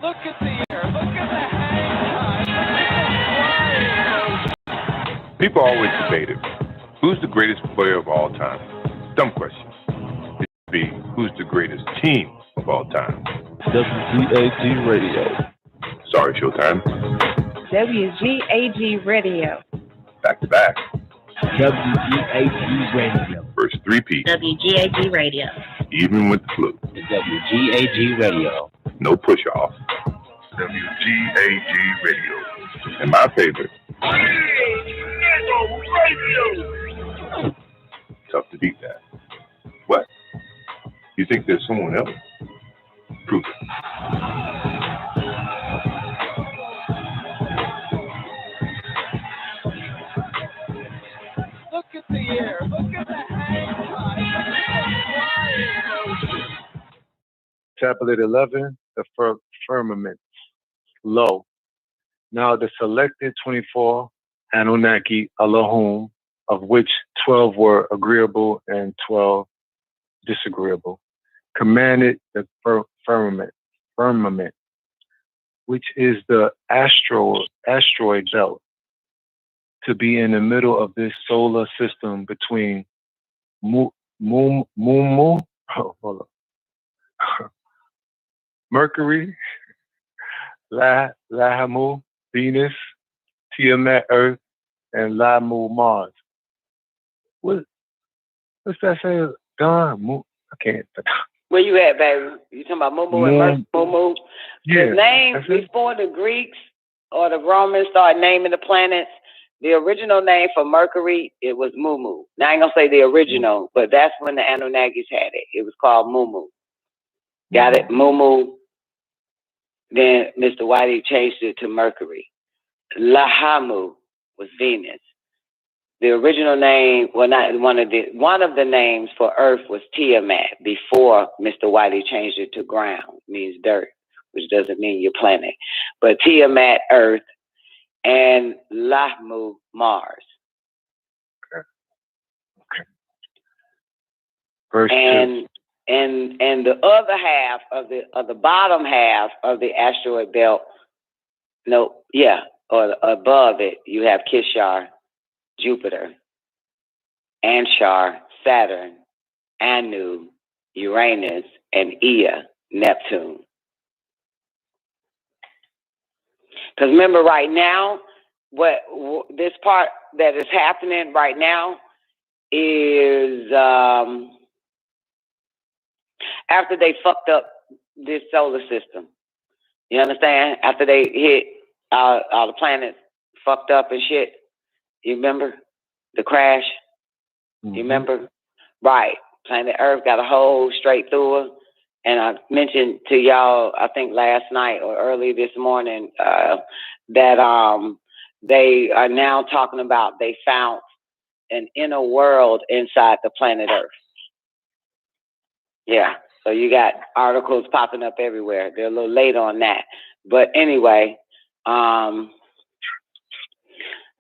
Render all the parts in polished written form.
Look at the air. Look at the hang time. People always debated, who's the greatest player of all time? Dumb question. It should be, who's the greatest team of all time? WGAG Radio. Sorry, Showtime. WGAG Radio. Back to back. WGAG Radio. First three-peat. WGAG Radio. Even with the flu. WGAG Radio. No push-off. WGAG Radio. And my favorite. Radio. Tough to beat that. What? You think there's someone else? Prove it. Look at the air. Look at the hang time. Tablet 11, the firmament, low. Now the selected 24 Anunnaki Elohim, of which 12 were agreeable and 12 disagreeable, commanded the firmament, which is the asteroid belt, to be in the middle of this solar system between Mercury, Lahamu, Venus, Tiamat, Earth, and Lamu, Mars. What's that say? Don? I can't. Where you at, baby? You talking about Mumu and Mumu? Yeah. The name before the Greeks or the Romans started naming the planets, the original name for Mercury, it was Mumu. Now I ain't gonna say the original, but that's when the Anunnakis had it. It was called Mumu. Got it? Mumu. Then Mr. Whitey changed it to Mercury. Lahamu was Venus. The original name, well, not one of the names for Earth was Tiamat before Mr. Whitey changed it to ground, means dirt, which doesn't mean your planet. But Tiamat, Earth, and Lahmu, Mars. Okay. Verse and 2. And the other half of the bottom half of the asteroid belt, or above it, you have Kishar, Jupiter, Anshar, Saturn, Anu, Uranus, and Ea, Neptune. Because remember, right now, this part that is happening right now is after they fucked up this solar system. You understand? After they hit all the planets fucked up and shit. You remember the crash? Mm-hmm. You remember? Right. Planet Earth got a hole straight through her. And I mentioned to y'all, I think last night or early this morning, that they are now talking about they found an inner world inside the planet Earth. Yeah. So you got articles popping up everywhere. They're a little late on that. But anyway,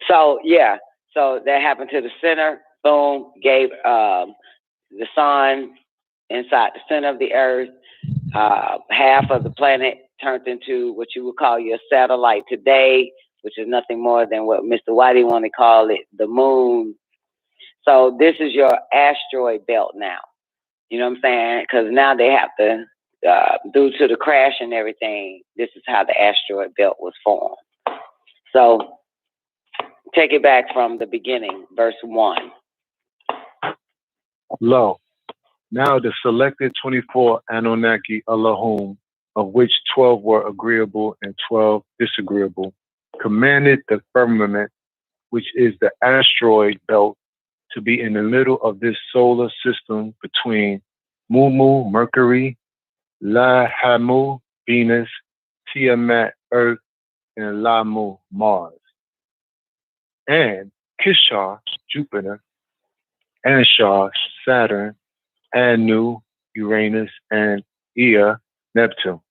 so that happened to the center. Boom, gave the sun inside the center of the Earth. Half of the planet turned into what you would call your satellite today, which is nothing more than what Mr. Whitey want to call it, the moon. So this is your asteroid belt now. You know what I'm saying? Because now they have to, due to the crash and everything, this is how the asteroid belt was formed. So take it back from the beginning, verse 1. Lo, now the selected 24 Anunnaki Elohim, of which 12 were agreeable and 12 disagreeable, commanded the firmament, which is the asteroid belt, to be in the middle of this solar system between Mumu, Mercury, Lahamu, Venus, Tiamat, Earth, and Lamu, Mars, and Kishar, Jupiter, Anshar, Saturn, Anu, Uranus, and Ea, Neptune.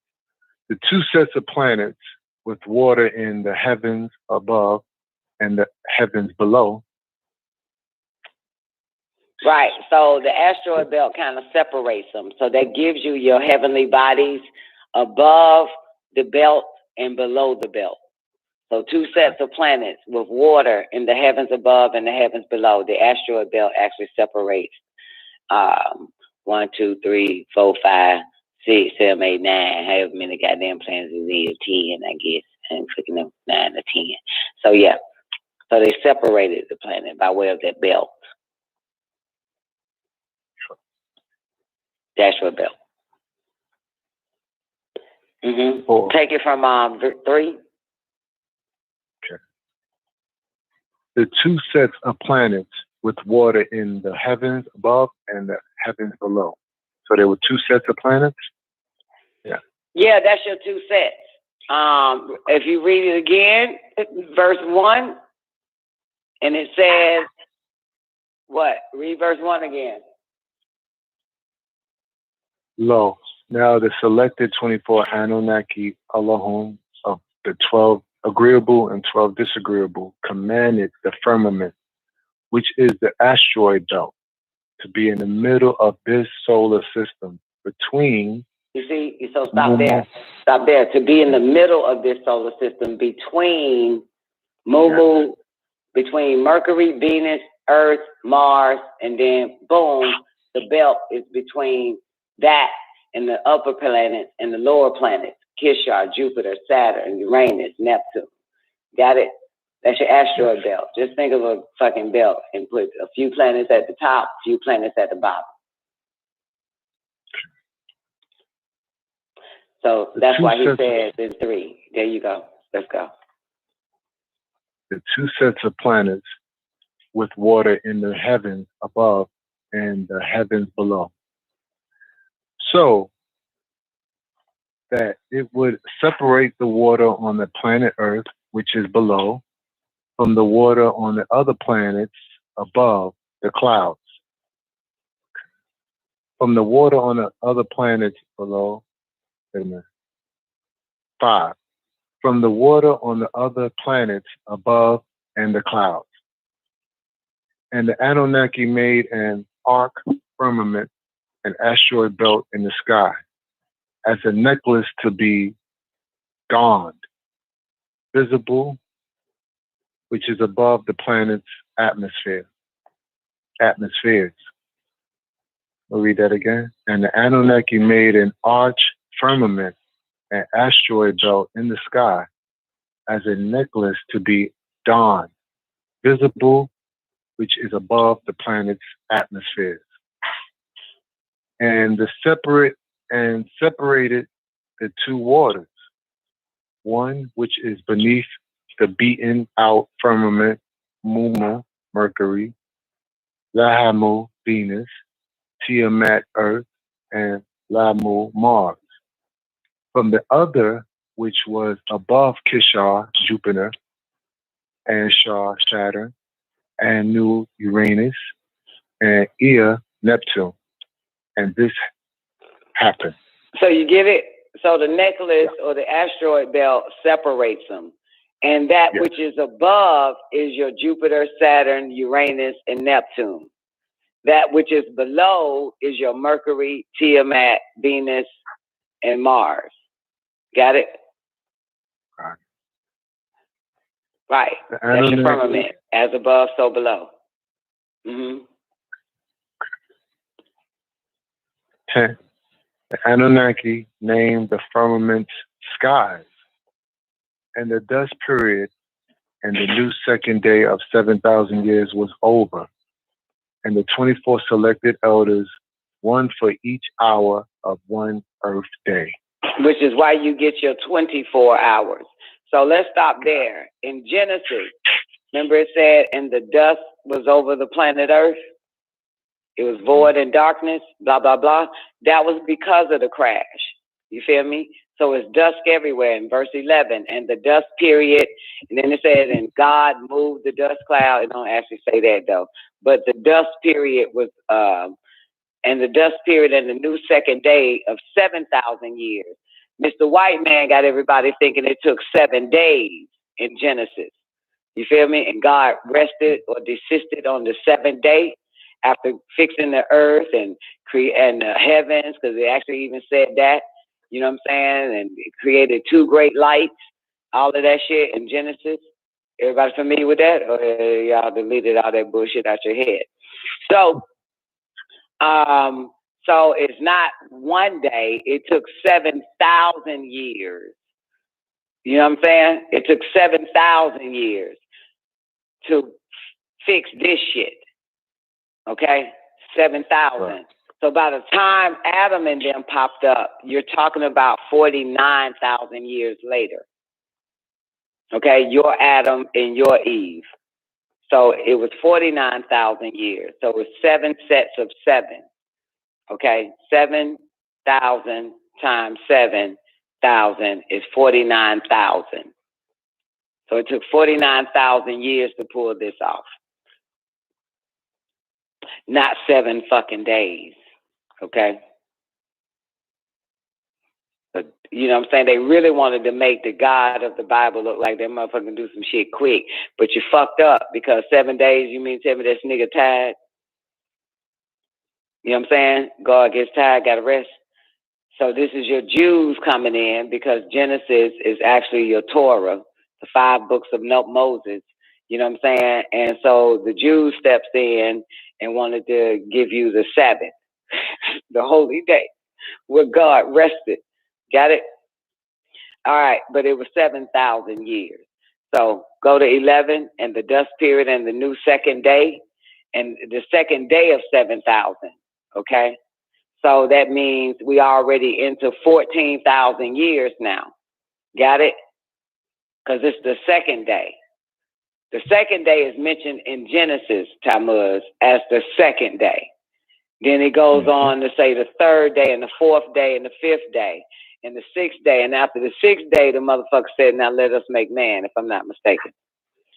The two sets of planets with water in the heavens above and the heavens below. Right. So the asteroid belt kind of separates them. So that gives you your heavenly bodies above the belt and below the belt. So two sets of planets with water in the heavens above and the heavens below. The asteroid belt actually separates 1, 2, 3, 4, 5, 6, 7, 8, 9, however many goddamn planets it is, 10, I guess. I'm clicking them 9 or 10. So yeah. So they separated the planet by way of that belt. The asteroid belt. Mm-hmm. Take it from 3. Okay. The two sets of planets with water in the heavens above and the heavens below. So there were two sets of planets? Yeah. Yeah, that's your two sets. If you read it again, verse 1, and it says, what? Read verse 1 again. Lo, now the selected 24 Anunnaki Elohim of the 12 agreeable and 12 disagreeable commanded the firmament, which is the asteroid belt, to be in the middle of this solar system between. You see, so stop there. Stop there. To be in the middle of this solar system between Mumu, between Mercury, Venus, Earth, Mars, and then boom, the belt is between that and the upper planets and the lower planets, Kishar, Jupiter, Saturn, Uranus, Neptune. Got it? That's your asteroid belt. Just think of a fucking belt and put a few planets at the top, a few planets at the bottom. So that's why he says there's 3. There you go. Let's go. The two sets of planets with water in the heavens above and the heavens below. So that it would separate the water on the planet Earth, which is below, from the water on the other planets above the clouds. From the water on the other planets below, 5. From the water on the other planets above and the clouds. And the Anunnaki made an arc firmament, an asteroid belt in the sky, as a necklace to be donned, visible, which is above the planet's atmospheres. I'll read that again. And the Anunnaki made an arch firmament, an asteroid belt in the sky, as a necklace to be donned, visible, which is above the planet's atmospheres. And separated the two waters, one which is beneath the beaten out firmament, Mumu, Mercury, Lahamu, Venus, Tiamat, Earth, and Lamu, Mars. From the other, which was above Kishar, Jupiter, and Shar, Saturn, and Nu, Uranus, and Ea, Neptune. And this happened. So you get it? So the necklace or the asteroid belt separates them. And that which is above is your Jupiter, Saturn, Uranus, and Neptune. That which is below is your Mercury, Tiamat, Venus, and Mars. Got it? Right. That's your firmament. As above, so below. Mm-hmm. 10. The Anunnaki named the firmament's skies, and the dust period and the new second day of 7,000 years was over, and the 24 selected elders, one for each hour of one earth day. Which is why you get your 24 hours. So let's stop there. In Genesis, remember it said, and the dust was over the planet Earth? It was void and darkness, blah, blah, blah. That was because of the crash. You feel me? So it's dusk everywhere in verse 11. And the dust period, and then it says, and God moved the dust cloud. It don't actually say that, though. But the dust period was, and the dust period and the new second day of 7,000 years. Mr. White Man got everybody thinking it took 7 days in Genesis. You feel me? And God rested or desisted on the 7th day after fixing the earth and the heavens, because it actually even said that. You know what I'm saying? And it created 2 great lights, all of that shit in Genesis. Everybody familiar with that? Or y'all deleted all that bullshit out your head? So, so it's not one day. It took 7,000 years. You know what I'm saying? It took 7,000 years to fix this shit. Okay? 7,000. Right. So by the time Adam and them popped up, you're talking about 49,000 years later. Okay? Your Adam and your Eve. So it was 49,000 years. So it was 7 sets of 7. Okay? 7,000 times 7,000 is 49,000. So it took 49,000 years to pull this off. Not 7 fucking days. Okay? But, you know what I'm saying? They really wanted to make the God of the Bible look like that motherfucking do some shit quick. But you fucked up because 7 days, you mean tell me this nigga tired? You know what I'm saying? God gets tired, gotta rest. So this is your Jews coming in because Genesis is actually your Torah, the 5 books of Moses. You know what I'm saying? And so the Jews steps in and wanted to give you the Sabbath, the holy day, where God rested. Got it? All right, but it was 7,000 years. So go to 11 and the dust period and the new second day and the second day of 7,000. Okay? So that means we already into 14,000 years now. Got it? Because it's the second day. The second day is mentioned in Genesis, Tammuz, as the second day. Then it goes on to say the third day and the 4th day and the 5th day and the 6th day. And after the 6th day, the motherfucker said, now let us make man, if I'm not mistaken.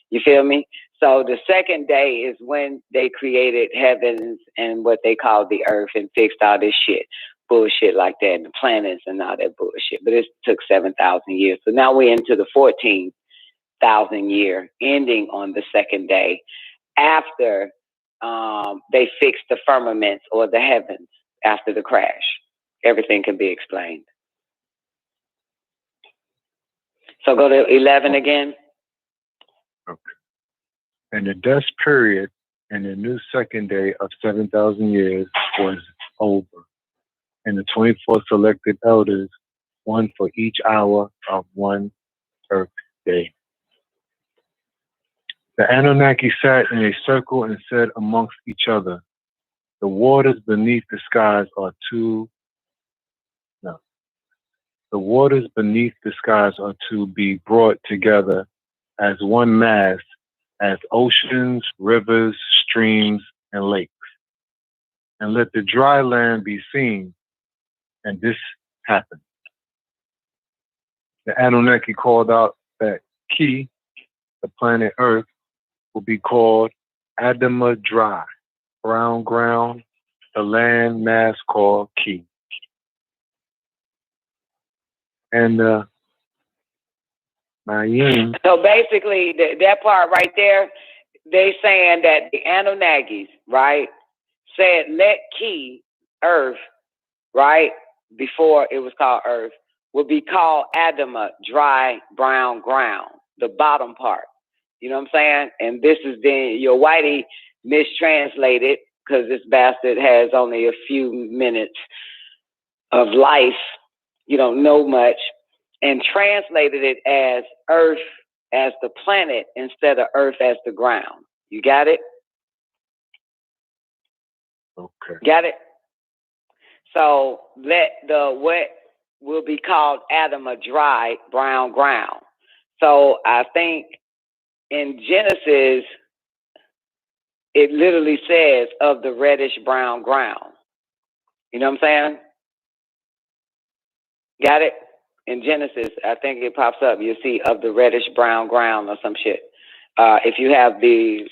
You feel me? So the second day is when they created heavens and what they called the earth and fixed all this shit, bullshit like that, and the planets and all that bullshit. But it took 7,000 years. So now we're into the 14,000 year, ending on the second day after they fixed the firmaments or the heavens after the crash. Everything can be explained. So go to 11 again. Okay. And the dust period and the new second day of 7,000 years was over. And the 24 selected elders, one for each hour of one earth day. The Anunnaki sat in a circle and said amongst each other, the waters beneath the skies are to be brought together as one mass, as oceans, rivers, streams, and lakes. And let the dry land be seen. And this happened. The Anunnaki called out that Ki, the planet Earth, will be called Adama Dry, brown ground, the land mass called Ki. And Mayin. So basically, that part right there, they saying that the Anunnakis, right, said let Ki, Earth, right, before it was called Earth, would be called Adama, dry, brown ground, the bottom part. You know what I'm saying? And this is then your whitey mistranslated because this bastard has only a few minutes of life. You don't know much, and translated it as Earth as the planet instead of Earth as the ground. You got it? Okay. Got it? So let the wet will be called Adama, dry, brown ground. So I think in Genesis, it literally says of the reddish brown ground. You know what I'm saying? Got it? In Genesis, I think it pops up. You'll see of the reddish brown ground or some shit. If you have the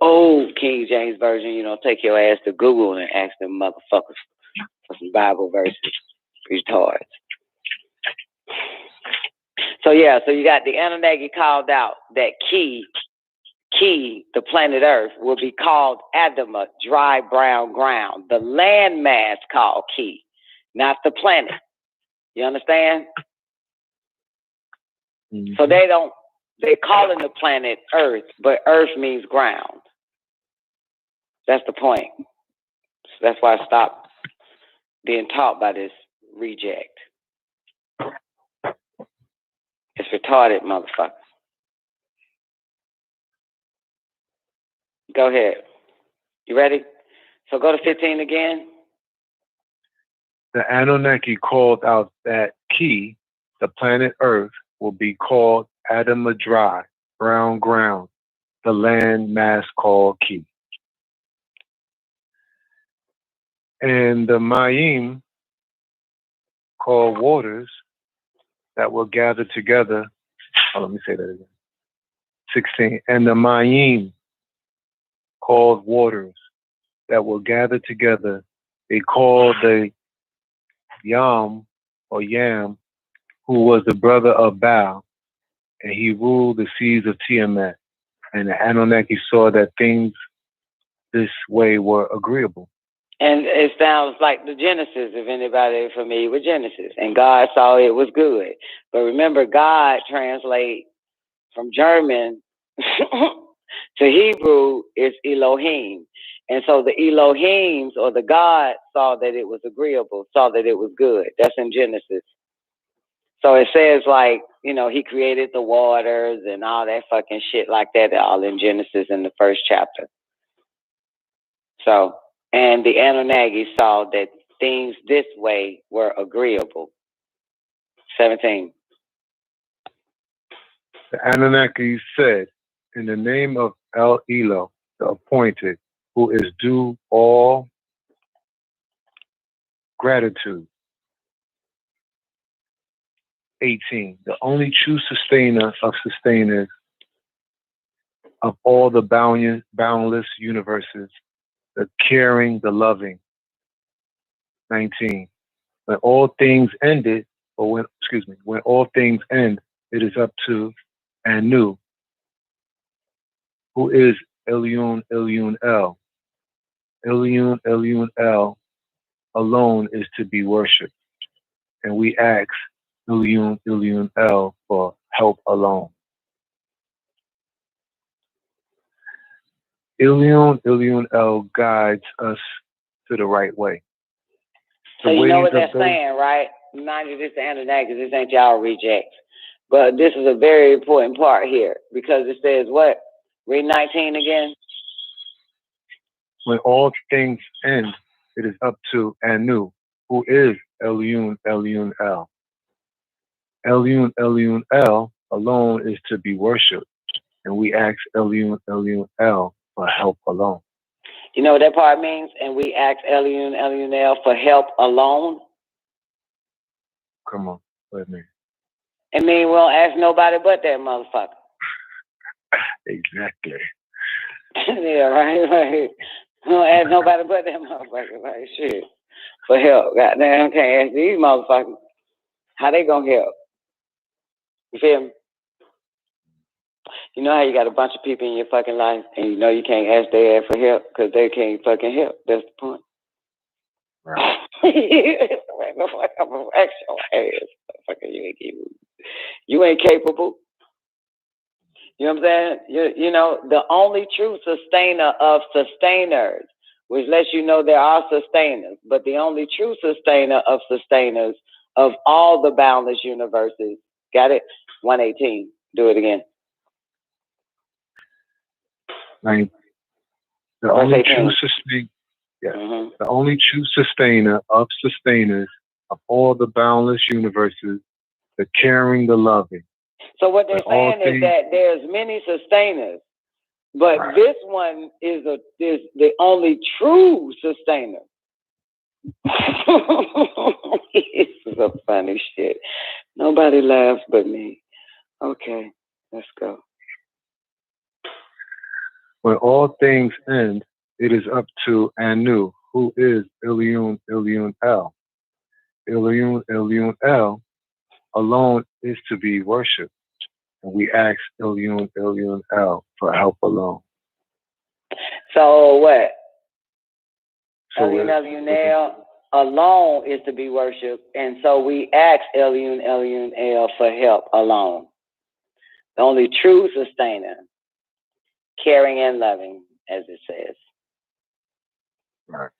old King James Version, you know, take your ass to Google and ask them motherfuckers for some Bible verses. Retards. So yeah, so you got the Anunnaki called out that Ki, the planet Earth, will be called Adama, dry brown ground. The land mass called Ki, not the planet. You understand? Mhm. So they're calling the planet Earth, but Earth means ground. That's the point. So that's why I stopped being taught by this reject. It's retarded, motherfucker. Go ahead. You ready? So go to 15 again. The Anunnaki called out that Ki, the planet Earth, will be called Adama Dry, brown ground, the land mass called Ki. And the Mayim called waters that will gather together. Oh, let me say that again. 16. And the Mayim called waters that will gather together. They called the Yam or Yam, who was the brother of Baal, and he ruled the seas of Tiamat. And the Anunnaki saw that things this way were agreeable. And it sounds like the Genesis, if anybody familiar with Genesis. And God saw it was good. But remember, God translate from German to Hebrew is Elohim. And so the Elohims or the God saw that it was agreeable, saw that it was good. That's in Genesis. So it says like, you know, he created the waters and all that fucking shit like that, all in Genesis in the first chapter. So, and the Anunnaki saw that things this way were agreeable. 17. The Anunnaki said, in the name of El Elo, the appointed, who is due all gratitude. 18. The only true sustainer of sustainers of all the boundless universes, the caring, the loving. 19. When all things ended, or when all things end, it is up to Anu, who is Elyun El. Elyun El alone is to be worshipped. And we ask Elyun El for help alone. Elyun El guides us to the right way. So you know what they're saying, right? Mind you, this is Anunnaki, this ain't y'all rejects. But this is a very important part here because it says what? Read 19 again. When all things end, it is up to Anu, who is Elyun El. Elyun El alone is to be worshipped, and we ask Elyun El for help alone. You know what that part means? And we ask Elyun El for help alone? Come on, let me. It means we don't ask nobody but that motherfucker. Exactly. Yeah, right. We don't ask nobody but that motherfucker. Like, shit. For help. Goddamn, can't ask these motherfuckers. How they gonna help? You feel me? You know how you got a bunch of people in your fucking life and you know you can't ask their ass for help because they can't fucking help. That's the point. Right. I'm gonna ask your ass. You ain't capable. You know what I'm saying? You know, the only true sustainer of sustainers, which lets you know there are sustainers, but the only true sustainer of sustainers of all the boundless universes. Got it? 118. Do it again. Right. The only true sustainer. Yes. Mm-hmm. The only true sustainer of sustainers of all the boundless universes, the caring, the loving. So what they're saying is that there's many sustainers, but right. This one is the only true sustainer. This is a funny shit. Nobody laughs but me. Okay, let's go. When all things end, it is up to Anu, who is Elyun El. Elyun El alone is to be worshipped, and we ask Elyun El for help alone. So what? Elyun El alone is to be worshipped, and so we ask Elyon, Elyon, El for help alone. The only true sustainer, caring and loving, as it says. Right.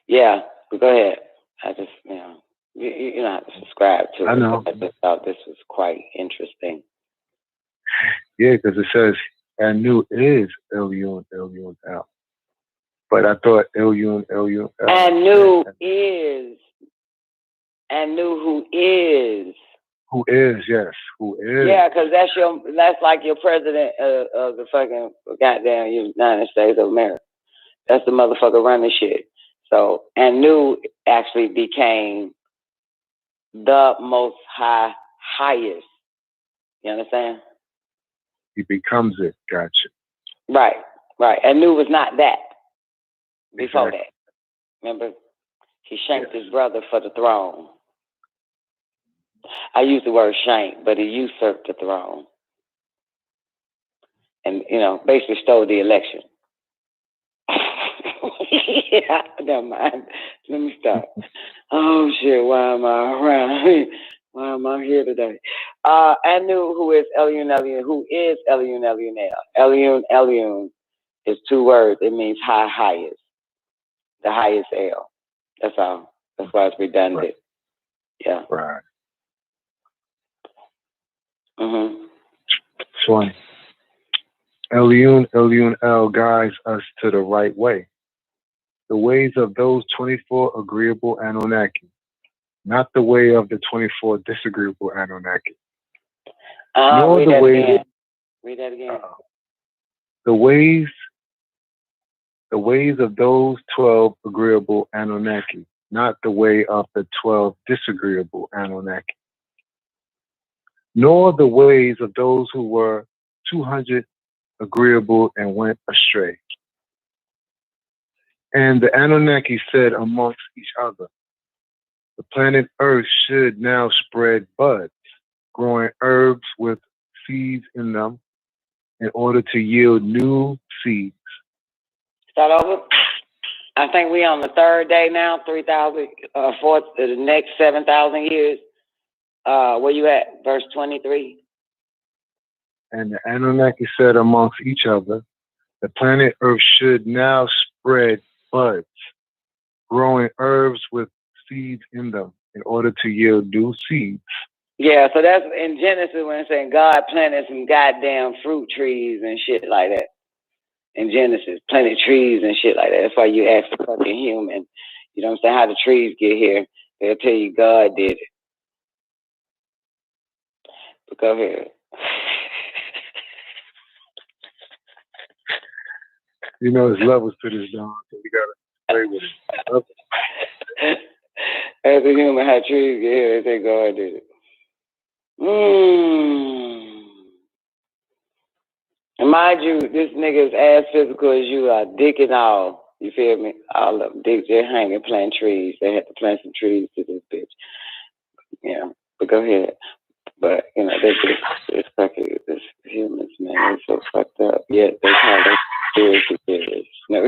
Yeah, but go ahead. I just, you don't have to subscribe to it. I know. I just thought this was quite interesting. Yeah, because it says Anu is Elyon, Elyon, El. But I thought Elyon, Elyon, El. Anu is. Anu who is. Who is, yes. Who is. Yeah, because that's like your president of the fucking goddamn United States of America. That's the motherfucker running shit. So Anu actually became the most highest. You understand? He becomes it. Gotcha. Right. Anu was not that before that. Remember? He shanked his brother for the throne. I use the word shank, but he usurped the throne. And, basically stole the election. Yeah, never mind. Let me stop. Oh, shit, why am I around? Why am I here today? Anu, who is Elyon, Elyon, who is Elyon, Elyon, El. Elyon, Elyon is 2 words. It means highest. The highest El. That's all. That's why it's redundant. Right. Yeah. Right. Mm-hmm. 20. Elyon, Elyon, El guides us to the right way. The ways of those 24 agreeable Anunnaki, not the way of the 24 disagreeable Anunnaki. Nor the ways. Read that again. The ways of those 12 agreeable Anunnaki, not the way of the 12 disagreeable Anunnaki. Nor the ways of those who were 200 agreeable and went astray. And the Anunnaki said amongst each other, the planet Earth should now spread buds, growing herbs with seeds in them in order to yield new seeds. Start over. I think we on the 3rd day now, 3,000, fourth, the next 7,000 years. Where you at? Verse 23. And the Anunnaki said amongst each other, the planet Earth should now spread buds, growing herbs with seeds in them in order to yield new seeds. Yeah, so that's in Genesis when it's saying God planted some goddamn fruit trees and shit like that. In Genesis, planted trees and shit like that. That's why you ask the fucking human, you know what I'm saying, how the trees get here. They'll tell you God did it. But go ahead. There's levels to this, Don, so we gotta play with it. As a human, how trees get here, they say God did it. And mind you, this nigga is as physical as you are, dick and all. You feel me? All of them dicks, they're hanging, planting trees. They had to plant some trees to this bitch. Yeah, but go ahead. But, it's fucking, this humans, man, they're so fucked up. Yet they call them conspiracy theories. No,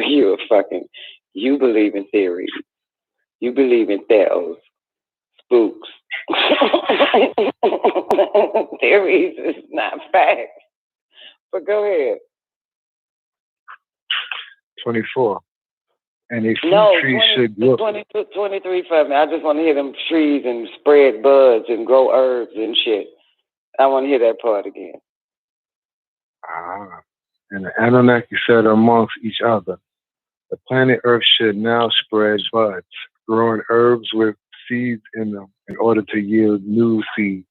you believe in theories. You believe in theos, spooks. Theories is not facts. But go ahead. 24. And a fruit tree should grow. 23 for me. I just want to hear them trees and spread buds and grow herbs and shit. I want to hear that part again. And the Anunnaki said amongst each other, the planet Earth should now spread buds, growing herbs with seeds in them in order to yield new seeds.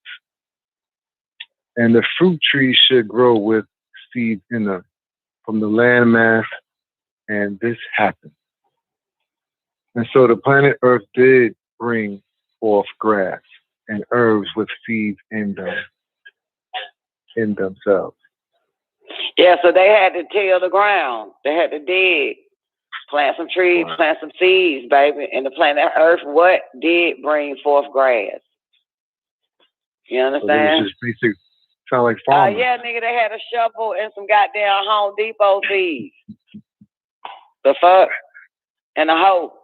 And the fruit trees should grow with seeds in them from the landmass, and this happened. And so the planet Earth did bring forth grass and herbs with seeds in themselves. Yeah, so they had to till the ground. They had to dig, plant some trees, plant some seeds, baby. And the planet Earth, what did bring forth grass? You understand? So it was just basic, sound like farming. Yeah, nigga, they had a shovel and some goddamn Home Depot seeds. The fuck? And a hoe.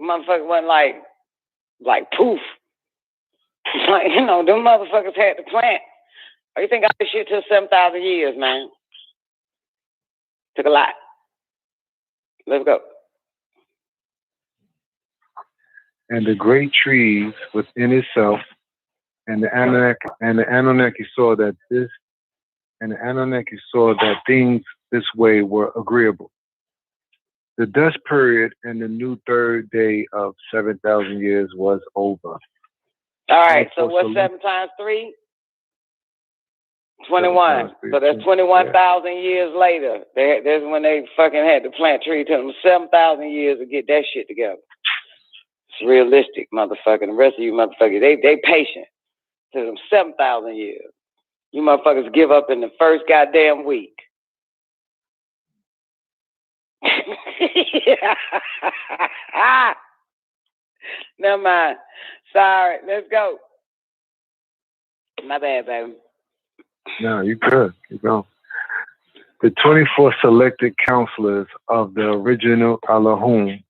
Motherfucker wasn't like poof. Like, you know, them motherfuckers had to plant. Oh, you think I did shit took 7,000 years, man? Took a lot. Let's go. And the great trees within itself, and the Anunnaki saw that things this way were agreeable. The dust period and the new third day of 7,000 years was over. All right, so what's 7 times 3? 21. So that's 21,000 years later. That's when they fucking had to plant trees. Took them 7,000 years to get that shit together. It's realistic, motherfucker. The rest of you motherfuckers, they patient. Took them 7,000 years. You motherfuckers give up in the first goddamn week. Never mind. Sorry. Let's go. My bad, baby. No, you good. You go. The 24 selected counselors of the original Elohim,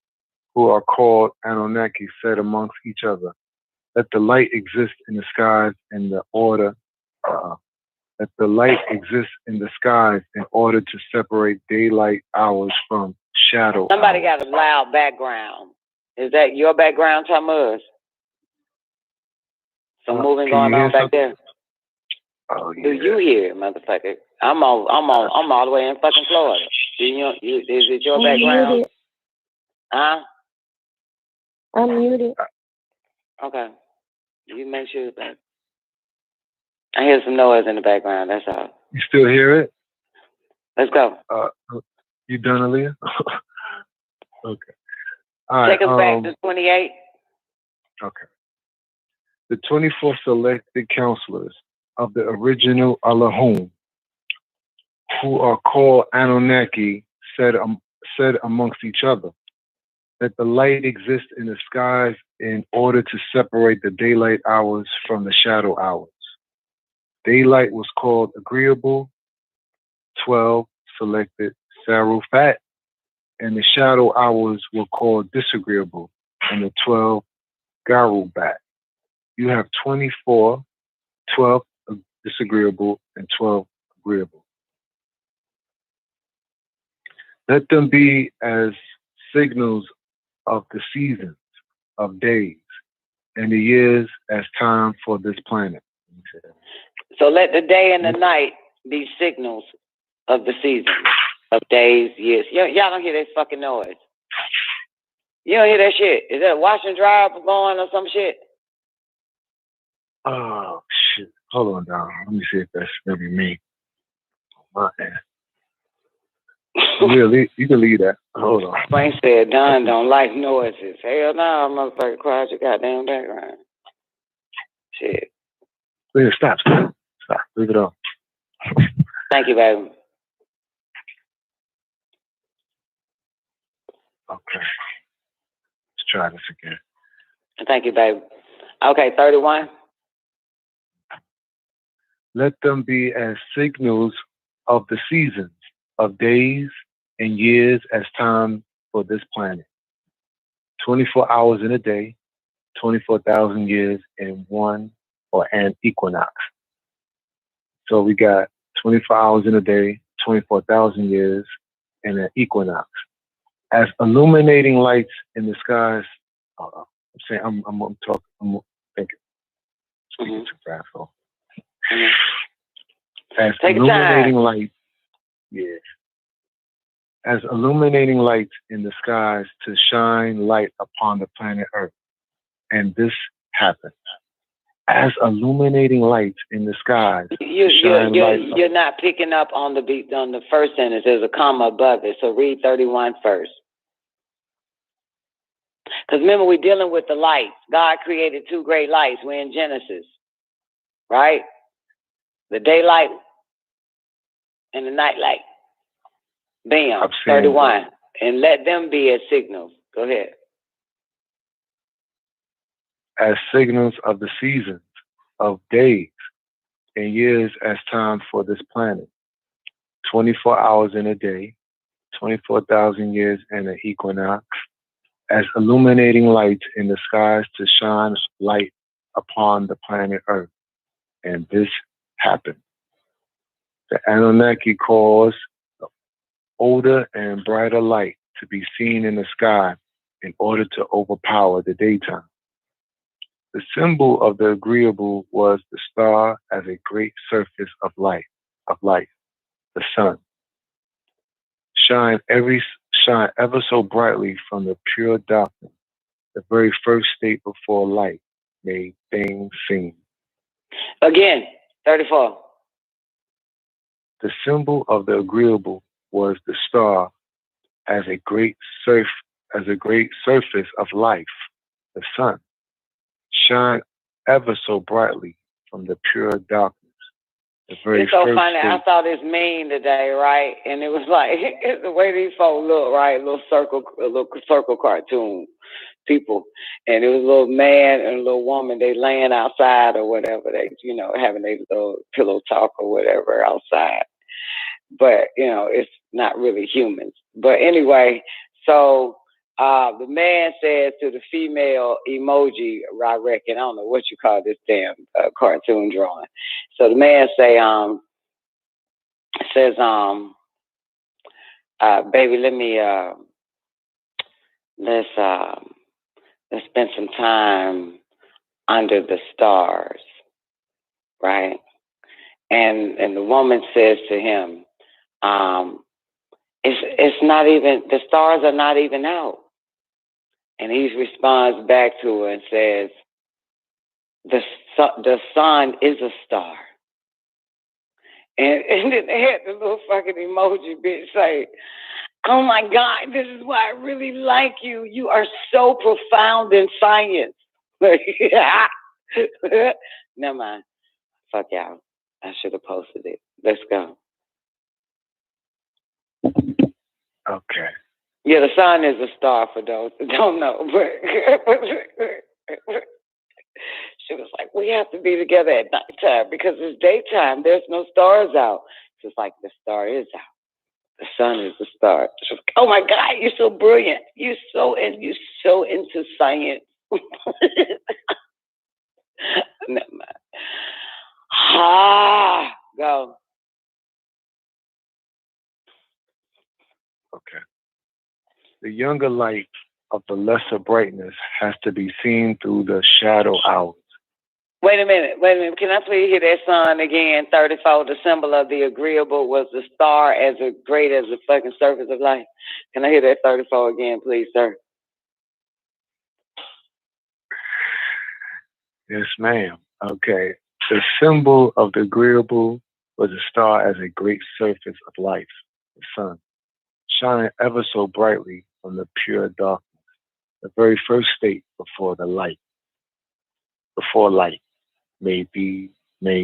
who are called Anunnaki, said amongst each other, "Let the light exist in the skies in the order. Let the light exist in the skies in order to separate daylight hours from shadow." Somebody hours. got a loud background. Is that your background, Thomas? Some moving going on back there. Oh, yeah. Do you hear it, motherfucker? I'm all the way in fucking Florida. Is it your background? Muted. Huh? I'm muted. Okay. You make sure that. I hear some noise in the background. That's all. You still hear it? Let's go. You done, Aaliyah? Okay. All right. Take us back to 28. Okay. The 24 selected counselors of the original Elohim, who are called Anunnaki, said amongst each other, "That the light exists in the skies in order to separate the daylight hours from the shadow hours. Daylight was called agreeable, 12 selected Sarufat, and the shadow hours were called disagreeable, and the 12 Garubat. You have 24, 12 disagreeable, and 12 agreeable. Let them be as signals of the seasons, of days, and the years as time for this planet." So let the day and the night be signals of the seasons, of days, years. Y'all don't hear that fucking noise. You don't hear that shit. Is that wash and dry going or some shit? Oh, shit. Hold on, Don. Let me see if that's maybe me. My ass. You can leave that. Hold on. Frank said Don don't like noises. Hell no, motherfucker, quiet your goddamn background. Shit. Wait, stop. Leave it on. Thank you, baby. Okay. Let's try this again. Thank you, baby. Okay, 31. Let them be as signals of the seasons, of days and years as time for this planet. 24 hours in a day, 24,000 years in one or an equinox. So we got 24 hours in a day, 24,000 years in an equinox. As illuminating lights in the skies. I'm thinking. Speaking too fast, so. As Take illuminating lights, yeah. As illuminating lights in the skies to shine light upon the planet Earth. And this happened. As illuminating lights in the skies. You're not picking up on the beat on the first sentence. There's a comma above it. So read 31 first. Because remember, we're dealing with the lights. God created 2 great lights. We're in Genesis. Right? The daylight and the night light. Bam. 31. And let them be as signals. Go ahead. As signals of the seasons, of days, and years as time for this planet. 24 hours in a day, 24,000 years in an equinox. as illuminating lights in the skies to shine light upon the planet Earth. And this happened. The Anunnaki caused older and brighter light to be seen in the sky in order to overpower the daytime. The symbol of the agreeable was the star as a great surface of light, the sun. Shine ever so brightly from the pure darkness, the very first state before light made things seen. Again, 34. The symbol of the agreeable was the star as a great surface of life, the sun. Shine ever so brightly from the pure darkness. The very It's so first funny. state. I saw this meme today, right? And it was like the way these folks look, right? A little circle cartoon people, and it was a little man and a little woman. They laying outside or whatever. They, having a little pillow talk or whatever outside. But it's not really humans. But anyway, so the man says to the female emoji, I reckon, I don't know what you call this damn cartoon drawing. So the man says, baby, let's spend some time under the stars, right? And the woman says to him, it's not even, the stars are not even out. And he responds back to her and says, the sun is a star. And then they had the little fucking emoji bitch say, oh my God, this is why I really like you. You are so profound in science. Never mind. Fuck y'all. I should have posted it. Let's go. Okay. Yeah, the sun is a star for those that don't know. But she was like, we have to be together at nighttime because it's daytime. There's no stars out. She's like, the star is out. The sun is the star. She was like, oh my God, you're so brilliant. You're so into science. Never mind. Go. Okay. The younger light of the lesser brightness has to be seen through the shadow hours. Wait a minute. Can I please hear that song again? 34, the symbol of the agreeable was the star as great as the fucking surface of life. Can I hear that 34 again, please, sir? Yes, ma'am. Okay. The symbol of the agreeable was a star as a great surface of life, the sun, shining ever so brightly from the pure darkness, the very first state before light made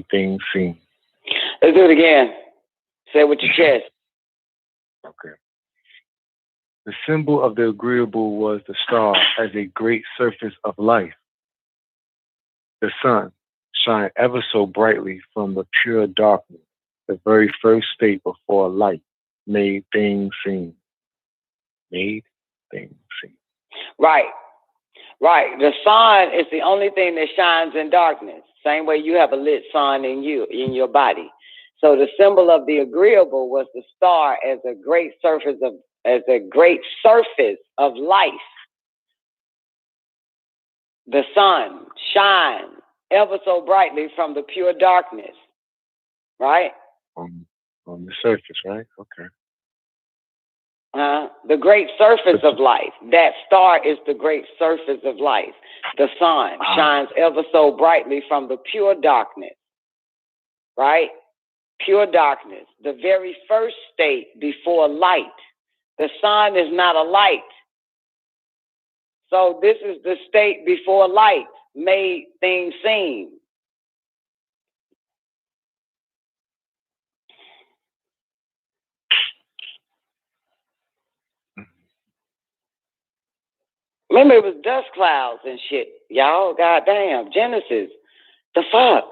things seen. Let's do it again. Say it with your chest. Okay. The symbol of the agreeable was the star as a great surface of life, the sun, shine ever so brightly from the pure darkness, the very first state before light made things seen. Made things seen. Right. The sun is the only thing that shines in darkness. Same way you have a lit sun in your body. So the symbol of the agreeable was the star as a great surface of life. The sun shines ever so brightly from the pure darkness. Right? On the surface, right? Okay. The great surface of life. That star is the great surface of life. The sun shines ever so brightly from the pure darkness. Right? Pure darkness. The very first state before light. The sun is not a light. So this is the state before light made things seen. Remember, it was dust clouds and shit. Y'all, goddamn, Genesis. The fuck?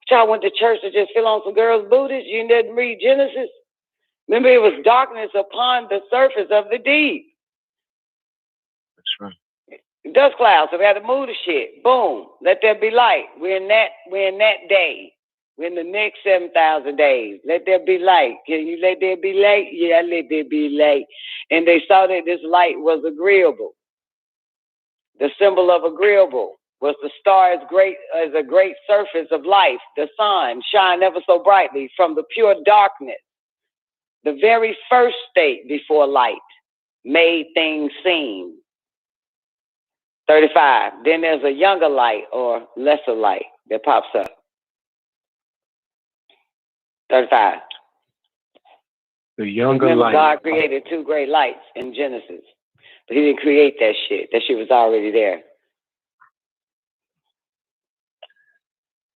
Y'all went to church to just feel on some girls' booties? You didn't read Genesis? Remember, it was darkness upon the surface of the deep. That's right. Dust clouds. So we had to move the shit. Boom. Let there be light. We're in that day. We're in the next 7,000 days. Let there be light. Can you let there be light? Yeah, let there be light. And they saw that this light was agreeable. The symbol of agreeable was the star as a great surface of life. The sun shine ever so brightly from the pure darkness. The very first state before light made things seem. 35. Then there's a younger light or lesser light that pops up. 35. The younger Remember, light. God created two great lights in Genesis. But he didn't create that shit. That shit was already there.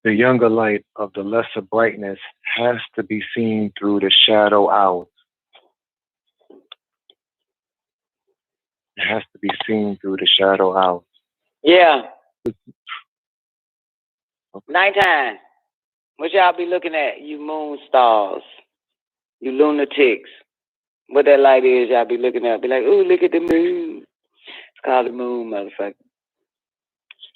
The younger light of the lesser brightness has to be seen through the shadow hours. It has to be seen through the shadow hours. Yeah. Nighttime. What y'all be looking at? You moon stars. You lunatics. What that light is, y'all be looking at. Be like, ooh, look at the moon. It's called the moon, motherfucker.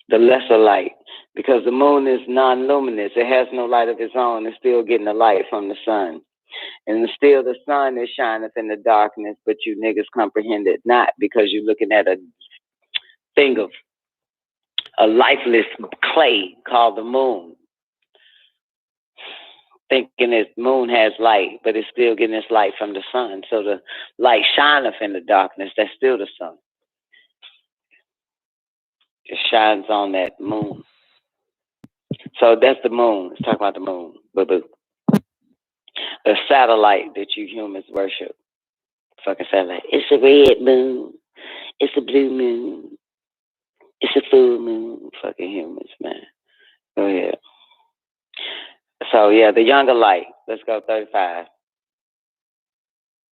The lesser light. Because the moon is non-luminous. It has no light of its own. It's still getting the light from the sun. And still the sun is shining in the darkness, but you niggas comprehend it not because you're looking at a thing of a lifeless clay called the moon. Thinking this moon has light, but it's still getting its light from the sun. So the light shineth in the darkness. That's still the sun. It shines on that moon. So that's the moon. Let's talk about the moon. Boo-boo. The satellite that you humans worship. Fucking satellite. It's a red moon. It's a blue moon. It's a full moon. Fucking humans, man. Go ahead. So, yeah, the younger light. Let's go 35.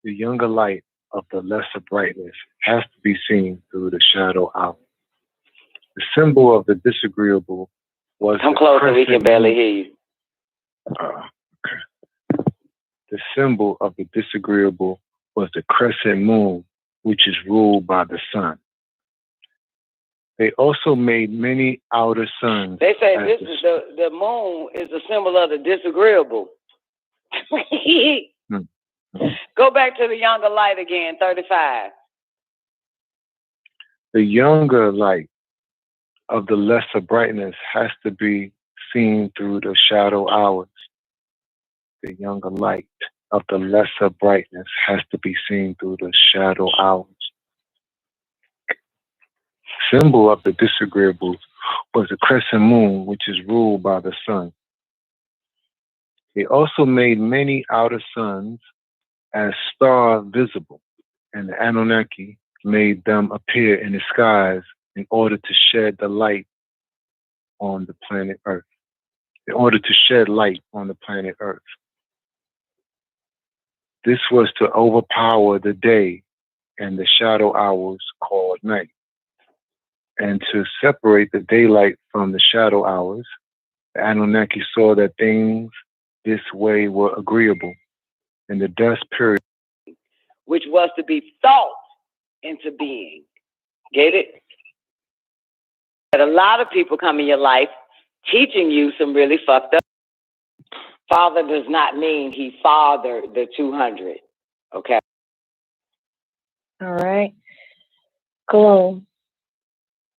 The younger light of the lesser brightness has to be seen through the shadow hour. The symbol of the disagreeable was Come closer, we can barely hear you. The symbol of the disagreeable was the crescent moon, which is ruled by the sun. They also made many outer suns. They say this is the moon is a symbol of the disagreeable. Go back to the younger light again, 35. The younger light of the lesser brightness has to be seen through the shadow hours. The younger light of the lesser brightness has to be seen through the shadow hours. Symbol of the disagreeable was the crescent moon, which is ruled by the sun. They also made many outer suns as stars visible, and the Anunnaki made them appear in the skies in order to shed the light on the planet Earth. In order to shed light on the planet Earth. This was to overpower the day and the shadow hours called night. And to separate the daylight from the shadow hours, the Anunnaki saw that things this way were agreeable. In the dust period, which was to be thought into being. Get it? But a lot of people come in your life teaching you some really fucked up. Father does not mean he fathered the 200. Okay? All right. Kuluwm.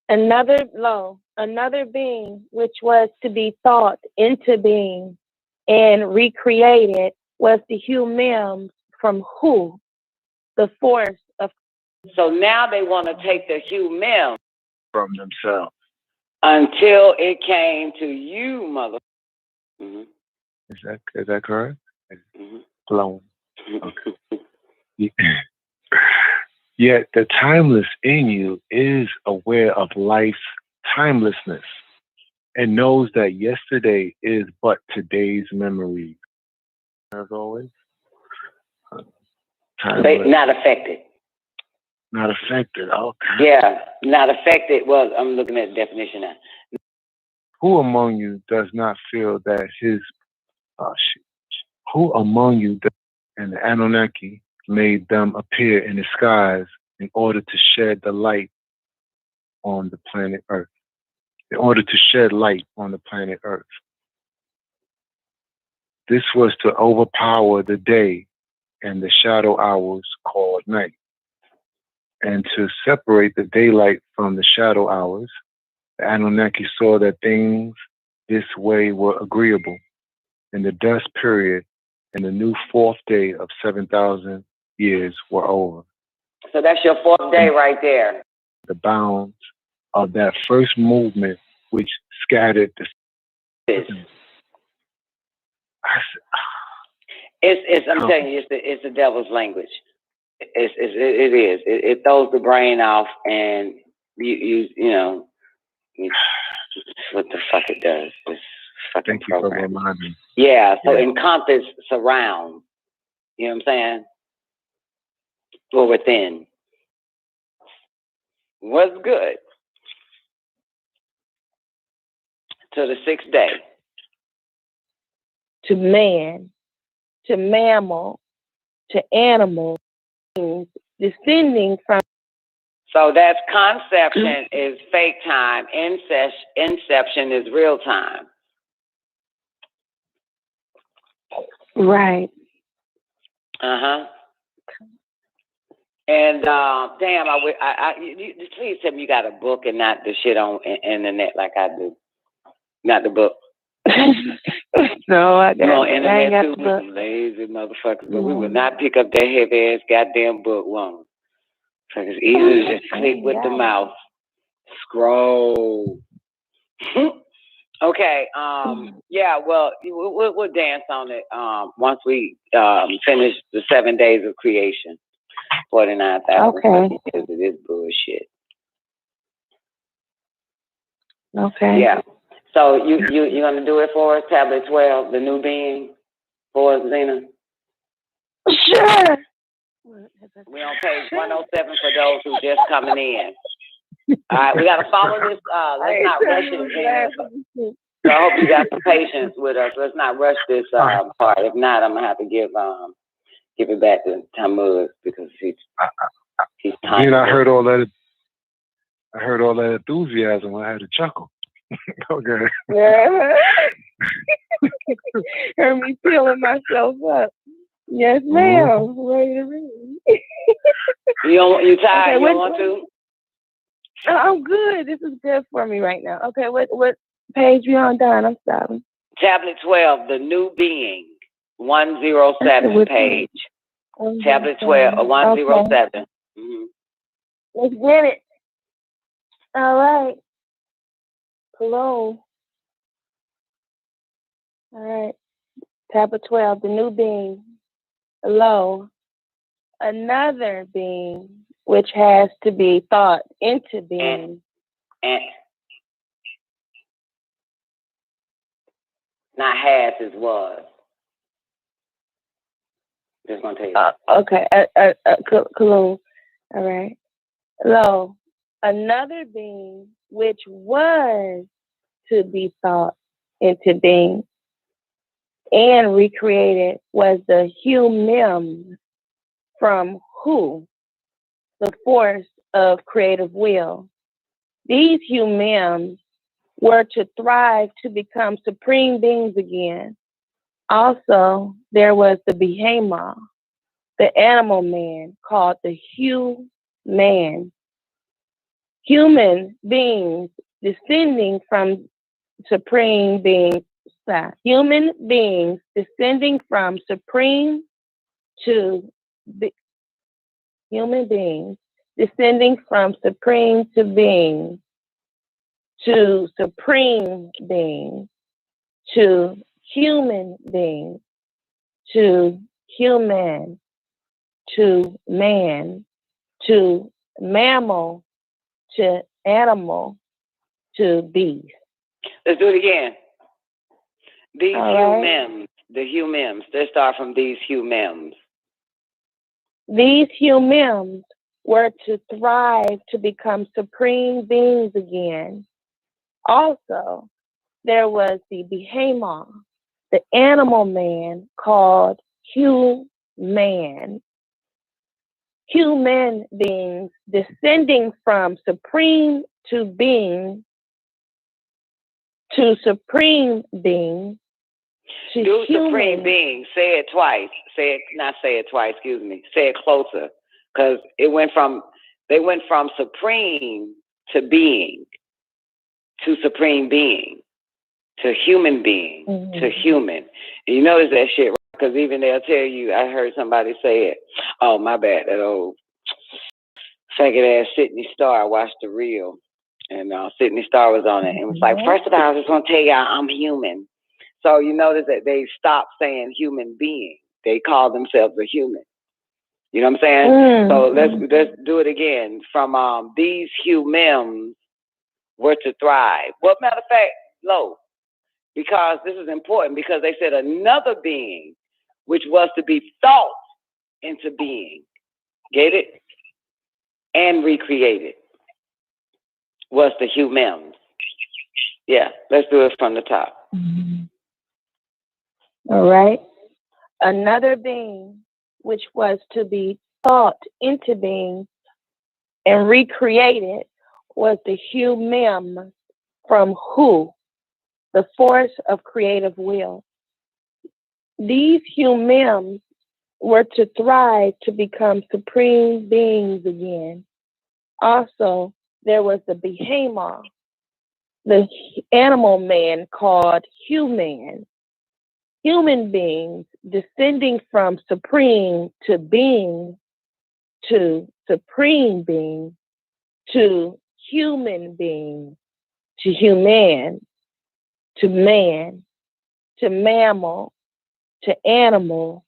Another being which was to be thought into being and recreated was the humans from who? The force of. So now they want to take the human from themselves. Until it came to you, mother. Mm-hmm. Is that correct? Mm-hmm. Okay. Yet the timeless in you is aware of life's timelessness and knows that yesterday is but today's memory. As always, not affected. Not affected. Okay. Yeah, not affected. Well, I'm looking at the definition now. Who among you does not feel that his Who among you and the Anunnaki made them appear in the skies in order to shed the light on the planet Earth, in order to shed light on the planet Earth. This was to overpower the day and the shadow hours called night, and to separate the daylight from the shadow hours. The Anunnaki saw that things this way were agreeable, and the dust period and the new fourth day of 7,000 years were over. So that's your fourth day right there. The bounds of that first movement, which scattered the system. I'm telling you, it's the devil's language. It throws the brain off, and you know what the fuck it does. This fucking Thank you program. for reminding me. Yeah, so encompass, surround. You know what I'm saying? Or within. What's good? To the sixth day. To man, to mammal, to animal, descending from. So that's conception is fake time. Inception is real time. Right. Uh-huh. And damn, you please tell me you got a book and not the shit on internet like I do. Not the book. No, I got on I ain't internet got too the with book. some lazy motherfuckers, but we would not pick up that heavy ass goddamn book long. So it's easy to just click with the mouse. Scroll. Okay. Yeah. Well, we'll dance on it. Once we finish the 7 days of creation. 49,000 years of this bullshit. Okay. Yeah. So you gonna do it for us? Tablet 12, the new being, for us, Zena. Sure. We're on page 107 for those who just coming in. All right, we gotta follow this. Let's not rush it. So I hope you got some patience with us. Let's not rush this part. If not, I'm gonna have to give it back to Tammuz because he's I heard all that. I heard all that enthusiasm. I had to chuckle. Okay. Yeah. Heard me peeling myself up. Yes, ma'am. Ready to read. You tired? Okay, you want to? No, I'm good. This is good for me right now. Okay, what page you on, Don? I'm sorry. Tablet 12, the new being, 107 page. Tablet 12, 107. Okay. Mm-hmm. Let's get it. All right. Hello. All right. Tablet 12, the new being. Hello. Another being which has to be thought into being. Not has, is was. Just gonna tell you. Okay. Kuluwm. All right. Hello. Another being which was to be thought into being and recreated was the Kuluwm from who? The force of creative will. These Kuluwms were to thrive to become supreme beings again. Also, there was the behemoth, the animal man called the human. Human beings descending from supreme beings. Human beings descending from supreme to human beings descending from supreme to being to supreme beings to human beings to human to man to mammal to animal to beast. Let's do it again. These Kuluwms, the Kuluwms, they start from these Kuluwms. These Kuluwms were to thrive to become supreme beings again. Also, there was the behemoth, the animal man called human. Human beings descending from supreme to being, to supreme being, to Do human. supreme being. Say it twice. Not say it twice, excuse me. Say it closer. Because they went from supreme to being, to supreme being, to human being, to human. And you notice that shit, right? Because even they'll tell you, I heard somebody say it. Oh, my bad, that old faggot ass Sydney Star. I watched the reel, and Sydney Star was on it. And it was like, first of all, I just want to tell y'all I'm human. So you notice that they stopped saying human being. They call themselves a human. You know what I'm saying? So let's do it again. From these humans were to thrive. Well, matter of fact, low. Because this is important, because they said another being, which was to be thought into being, get it? And recreated, was the humans. Yeah, let's do it from the top. All right. Another being, which was to be thought into being and recreated, was the human, from who? The force of creative will. These humans were to thrive to become supreme beings again. Also, there was the behemoth, the animal man called human. Human beings descending from supreme to being, to supreme being, to human being, to human, to man, to mammal, to animal,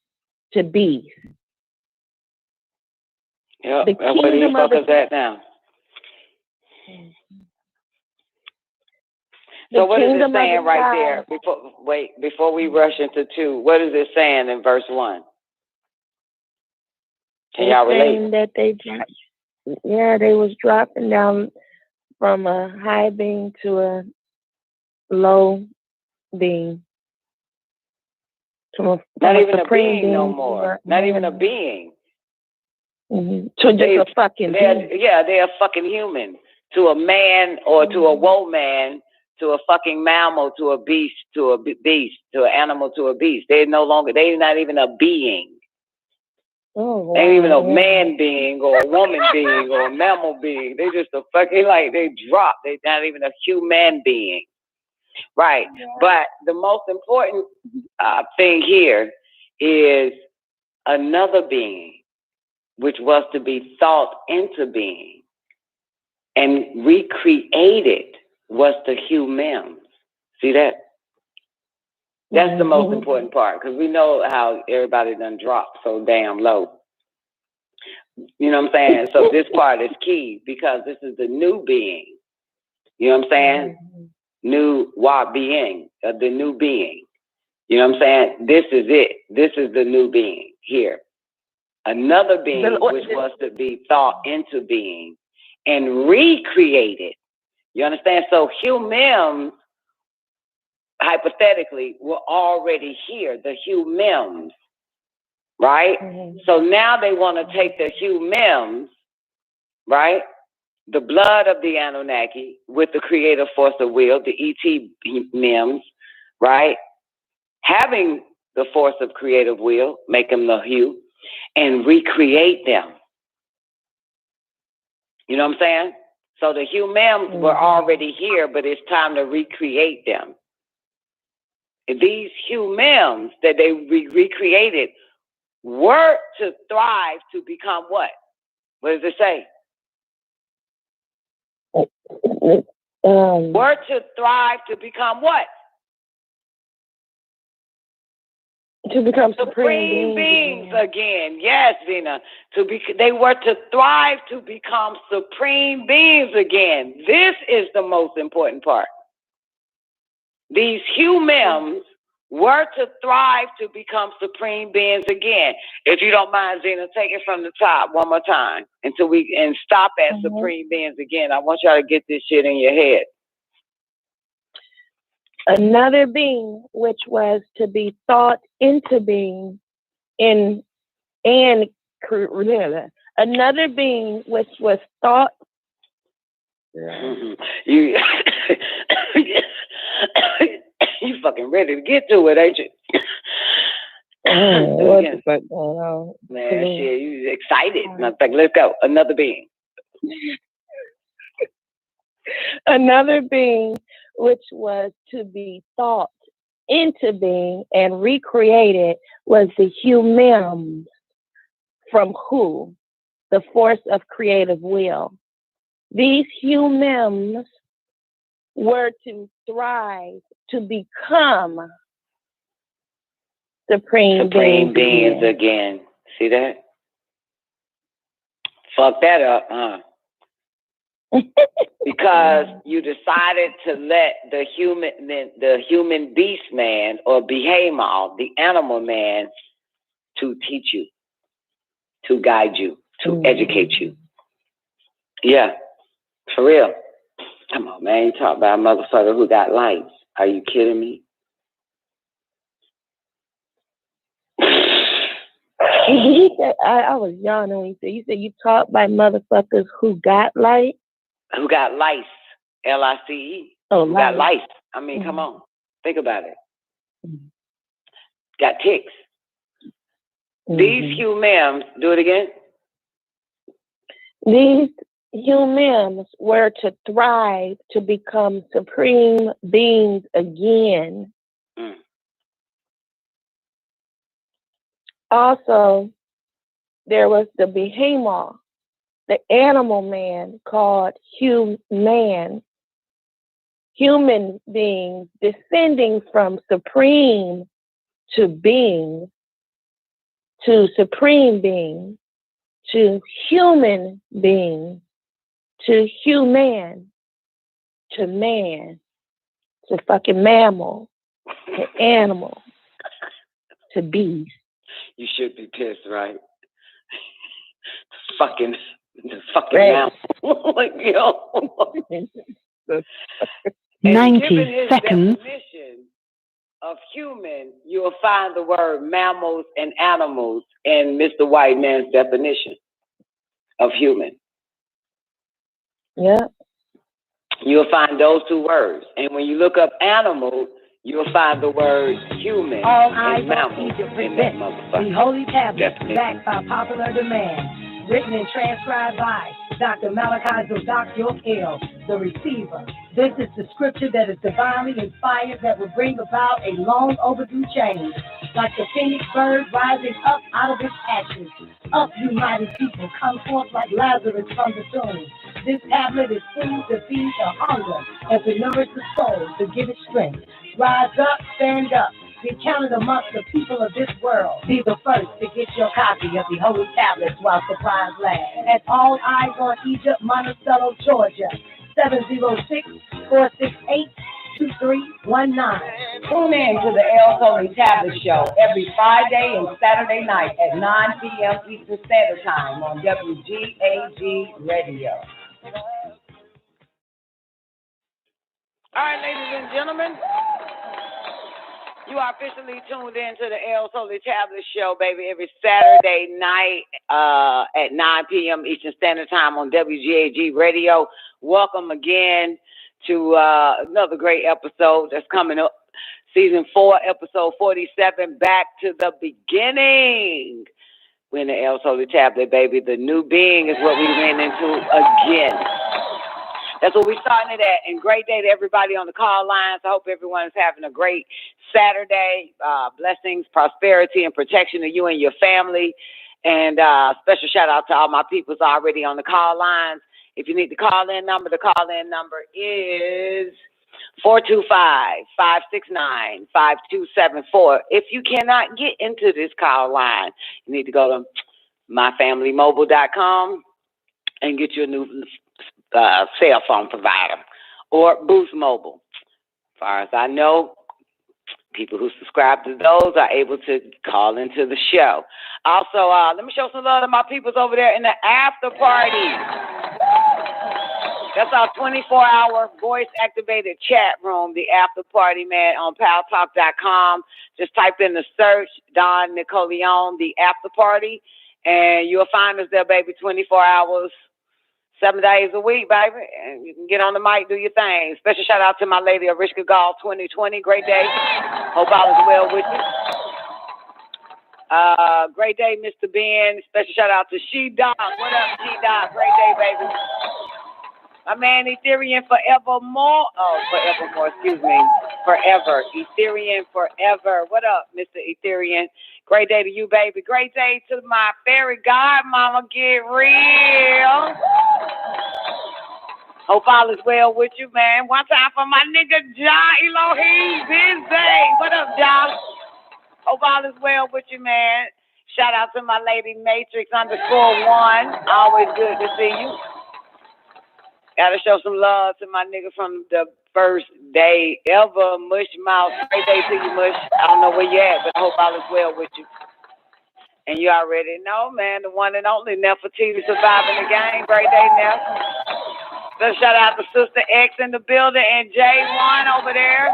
to beast. Yep. And what do you fuck is that now? So what is it saying right there? Before we rush into 2, what is it saying in verse 1? Can y'all relate? That they was dropping down from a high being to a low being. Not even a being no more. Not even a being. To just a fucking being. Yeah, they're a fucking human. To a man or to a woman, to a fucking mammal, to a beast, to an animal, to a beast. They're not even a being. Oh, they ain't even a man being or a woman being or a mammal being. They just a fucking, they drop. They're not even a human being. Right. Yeah. But the most important thing here is another being, which was to be thought into being and recreated, was the human. See that? That's the most important part, because we know how everybody done dropped so damn low. You know what I'm saying? So this part is key, because this is the new being. You know what I'm saying? New being, the new being. You know what I'm saying? This is it. This is the new being here. Another being, which was to be thought into being and recreated. You understand? So humans, hypothetically, were already here, the humans, right? So now they want to take the humans, right? The blood of the Anunnaki with the creative force of will, the ET mems, right? Having the force of creative will, make them the hue, and recreate them. You know what I'm saying? So the humans were already here, but it's time to recreate them. These humans that they recreated were to thrive to become what? What does it say? Were to thrive to become what? To become supreme beings again. Yes, Vina. They were to thrive to become supreme beings again. This is the most important part. These humans were to thrive to become supreme beings again. If you don't mind, Zena, take it from the top one more time until and stop at supreme beings again. I want y'all to get this shit in your head. Another being, which was to be thought into being another being which was thought You you fucking ready to get to it, ain't you? What the fuck going on? Man, shit, you excited. Motherfucker, let's go. Another being. Another being which was to be thought into being and recreated was the humans, from who? The force of creative will. These humans were to thrive, to become supreme beings again. See that? Fuck that up, huh? Because you decided to let the human beast man or behemoth, the animal man, to teach you, to guide you, to educate you. Yeah, for real. Come on, man. You talk about a motherfucker who got lights. Are you kidding me? He said, I was yawning when you said you taught by motherfuckers who got light. Who got lice? L-I-C-E. Oh, who got lice? I mean, come on. Think about it. Got ticks. These humans, do it again. These humans were to thrive, to become supreme beings again. Also, there was the behemoth, the animal man called human beings, descending from supreme to being, to supreme being, to human being, to human, to man, to fucking mammal, to animal, to beast. You should be pissed, right? the fucking mammal. Like, yo. 90 seconds. Definition of human, you'll find the word mammals and animals in Mr. White Man's definition of human. Yeah. You'll find those two words. And when you look up animal, you'll find the word human and mammal in that motherfucker. The Holy Tablets, backed by popular demand, written and transcribed by Dr. Malachi Zodak Yokel, the receiver. This is the scripture that is divinely inspired that will bring about a long overdue change. Like the phoenix bird rising up out of its ashes. Up, you mighty people, come forth like Lazarus from the tomb. This tablet is food to feed the hunger and to nourish the soul, to give it strength. Rise up, stand up. Be counted amongst the people of this world. Be the first to get your copy of the Holy Tablets while supplies last. At All Eyes on Egypt, Monticello, Georgia. 706-468-2319. Tune in to the El Holy Tablet Show every Friday and Saturday night at 9 p.m. Eastern Standard Time on WGAG Radio. All right, ladies and gentlemen. You are officially tuned in to the El Holy Tablet Show, baby, every Saturday night at 9 p.m. Eastern Standard Time on WGAG Radio. Welcome again to another great episode that's coming up. Season 4, episode 47, Back to the Beginning. We're in the El Holy Tablet, baby. The new being is what we ran into again. That's what we're starting it at. And great day to everybody on the call lines. I hope everyone's having a great Saturday. Blessings, prosperity, and protection to you and your family. And special shout out to all my peoples already on the call lines. If you need the call-in number is 425-569-5274. If you cannot get into this call line, you need to go to myfamilymobile.com and get you a new cell phone provider or Boost Mobile. As far as I know, people who subscribe to those are able to call into the show. Also, let me show some love to my peoples over there in the after party. That's our 24-hour voice-activated chat room, the after party, man, on paltalk.com. Just type in the search, Don Nicoleon, the after party, and you'll find us there, baby, 24 hours, 7 days a week, baby. And you can get on the mic, do your thing. Special shout out to my lady, Arishka Gall 2020. Great day. Hope all is well with you. Great day, Mr. Ben. Special shout out to She-Dog. What up, She-Dog? Great day, baby. My man, Ethereum Forevermore. Oh, Forevermore, excuse me. Forever. Ethereum Forever. What up, Mr. Ethereum? Great day to you, baby. Great day to my fairy godmama. Get real. Hope all is well with you, man. One time for my nigga, Ja Elohim Busy. What up, Ja? Hope all is well with you, man. Shout out to my lady, Matrix_1. Always good to see you. Gotta show some love to my nigga from the first day ever, Mush Mouth. Great day to you, Mush. I don't know where you at, but I hope all is well with you. And you already know, man, the one and only Nefertiti surviving the game. Great day, Nef. So shout out to Sister X in the building and J1 over there.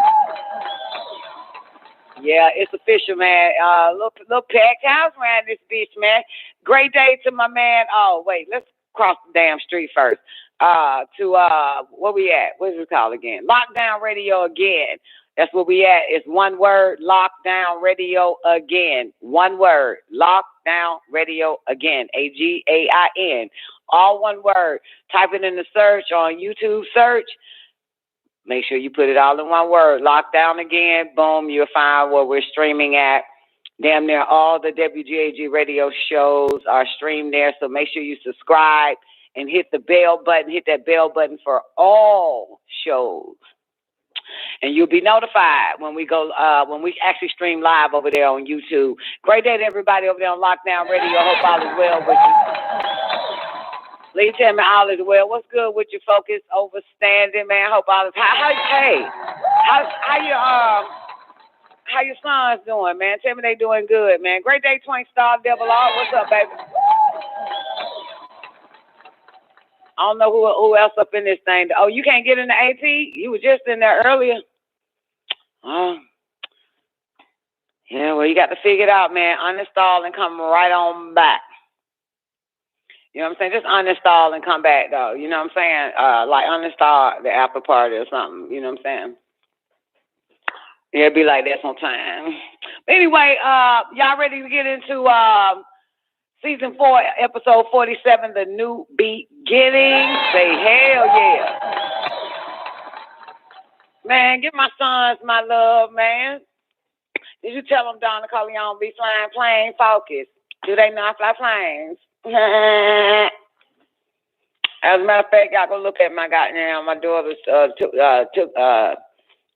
Yeah, it's official, man. Little packed house around this bitch, man. Great day to my man. Oh, wait, let's cross the damn street first. Where we at? What is it called again? Lockdown Radio again. That's where we at. It's one word, Lockdown Radio again. One word, Lockdown Radio again. AGAIN. All one word. Type it in the search on YouTube search. Make sure you put it all in one word. Lockdown again. Boom. You'll find where we're streaming at. Damn near all the WGAG radio shows are streamed there. So make sure you subscribe and hit the bell button. Hit that bell button for all shows. And you'll be notified when we actually stream live over there on YouTube. Great day to everybody over there on Lockdown Radio. I hope all is well with you. Please tell me all is well. What's good with your focus overstanding, man? Hope all is how your sons doing, man? Tell me they doing good, man. Great day, Twink Star Devil R. What's up, baby? I don't know who else up in this thing. Oh, you can't get in the AP? You were just in there earlier. Yeah, well, you got to figure it out, man. Uninstall and come right on back. You know what I'm saying? Just uninstall and come back, though. You know what I'm saying? Like uninstall the Apple Party or something. You know what I'm saying? Yeah, it'd be like that sometime. But anyway, y'all ready to get into Season 4, Episode 47, The New Beginning? Say hell yeah. Man, give my sons my love, man. Did you tell them Donna Corleone be flying plane focus? Do they not fly planes? As a matter of fact, y'all go look at my daughter's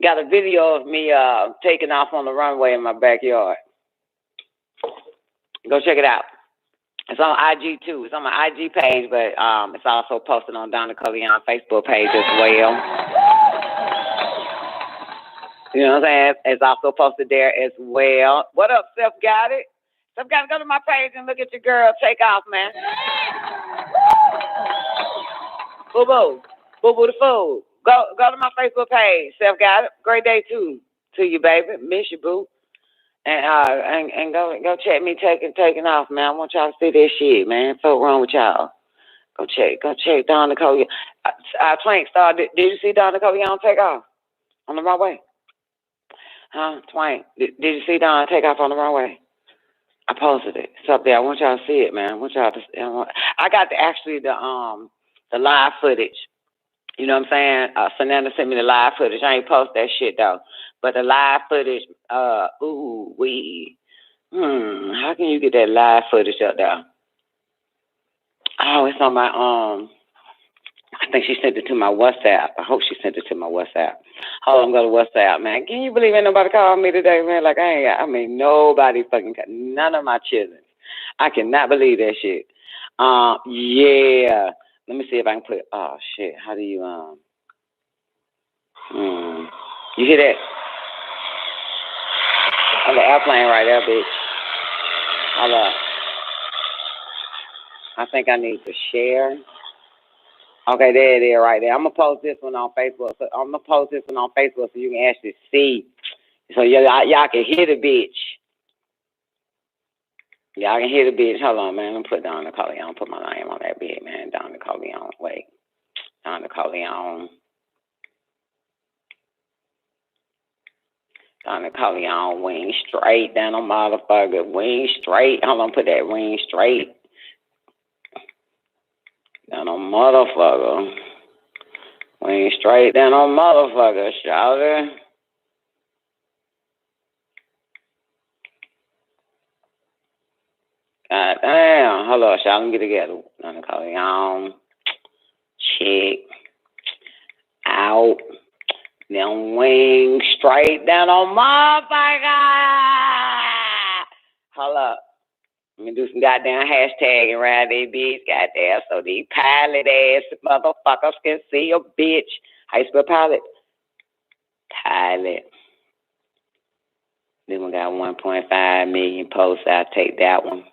got a video of me taking off on the runway in my backyard. Go check it out. It's on IG too. It's on my IG page, but it's also posted on Donna Corleone Facebook page as well. You know what I'm saying? It's also posted there as well. What up, Steph? Got it? Steph got to go to my page and look at your girl take off, man. Boo boo, boo boo the fool. Go to my Facebook page. Steph got it. Great day too to you, baby. Miss you, boo. And go check me taking off, man. I want y'all to see this shit, man. What's wrong with y'all? Go check Donna Corleone. Twink Star, did you see Donna Corleone take off on the runway? Huh, Twink? Did you see Donna take off on the runway? I posted it. It's up there. I want y'all to see it, man. I got the live footage. You know what I'm saying? Fernanda sent me the live footage. I ain't post that shit though. But the live footage, how can you get that live footage up there? Oh, it's on my, I think she sent it to my WhatsApp. I hope she sent it to my WhatsApp. Hold on, go to WhatsApp, man. Can you believe ain't nobody called me today, man? Like, nobody fucking, none of my children. I cannot believe that shit. Yeah. Let me see if I can put, oh, shit. How do you, you hear that? On the airplane right there, bitch. Hold up. I think I need to share. Okay, there it is right there. I'm going to post this one on Facebook. So you can actually see. So y'all can hear the bitch. Y'all can hear the bitch. Hold on, man. Let me put Donna Corleone. Put my name on that bitch, man. Donna Corleone. Wait. Donna Corleone. Donna Corleone. Wing straight down on motherfucker. Wing straight. Hold on, put that wing straight. Down on motherfucker. Wing straight down on motherfucker. Shout it. God damn. Hold on, y'all. Let me get together. Donna Corleone. Check. Out. Then wing straight down on motherfucker. Hold up. Let me do some goddamn hashtagging around this bitch. Goddamn. So these pilot ass motherfuckers can see your bitch. How you spell pilot? Pilot. Then we got 1.5 million posts. I'll take that one.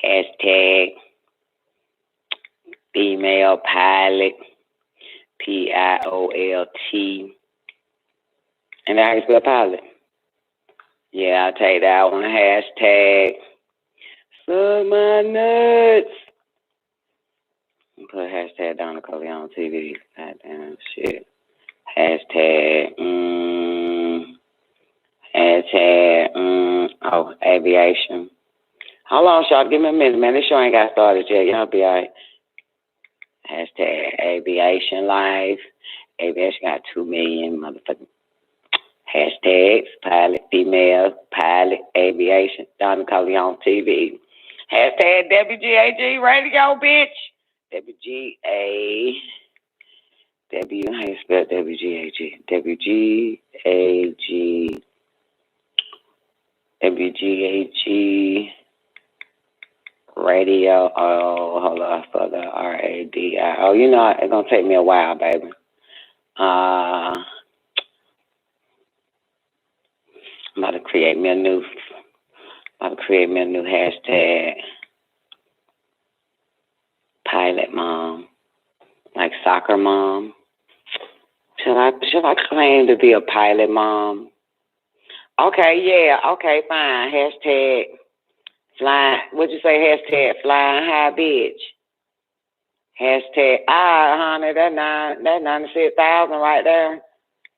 Hashtag female pilot. PIOLT. And how you spell pilot? Yeah, I'll take that one. Hashtag suck my nuts. Put hashtag Donna Corleone TV. Goddamn shit. Hashtag aviation. Hold on, y'all. Give me a minute, man. This show ain't got started yet. Y'all be all right. Hashtag aviation life. Aviation got 2 million motherfucking hashtags. Pilot, female, pilot, aviation. Donna Corleone TV. Hashtag WGAG radio, bitch. WGA. How you spell WGAG? WGAG radio. Oh, hold on for the RADI. Oh, you know, it's going to take me a while, baby. I'm about to create me a new hashtag. Pilot mom. Like soccer mom. Should I claim to be a pilot mom? Okay, yeah, okay, fine. Hashtag flying, what'd you say? Hashtag flying high bitch. Hashtag, honey, that 96,000 right there.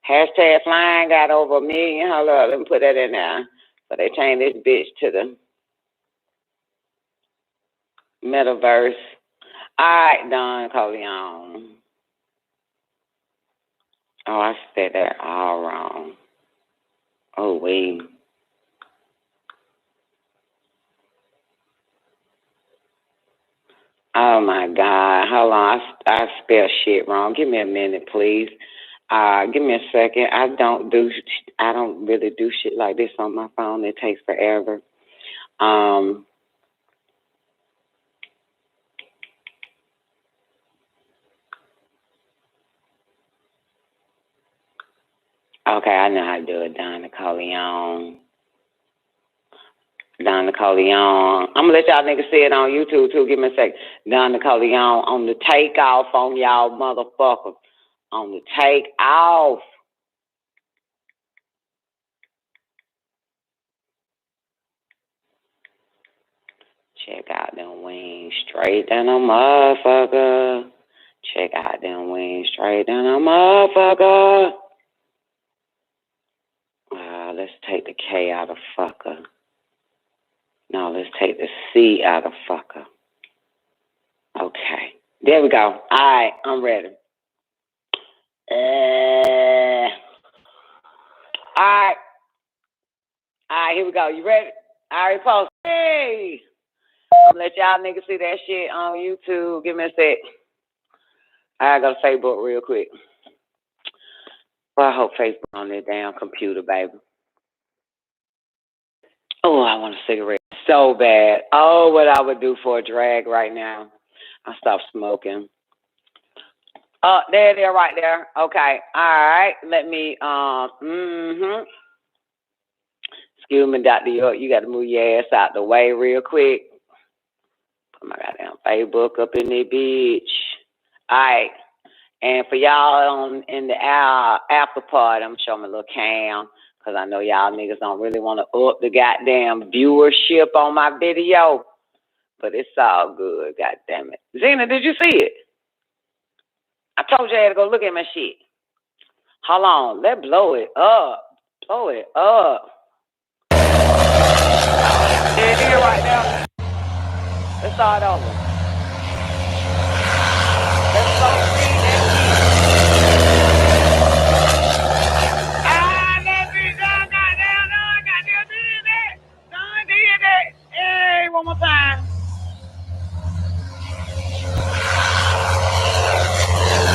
Hashtag flying got over 1 million. Hold up, let me put that in there. So they changed this bitch to the metaverse. All right, Don Corleone. Oh, I said that all wrong. Oh, wait. Oh, my God. Hold on. I spelled shit wrong. Give me a minute, please. Give me a second. I don't really do shit like this on my phone. It takes forever. Okay, I know how to do it, Donna Corleone. Donna Corleone. I'm going to let y'all niggas see it on YouTube, too. Give me a sec. Donna Corleone on the takeoff on y'all motherfuckers. On the takeoff. Check out them wings straight down a motherfucker. Check out them wings straight down a motherfucker. Let's take the K out of fucker. No, let's take the C out of fucker. Okay. There we go. All right, I'm ready. All right, here we go. You ready? I already posted. Hey! I'm gonna let y'all niggas see that shit on YouTube. Give me a sec. I gotta go to Facebook real quick. Well, I hope Facebook on their damn computer, baby. Oh, I want a cigarette so bad. Oh, what I would do for a drag right now. I stopped smoking. Oh, there, right there. Okay. All right. Let me, Excuse me, Dr. York. You got to move your ass out the way real quick. Put my goddamn Facebook up in there, bitch. All right. And for y'all in the after party, I'm showing my little cam. Because I know y'all niggas don't really want to up the goddamn viewership on my video. But it's all good, goddamn it. Zena, did you see it? I told you I had to go look at my shit. Hold on, let's blow it up. Blow it up. It's here right now. Let's start over. Let's go see that shit. That bitch done got down. Goddamn did that. Done did that. Hey, one more time.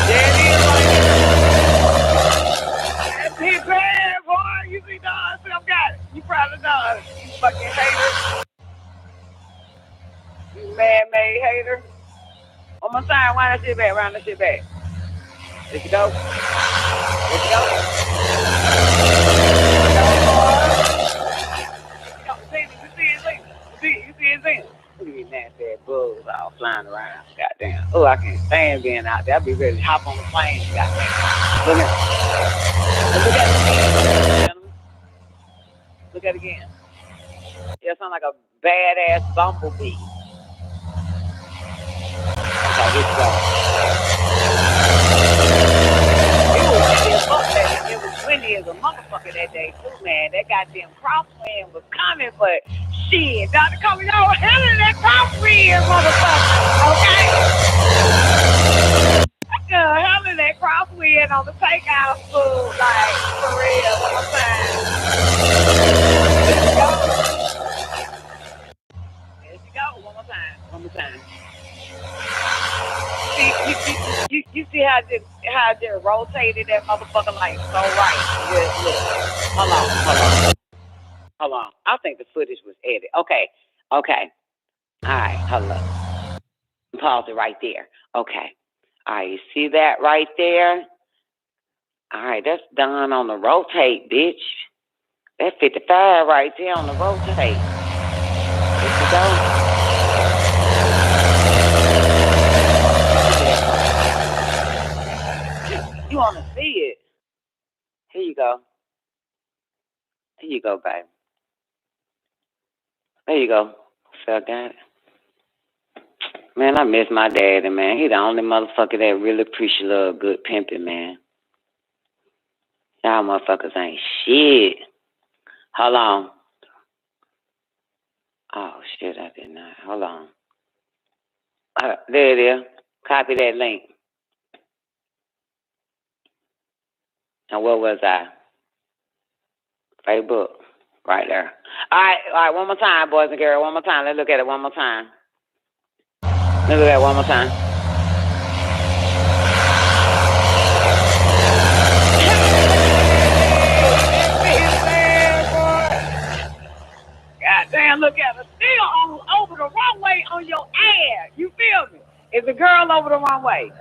There it is right there. That's his bad, boy. You see, done. Still got it. You probably done. You fucking hater. You man-made hater. One more time. Wind that shit back. Round that shit back. There you go. There you go. You see his thing. You see his thing. Look at these nasty ass bugs all flying around. Goddamn. Oh, I can't stand being out there. I'll be ready to hop on the plane. Goddamn. Look at it. Look at it again. Yeah, it sounds like a badass bumblebee. Okay, here you go. It was windy as a motherfucker that day too, man. That goddamn crosswind was coming, but shit, Dr. Kobe, y'all handling that crosswind, motherfucker. Okay? Handling that crosswind on the takeout food, like, for real, one more time. There you go, one more time. You see how I just rotated that motherfucker like so right. Just look. Hold on. I think the footage was edited. Okay. All right, hold up. Pause it right there. Okay. All right, you see that right there? All right, that's done on the rotate, bitch. That's 55 right there on the rotate. There you go. You want to see it? Here you go. Babe. There you go. So I got it. Man, I miss my daddy, man. He the only motherfucker that really appreciate love good pimping, man. Y'all motherfuckers ain't shit. Hold on. Oh, shit, I did not. Hold on. There it is. Copy that link. And what was I? Facebook. Right there. All right, one more time, boys and girls. One more time. Let's look at it one more time. Let's look at it one more time. Goddamn, look at her. Still over the runway on your ass. You feel me? Is the girl over the runway?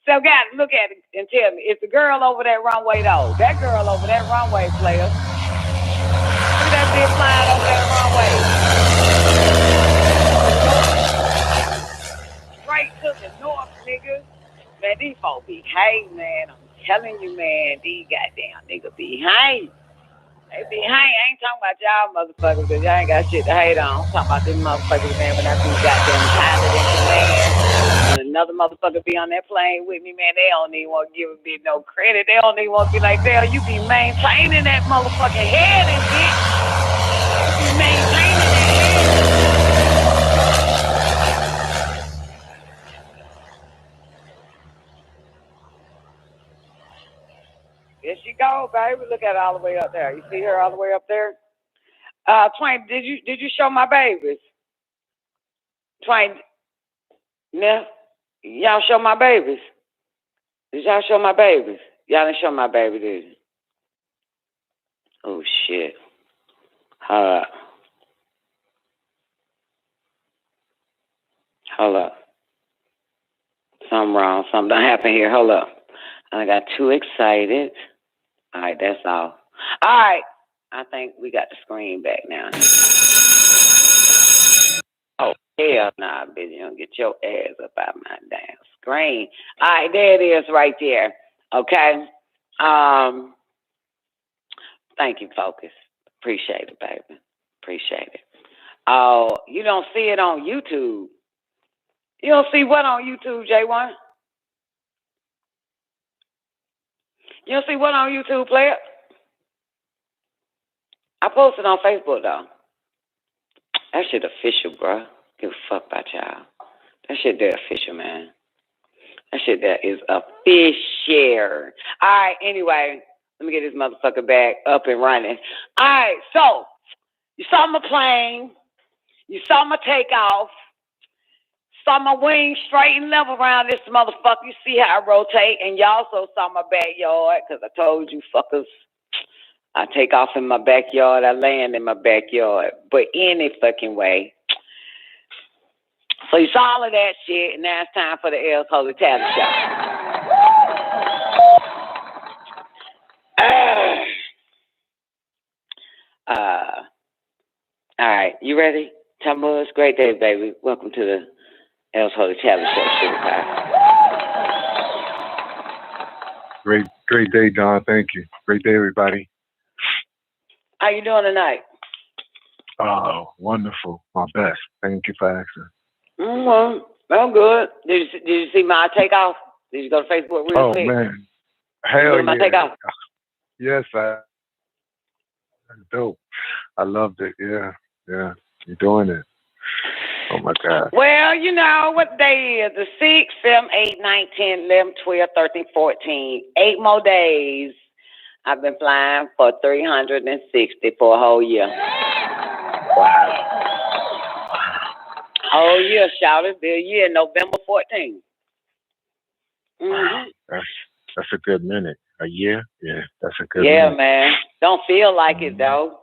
So, guys, look at it and tell me, is the girl over that runway, though? That girl over that runway, player. Look at that bitch flying over that runway. Straight to the north, niggas. Man, these folks be hate, man. I'm telling you, man, these goddamn niggas be hate. They be hate. I ain't talking about y'all motherfuckers, because y'all ain't got shit to hate on. I'm talking about them motherfuckers, man, when I be goddamn pilot in command. And another motherfucker be on that plane with me, man, they don't even want to give a bit no credit. They don't even want to be like, damn, you be maintaining that motherfucking head and bitch. You be maintaining that head. There she go, baby. Look at her all the way up there. You see her all the way up there? Twain, did you show my babies? Twain, yeah. Y'all show my babies? Did y'all show my babies? Y'all didn't show my baby, did you? Oh, shit. Hold up. Something wrong. Something done happened here. Hold up. I got too excited. All right, that's all. All right. I think we got the screen back now. Oh, hell nah, bitch. You don't get your ass up out my damn screen. All right, there it is right there. Okay. Thank you, Focus. Appreciate it, baby. Appreciate it. Oh, you don't see it on YouTube. You don't see what on YouTube, J1? You don't see what on YouTube, player? I posted on Facebook, though. That shit official, bro. Give a fuck about y'all. That shit there official, man. That shit there is official. All right, anyway, let me get this motherfucker back up and running. All right, so you saw my plane. You saw my takeoff. Saw my wings straight and level around this motherfucker. You see how I rotate. And you also saw my backyard, because I told you fuckers, I take off in my backyard. I land in my backyard. But any fucking way. So you saw all of that shit, and now it's time for the L's Holy Talent Show. All right, you ready? Tambuz, great day, baby. Welcome to the L's Holy Talent Show, Sugar Pie. Great day, Don. Thank you. Great day, everybody. How you doing tonight? Oh, wonderful. My best. Thank you for asking. Well, good. Did you see my takeoff? Did you go to Facebook real quick? Oh, man. Hell yeah. My takeoff? Yes, that's dope. I loved it. Yeah. You're doing it. Oh, my God. Well, you know what day is. The 6th, 7th, 8th, 9th, 10th, 11th, 12th, 13th, 14th. 8 more days. I've been flying for 360 for a whole year. Wow. Whole year, shouted. The year, November 14th. Wow. That's a good minute. A year? Yeah, that's a good minute. Yeah, man. Don't feel like it, though.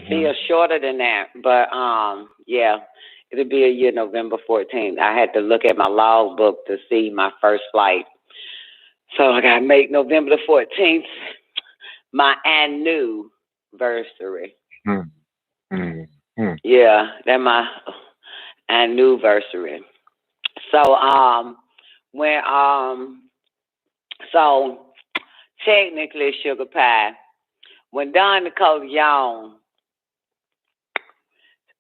Feel shorter than that. But, yeah, it'll be a year, November 14th. I had to look at my logbook to see my first flight. So I got to make November the 14th my anniversary. Yeah, that's my anniversary. So, so technically, Sugar Pie, when Don Nicole Young,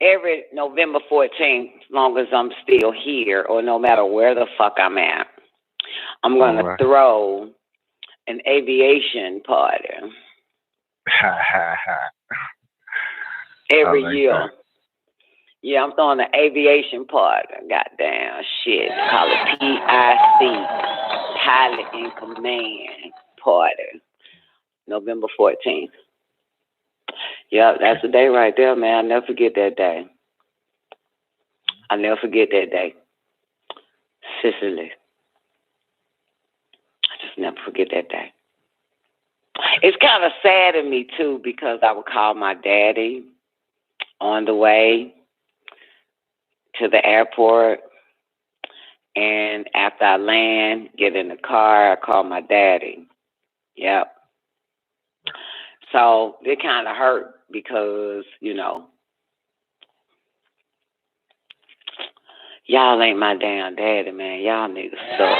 every November 14th, as long as I'm still here or no matter where the fuck I'm at, I'm going to throw an aviation party. Every year. That. Yeah, I'm throwing an aviation party. Goddamn shit. Call it PIC, Pilot in Command Party. November 14th. Yep, that's the day right there, man. I'll never forget that day. I'll never forget that day. Sicily. I just never forget that day. It's kind of sad to me, too, because I would call my daddy on the way to the airport. And after I land, get in the car, I call my daddy. Yep. So it kind of hurt because, you know, y'all ain't my damn daddy, man. Y'all niggas suck.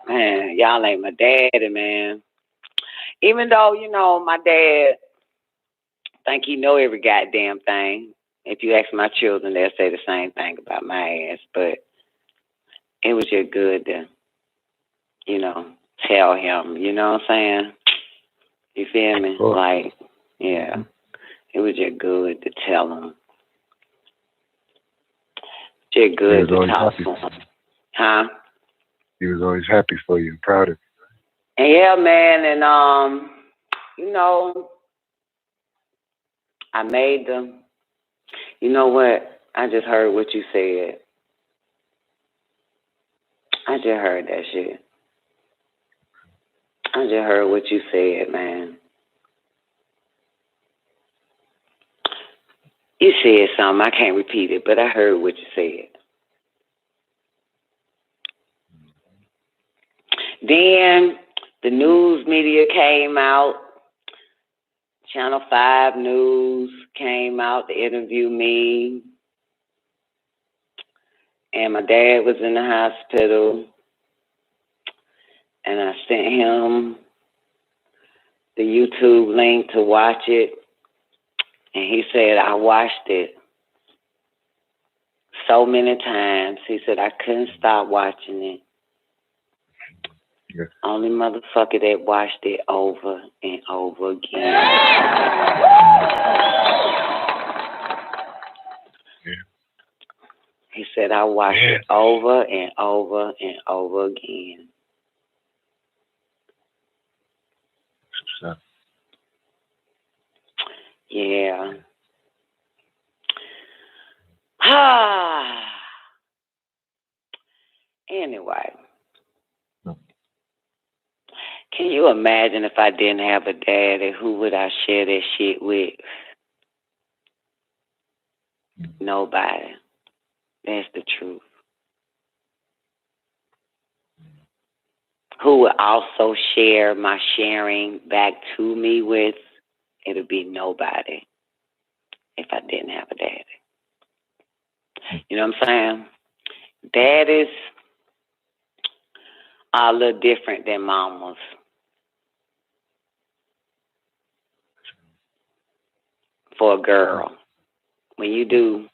Man, y'all ain't my daddy, man. Even though, you know, my dad think he know every goddamn thing. If you ask my children, they'll say the same thing about my ass. But it was just good to, you know, tell him, you know what I'm saying? You feel me? Like, yeah. It was just good to tell him. Just good to talk to him. Huh? He was always happy for you, proud of you. Yeah, man, and you know, I made them. You know what? I just heard what you said. I just heard that shit. I just heard what you said, man. You said something. I can't repeat it, but I heard what you said. Then the news media came out. Channel 5 News came out to interview me. And my dad was in the hospital. and I sent him the YouTube link to watch it, and he said, I watched it so many times. He said, I couldn't stop watching it. Yes. Only motherfucker that watched it over and over again. Yeah. He said, I watched it over and over and over again. So, Yeah. Anyway. Can you imagine if I didn't have a daddy? Who would I share that shit with? Nobody. That's the truth. Who would also share my sharing back to me with? It'll be nobody if I didn't have a daddy. You know what I'm saying? Daddies are a little different than mamas. For a girl. When you do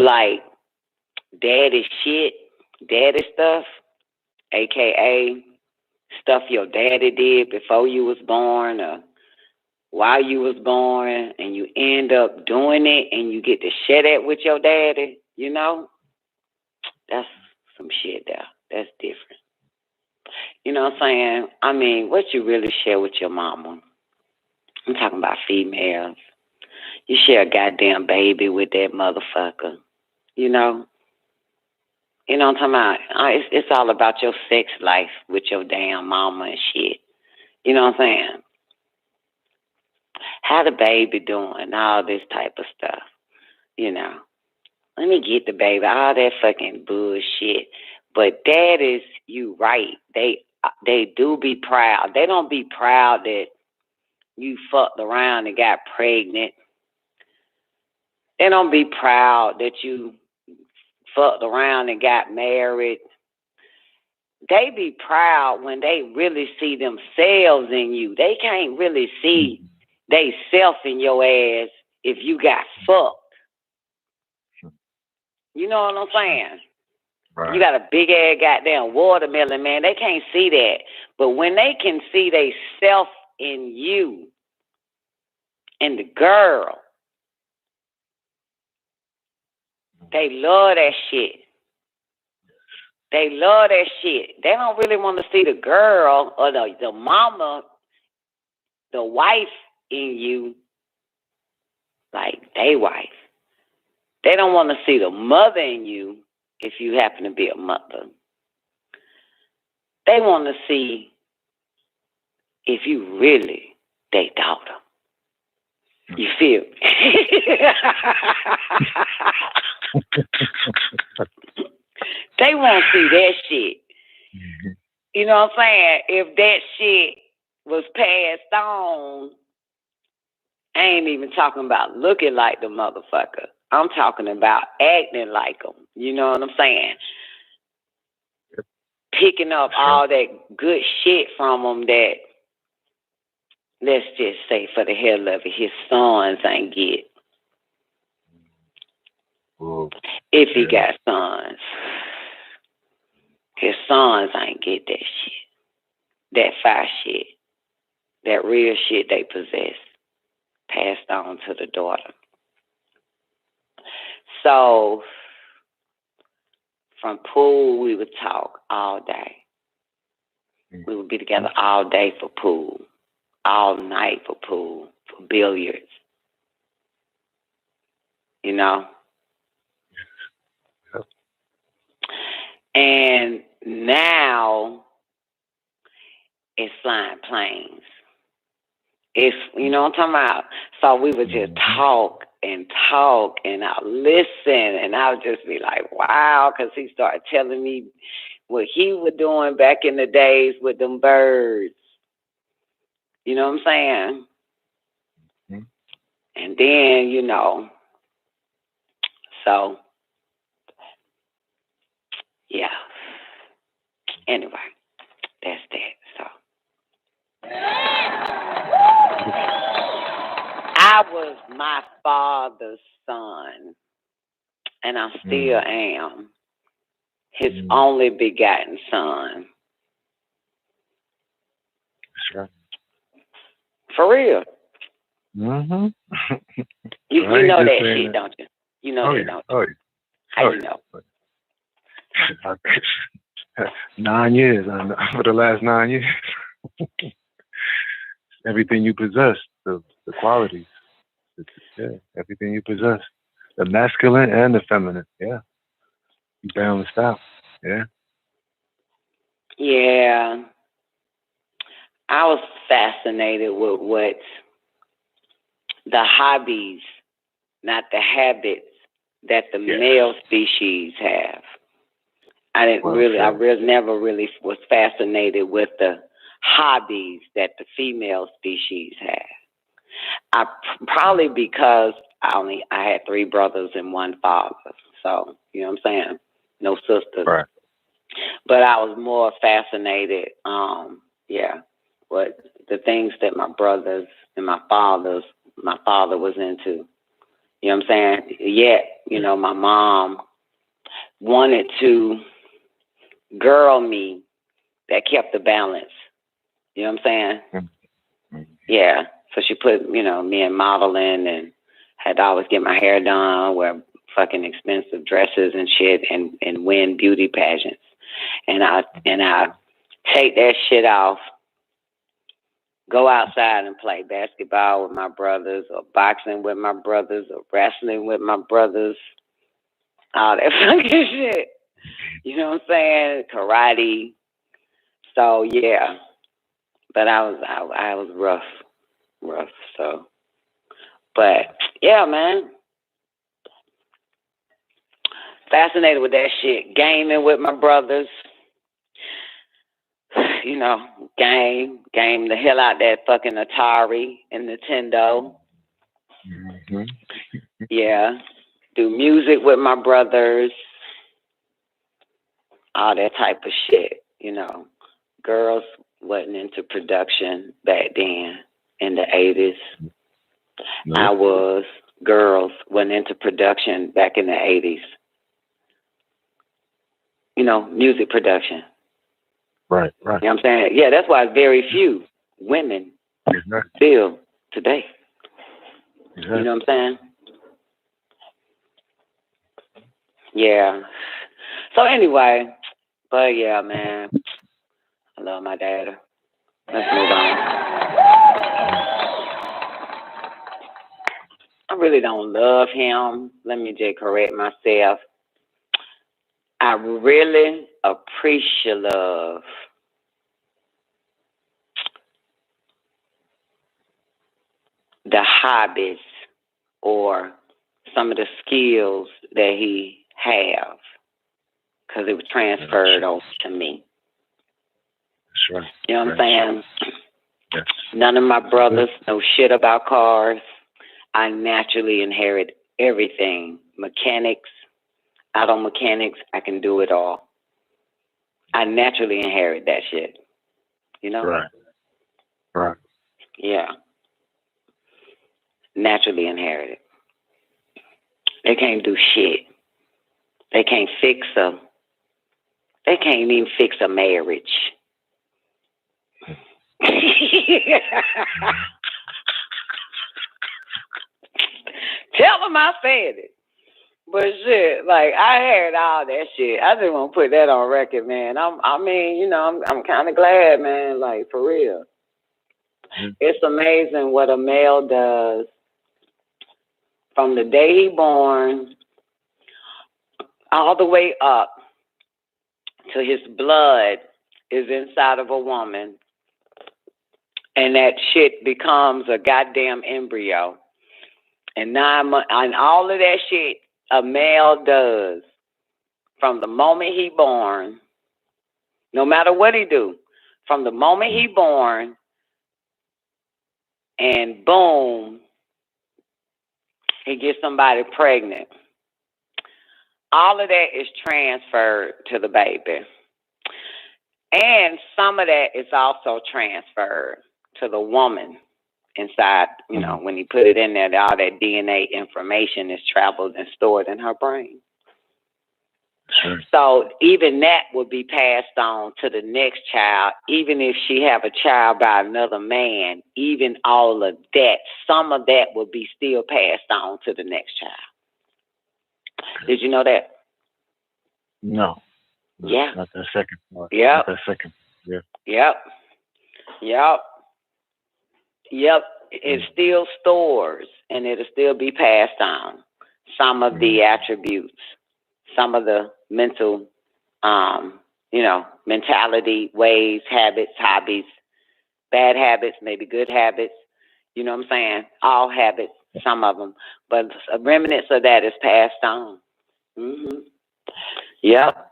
like daddy shit, daddy stuff, AKA stuff your daddy did before you was born or while you was born, and you end up doing it and you get to share that with your daddy, you know, that's some shit there. That's different. You know what I'm saying? I mean, what you really share with your mama? I'm talking about females. You share a goddamn baby with that motherfucker, you know? You know what I'm talking about? It's all about your sex life with your damn mama and shit. You know what I'm saying? How the baby doing? All this type of stuff, you know? Let me get the baby, all that fucking bullshit. But daddies, you right. They do be proud. They don't be proud that you fucked around and got pregnant. They don't be proud that you fucked around and got married. They be proud when they really see themselves in you. They can't really see they self in your ass if you got fucked. You know what I'm saying? Right. You got a big ass goddamn watermelon, man. They can't see that. But when they can see they self in you and the girl, they love that shit. They love that shit. They don't really want to see the girl or the mama, the wife in you, like they wife. They don't want to see the mother in you if you happen to be a mother. They want to see if you really their daughter. You feel me? They want to see that shit. You know what I'm saying? If that shit was passed on, I ain't even talking about looking like the motherfucker. I'm talking about acting like them. You know what I'm saying? Picking up all that good shit from them that, let's just say for the hell of it, his sons ain't get. If he got sons. His sons ain't get that shit. That fire shit. That real shit they possess. Passed on to the daughter. So, from pool, we would talk all day. We would be together all day for pool. All night for pool. For billiards. You know? And now, it's flying planes. It's, you know what I'm talking about? So we would just talk, and I'll listen, and I'll just be like, wow, because he started telling me what he was doing back in the days with them birds. You know what I'm saying? Mm-hmm. And then, you know, so, yeah. Anyway, that's that. So I was my father's son, and I still am his only begotten son. That's right. For real. Mm-hmm. You know that shit, don't you? You know that, don't you? Oh, yeah. How you know? 9 years, for the last 9 years. Everything you possess, the qualities. Yeah, everything you possess. The masculine and the feminine. Yeah. You balanced out. Yeah. Yeah. I was fascinated with what the hobbies, not the habits, that the male species have. I never really was fascinated with the hobbies that the female species have. Probably because I had 3 brothers and 1 father, so you know what I'm saying. No sisters. Right. But I was more fascinated, what the things that my brothers and my father was into. You know what I'm saying? Yet, my mom wanted to girl me that kept the balance. You know what I'm saying? Mm-hmm. Yeah. So she put, me in modeling and had to always get my hair done, wear fucking expensive dresses and shit, and win beauty pageants. And I take that shit off, go outside and play basketball with my brothers, or boxing with my brothers, or wrestling with my brothers, all that fucking shit. You know what I'm saying? Karate. So yeah, but I was rough. So, but yeah, man, fascinated with that shit. Gaming with my brothers. Game the hell out that fucking Atari and Nintendo. Mm-hmm. Yeah. Do music with my brothers. All that type of shit, Girls wasn't into production back then in the 80s. No. Girls wasn't into production back in the 80s. Music production. Right. You know what I'm saying? Yeah, that's why very few women still today. Exactly. You know what I'm saying? Yeah. So anyway, but yeah, man, I love my daddy. Let's move on. I really don't love him. Let me just correct myself. I really appreciate love. The hobbies or some of the skills that he have, because it was transferred over to me. That's right. You know what I'm saying? Yes. None of my brothers know shit about cars. I naturally inherit everything. Mechanics, auto mechanics, I can do it all. I naturally inherit that shit. Right. Yeah. Naturally inherited. They can't do shit. They can't they can't even fix a marriage. Tell them I said it. But shit, like, I heard all that shit. I just want to put that on record, man. I'm kind of glad, man, like, for real. Mm-hmm. It's amazing what a male does from the day he born all the way up till his blood is inside of a woman, and that shit becomes a goddamn embryo. And 9 months, and all of that shit a male does from the moment he born, no matter what he do, from the moment he born, and boom, he gets somebody pregnant. All of that is transferred to the baby. And some of that is also transferred to the woman inside, you know, when you put it in there, all that DNA information is traveled and stored in her brain. Sure. So even that would be passed on to the next child, even if she have a child by another man, even all of that, some of that would be still passed on to the next child. Did you know that? No. Yeah. Not that second part. Yep. Not that second. Yeah. Yep. It still stores and it'll still be passed on. Some of the attributes, some of the mental, you know, mentality, ways, habits, hobbies, bad habits, maybe good habits. You know what I'm saying? All habits, some of them. But remnants of that is passed on. Yep.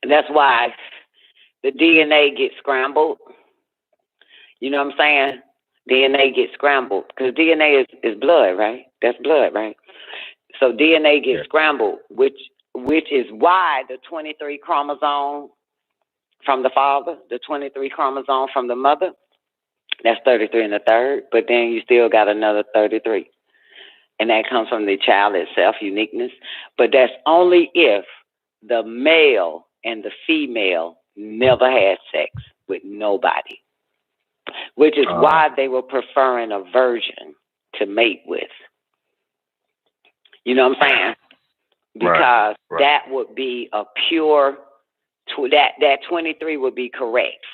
That's why the DNA gets scrambled. You know what I'm saying? DNA gets scrambled because DNA is blood, right? That's blood, right? So DNA gets scrambled, which is why the 23 chromosome from the father, the 23 chromosome from the mother, that's 33 and a third, but then you still got another 33. And that comes from the child itself, uniqueness. But that's only if the male and the female never had sex with nobody, which is why they were preferring a virgin to mate with. You know what I'm saying? Because that would be a pure, that 23 would be correct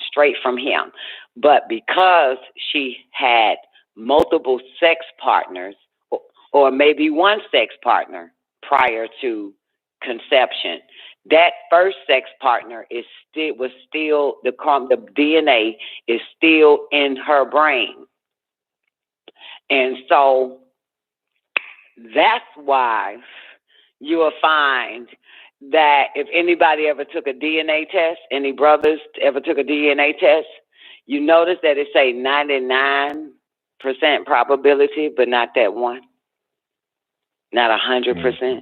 straight from him. But because she had multiple sex partners, or maybe one sex partner prior to conception, that first sex partner was still the DNA is still in her brain, and so that's why you will find that if anybody ever took a DNA test, any brothers ever took a DNA test, you notice that it say 99% probability, but not that one, not 100%,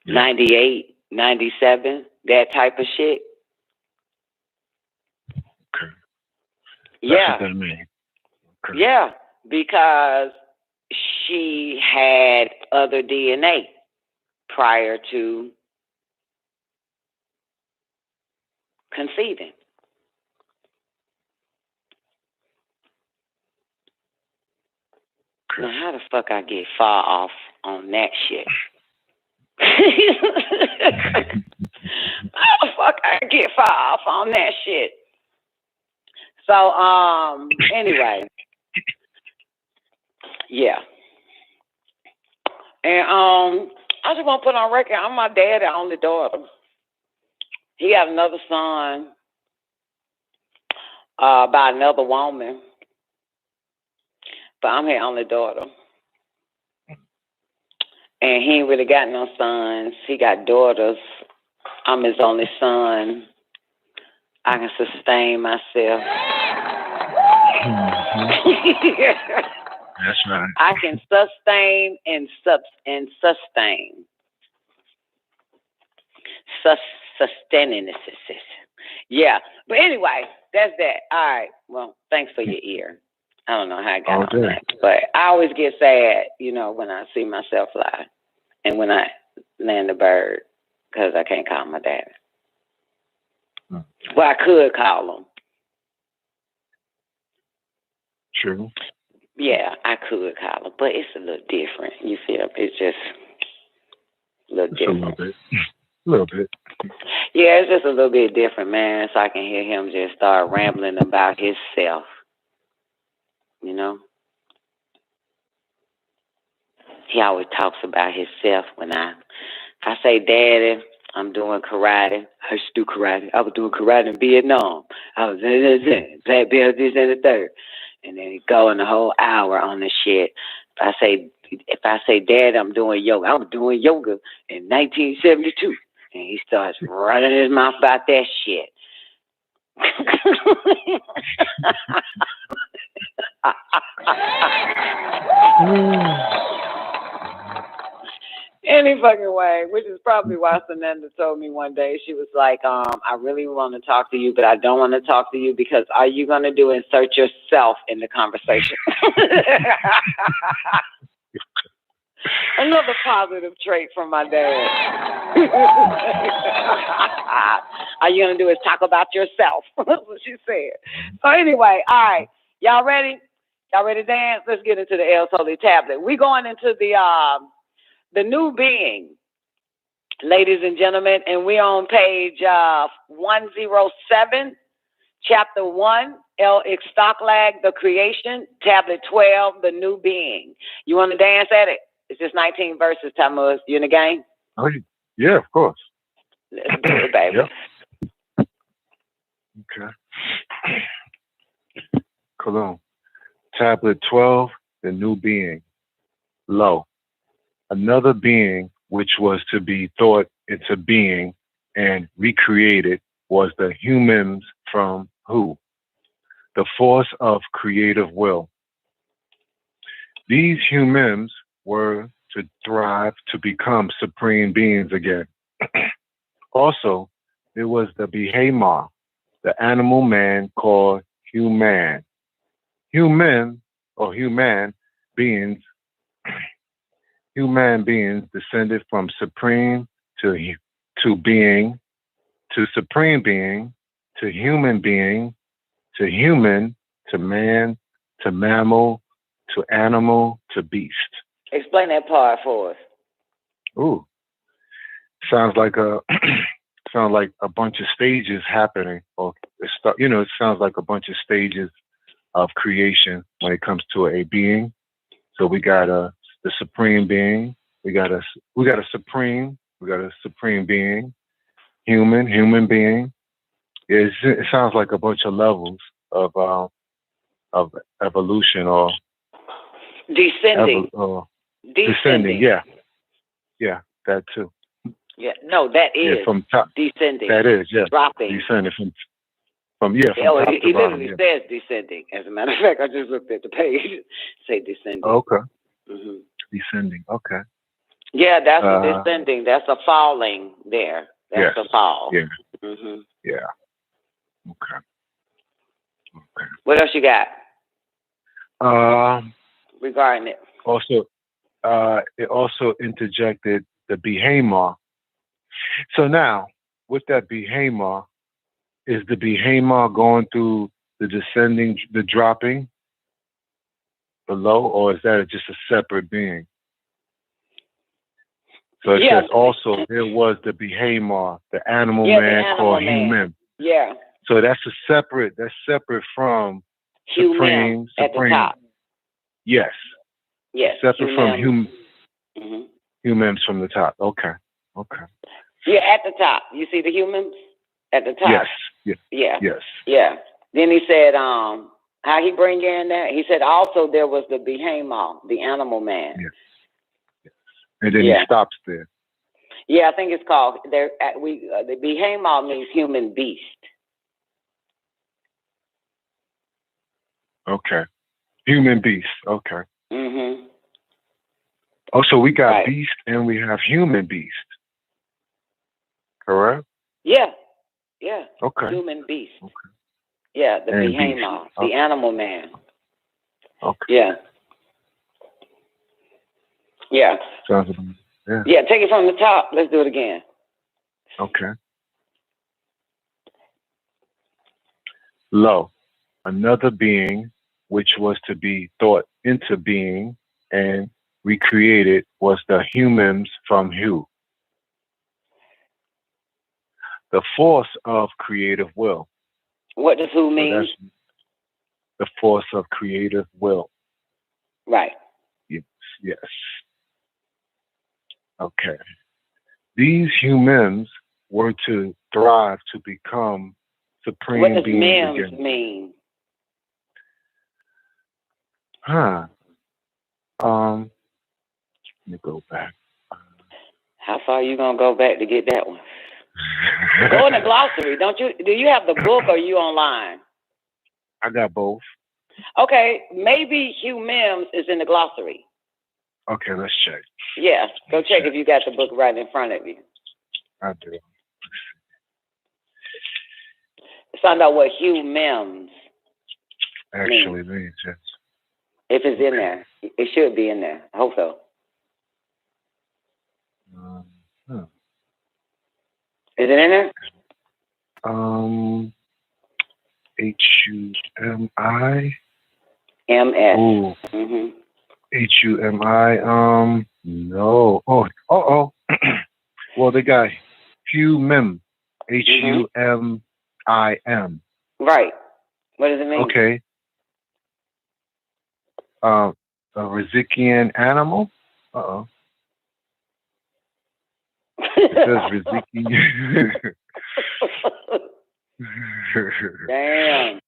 98, 97, that type of shit. Okay. Yeah. That's what that means. Okay. Yeah, because she had other DNA prior to conceiving. Okay. Now, how the fuck I get far off on that shit? How the fuck I get far off on that shit? So, anyway, yeah. And I just want to put on record, I'm my dad's only daughter. He got another son by another woman, but I'm his only daughter. And he ain't really got no sons. He got daughters. I'm his only son. I can sustain myself. That's right. I can sustain and sustain. Sustaining. Yeah. But anyway, that's that. All right. Well, thanks for your ear. I don't know how I got on that. But I always get sad, you know, when I see myself fly and when I land a bird because I can't call my dad. Well, I could call him. True. Yeah, I could call him, but it's a little different. You feel? It's just a little different. A little bit. Yeah, it's just a little bit different, man. So I can hear him just start rambling about himself. You know? He always talks about himself when if I say, Daddy, I'm doing karate. I used to do karate. I was doing karate in Vietnam. I was black belt this and the third. And then he go in a whole hour on the shit. If I say, Dad, I'm doing yoga. I was doing yoga in 1972. And he starts running his mouth about that shit. Any fucking way, which is probably why Sananda told me one day, she was like, I really want to talk to you, but I don't want to talk to you because all you going to do is insert yourself in the conversation. Another positive trait from my dad. All you're going to do is talk about yourself. That's what she said. So anyway, all right. Y'all ready? Y'all ready to dance? Let's get into the El Soli tablet. We're going into the new being, ladies and gentlemen, and we're on page 107, chapter 1, El ISTAKHLAAG, the creation, tablet 12, the new being. You want to dance at it? It's just 19 verses, Tammuz. You in the game? Oh, yeah, of course. Let's do it, baby. Yep. Okay. Kuluwm. Tablet 12, the new being. Lo, another being which was to be thought into being and recreated was the humans from who? The force of creative will. These humans were to thrive to become supreme beings again. Also, there was the Behemah, the animal man called human. Human beings descended from supreme to being, to supreme being, to human being, to human, to man, to mammal, to animal, to beast. Explain that part for us. Ooh, sounds like a bunch of stages happening, or it sounds like a bunch of stages of creation when it comes to a being. So we got the supreme being, we got a supreme being, human being. It sounds like a bunch of levels of evolution or descending. Descending, yeah, that too. Yeah, no, that is from top. Descending. That is, yeah, dropping. Descending from top he to bottom. He literally says descending. As a matter of fact, I just looked at the page. Say descending. Okay. Mm-hmm. Descending. Okay. Yeah, that's a descending. That's a falling there. That's a fall. Yeah. Mm-hmm. Yeah. Okay. What else you got? Regarding it. Also, it also interjected the Behemah. So now, with that Behemah, is the Behemah going through the descending, the dropping below, or is that just a separate being? So it says also there was the Behemah, the animal man called human. Yeah. So that's separate from human at the top. Yes. Yes. Separate from Mm-hmm. Humans from the top. Okay. Yeah, at the top. You see the humans at the top? Yes. Yeah. Yes. Yeah. Then he said, how he bring you in there? He said also there was the Behemah, the animal man. Yes. And then he stops there. Yeah, I think it's called the Behemah means human beast. Okay. Human beast. Okay. Mm-hmm. Oh, so we got beast and we have human beast. Correct? Yeah. Okay. Human beast. Okay. Yeah, the Behemah, the animal man. Okay. Yeah. Sounds Yeah, take it from the top. Let's do it again. Okay. Lo, another being which was to be thought into being and recreated was the humans from who? The force of creative will. What does who mean? So the force of creative will. Right. Yes. Okay. These humans were to thrive to become supreme beings. What does MEMS mean? Let me go back. How far are you gonna go back to get that one? Go in the glossary, don't you? Do you have the book or are you online? I got both. Okay, maybe Hugh Mims is in the glossary. Okay, let's check. Yeah, go check if you got the book right in front of you. I do. Find out what Hugh Mims Actually means, yes. if it's in there. It should be in there. I hope so. Is it in there? H-U-M-I. M-S. Ooh. Mm-hmm. H-U-M-I. No. Oh. Well, they got Hugh Mim. H-U-M-I-M. Right. What does it mean? Okay. A Rizikian animal? Uh-oh. It says Rizikian. Damn.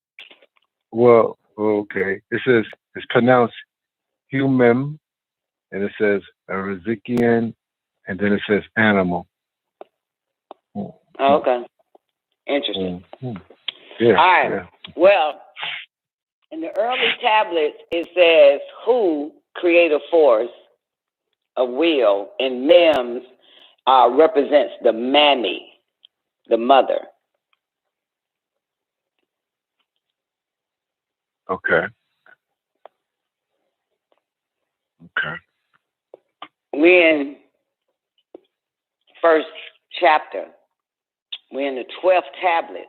Well, okay. It says, it's pronounced Humem, and it says a Rizikian, and then it says animal. Oh, okay. Interesting. Yeah. All right. Yeah. Well, in the early tablets, it says who creative force of will, and Mims represents the mammy, the mother. Okay. We're in first chapter. We're in the 12th tablet.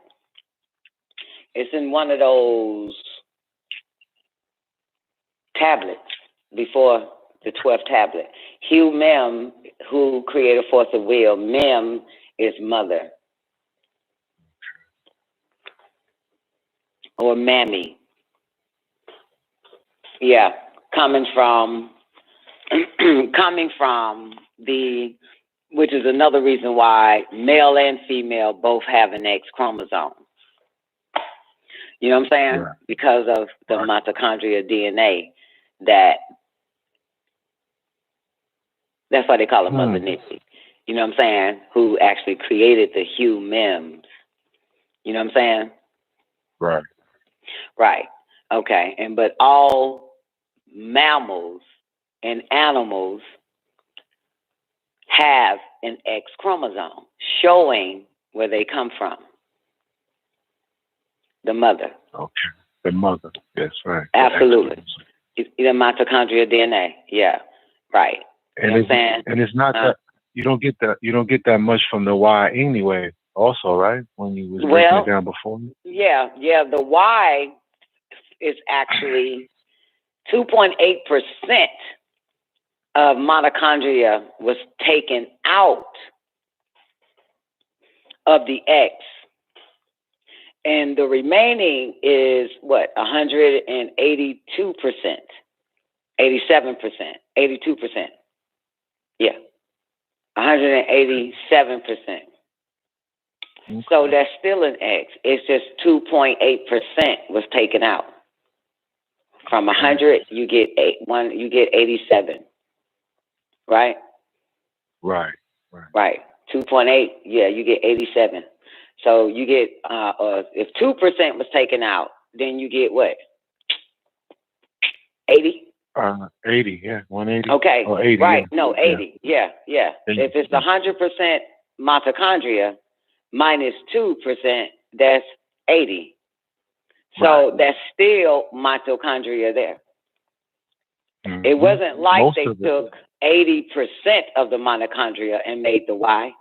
It's in one of those tablets before the 12th tablet. Hugh Mem, who created force of will. Mem is mother. Or mammy. Yeah, coming from the, which is another reason why male and female both have an X chromosome. You know what I'm saying? Right. Because of the mitochondria DNA that's why they call him Mother Nippy. You know what I'm saying? Who actually created the Hugh Mims. You know what I'm saying? Right. Right. Okay. But all mammals and animals have an X chromosome showing where they come from. The mother. Okay. The mother. Yes, right. Absolutely. The mitochondria DNA. Yeah. Right. And you know what I'm saying? And it's not that you don't get that much from the Y anyway, also, right? When you was breaking it down before. Yeah. The Y is actually 2.8% of mitochondria was taken out of the X. And the remaining is what? 182%, 87%, 82%. Yeah. 187%. Okay. So that's still an X. It's just 2.8% was taken out. From 100, you get 87. Right? Right. 2.8, yeah, you get 87. So you get, if 2% was taken out, then you get what? 80? 80, yeah, 180. Okay, or 80, right, yeah. no, 80, yeah. If it's 100% mitochondria minus 2%, that's 80. So that's still mitochondria there. Mm-hmm. It wasn't like they took 80% of the mitochondria and made the Y.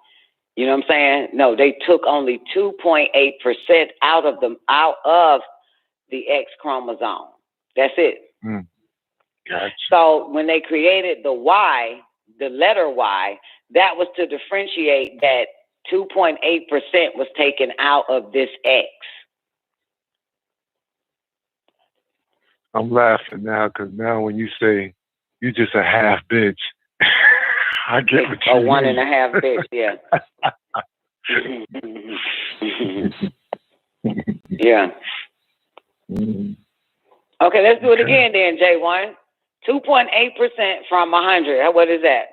You know what I'm saying? No, they took only 2.8% out of the X chromosome. That's it. Gotcha. So when they created the Y, the letter Y, that was to differentiate that 2.8% was taken out of this X. I'm laughing now because now when you say you just a half bitch, I get what you mean. 1.5 bitch, yeah. Yeah. Okay, let's do it again then, J1. 2.8% from 100. What is that?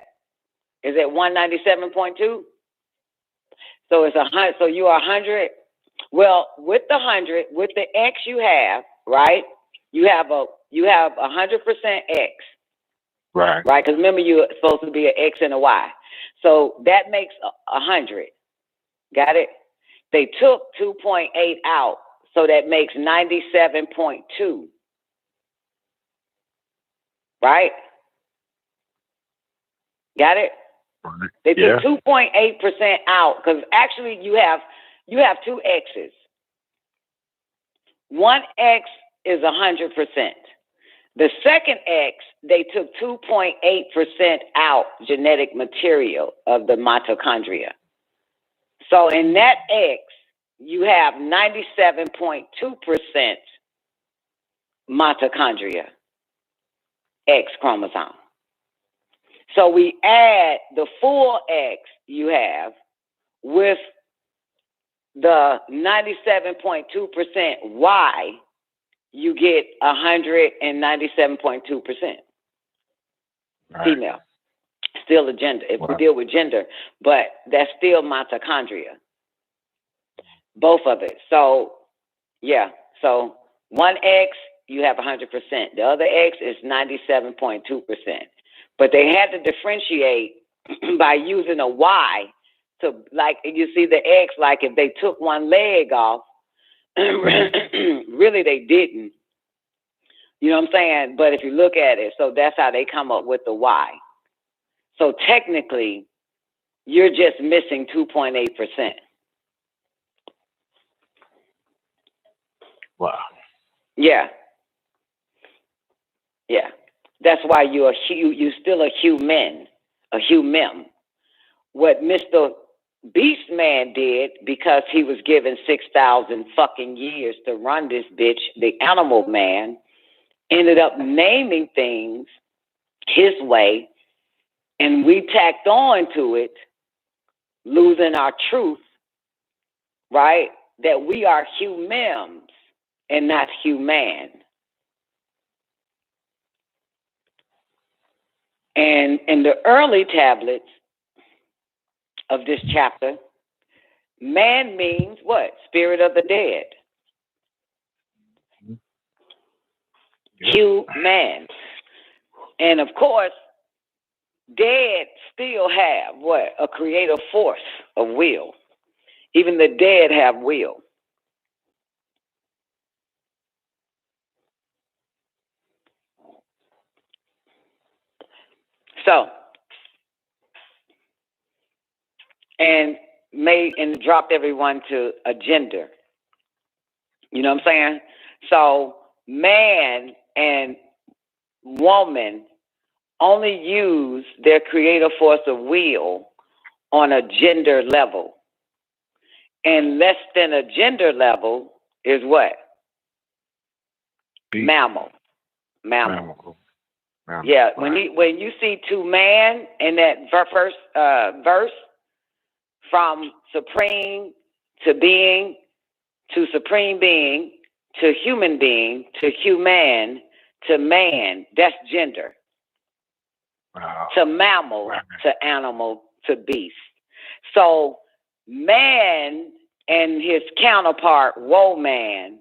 Is it 197.2? So it's 100. So you are 100. Well, with the 100, with the X you have, right? You have 100% X. Right. Right? Because remember, you're supposed to be an X and a Y. So that makes 100. Got it? They took 2.8 out, so that makes 97.2. Right? Got it? Right. They took 2.8% out, because actually you have two X's. One X is 100%. The second X, they took 2.8% out genetic material of the mitochondria. So in that X, you have 97.2% mitochondria, X chromosome. So we add the full X you have with the 97.2% Y, you get 197.2% female. Still a gender, if we deal with gender, but that's still mitochondria. Both of it. So, yeah. So one X, you have 100%. The other X is 97.2%. But they had to differentiate by using a Y. So, like, you see the X, like if they took one leg off, really they didn't. You know what I'm saying? But if you look at it, so that's how they come up with the Y. So technically, you're just missing 2.8%. Wow. Yeah. Yeah. That's why you're still a human, a human. What Mr. Beast Man did, because he was given 6,000 fucking years to run this bitch, the animal man, ended up naming things his way, and we tacked on to it, losing our truth, right? That we are humans and not human. And in the early tablets of this chapter, man means what? Spirit of the dead. Human. And of course, dead still have what? A creative force of will. Even the dead have will. So, and dropped everyone to a gender. You know what I'm saying? So, man and woman only use their creative force of will on a gender level. And less than a gender level is what? Mammal. Yeah, when you see two man in that first verse, from supreme to being to supreme being to human being to human to man, that's gender. Wow. To mammal, to animal, to beast. So man and his counterpart, woman,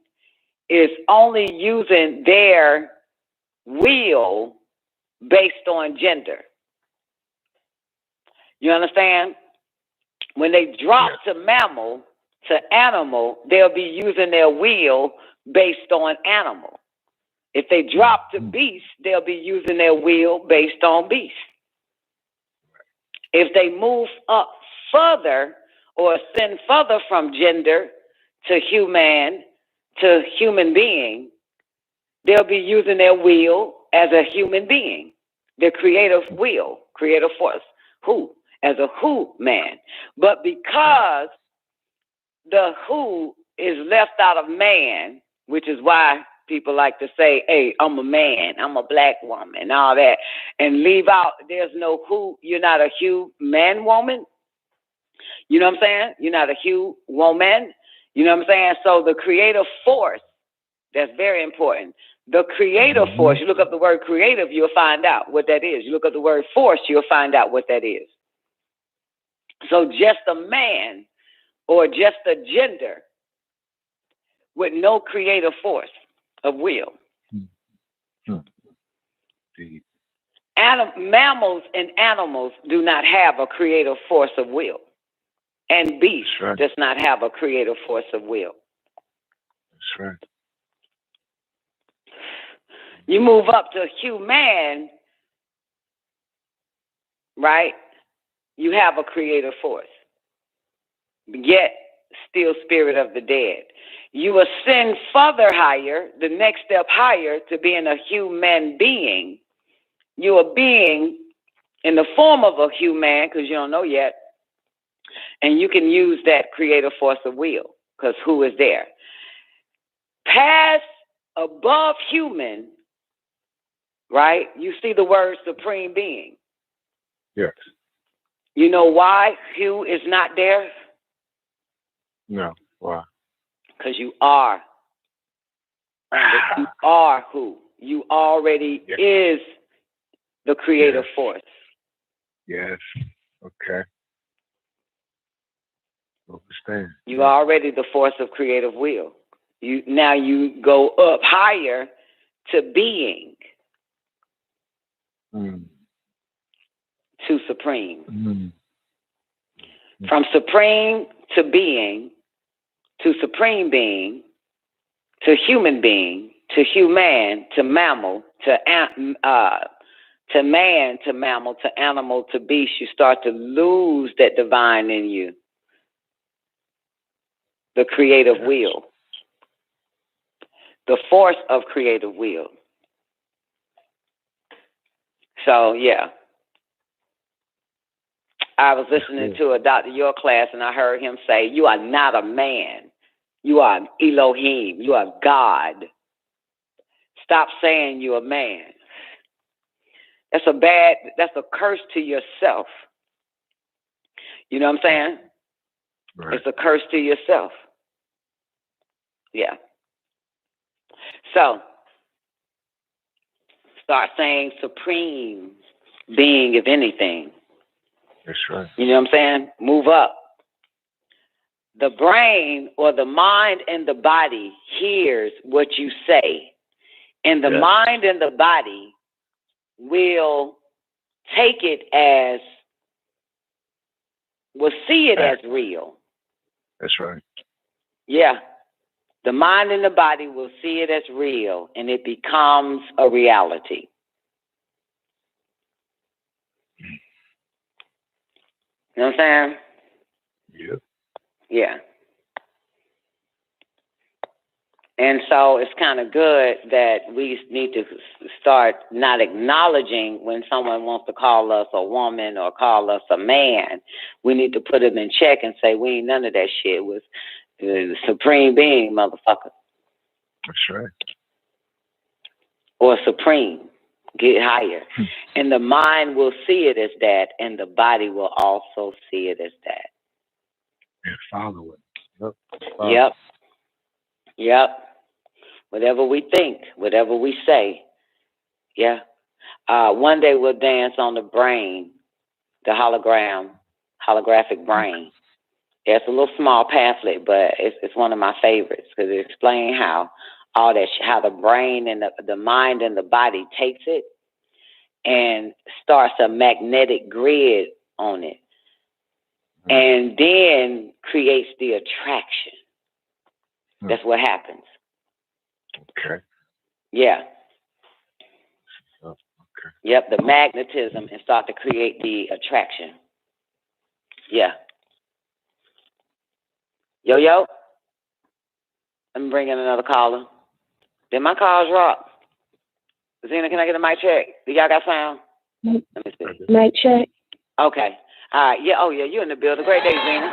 is only using their will based on gender. You understand? When they drop to mammal, to animal, they'll be using their will based on animal. If they drop to beast, they'll be using their will based on beast. If they move up further or ascend further from gender to human being, they'll be using their will as a human being, their creative will, creative force, as a man. But because the who is left out of man, which is why people like to say, hey, I'm a man, I'm a black woman, all that, and leave out, there's no who, you're not a human woman. You know what I'm saying? You're not a woman. You know what I'm saying? So the creative force, that's very important. The creative force, you look up the word creative, you'll find out what that is. You look up the word force, you'll find out what that is. So just a man or just a gender with no creative force of will. Mammals and animals do not have a creative force of will. And beast does not have a creative force of will. That's right. You move up to human, right? You have a creative force. Yet, still spirit of the dead. You ascend further higher, the next step higher, to being a human being. You are being in the form of a human, because you don't know yet, and you can use that creative force of will, because who is there? Past, above human, right? You see the word supreme being. Yes. You know why who is not there? No. Why? Because you are. You are who. You already is the creative force. Yes. Okay. Understand. You are already the force of creative will. Now you go up higher to being. To supreme. From supreme to being, to supreme being, to human being, to human, to mammal, to man, to mammal, to animal, to beast, you start to lose that divine in you. The creative will. The force of creative will. So, yeah. I was listening to a Dr. York class, and I heard him say, you are not a man. You are Elohim. You are God. Stop saying you're a man. That's a curse to yourself. You know what I'm saying? Right. It's a curse to yourself. Yeah. So, start saying supreme being, if anything. That's right. You know what I'm saying? Move up. The brain or the mind and the body hears what you say. And the mind and the body will take it will see it as real. That's right. Yeah. The mind and the body will see it as real, and it becomes a reality. You know what I'm saying? Yep. Yeah. And so it's kind of good that we need to start not acknowledging when someone wants to call us a woman or call us a man. We need to put it in check and say, we ain't none of that shit. It was the supreme being, motherfucker. That's right. Or supreme. Get higher. And the mind will see it as that, and the body will also see it as that. And follow it. Yep. Yep. Whatever we think, whatever we say. Yeah. One day we'll dance on the brain, the holographic brain. Yeah, it's a little small pamphlet, but it's one of my favorites because it explains how all that, how the brain and the mind and the body takes it and starts a magnetic grid on it, and then creates the attraction. That's what happens. Okay. Yeah. Okay. Yep, the magnetism, and start to create the attraction. Yeah. Yo. Let me bring in another caller. Did my calls rock? Zena, can I get a mic check? Do y'all got sound? Let me see. Mic check. Okay. All right. Yeah. Oh, yeah. You're in the building. Great day, Zena.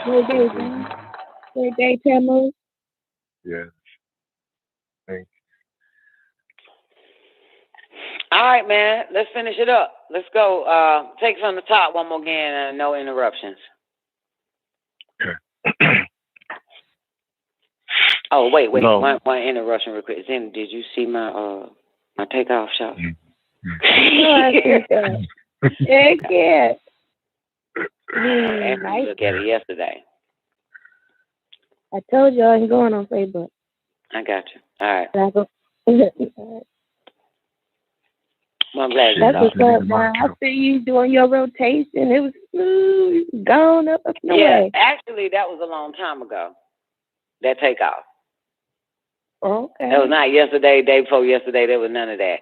Great day, Zena. Great day, Tamara. Yes. Thank you. All right, man. Let's finish it up. Let's go. Take from the top one more again and no interruptions. Okay. Oh, wait. No. One interruption real quick. Zena, did you see my takeoff shot? I think that. Heck yeah. I looked at it yesterday. I told you I ain't going on Facebook. I got you. All right. I'm glad That's what's Shit, up, man. I see you doing your rotation. It was smooth, gone up and away. Actually, that was a long time ago. That takeoff. Okay. It was not yesterday, day before yesterday. There was none of that.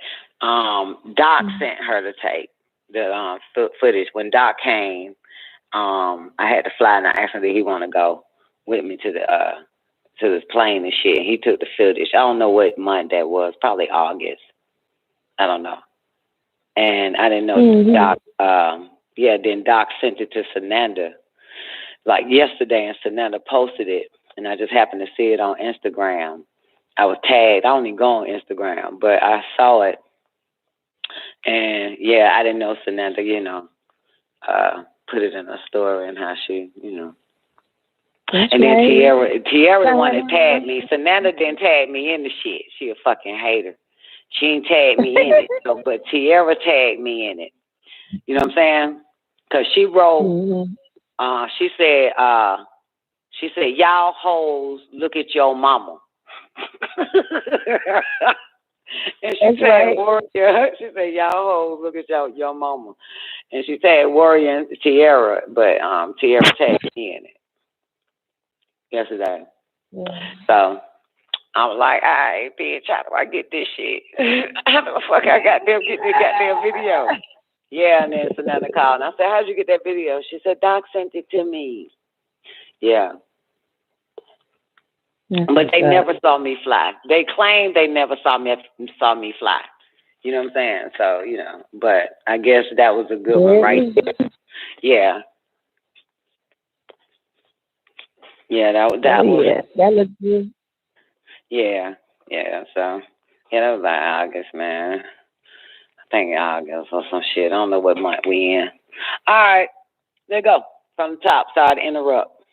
Doc sent her the tape, the footage. When Doc came, I had to fly, and I asked him did he want to go with me to this plane and shit. He took the footage. I don't know what month that was. Probably August. I don't know. And I didn't know Doc. Then Doc sent it to Sananda like yesterday, and Sananda posted it, and I just happened to see it on Instagram. I was tagged. I don't even go on Instagram, but I saw it, and I didn't know Sananda, put it in her story and how she, That's and then right. Tierra the one that tagged me. Sananda didn't tag me in the shit. She a fucking hater. She ain't tagged me in it, but Tierra tagged me in it. You know what I'm saying? Because she wrote, she said, y'all hoes, look at your mama. And she said, Warrior. She said, y'all hoes, look at your mama. And she said, Warrior and Tierra, but Tierra tagged me in it yesterday. So I was like, all right, bitch, how do I get this shit? How the fuck I got them get this goddamn video? Yeah, and then Sananda called, and I said, how'd you get that video? She said, Doc sent it to me. Yeah. But they never saw me fly. They claimed they never saw me fly. You know what I'm saying? So, but I guess that was a good one right there. Yeah. Yeah, that was. That looked good. Yeah. So, that was like August, man. I think August or some shit. I don't know what month we in. All right, there you go. From the top. Sorry to interrupt.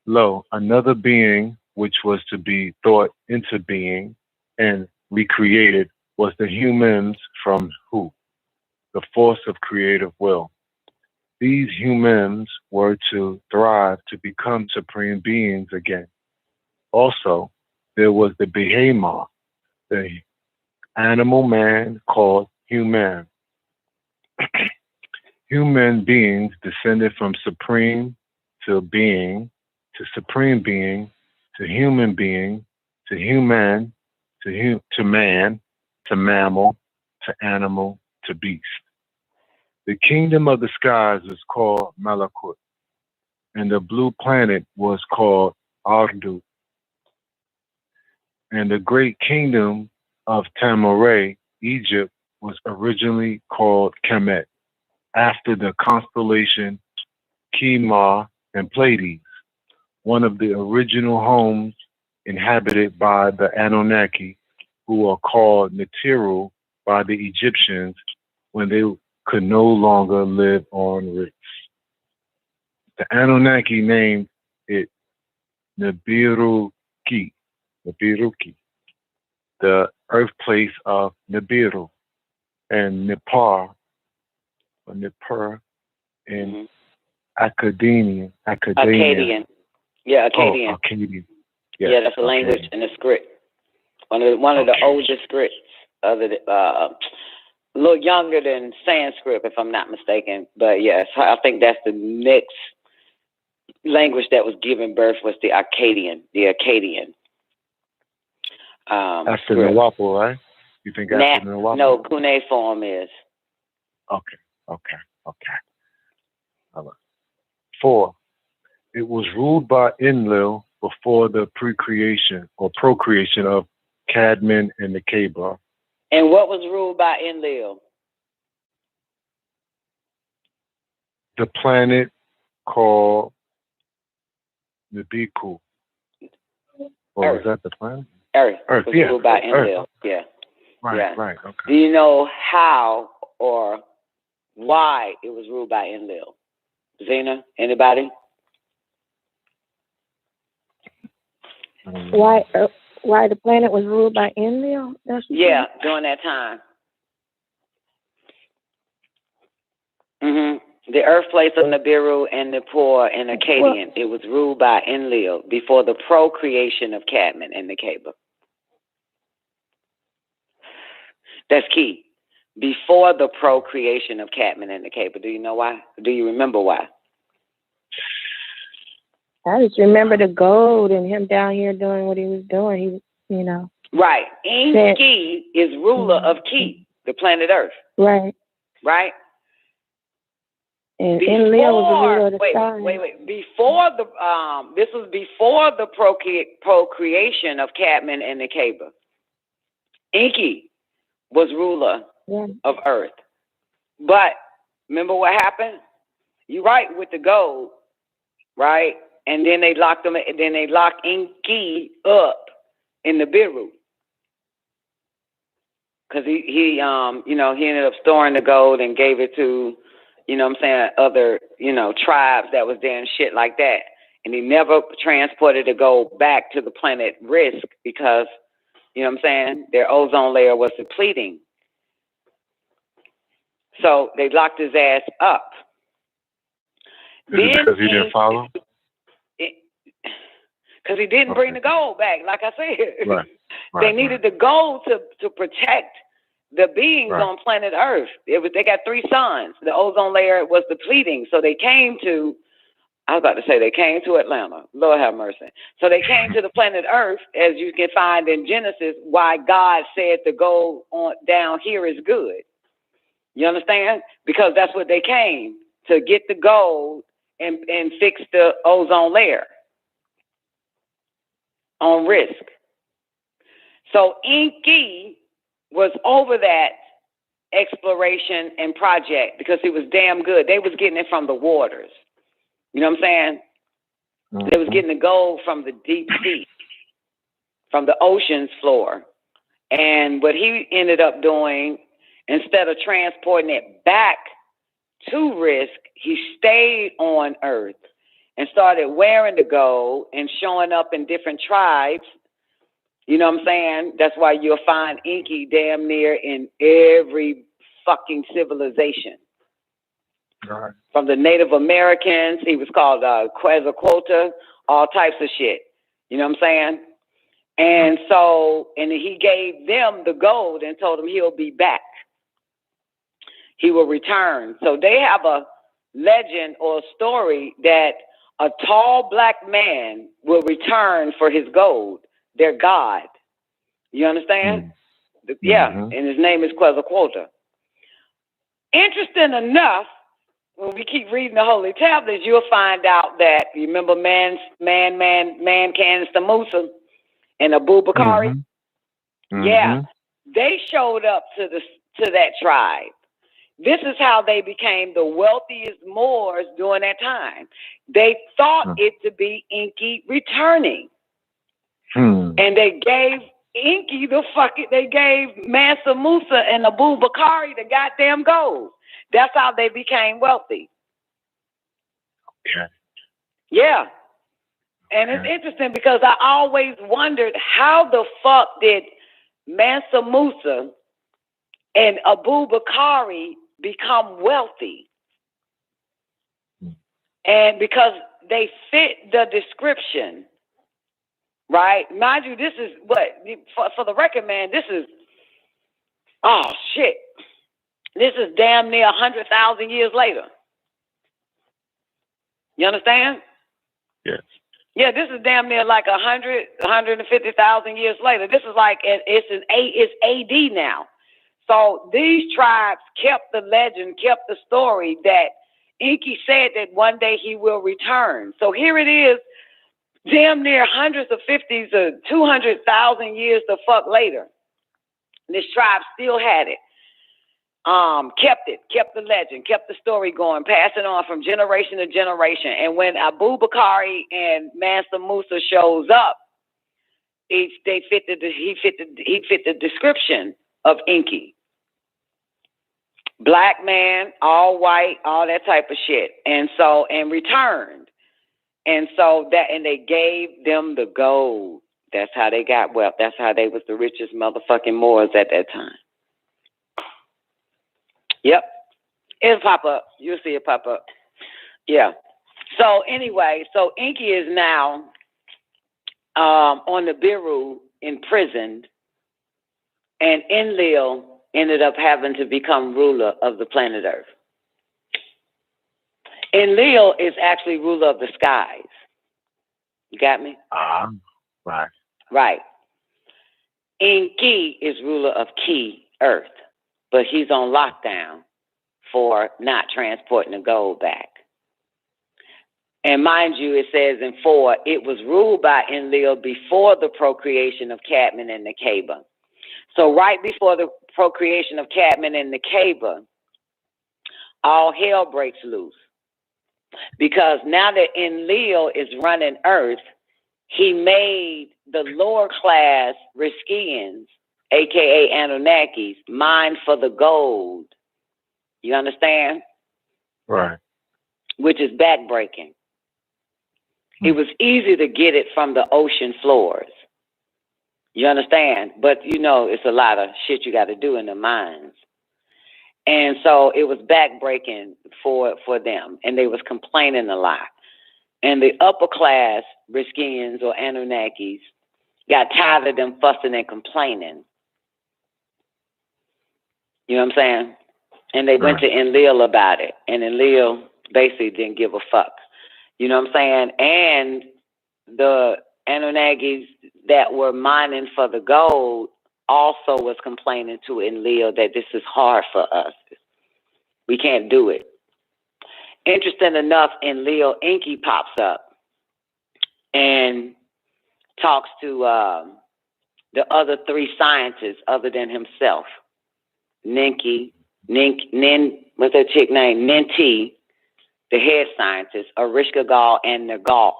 Lo, another being which was to be thought into being and recreated was the humans from Hu, the force of creative will. These humans were to thrive to become supreme beings again. Also, there was the behemoth, the animal man called human. Human beings descended from supreme to being, to supreme being, to human being, to human, to man, to mammal, to animal, to beast. The kingdom of the skies is called Malakut, and the blue planet was called Ardu. And the great kingdom of Tamaray, Egypt, was originally called Kemet, after the constellation Kima and Pleiades, one of the original homes inhabited by the Anunnaki, who are called Netiru by the Egyptians when they could no longer live on Ritz. The Anunnaki named it Nibiruki, the birthplace of Nibiru, and Nippur in Akkadian. Yeah, Akkadian. Oh, Akkadian. Yeah, that's a language and a script. One of the oldest scripts, a little younger than Sanskrit, if I'm not mistaken. But yes, I think that's the next language that was given birth was the Akkadian. After Nawapo, right? You think after Nawapo? No, cuneiform is. Okay. All right. 4. It was ruled by Enlil before the procreation of Cadman and the Kaba. And what was ruled by Enlil? The planet called Nibiku. Or was that the planet? Earth. Earth, was ruled by Enlil. Earth. Yeah. Right. Okay. Do you know how or why it was ruled by Enlil? Zena, anybody? Why the planet was ruled by Enlil? During that time. The birthplace of Nibiru and Nippur and Akkadian. It was ruled by Enlil before the procreation of Cadman and the Kaba. That's key. Before the procreation of Cadman and the Cable. Do you know why? Do you remember why? I just remember the gold and him down here doing what he was doing. He, Right. Enki is ruler of Ki, the planet Earth. Right. Right? And Enlil was the ruler of the sky. Wait. Before the this was before the procreation of Cadman and the Cable. Enki was ruler of Earth. But remember what happened? You're right with the gold, right? And then they locked them. Then they locked Enki up in the Biru, because he ended up storing the gold and gave it to, other, tribes that was there and shit like that. And he never transported the gold back to the planet Risk because, their ozone layer was depleting. So they locked his ass up. Is it because he didn't follow? Because he didn't bring the gold back, like I said. Right. They needed the gold to protect the beings on planet Earth. They got 3 suns. The ozone layer was depleting, so they came to. I was about to say they came to Atlanta. Lord have mercy. So they came to the planet Earth, as you can find in Genesis, why God said the gold on down here is good. You understand? Because that's what they came to get, the gold and fix the ozone layer on Risk. So Enki was over that exploration and project because it was damn good. They was getting it from the waters. You know what I'm saying? Mm-hmm. They was getting the gold from the deep sea, from the ocean's floor. And what he ended up doing, instead of transporting it back to Risk, he stayed on Earth and started wearing the gold and showing up in different tribes. You know what I'm saying? That's why you'll find Enki damn near in every fucking civilization. Right. From the Native Americans, he was called Quetzalcoatl, all types of shit. You know what I'm saying? And so, and he gave them the gold and told them he'll be back. He will return. So they have a legend or a story that a tall black man will return for his gold, their god. You understand? Mm-hmm. Yeah, and his name is Quetzalcoatl. Interesting enough, when we keep reading the Holy Tablets, you'll find out that, you remember Man Canista Musa and Abu Bakari? Mm-hmm. Yeah, they showed up to that tribe. This is how they became the wealthiest Moors during that time. They thought it to be Enki returning. And they gave Enki they gave Mansa Musa and Abu Bakari the goddamn gold. That's how they became wealthy. Yeah. And it's interesting because I always wondered, how the fuck did Mansa Musa and Abu Bakari become wealthy? And because they fit the description, right? Mind you, this is what, for the record, man, this is, oh shit. This is damn near 100,000 years later. You understand? Yes. Yeah, this is damn near like 150,000 years later. This is like, it's AD now. So these tribes kept the legend, kept the story that Enki said that one day he will return. So here it is, damn near hundreds of 50s or 200,000 years the fuck later. This tribe still had it. Kept the legend, kept the story going, passing on from generation to generation. And when Abu Bakari and Mansa Musa shows up, he fit the description of Enki. Black man, all white, all that type of shit. And returned. And they gave them the gold. That's how they got wealth. That's how they was the richest motherfucking Moors at that time. Yep. It'll pop up. You'll see it pop up. Yeah. So anyway, so Enki is now on the Biru, imprisoned, and Enlil ended up having to become ruler of the planet Earth. Enlil is actually ruler of the skies. You got me? Right. Right. Enki is ruler of Ki, Earth, but he's on lockdown for not transporting the gold back. And mind you, it says in 4, it was ruled by Enlil before the procreation of Cadman and Nekeba. So right before the procreation of Cadman and Nekeba, all hell breaks loose. Because now that Enlil is running Earth, he made the lower class Riskians, aka Anunnakis, mine for the gold. You understand? Right. Which is backbreaking. It was easy to get it from the ocean floors. You understand? But you know, it's a lot of shit you got to do in the mines. And so it was backbreaking for them, and they was complaining a lot. And the upper class Riskians or Anunnakis got tired of them fussing and complaining. You know what I'm saying? And they went to Enlil about it, and Enlil basically didn't give a fuck. You know what I'm saying? And the Anunnakis that were mining for the gold also was complaining to Enlil that this is hard for us. We can't do it. Interesting enough, Enlil Enki pops up and talks to the other 3 scientists other than himself. What's that chick name? Ninti, the head scientist, Erishkigal and Nergal,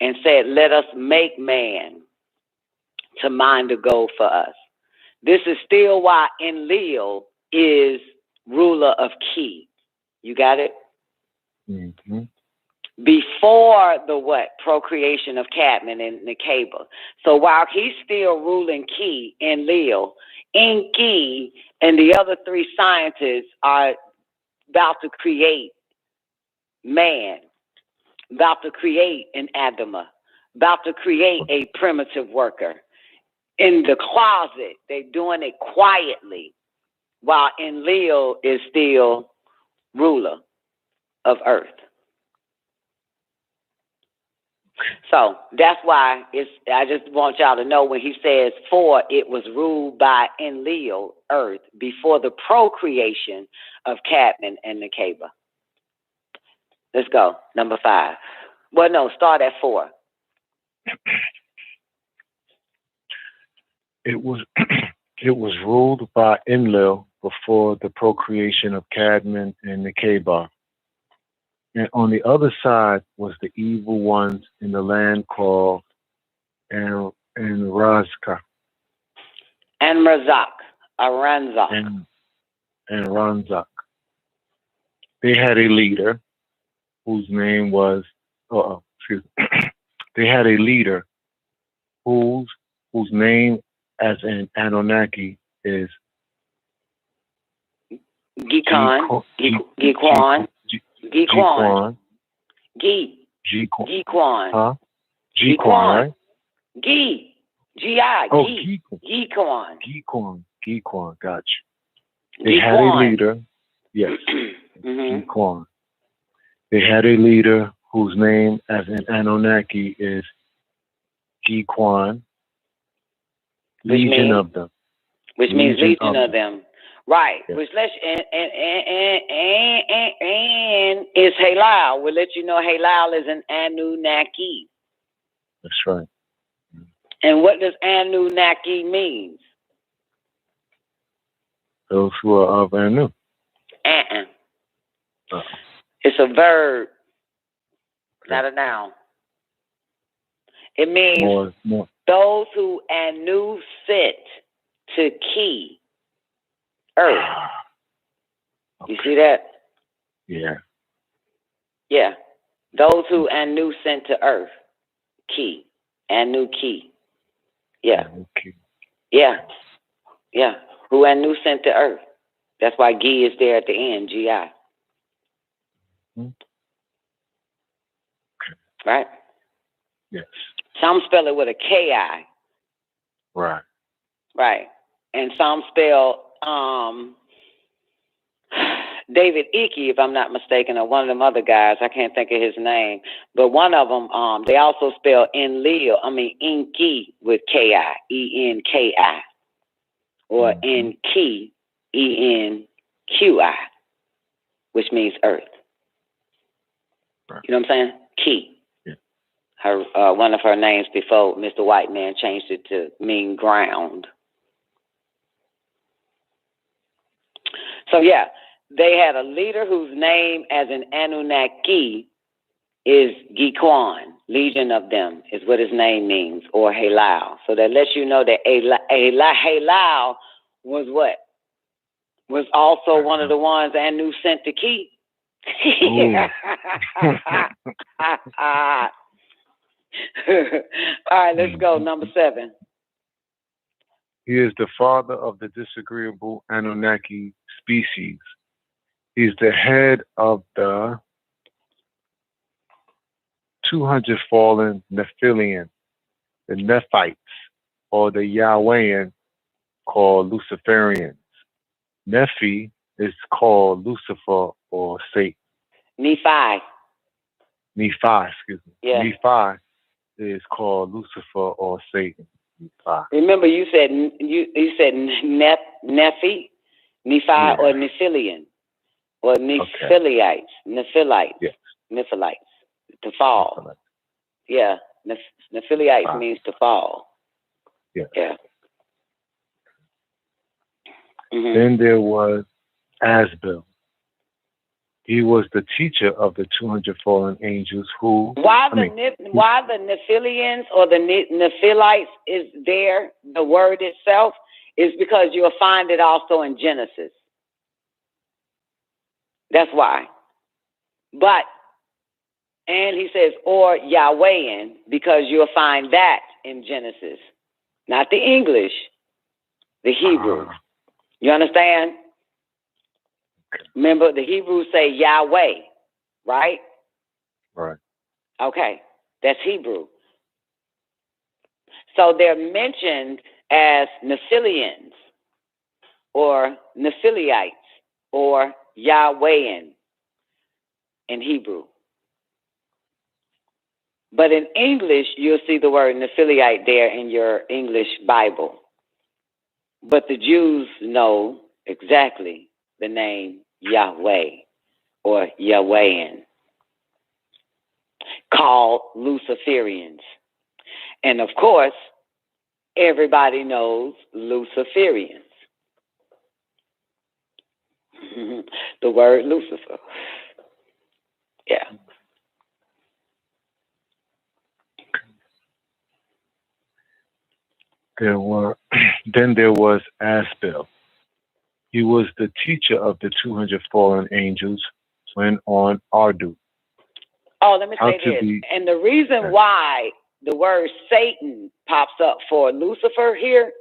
and said, let us make man to mine the gold for us. This is still why Enlil is ruler of Ki. You got it? Mm-hmm. Before the procreation of Cadman and Nekeba. So while he's still ruling Ki, Enlil, Enki and the other 3 scientists are about to create man, about to create an Adama, about to create a primitive worker. In the closet, they're doing it quietly while Enlil is still ruler of Earth. So that's why I just want y'all to know when he says 4, it was ruled by Enlil, Earth, before the procreation of Cadman and Nekeba. Let's go. Number 5. Well, no, start at 4. It was ruled by Enlil before the procreation of Cadman and Nekeba. And on the other side was the evil ones in the land called Anrazka. Aranzak. Anrazak. They had a leader whose name was, they had a leader whose name as an Anunnaki is Geekwan. Geekwan. Huh? Geekwan, right? G-I. Oh, Geekwan. Geekwan, gotcha. They had a leader. Yes. Geekwan. They had a leader whose name as an Anunnaki is Geekwan. Legion of them. Which means legion of them. Right. Yes. Which lets and is Halal. We'll let you know Halal is an Anunnaki. That's right. And what does Anunnaki mean? Those who are of Anu. It's a verb, not a noun. It means more. Those who Anu sent to Ki, Earth. You see that? Yeah. Yeah. Those who Anu sent to Earth, Ki, Anu Ki. Yeah. Okay. Yeah. Yeah. Who Anu sent to Earth. That's why Gi is there at the end, G-I. Right? Yes. Some spell it with a K-I. Right. Right. And some spell David Icke, if I'm not mistaken, or one of them other guys. I can't think of his name, but one of them, they also spell Enki with K-I, E-N-K-I, or Enki, E-N-Q-I, which means earth. Right. You know what I'm saying? Ki. Yeah. Her, one of her names before Mr. White Man changed it to mean ground. So yeah, they had a leader whose name as an Anunnaki is Gikwan, Legion of them is what his name means, or Halal. So that lets you know that Halal was what? Was also one of the ones Anu sent to keep. All right, let's go. Number 7. He is the father of the disagreeable Anunnaki species. He is the head of the 200 fallen Nephilian, the Nephites, or the Yahwehan, called Luciferians. Nephi is called Lucifer or Satan. Nephi, excuse me. Yeah. Nephi is called Lucifer or Satan. Nephi. remember you said Nephi, Yeah. or Nephilian, or Nephilites, Nephilites, Yes. Nephilites, to fall. Nephilim. Yeah, Nephilites Nephi. means to fall. Yes. Yeah. Mhm. Then there was Asbel. He was the teacher of the 200 fallen angels who... Why the Nephilians or the Nephilites is there, the word itself, is because you'll find it also in Genesis. That's why. But, and he says, or Yahwehan, because you'll find that in Genesis. Not the English, the Hebrew. You understand? Remember, the Hebrews say Yahweh, right? Right. Okay, that's Hebrew. So they're mentioned as Nephilians or Nephilites or Yahwehan in Hebrew. But in English, you'll see the word Nephilite there in your English Bible. But the Jews know exactly the name Yahweh or Yahwehan, called Luciferians. And of course, everybody knows Luciferians. The word Lucifer. Yeah. Then there was Asbel. He was the teacher of the 200 fallen angels when on Ardu. Oh, let me say this. And the reason why the word Satan pops up for Lucifer here,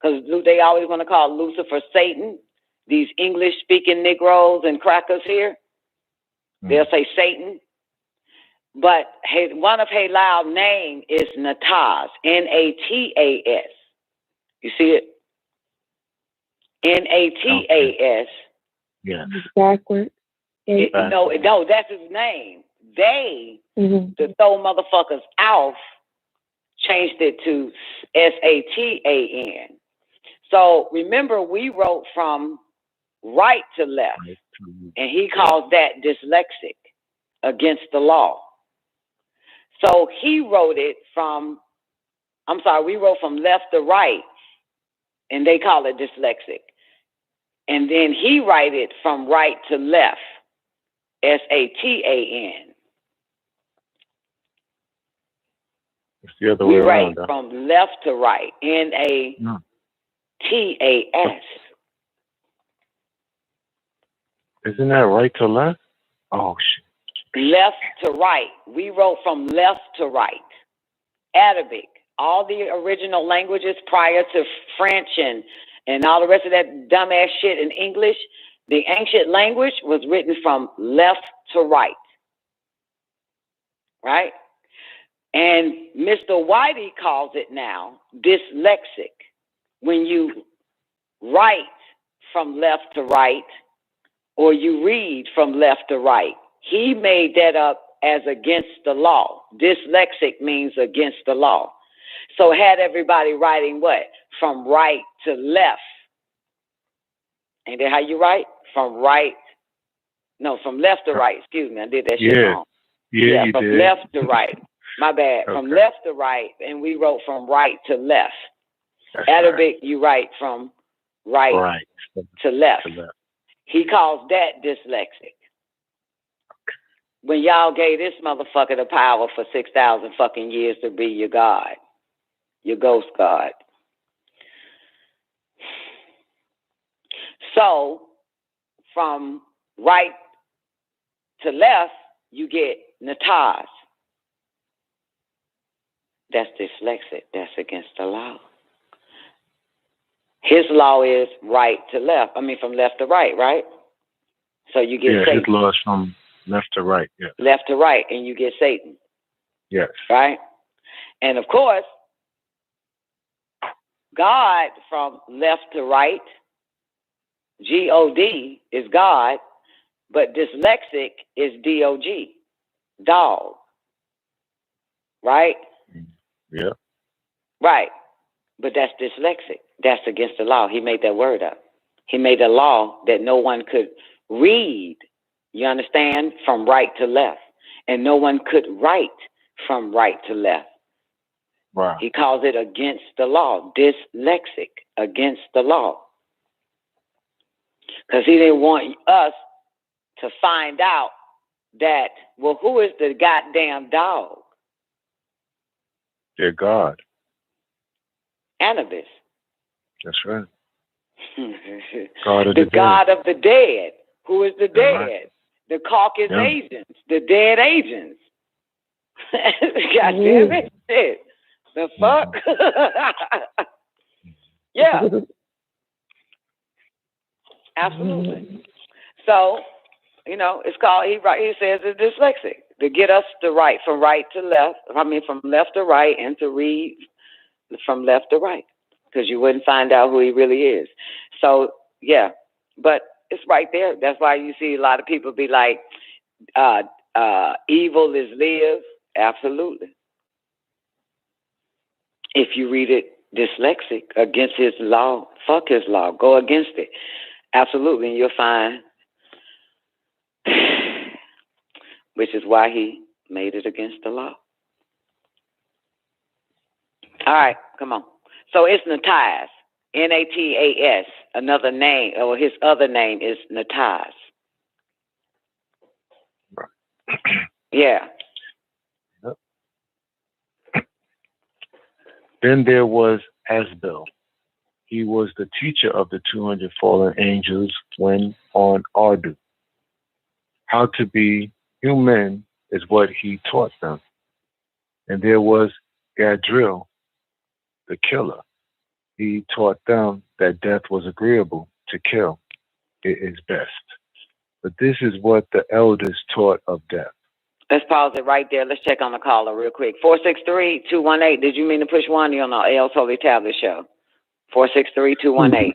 because they always want to call Lucifer Satan, these English-speaking Negroes and crackers here, they'll say Satan. But one of Halal's name is Natas, Natas. You see it? Natas. Yeah. Backwards. No, that's his name. They, to throw motherfuckers off, changed it to Satan. So remember, we wrote from right to left, and he calls that dyslexic, against the law. So he wrote it from, we wrote from left to right, and they call it dyslexic. And then he write it from right to left, Satan. It's the other way around. We write from left to right, Natas. Isn't that right to left? Oh, shit. Left to right. We wrote from left to right. Arabic. All the original languages prior to French and all the rest of that dumbass shit in English, the ancient language was written from left to right. Right? And Mr. Whitey calls it now dyslexic. When you write from left to right, or you read from left to right. He made that up as against the law. Dyslexic means against the law. So had everybody writing what? From right to left. Ain't that how you write? From left to right. Excuse me, I did that shit wrong. Yeah, you from did. left to right. My bad. Okay. From left to right, and we wrote from right to left. That's Arabic, you write from right to left. He calls that dyslexic. When y'all gave this motherfucker the power for 6,000 fucking years to be your God, your ghost God. So, from right to left, you get nataz. That's dyslexic. That's against the law. His law is right to left. I mean, from left to right, right? So you get Satan. His law is from left to right, yeah. Left to right, and you get Satan. Yes. Right? And of course, God from left to right, G-O-D is God, but dyslexic is D-O-G, dog. Right? Yeah. Right. But that's dyslexic. That's against the law. He made that word up. He made a law that no one could read, you understand, from right to left. And no one could write from right to left. Wow. He calls it against the law, dyslexic, against the law. Because he didn't want us to find out that, well, who is the goddamn dog? They're God. Anubis. That's right. God of the the God dead. of the dead. Who is the dead? Right. The Caucasus Yeah. agents. The dead agents. God damn it. Shit. The fuck? Yeah. Absolutely. So, it's called, he says it's dyslexic. To get us to write from right to left, from left to right, and to read from left to right. Because you wouldn't find out who he really is. So, yeah. But it's right there. That's why you see a lot of people be like, evil is live. Absolutely. If you read it dyslexic, against his law, fuck his law, go against it. Absolutely, and you'll find, which is why he made it against the law. All right, come on. So it's Nataz, N-A-T-A-S. Another name, or his other name is Nataz. Right. Yeah. Yep. Then there was Asbel. He was the teacher of the 200 fallen angels when on Ardu. How to be human is what he taught them. And there was Gadril, the killer. He taught them that death was agreeable to kill. It is best. But this is what the elders taught of death. Let's pause it right there. Let's check on the caller real quick. 463-218. Did you mean to push one? You're on the L's Holy Tablet Show. 463-218.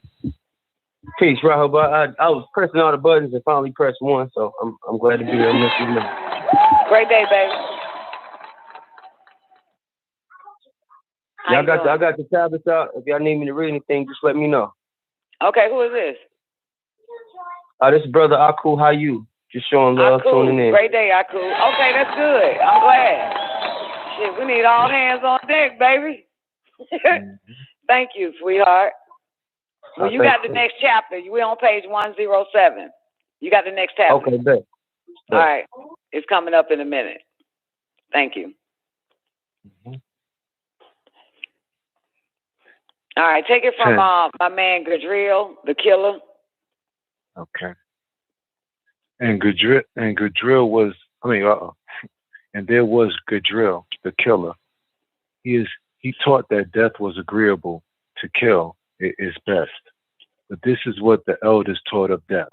Peace, Rahul. I was pressing all the buttons and finally pressed one, so I'm glad to be here. I'm listening now. Great day, baby. Yeah, I got the tablets out. If y'all need me to read anything, just let me know. Okay, who is this? This is Brother Aku. How you? Just showing love, tuning in. Great day, Aku. Okay, that's good. I'm glad. Shit, we need all hands on deck, baby. Thank you, sweetheart. Well, you got the next chapter. We're on page 107. You got the next chapter. Okay, bet. All right. It's coming up in a minute. Thank you. Mm-hmm. All right. Take it from my man Gadril, the killer. Okay. And Gadril was, and there was Gadril, the killer. He taught that death was agreeable to kill. It is best. But this is what the elders taught of death.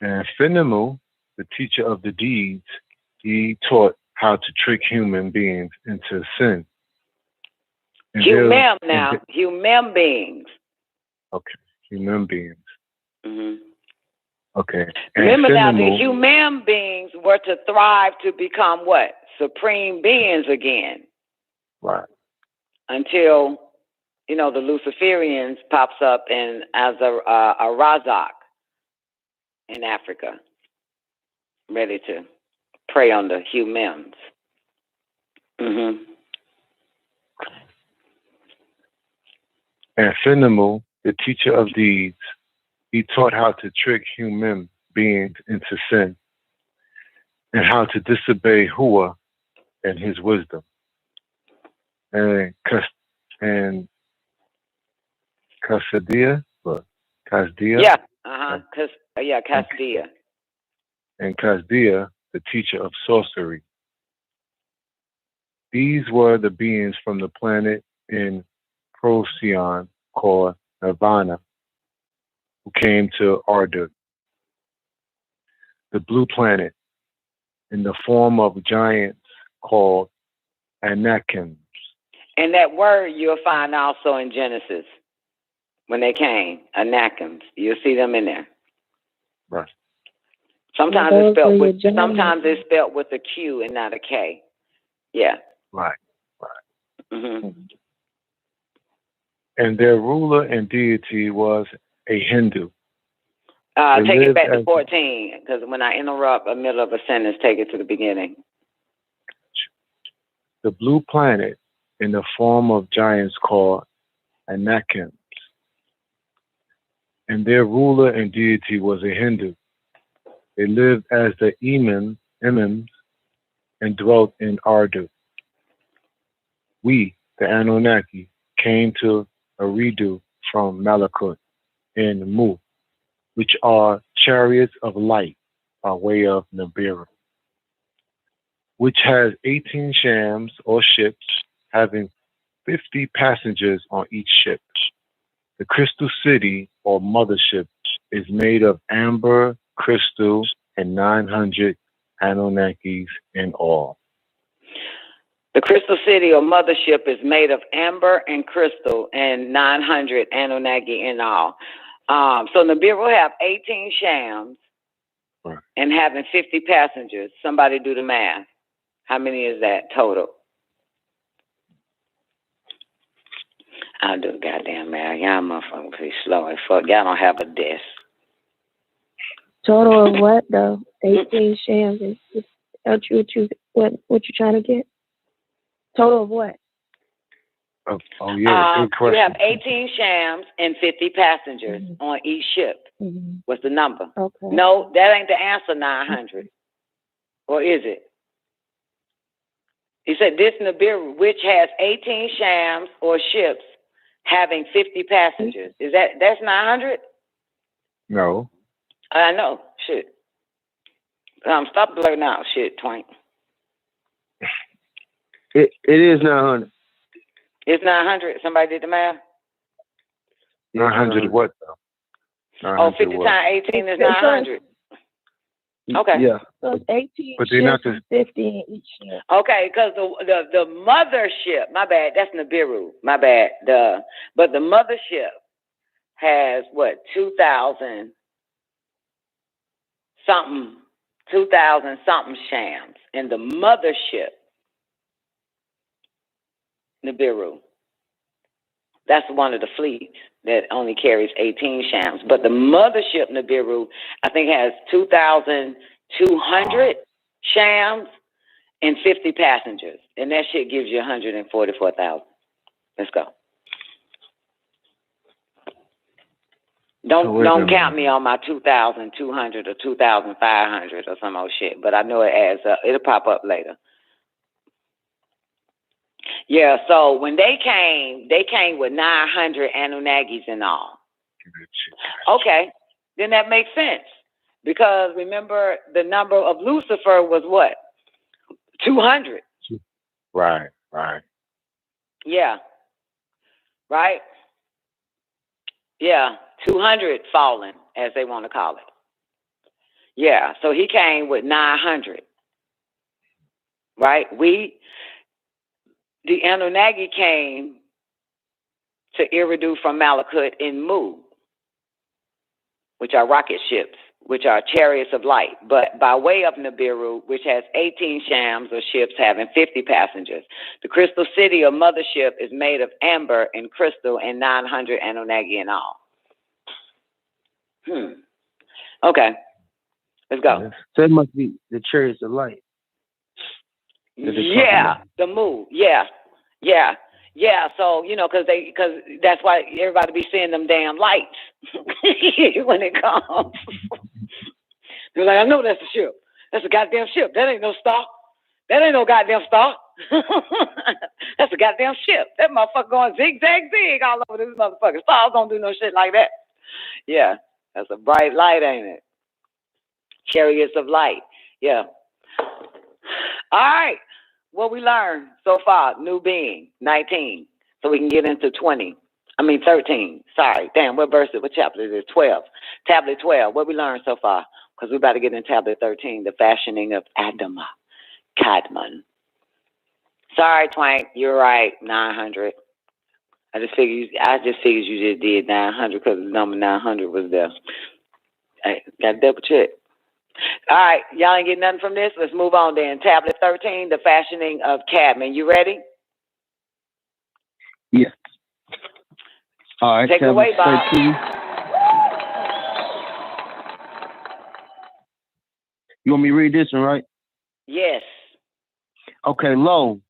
And Finemu, the teacher of the deeds, he taught how to trick human beings into sin. And human beings. Okay. human beings. Mm-hmm. Okay. And Remember now, the Sinimu, human beings were to thrive to become what? Supreme beings again. right. Until, the Luciferians pops up as a Razak in Africa, ready to prey on the humans. Mm-hmm. And Sinimu, the teacher of deeds, he taught how to trick human beings into sin and how to disobey Hua and his wisdom. And Kasdia, Yeah. Kasdia. And Kasdia, the teacher of sorcery. These were the beings from the planet in Procyon called Nirvana who came to Arduk, the blue planet, in the form of giants called Anakims. And that word you'll find also in Genesis when they came, Anakims. You'll see them in there. Right. Sometimes it's spelled with a Q and not a K. Yeah. Right. Mm-hmm. And their ruler and deity was a Hindu. Take it back to 14, because when I interrupt a middle of a sentence, take it to the beginning. The blue planet in the form of giants called Anakims. And their ruler and deity was a Hindu. They lived as the Emims and dwelt in Arduk. We, the Anunnaki, came to Eridu from Malachut in Mu, which are chariots of light by way of Nibiru, which has 18 shams or ships having 50 passengers on each ship. The crystal city or mothership is made of amber, crystal, and 900 Anunnakis in all. The crystal city or mothership is made of amber and crystal and 900 Anunnaki in all. So Nibiru have 18 shams and having 50 passengers. Somebody do the math. How many is that total? I'll do the goddamn math. Y'all motherfuckers pretty slow as fuck. Y'all don't have a desk. Total of what though? 18 shams. What you trying to get? Total of what? Oh yeah, good question. You have 18 shams and 50 passengers on each ship. Mm-hmm. What's the number? Okay. No, that ain't the answer, 900. Or is it? He said this Nibiru, which has 18 shams or ships having 50 passengers. That's 900? No. I know. Shit. Stop blurting out. Shit, Twank. It is 900. It's 900. Somebody did the math? 900 what though? 50 times 18 is 900. Okay. Yeah. So it's 18 but they're not ships and 50 in each ship. Okay, because the mothership, my bad, that's Nibiru, my bad. But the mothership has what, 2,000 something shams, and the mothership Nibiru, that's one of the fleets that only carries 18 shams. But the mothership Nibiru, I think, has 2,200 shams and 50 passengers. And that shit gives you 144,000. Let's go. Don't count me on my 2,200 or 2,500 or some old shit. But I know it adds up. It'll pop up later. Yeah, so when they came with 900 Anunnakis and all. Okay, then that makes sense. Because remember, the number of Lucifer was what? 200. Right. Yeah. Right? Yeah, 200 fallen, as they want to call it. Yeah, so he came with 900. Right? The Anunnaki came to Eridu from Malachut in Mu. which are rocket ships, which are chariots of light, but by way of Nibiru, which has 18 shams or ships having 50 passengers. The crystal city or mothership is made of amber and crystal and 900 Anunnaki in all. Okay, let's go. So it must be the chariots of light. Yeah, the move. Yeah. So because that's why everybody be seeing them damn lights when it comes. They're like, I know that's a ship. That's a goddamn ship. That ain't no star. That ain't no goddamn star. That's a goddamn ship. That motherfucker going zigzag zig all over this motherfucker. Stars don't do no shit like that. Yeah, that's a bright light, ain't it? Chariots of light. Yeah. All right. What we learned so far, new being, 19. So we can get into 13. Sorry. Damn, what verse, what chapter is it? 12. Tablet 12. What we learned so far? Because we're about to get in tablet 13, the fashioning of Adam, Kadmon. Sorry, Twank, you're right, 900. I just figured you just did 900 because the number 900 was there. I got to double check. All right, y'all ain't getting nothing from this? Let's move on then. Tablet 13, the fashioning of Kadmon. You ready? Yeah. All right, take it away, Bob. 13. You want me to read this one, right? Yes. Okay, lo,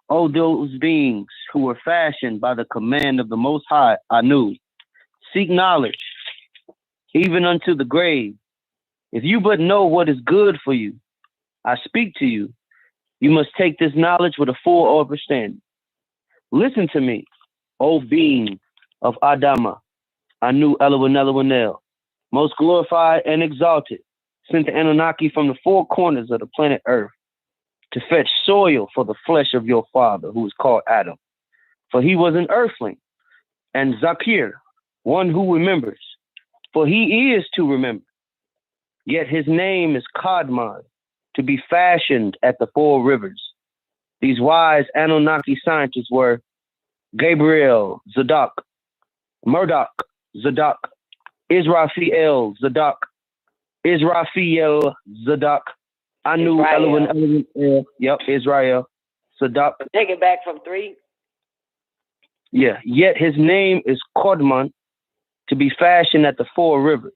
O those beings who were fashioned by the command of the Most High, Anu, seek knowledge, even unto the grave. If you but know what is good for you, I speak to you, you must take this knowledge with a full understanding. Listen to me, O being of Adama, Anu Elawinel, most glorified and exalted, sent the Anunnaki from the four corners of the planet Earth to fetch soil for the flesh of your father, who is called Adam. For he was an earthling, and Zakir, one who remembers, for he is to remember. Yet his name is Kadmon, to be fashioned at the four rivers. These wise Anunnaki scientists were Gabriel, Zadok, Murdoch, Zadok, Israfeel, Zadok, Anu, Elwin, Israel, Zadok. Take it back from 3. Yeah, yet his name is Kadmon, to be fashioned at the four rivers.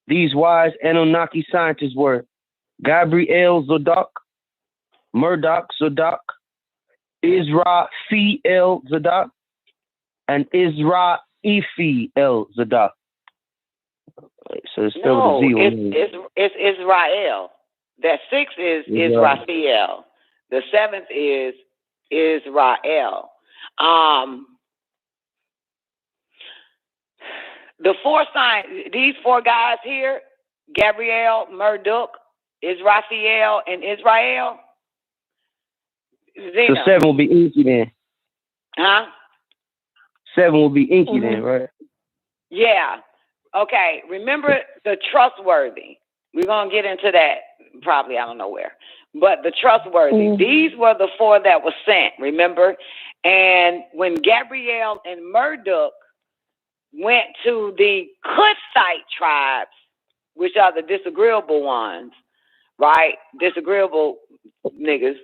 These wise Anunnaki scientists were Gabriel, Zadok, Murdoch, Zadok, Israfeel, Zadok, and Israfeel, Zadok. So it's still the Z. It's Israel. That 6 is Israfeel. The 7th is Israel. The 4 signs, these 4 guys here, Gabriel, Murdoch, Israfeel, and Israel. So 7 will be Inky then. Huh? 7 will be Inky then, right? Yeah. Okay. Remember the trustworthy. We're going to get into that probably, I don't know where. But the trustworthy. These were the 4 that were sent, remember? And when Gabriel and Murdoch went to the Kushite tribes, which are the disagreeable ones, right? Disagreeable niggas,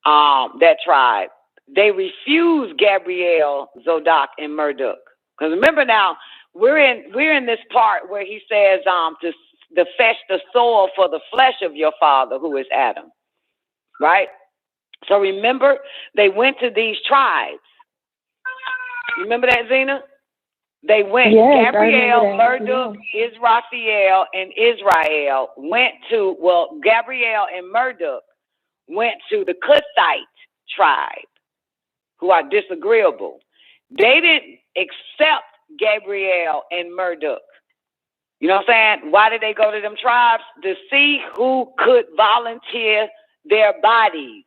that tribe. They refused Gabriel, Zadok, and Murdoch. Because remember now, we're in this part where he says to fetch the soil for the flesh of your father, who is Adam, right? So remember, they went to these tribes. Remember that, Zena? They went, yes, Gabriel, Murdoch, Israfeel, and Israel went to, Gabriel and Murdoch went to the Kushite tribe, who are disagreeable. They didn't accept Gabriel and Murdoch. You know what I'm saying? Why did they go to them tribes? To see who could volunteer their bodies,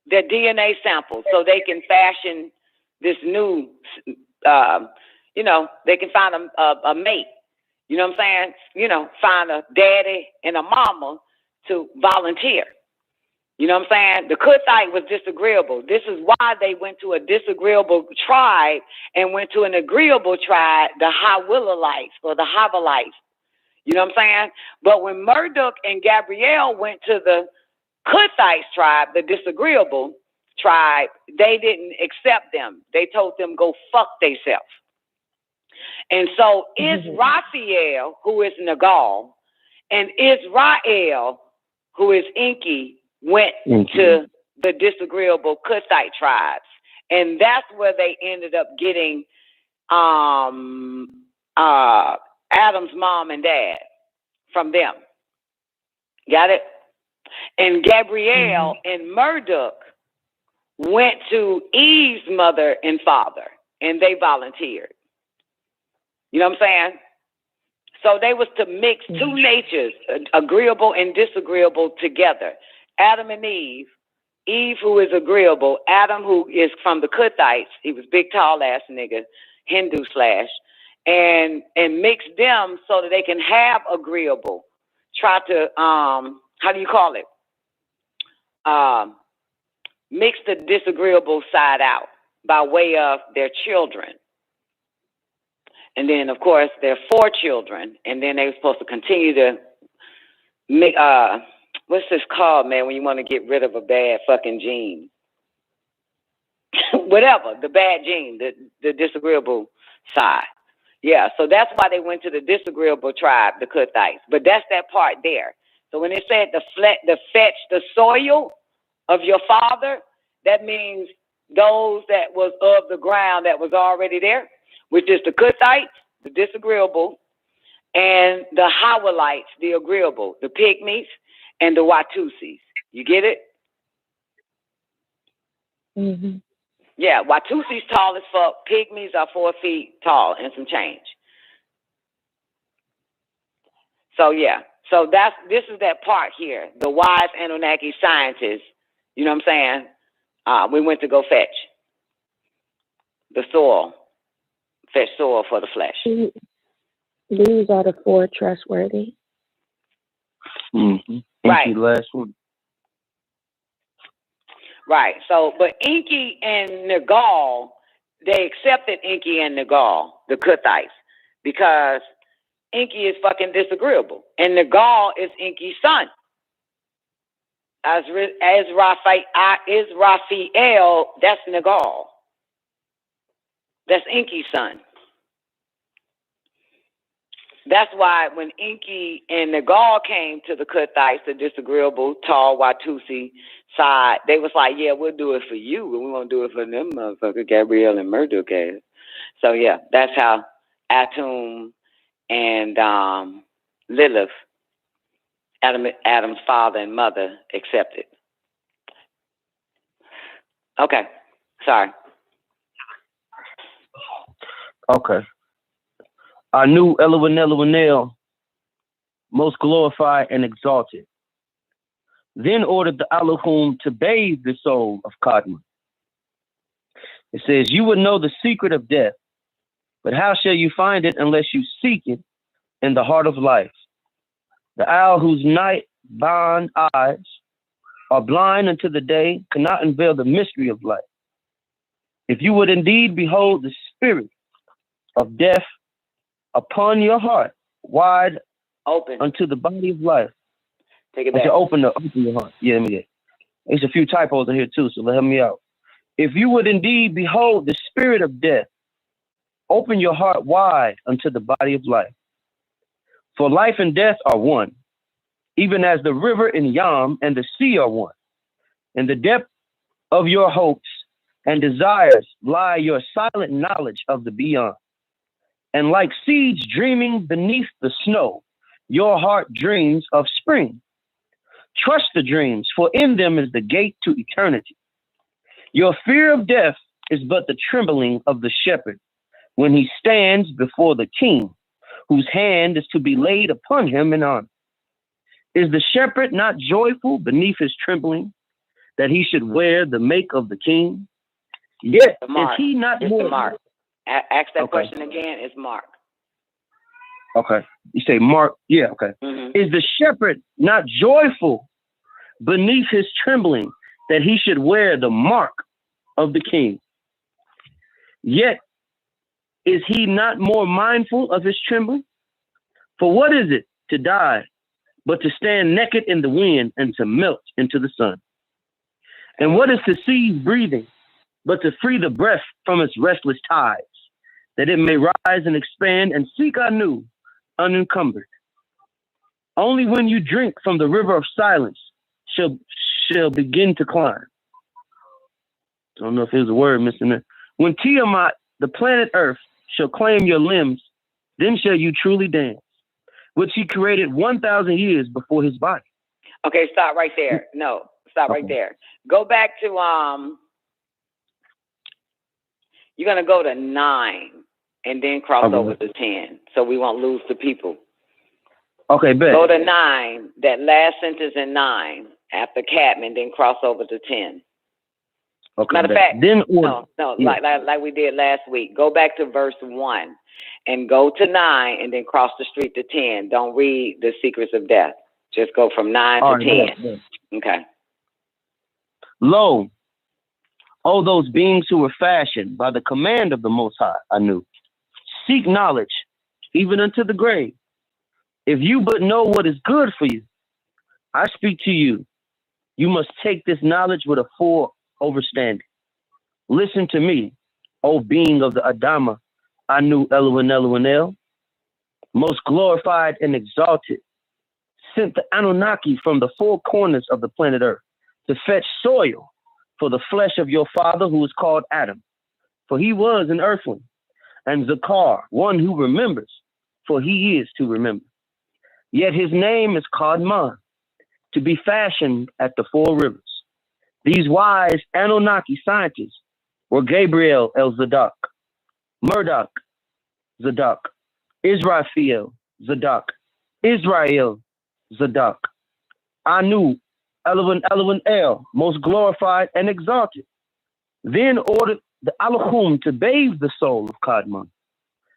their DNA samples, so they can fashion this new, they can find a mate. You know what I'm saying? Find a daddy and a mama to volunteer. You know what I'm saying? The Kuthite was disagreeable. This is why they went to a disagreeable tribe and went to an agreeable tribe, the Hawilites or the Havilites. You know what I'm saying? But when Marduk and Gabriel went to the Kuthite tribe, the disagreeable tribe, they didn't accept them. They told them, go fuck theyself. And so Israel, who is Nagal, and Israel, who is Enki, went to the disagreeable Kuthite tribes. And that's where they ended up getting Adam's mom and dad from them. Got it? And Gabriel and Marduk went to Eve's mother and father, and they volunteered. You know what I'm saying? So they was to mix two natures, agreeable and disagreeable, together. Adam and Eve who is agreeable, Adam who is from the Kuthites, he was big tall ass nigga, Hindu / and mix them so that they can have agreeable. Try to how do you call it? Mix the disagreeable side out by way of their children. And then, of course, there are 4 children, and then they were supposed to continue to make, what's this called, man, when you want to get rid of a bad fucking gene? Whatever, the bad gene, the disagreeable side. Yeah, so that's why they went to the disagreeable tribe, the Kuthites. But that's that part there. So when it said to fetch the soil of your father, that means those that was of the ground that was already there, which is the Kuthites, the disagreeable, and the Hawilites, the agreeable, the Pygmies, and the Watusis. You get it? Mm-hmm. Yeah, Watusis tall as fuck. Pygmies are 4 feet tall and some change. So yeah, so this is that part here. The wise Anunnaki scientists, you know what I'm saying? We went to go fetch the soil. Fetch soil for the flesh. These are the 4 trustworthy. Mm-hmm. Right. Last one. Right. So, but Enki and Nagal, they accepted Enki and Nagal, the Kuthites, because Enki is fucking disagreeable, and Nagal is Enki's son. As Raphael, that's Nagal. That's Enki's son. That's why when Enki and Nagal came to the Kuthites, the disagreeable, tall Watusi side, they was like, yeah, we'll do it for you, and we won't do it for them motherfucker, Gabriel and Marduk. So yeah, that's how Atum and Lilith, Adam's father and mother, accepted. Okay, sorry. Okay. Anu Elohim, most glorified and exalted, then ordered the Elohim to bathe the soul of Kadmon. It says, you would know the secret of death, but how shall you find it unless you seek it in the heart of life? The owl whose night-bound eyes are blind unto the day cannot unveil the mystery of life. If you would indeed behold the spirit of death upon your heart, wide open unto the body of life. Take it back. Open your heart. Yeah, let me get it. There's a few typos in here too, so help me out. If you would indeed behold the spirit of death, open your heart wide unto the body of life. For life and death are one, even as the river and Yam and the sea are one. In the depth of your hopes and desires lie your silent knowledge of the beyond. And like seeds dreaming beneath the snow, your heart dreams of spring. Trust the dreams, for in them is the gate to eternity. Your fear of death is but the trembling of the shepherd when he stands before the king, whose hand is to be laid upon him in honor. Is the shepherd not joyful beneath his trembling, that he should wear the make of the king? Yet is he not more... Mark. Ask that question again. It's Mark. Okay. You say Mark. Yeah, okay. Mm-hmm. Is the shepherd not joyful beneath his trembling that he should wear the mark of the king. Yet is he not more mindful of his trembling? For what is it to die but to stand naked in the wind and to melt into the sun? And what is to cease breathing but to free the breath from its restless tides, that it may rise and expand and seek anew, unencumbered? Only when you drink from the river of silence shall begin to climb. I don't know if there's a word missing there. When Tiamat, the planet Earth, shall claim your limbs, then shall you truly dance, which he created 1,000 years before his body. Okay, stop right there. No, stop right there. Go back to you're gonna go to 9 and then cross over to 10, so we won't lose the people. Okay, bet. Go to 9. That last sentence in 9 after Catman, then cross over to 10. Okay. Matter of fact, then like we did last week. Go back to verse 1 and go to 9 and then cross the street to 10. Don't read the secrets of death. Just go from 9 to 10. Yeah. Okay. Lo, O those beings who were fashioned by the command of the Most High, Anu, seek knowledge, even unto the grave. If you but know what is good for you, I speak to you, you must take this knowledge with a full overstanding. Listen to me, O being of the Adama, Anu Elwin, most glorified and exalted, sent the Anunnaki from the four corners of the planet Earth to fetch soil for the flesh of your father who is called Adam, for he was an earthling, and Zakar, one who remembers, for he is to remember. Yet his name is Kadmon, to be fashioned at the four rivers. These wise Anunnaki scientists were Gabriel El Zadok, Murdoch Zadok, Israfeel Zadok, Israel Zadok, Anu Elwin El, most glorified and exalted. Then ordered the Alachum to bathe the soul of Kadmon,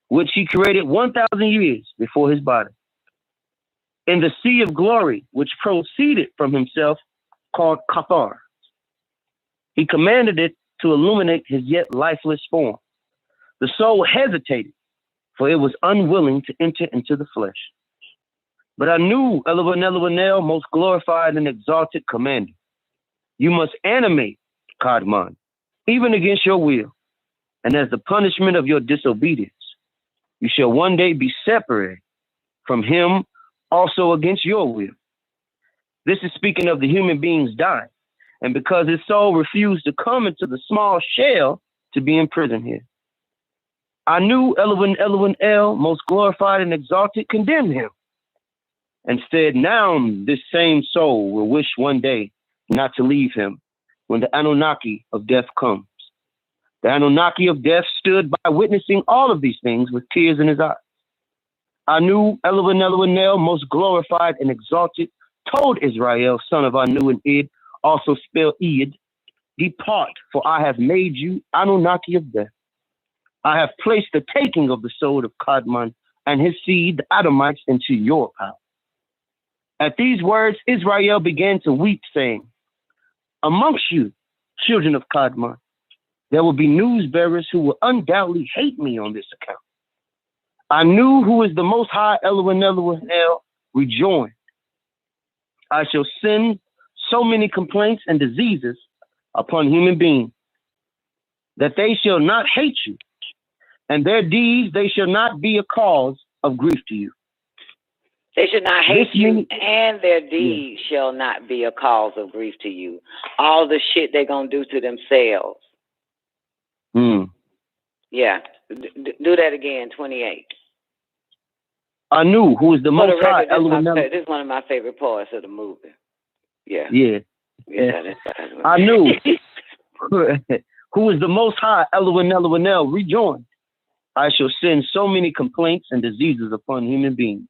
which he created 1,000 years before his body, in the sea of glory which proceeded from himself, called Kathar. He commanded it to illuminate his yet lifeless form. The soul hesitated, for it was unwilling to enter into the flesh. But I knew Elwin, most glorified and exalted, commanded, you must animate Kadmon, even against your will, and as the punishment of your disobedience, you shall one day be separated from him also against your will. This is speaking of the human beings dying, and because his soul refused to come into the small shell to be imprisoned here. I knew Elwin, most glorified and exalted, condemned him, and said, now this same soul will wish one day not to leave him when the Anunnaki of death comes. The Anunnaki of death stood by witnessing all of these things with tears in his eyes. I knew Elwin, most glorified and exalted, told Israel, son of Anu and Id, also spelled Id, depart, for I have made you Anunnaki of death. I have placed the taking of the soul of Kadmon and his seed, the Adamites, into your power. At these words, Israel began to weep, saying, amongst you, children of Kadmon, there will be news bearers who will undoubtedly hate me on this account. I knew who is the Most High, Elwin, rejoined. I shall send so many complaints and diseases upon human beings that they shall not hate you, and their deeds, they shall not be a cause of grief to you. They should not hate you, and their deeds shall not be a cause of grief to you. All the shit they're going to do to themselves. Yeah. Do that again, 28. I knew who is the Most High. This is one of my favorite parts of the movie. Yeah. I knew who is the Most High, Elwin, rejoined. I shall send so many complaints and diseases upon human beings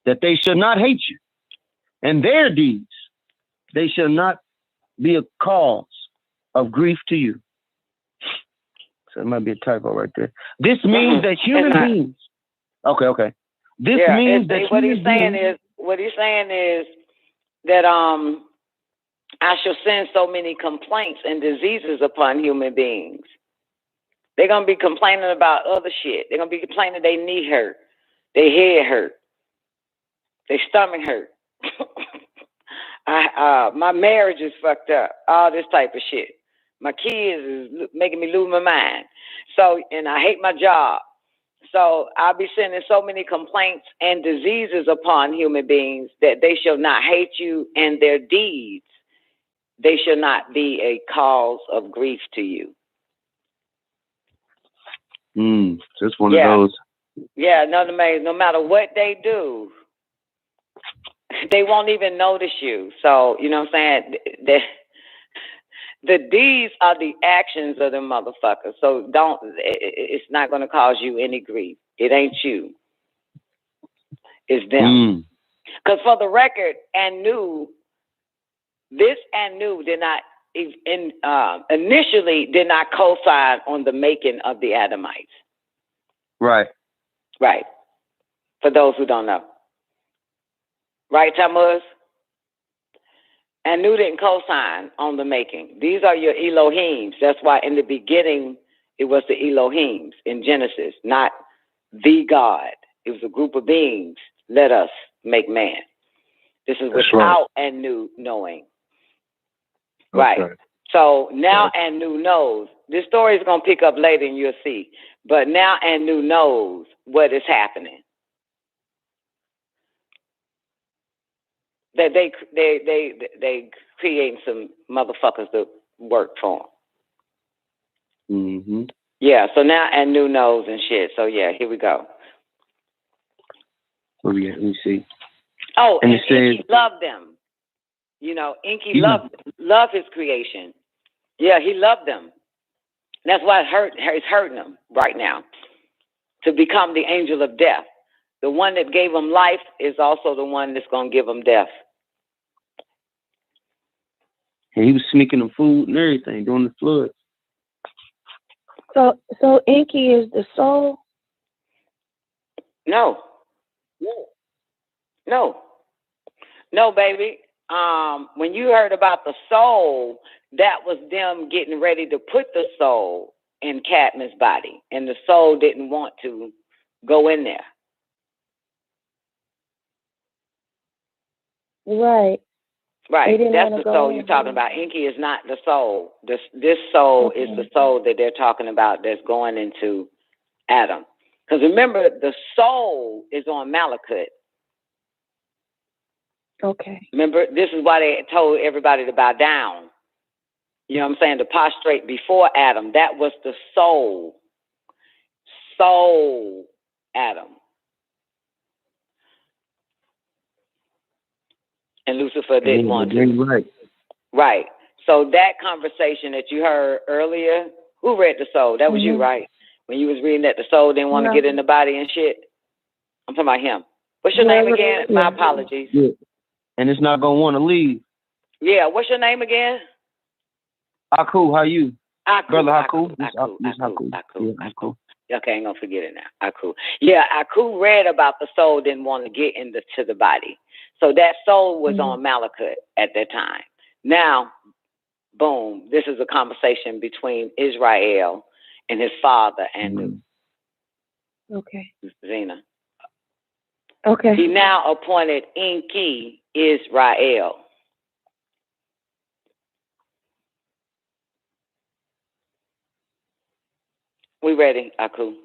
that they shall not hate you, and their deeds, they shall not be a cause of grief to you. So it might be a typo right there. This means that human beings. Okay. This means that what he's saying is that I shall send so many complaints and diseases upon human beings. They're going to be complaining about other shit. They're going to be complaining their knee hurt, their head hurt, their stomach hurt. My marriage is fucked up. All this type of shit. My kids is making me lose my mind. So, and I hate my job. So I'll be sending so many complaints and diseases upon human beings that they shall not hate you, and their deeds, they shall not be a cause of grief to you. Just one of those. Yeah, no matter what they do, they won't even notice you. So, you know what I'm saying? The deeds are the actions of the motherfuckers. So it's not going to cause you any grief. It ain't you. It's them. Because for the record, this did not, initially did not co-sign on the making of the Adamites. Right. Right. For those who don't know. Right, Tammuz? Anu didn't co-sign on the making. These are your Elohims. That's why in the beginning it was the Elohims in Genesis, not the God. It was a group of beings. Let us make man. This is without Anu knowing. Right. Okay. So now Anu knows. This story is going to pick up later and you'll see. But now Anu knows what is happening. That they creating some motherfuckers to work for them. Yeah, so now Anu knows and shit. So yeah, here we go. Let me see. Oh, and Inky loved them. You know, Inky loved his creation. Yeah, he loved them. That's why it's hurting him right now to become the angel of death. The one that gave him life is also the one that's going to give him death. And he was sneaking them food and everything during the flood. So Inky is the soul? No, baby. When you heard about the soul, that was them getting ready to put the soul in Cadmus' body, and the soul didn't want to go in there. Right. That's the soul you're talking about. Inky is not the soul. This soul is the soul that they're talking about that's going into Adam. Because remember, the soul is on Malachut. Okay. Remember, this is why they told everybody to bow down. You know what I'm saying? To prostrate before Adam. That was the soul. Soul Adam. And Lucifer didn't want to. Right. So that conversation that you heard earlier, who read the soul? That was you, right? When you was reading that the soul didn't want to get in the body and shit. I'm talking about him. What's your name again? My apologies. Yeah. And it's not going to want to leave. Yeah. What's your name again? Aku, how you? Aku. Brother Aku. Aku. Okay, I ain't going to forget it now. Aku. Yeah, Aku read about the soul didn't want to get into the body. So that soul was on Malachut at that time. Now, boom, this is a conversation between Israel and his father, Anu. Okay. Zena. Okay. He now appointed Inky Israel. We ready, Aku?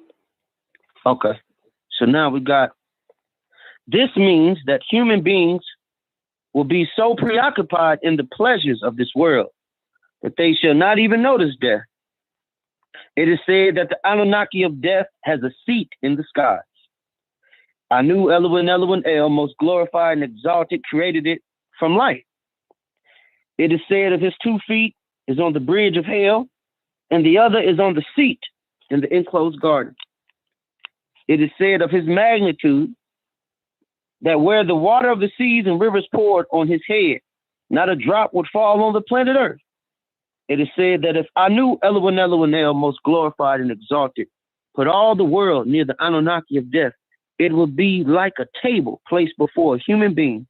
Okay. So now we got, this means that human beings will be so preoccupied in the pleasures of this world that they shall not even notice death. It is said that the Anunnaki of death has a seat in the skies. Anu Elohim El, most glorified and exalted, created it from light. It is said of his 2 feet is on the bridge of hell, and the other is on the seat in the enclosed garden. It is said of his magnitude that where the water of the seas and rivers poured on his head, not a drop would fall on the planet Earth. It is said that if Anu Elohim El, most glorified and exalted, put all the world near the Anunnaki of death, it would be like a table placed before a human being,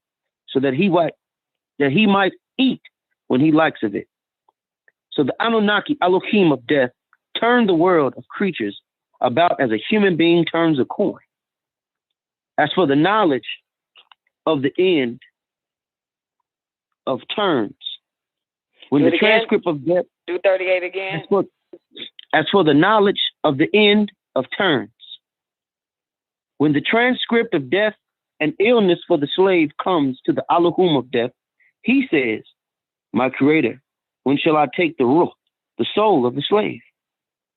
so that he might eat when he likes of it. So the Anunnaki, Elohim of death, turned the world of creatures about as a human being turns a coin. As for the knowledge of the end of turns, when the transcript of death, do 38 again. As for the knowledge of the end of turns, when the transcript of death and illness for the slave comes to the Elohim of death, he says, my creator, when shall I take the ruh, the soul of the slave?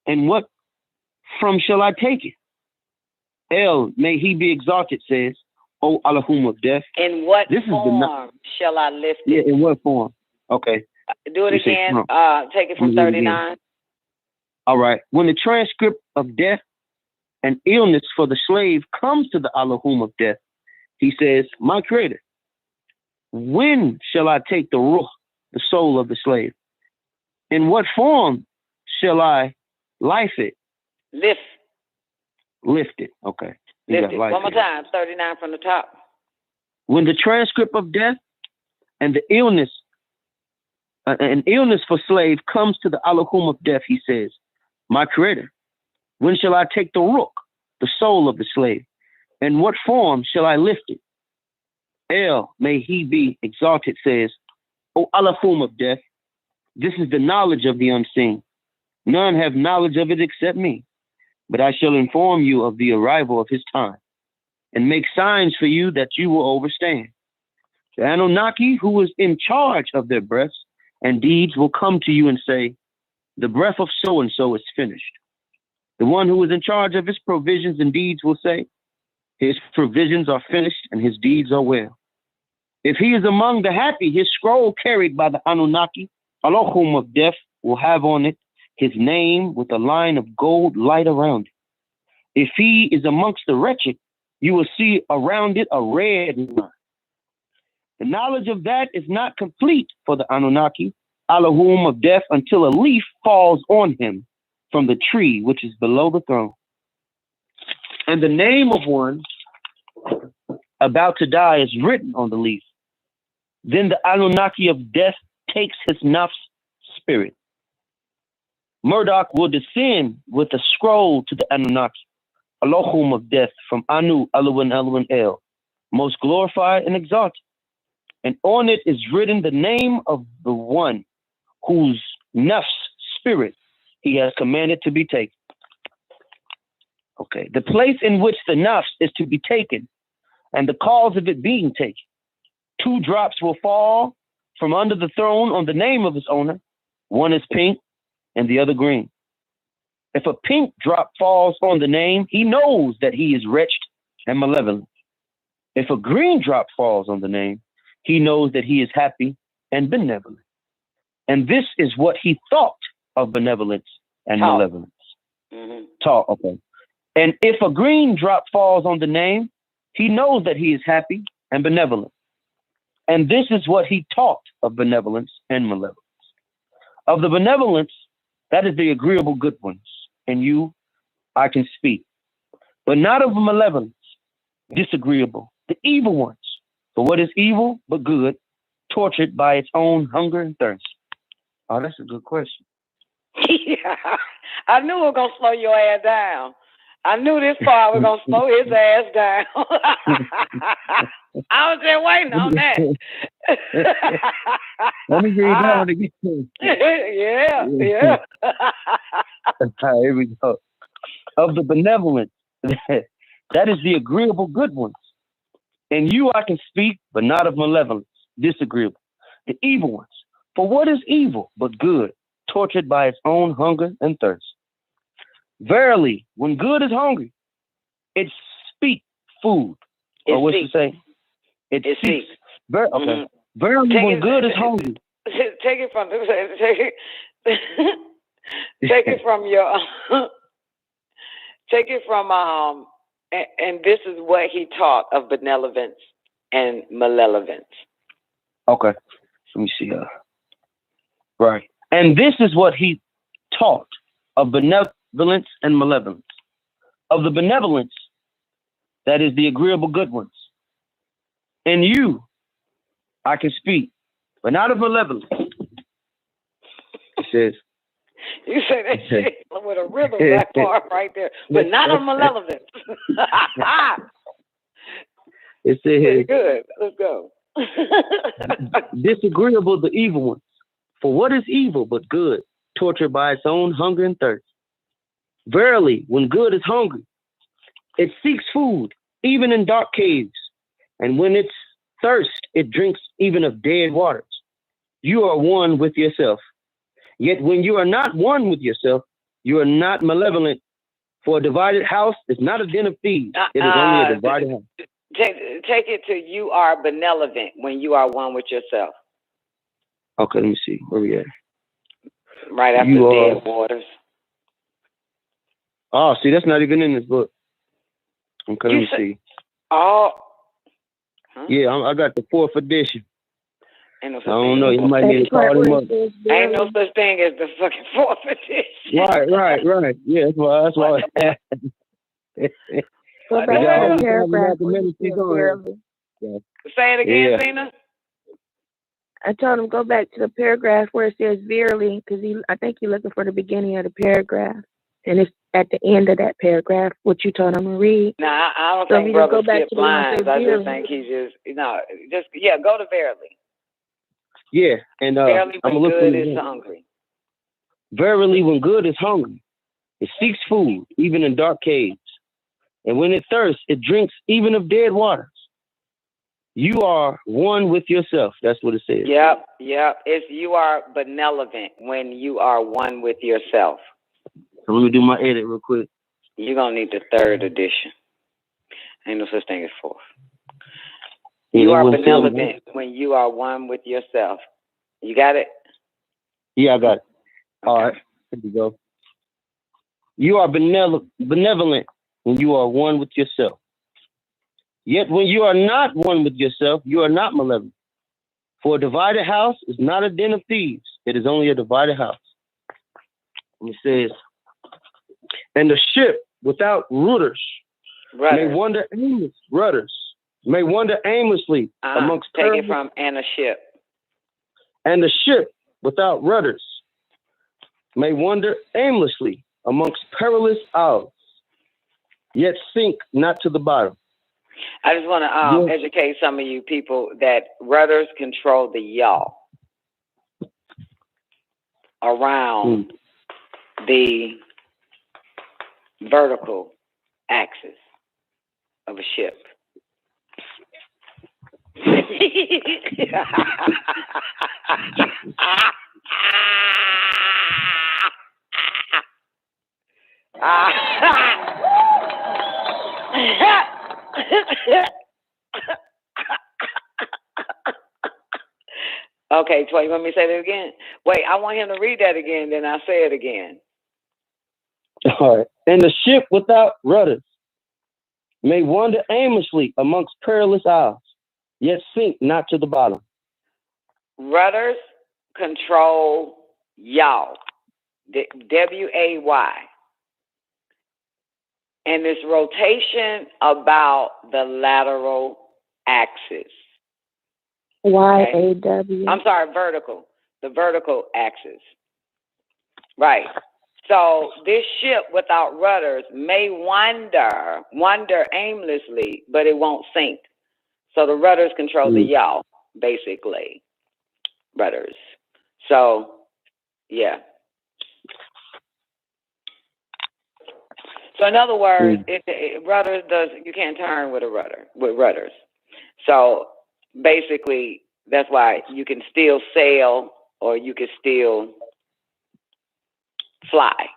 And what from shall I take it? El, may he be exalted, says, O Elohim of death. In what form shall I lift it? Yeah, in what form? Okay. Do it again. Take it from 39. All right. When the transcript of death and illness for the slave comes to the Elohim of death, he says, my creator, when shall I take the ruh, the soul of the slave? In what form shall I life it? Lift it. Okay. Lift it. One more time. 39 from the top. When the transcript of death and the illness, an illness for slave comes to the Elohim of death, he says, my creator, when shall I take the ruh, the soul of the slave? In what form shall I lift it? El, may he be exalted, says, O Elohim of death, this is the knowledge of the unseen. None have knowledge of it except me. But I shall inform you of the arrival of his time, and make signs for you that you will overstand. The Anunnaki, who is in charge of their breaths and deeds, will come to you and say, the breath of so-and-so is finished. The one who is in charge of his provisions and deeds will say, his provisions are finished and his deeds are well. If he is among the happy, his scroll carried by the Anunnaki, Elohim of death, will have on it his name with a line of gold light around it. If he is amongst the wretched, you will see around it a red line. The knowledge of that is not complete for the Anunnaki, Elohim of death, until a leaf falls on him from the tree which is below the throne. And the name of one about to die is written on the leaf. Then the Anunnaki of death takes his nafs spirit. Murdoch will descend with a scroll to the Anunnaki, Elohim of death, from Anu, Elohim, El, most glorified and exalted. And on it is written the name of the one whose nafs spirit he has commanded to be taken. Okay, the place in which the nafs is to be taken and the cause of it being taken. 2 drops will fall from under the throne on the name of its owner. One is pink and the other green. If a pink drop falls on the name, he knows that he is wretched and malevolent. If a green drop falls on the name, he knows that he is happy and benevolent. And this is what he thought of benevolence and malevolence. Taught, okay. And if a green drop falls on the name, he knows that he is happy and benevolent. And this is what he taught of benevolence and malevolence. Of the benevolence, that is the agreeable good ones, and you, I can speak. But not of malevolence, disagreeable, the evil ones. For what is evil but good, tortured by its own hunger and thirst? Oh, that's a good question. Yeah, I knew we were going to slow your ass down. I knew this part was going to slow his ass down. I was just waiting on that. Let me read that one again. Yeah. Here we go. Of the benevolence, that is the agreeable good ones. And you I can speak, but not of malevolence, disagreeable, the evil ones. For what is evil but good, tortured by its own hunger and thirst? Verily, when good is hungry, it speaks food. Or what's it say? It speaks. Okay. Verily, when good is hungry. Take it from and this is what he taught of benevolence and malevolence. Okay. Let me see. Right. And this is what he taught of benevolence and malevolence. Of the benevolence, that is the agreeable good ones. And you, I can speak, but not of malevolence, says, You say that shit with a rhythm, that part right there, but not a malevolence. it says, Good. Let's go. disagreeable the evil ones. For what is evil but good, tortured by its own hunger and thirst? Verily, when good is hungry, it seeks food, even in dark caves. And when it's thirst, it drinks even of dead waters. You are one with yourself. Yet when you are not one with yourself, you are not malevolent. For a divided house is not a den of thieves. It is only a divided house. Take it to you are benevolent when you are one with yourself. Okay, let me see. Where we at? Right after dead waters. Oh, see, that's not even in this book. Okay, let me see. Oh. Huh? Yeah, I got the 4th edition. Ain't no I don't know. You might need to call them up. Ain't no such thing as the fucking 4th edition. Right. Yeah, that's why. Go back to the paragraph. Say it again, Zena. I told him go back to the paragraph where it says verily, because I think you're looking for the beginning of the paragraph, and it's at the end of that paragraph. What you told him to read. No, I don't think brother skipped lines. I just think he just go to verily. Yeah, and verily when good is hungry. Verily when good is hungry, it seeks food, even in dark caves. And when it thirsts, it drinks even of dead waters. You are one with yourself. That's what it says. Yep. It's you are benevolent when you are one with yourself. So let me do my edit real quick. You're going to need the 3rd edition. Ain't no such thing as 4th. You are benevolent when you are one with yourself. You got it? Yeah, I got it. Okay. All right. Here we go. You are benevolent when you are one with yourself. Yet when you are not one with yourself, you are not malevolent. For a divided house is not a den of thieves. It is only a divided house. And it says, and the ship without rudders may wander aimlessly amongst take it from and a ship. And the ship without rudders may wander aimlessly amongst perilous isles, yet sink not to the bottom. I just want to educate some of you people that rudders control the yaw around the vertical axis of a ship. Okay, Troy, you want me to say that again? Wait, I want him to read that again, then I'll say it again. All right. And the ship without rudders may wander aimlessly amongst perilous isles, yet sink not to the bottom. Rudders control yaw, W-A-Y. And this rotation about the lateral axis. Y-A-W. I'm sorry, vertical. The vertical axis. Right. So this ship without rudders may wander aimlessly, but it won't sink. So the rudders control the yaw, basically. Rudders. So, yeah. So in other words, rudders you can't turn with rudders. So basically, that's why you can still sail or you can still fly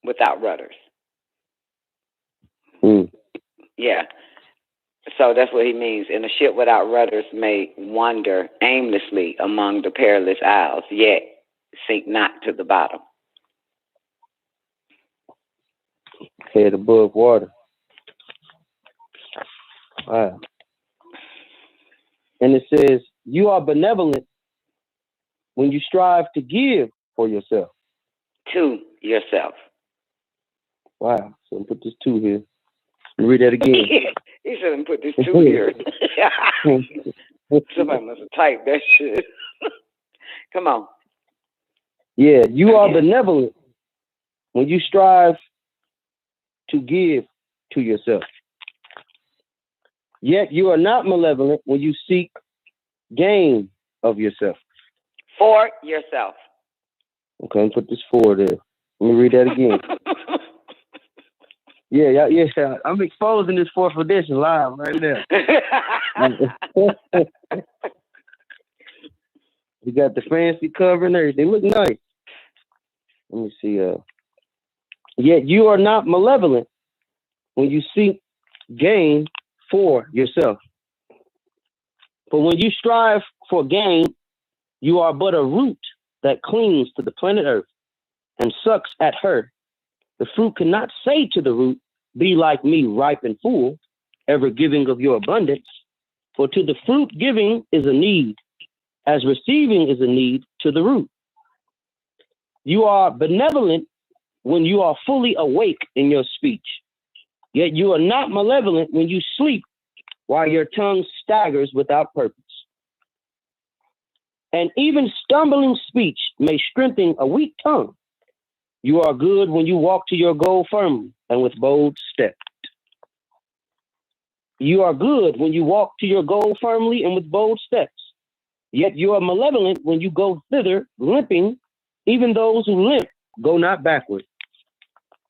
without rudders. Yeah. So that's what he means. And a ship without rudders may wander aimlessly among the perilous isles, yet sink not to the bottom. Head above water. Wow. And it says, you are benevolent when you strive to give for yourself. To yourself. Wow. So I'll put this 2 here. Read that again. He shouldn't put this 2 here. Somebody must have typed that shit. Come on. Yeah, you are benevolent when you strive to give to yourself. Yet you are not malevolent when you seek gain of yourself. For yourself. Okay, I'm put this for there. Let me read that again. Yeah. I'm exposing this fourth edition live right now. You got the fancy cover and everything. Look nice. Let me see. Yet you are not malevolent when you seek gain for yourself. But when you strive for gain, you are but a root that clings to the planet Earth and sucks at her. The fruit cannot say to the root, be like me, ripe and full, ever giving of your abundance. For to the fruit giving is a need, as receiving is a need to the root. You are benevolent when you are fully awake in your speech. Yet you are not malevolent when you sleep while your tongue staggers without purpose. And even stumbling speech may strengthen a weak tongue. You are good when you walk to your goal firmly and with bold step. You are good when you walk to your goal firmly and with bold steps. Yet you are malevolent when you go thither limping. Even those who limp go not backward.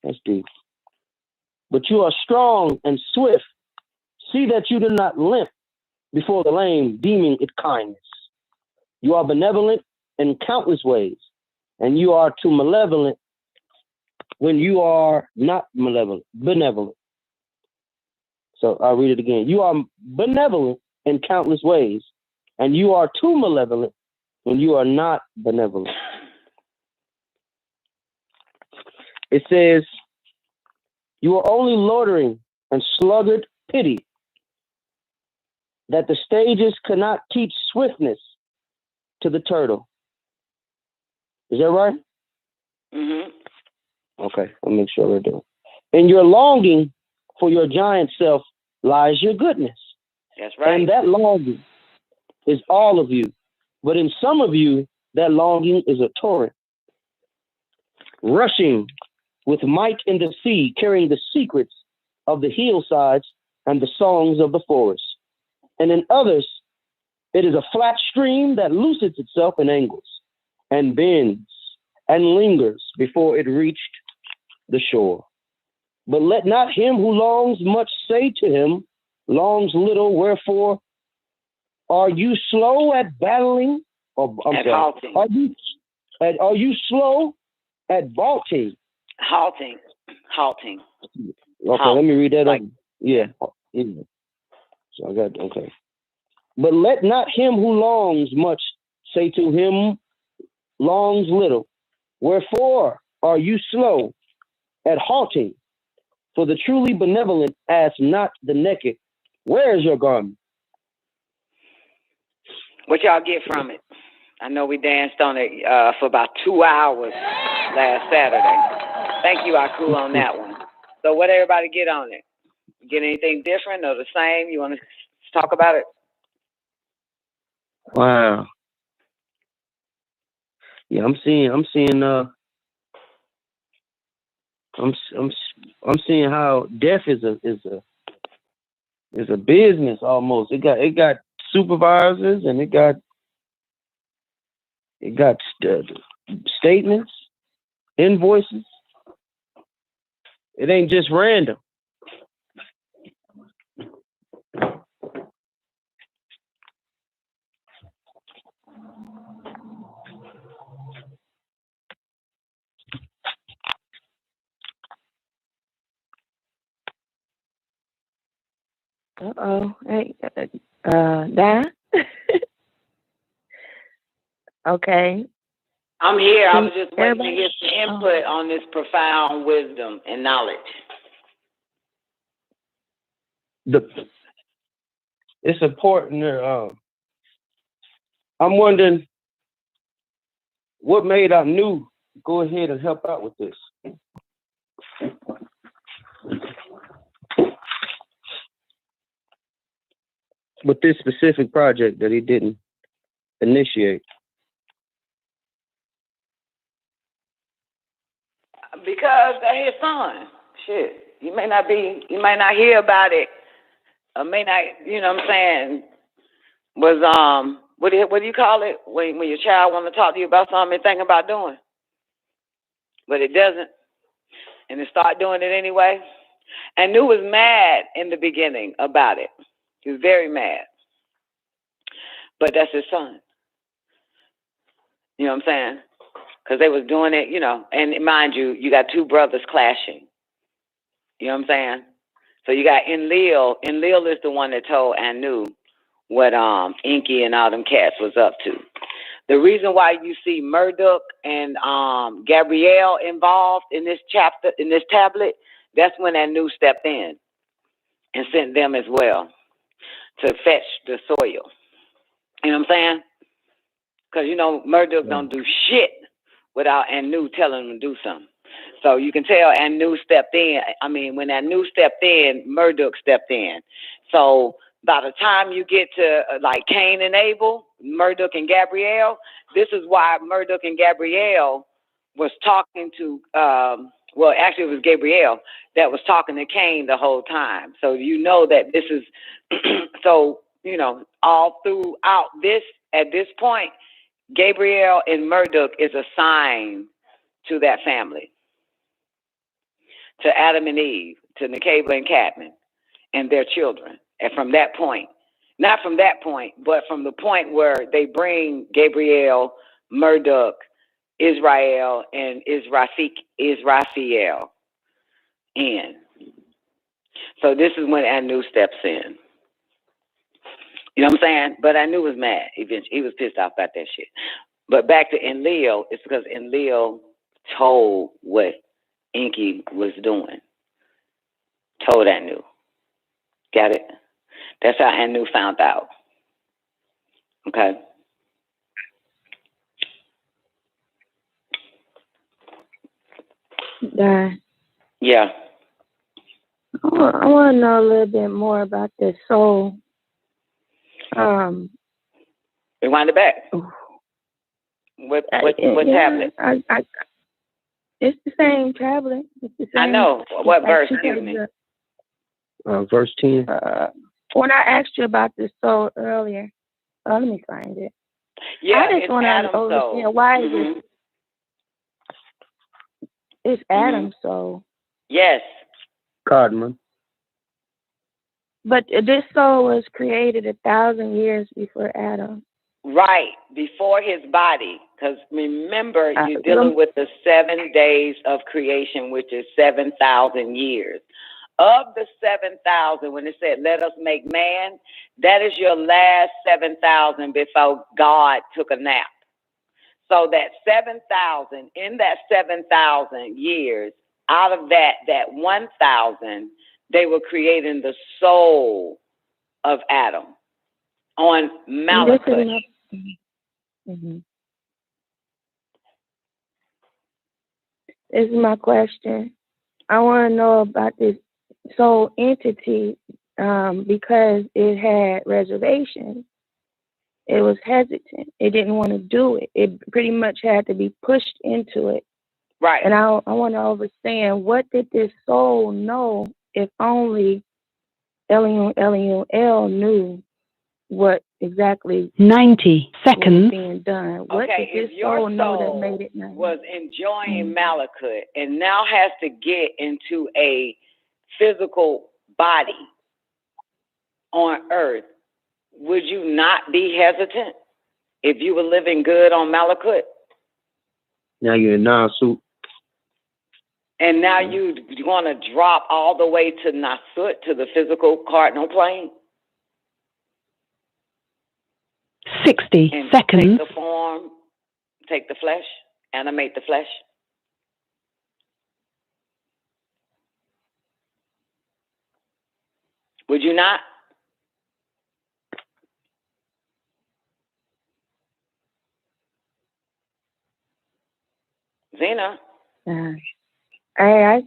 That's deep. But you are strong and swift. See that you do not limp before the lame, deeming it kindness. You are benevolent in countless ways, and you are too malevolent when you are not benevolent. So I'll read it again. You are benevolent in countless ways, and you are too malevolent when you are not benevolent. It says, you are only loitering and sluggard pity, that the stages cannot teach swiftness to the turtle. Is that right? Mm-hmm. Okay, I'll make sure we're doing. In your longing for your giant self lies your goodness. That's right. And that longing is all of you. But in some of you, that longing is a torrent, rushing with might in the sea, carrying the secrets of the hillsides and the songs of the forest. And in others, it is a flat stream that loosens itself in angles and bends and lingers before it reached the shore. But let not him who longs much say to him, longs little, wherefore are you slow at battling? Halting. Are you slow at vaulting? Halting. Okay, Halt. let me read that. Like, yeah. So I got, okay. But let not him who longs much say to him, longs little. Wherefore are you slow at halting? For the truly benevolent ask not the naked, where is your garment? What y'all get from it? I know we danced on it for about 2 hours last Saturday. Thank you, Aku, on that one. So what everybody get on it? Get anything different or the same? You want to talk about it? Wow. Yeah, I'm seeing how death is a business almost. It got supervisors and it got statements, invoices. It ain't just random. Hey, Dan? Okay. I'm here. I was just waiting to get some input on this profound wisdom and knowledge. It's important. I'm wondering what made Anu go ahead and help out with this. With this specific project that he didn't initiate. Because that's his son. Shit. You might not hear about it. Or may not, you know what I'm saying, was, what do you call it? When your child want to talk to you about something and think about doing. But it doesn't. And it start doing it anyway. And Anu was mad in the beginning about it. He was very mad. But that's his son. You know what I'm saying? Because they was doing it, you know. And mind you, you got two brothers clashing. You know what I'm saying? So you got Enlil. Enlil is the one that told Anu what Inky and all them cats was up to. The reason why you see Murdoch and Gabrielle involved in this chapter, in this tablet, that's when Anu stepped in and sent them as well to fetch the soil. You know what I'm saying? Because, you know, Murdoch don't do shit without Anu telling him to do something. So you can tell Anu stepped in. I mean, when Anu stepped in, Murdoch stepped in. So by the time you get to like Cain and Abel, Murdoch and Gabrielle, this is why Murdoch and Gabrielle was talking to, well, actually it was Gabrielle that was talking to Cain the whole time. So you know that this is, so, you know, all throughout this, at this point, Gabriel and Murdoch is assigned to that family, to Adam and Eve, to Nekeba and Cadman, and their children. And from that point, not from that point, but from the point where they bring Gabriel, Murdoch, Israel, and Israfeel in. So this is when Anu steps in. You know what I'm saying? But Anu was mad. Eventually, he was pissed off about that shit. But back to Enlil, it's because Enlil told what Inky was doing. Told Anu. Got it? That's how Anu found out. Okay? Yeah. I want to know a little bit more about this soul. Rewind it back. What tablet? It's the same tablet. It's the same. I know. What verse? Excuse me. Verse 10. When I asked you about this soul earlier, let me find it. Yeah, I just want to understand why is it? It's Adam's soul. Yes. Cardman. But this soul was created 1,000 years before Adam. Right, before his body. Because remember, you're dealing with the 7 days of creation, which is 7,000 years. Of the 7,000, when it said, let us make man, that is your last 7,000 before God took a nap. So that 7,000, in that 7,000 years, out of that 1,000, they were creating the soul of Adam on Malachi. This is my question. I want to know about this soul entity because it had reservations. It was hesitant. It didn't want to do it. It pretty much had to be pushed into it. Right. And I want to understand, what did this soul know if only El knew what exactly 90 seconds was being done? What did this soul know that made it 90? Was enjoying Malakut and now has to get into a physical body on earth, would you not be hesitant if you were living good on Malakut? Now you're in Nasut. And now you want to drop all the way to Nasut, to the physical cardinal plane? 60 and seconds. Take the form, take the flesh, animate the flesh. Would you not? Zena? I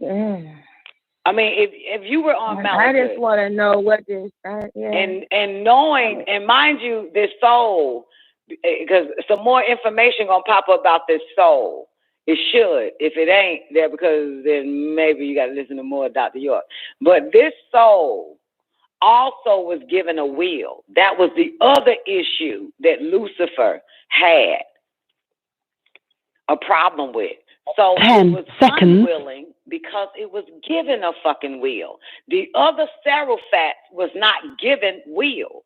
mean, if you were on Malakut, I just want to know what this, and knowing, and mind you, this soul, because some more information gonna pop up about this soul. It should. If it ain't there, because then maybe you got to listen to more of Dr. York. But this soul also was given a will. That was the other issue that Lucifer had a problem with. So 10 it was seconds. unwilling because it was given a fucking will. The other Seraphat was not given will.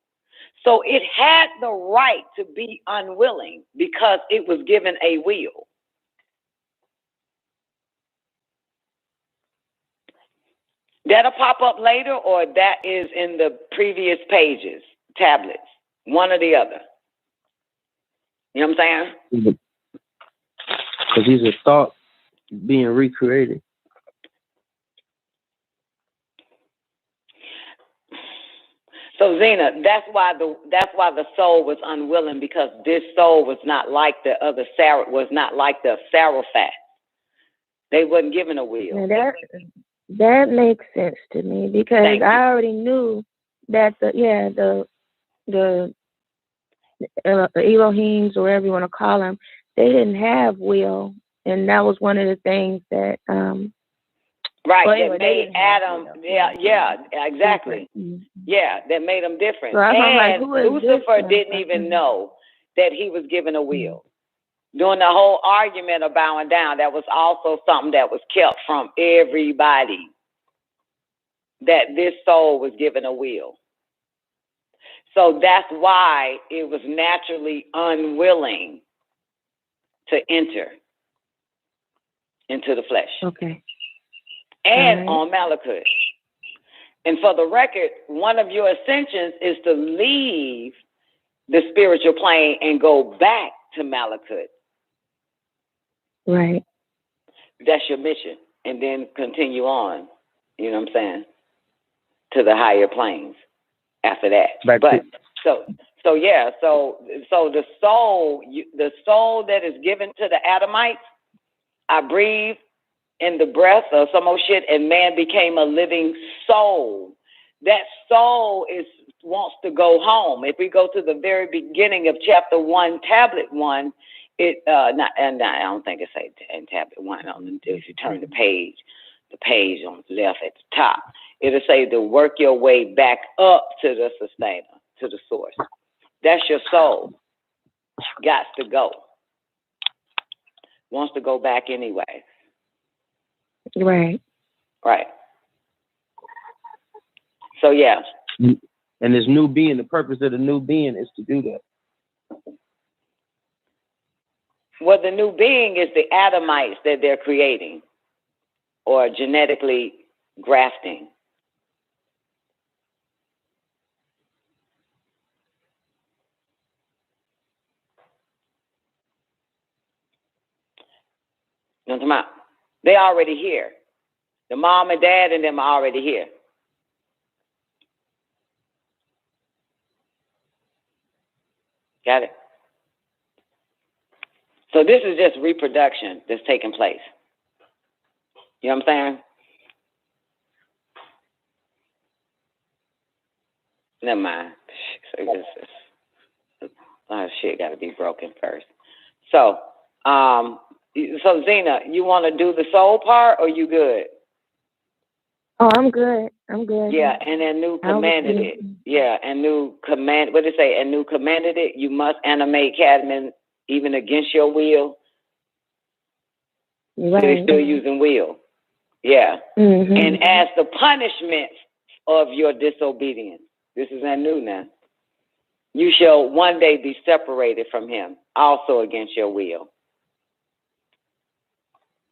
So it had the right to be unwilling because it was given a will. That'll pop up later, or that is in the previous pages, tablets, one or the other. You know what I'm saying? Because these are thoughts being recreated. So Zena, that's why the soul was unwilling, because this soul was not like the other was not like the Seraphat. They wasn't given a will. Now that makes sense to me, because I already knew that the Elohims, or whatever you want to call them, they didn't have will, and that was one of the things that right, well, that anyway, made Adam, yeah, exactly. Mm-hmm. Yeah, that made him different. So and like, Lucifer didn't even know that he was given a will. During the whole argument of bowing down, that was also something that was kept from everybody, that this soul was given a will. So that's why it was naturally unwilling to enter into the flesh. Okay. And on Malachut. And for the record, one of your ascensions is to leave the spiritual plane and go back to Malachut. Right. That's your mission. And then continue on, you know what I'm saying, to the higher planes after that. So the soul that is given to the Adamites, I breathe in the breath of some old shit, and man became a living soul. That soul wants to go home. If we go to the very beginning of chapter 1, tablet 1, I don't think it's in tablet 1. If you turn the page on the left at the top, it'll say to work your way back up to the sustainer, to the source. That's your soul. Got to go. Wants to go back anyway. Right. Right. So, yeah. And this new being, the purpose of the new being is to do that. Well, the new being is the Adamites that they're creating or genetically grafting. You know what I'm talking about? They already here. The mom and dad and them are already here. Got it? So this is just reproduction that's taking place. You know what I'm saying? Never mind. So a lot of shit got to be broken first. So Zena, you want to do the soul part, or you good? Oh, I'm good. I'm good. Yeah, and then new commanded it. Yeah, and new command. What did it say? And new commanded it. You must animate Cadman even against your will. Right. So they're still using will. Yeah. Mm-hmm. And as the punishment of your disobedience, this is that new now. You shall one day be separated from him, also against your will.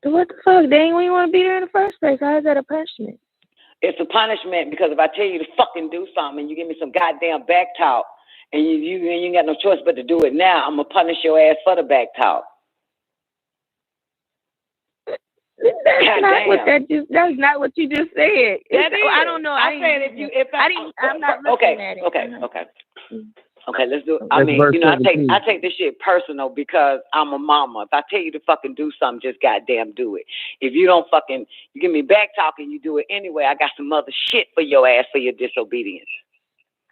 So what the fuck? They ain't when you want to be there in the first place. How is that a punishment? It's a punishment because if I tell you to fucking do something and you give me some goddamn back talk and you ain't got no choice but to do it now, I'm gonna punish your ass for the back talk. That's not what you just said. I don't know. I'm not looking at it. Okay, let's do it. I mean, I take this shit personal because I'm a mama. If I tell you to fucking do something, just goddamn do it. If you don't fucking, you give me back talk and you do it anyway, I got some other shit for your ass for your disobedience.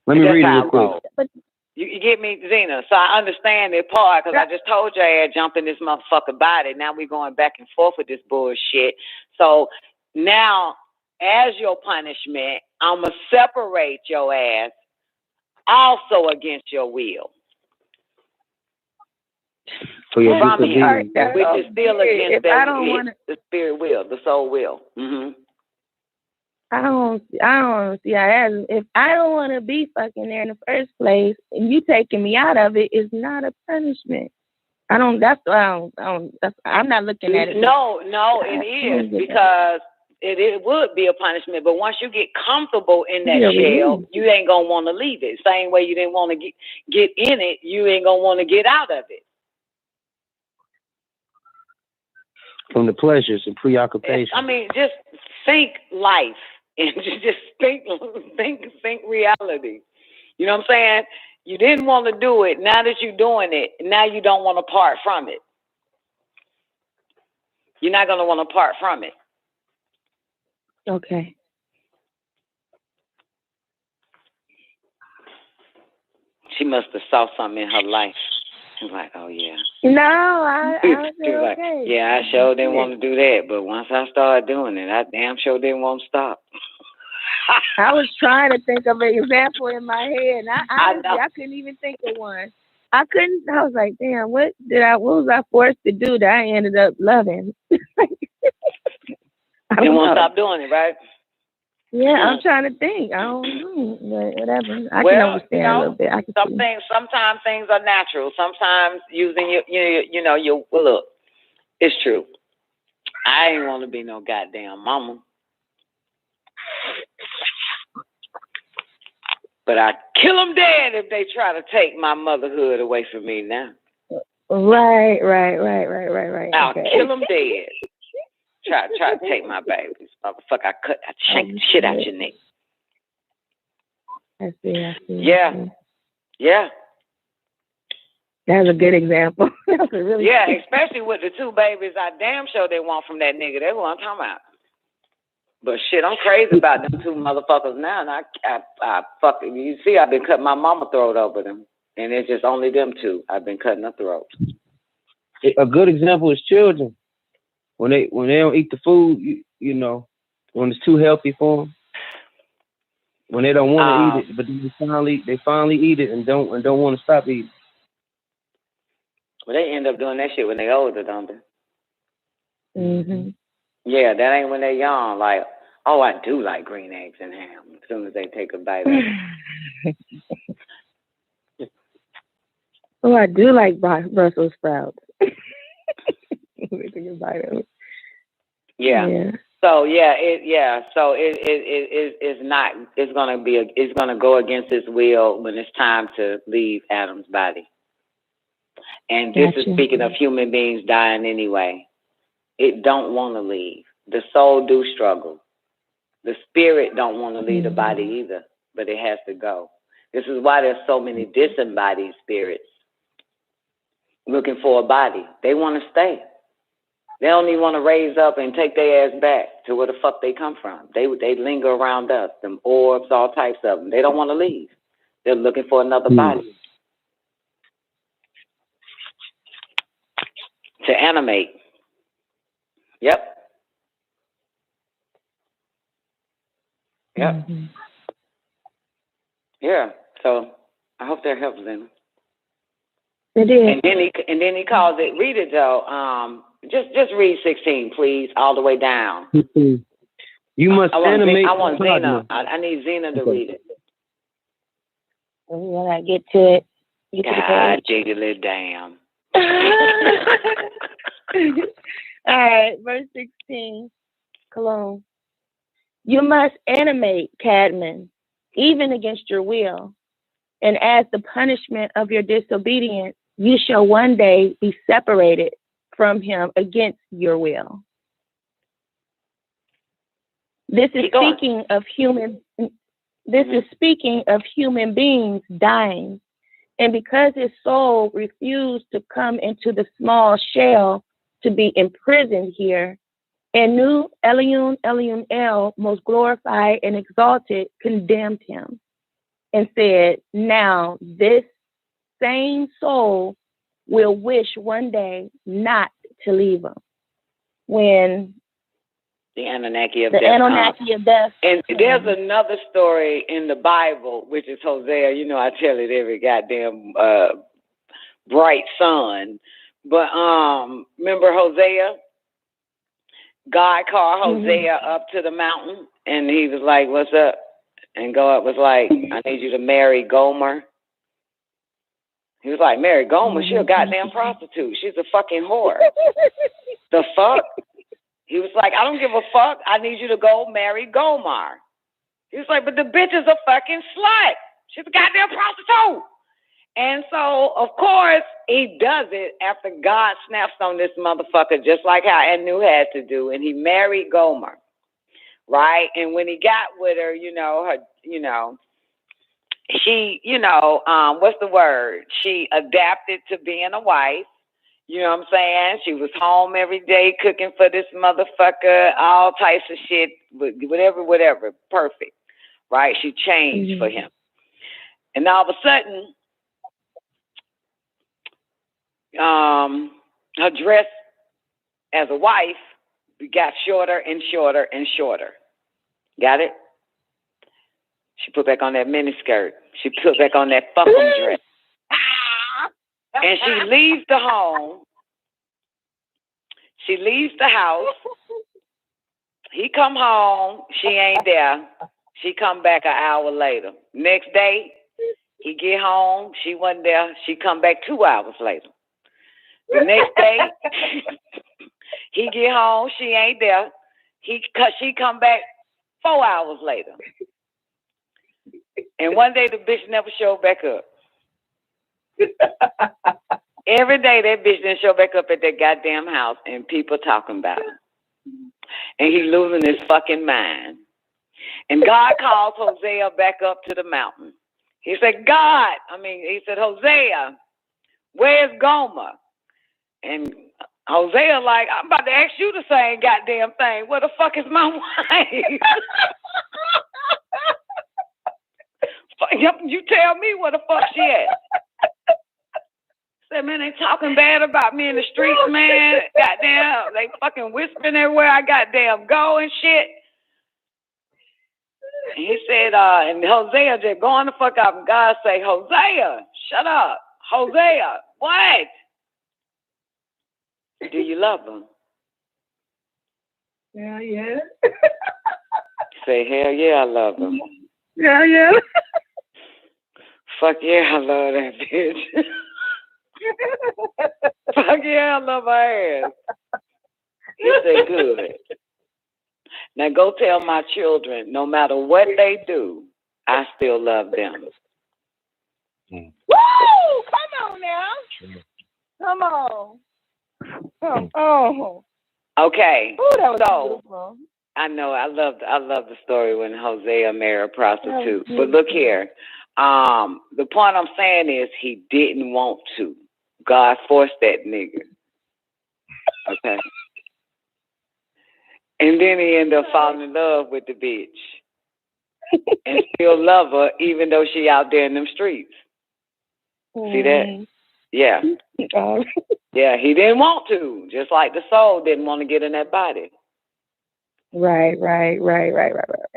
Let me read it real quick. You get me, Zena? So I understand that part because I just told your ass jump in this motherfucker body. Now we going back and forth with this bullshit. So now, as your punishment, I'm going to separate your ass also against your will. For your From you, disobedience. which is still against the spirit will, the soul will. Mm-hmm. I don't see how that. If I don't want to be fucking there in the first place, and you taking me out of it is not a punishment. I'm not looking at it. No, it is because it would be a punishment. But once you get comfortable in that shell, you ain't gonna want to leave it. Same way you didn't want to get in it, you ain't gonna want to get out of it. From the pleasures and preoccupations. I mean, just think life and just think reality. You know what I'm saying? You didn't want to do it. Now that you're doing it, now you don't want to part from it. You're not going to want to part from it. Okay. She must have saw something in her life. She was like, oh, yeah. No, I was like, okay. yeah, I sure didn't want to do that. But once I started doing it, I damn sure didn't want to stop. I was trying to think of an example in my head. And I couldn't even think of one. I was like, damn, what was I forced to do that I ended up loving? I didn't want to stop doing it, right? Yeah, I'm trying to think. I don't know, but whatever. I can understand a little bit. Sometimes things are natural. Sometimes using your look. It's true. I ain't want to be no goddamn mama, but I kill them dead if they try to take my motherhood away from me now. Right. I'll kill them dead. Try to take my babies. Motherfucker, I shank the shit out your neck. I see. Yeah. That's a good example. That's a really good. Especially with the two babies I damn sure they want from that nigga. That's what I'm talking about. But shit, I'm crazy about them two motherfuckers now. And I fucking, you see, I've been cutting my mama throat over them. And it's just only them two. I've been cutting her throat. A good example is children. When they don't eat the food, you know, when it's too healthy for them, when they don't want to eat it, but they finally eat it and don't want to stop eating. Well, they end up doing that shit when they older, don't they? Mm-hmm. Yeah, that ain't when they're young. Like, oh, I do like green eggs and ham. As soon as they take a bite of it. Oh, I do like Brussels sprouts. They take a bite of it. Yeah. So it's gonna go against his will when it's time to leave Adam's body. And this is speaking of human beings dying anyway. It don't want to leave. The soul do struggle. The spirit don't want to leave the body either, but it has to go. This is why there's so many disembodied spirits looking for a body. They want to stay. They don't even want to raise up and take their ass back to where the fuck they come from. They linger around us, them orbs, all types of them. They don't want to leave. They're looking for another body to animate. Yep. Mm-hmm. Yeah. So I hope that helps them. It is. And then he calls it. Read it though. Just read 16, please, all the way down. You must animate. I want Zena. I need Zena to read it. When I get to it, God jiggly damn. All right, verse 16, Kuluwm. You must animate Cadman, even against your will, and as the punishment of your disobedience, you shall one day be separated from him against your will. This is speaking of human. This is speaking of human beings dying, and because his soul refused to come into the small shell to be imprisoned here, and knew Elion El, most glorified and exalted, condemned him, and said, "Now this same soul will wish one day not to leave them. When the Anunnaki of the death. Anunnaki of death. And there's another story in the Bible, which is Hosea. You know, I tell it every goddamn bright sun. But remember Hosea? God called Hosea up to the mountain, and he was like, "What's up?" And God was like, "I need you to marry Gomer." He was like, "Marry Gomer? She a goddamn prostitute. She's a fucking whore." The fuck? He was like, "I don't give a fuck. I need you to go marry Gomer." He was like, "But the bitch is a fucking slut. She's a goddamn prostitute." And so, of course, he does it after God snaps on this motherfucker, just like how Anu had to do, and he married Gomer, right? And when he got with her, she, what's the word? She adapted to being a wife. You know what I'm saying? She was home every day cooking for this motherfucker, all types of shit, whatever, perfect, right? She changed for him. And all of a sudden, her dress as a wife got shorter and shorter and shorter. Got it? She put back on that miniskirt. She put back on that fucking dress. And she leaves the home. She leaves the house. He come home. She ain't there. She come back an hour later. Next day, he get home. She wasn't there. She come back 2 hours later. The next day, he get home. She ain't there. She come back 4 hours later. And one day, the bitch never showed back up. Every day that bitch didn't show back up at that goddamn house, and people talking about it. And he losing his fucking mind. And God calls Hosea back up to the mountain. He said, he said, "Hosea, where's Gomer?" And Hosea like, "I'm about to ask you the same goddamn thing. Where the fuck is my wife?" You tell me where the fuck she at. Said, "Man, they talking bad about me in the streets, man. Goddamn, they fucking whispering everywhere I goddamn go and shit." And he said, and Hosea just going the fuck up, and God say, "Hosea, shut up. Hosea, what? Do you love him?" Hell yeah. Say, "Hell yeah, I love him." Hell yeah. Fuck yeah, I love that bitch. Fuck yeah, I love her ass. He said, "Good. Now go tell my children, no matter what they do, I still love them." Woo! Come on now. Come on. Come on. Okay. Ooh, that was beautiful. I know. I love the story when Hosea married a prostitute. But look here. The point I'm saying is he didn't want to. God forced that nigga. Okay. And then he ended up falling in love with the bitch. And still love her even though she out there in them streets. See that? Yeah. Yeah, he didn't want to. Just like the soul didn't want to get in that body. Right.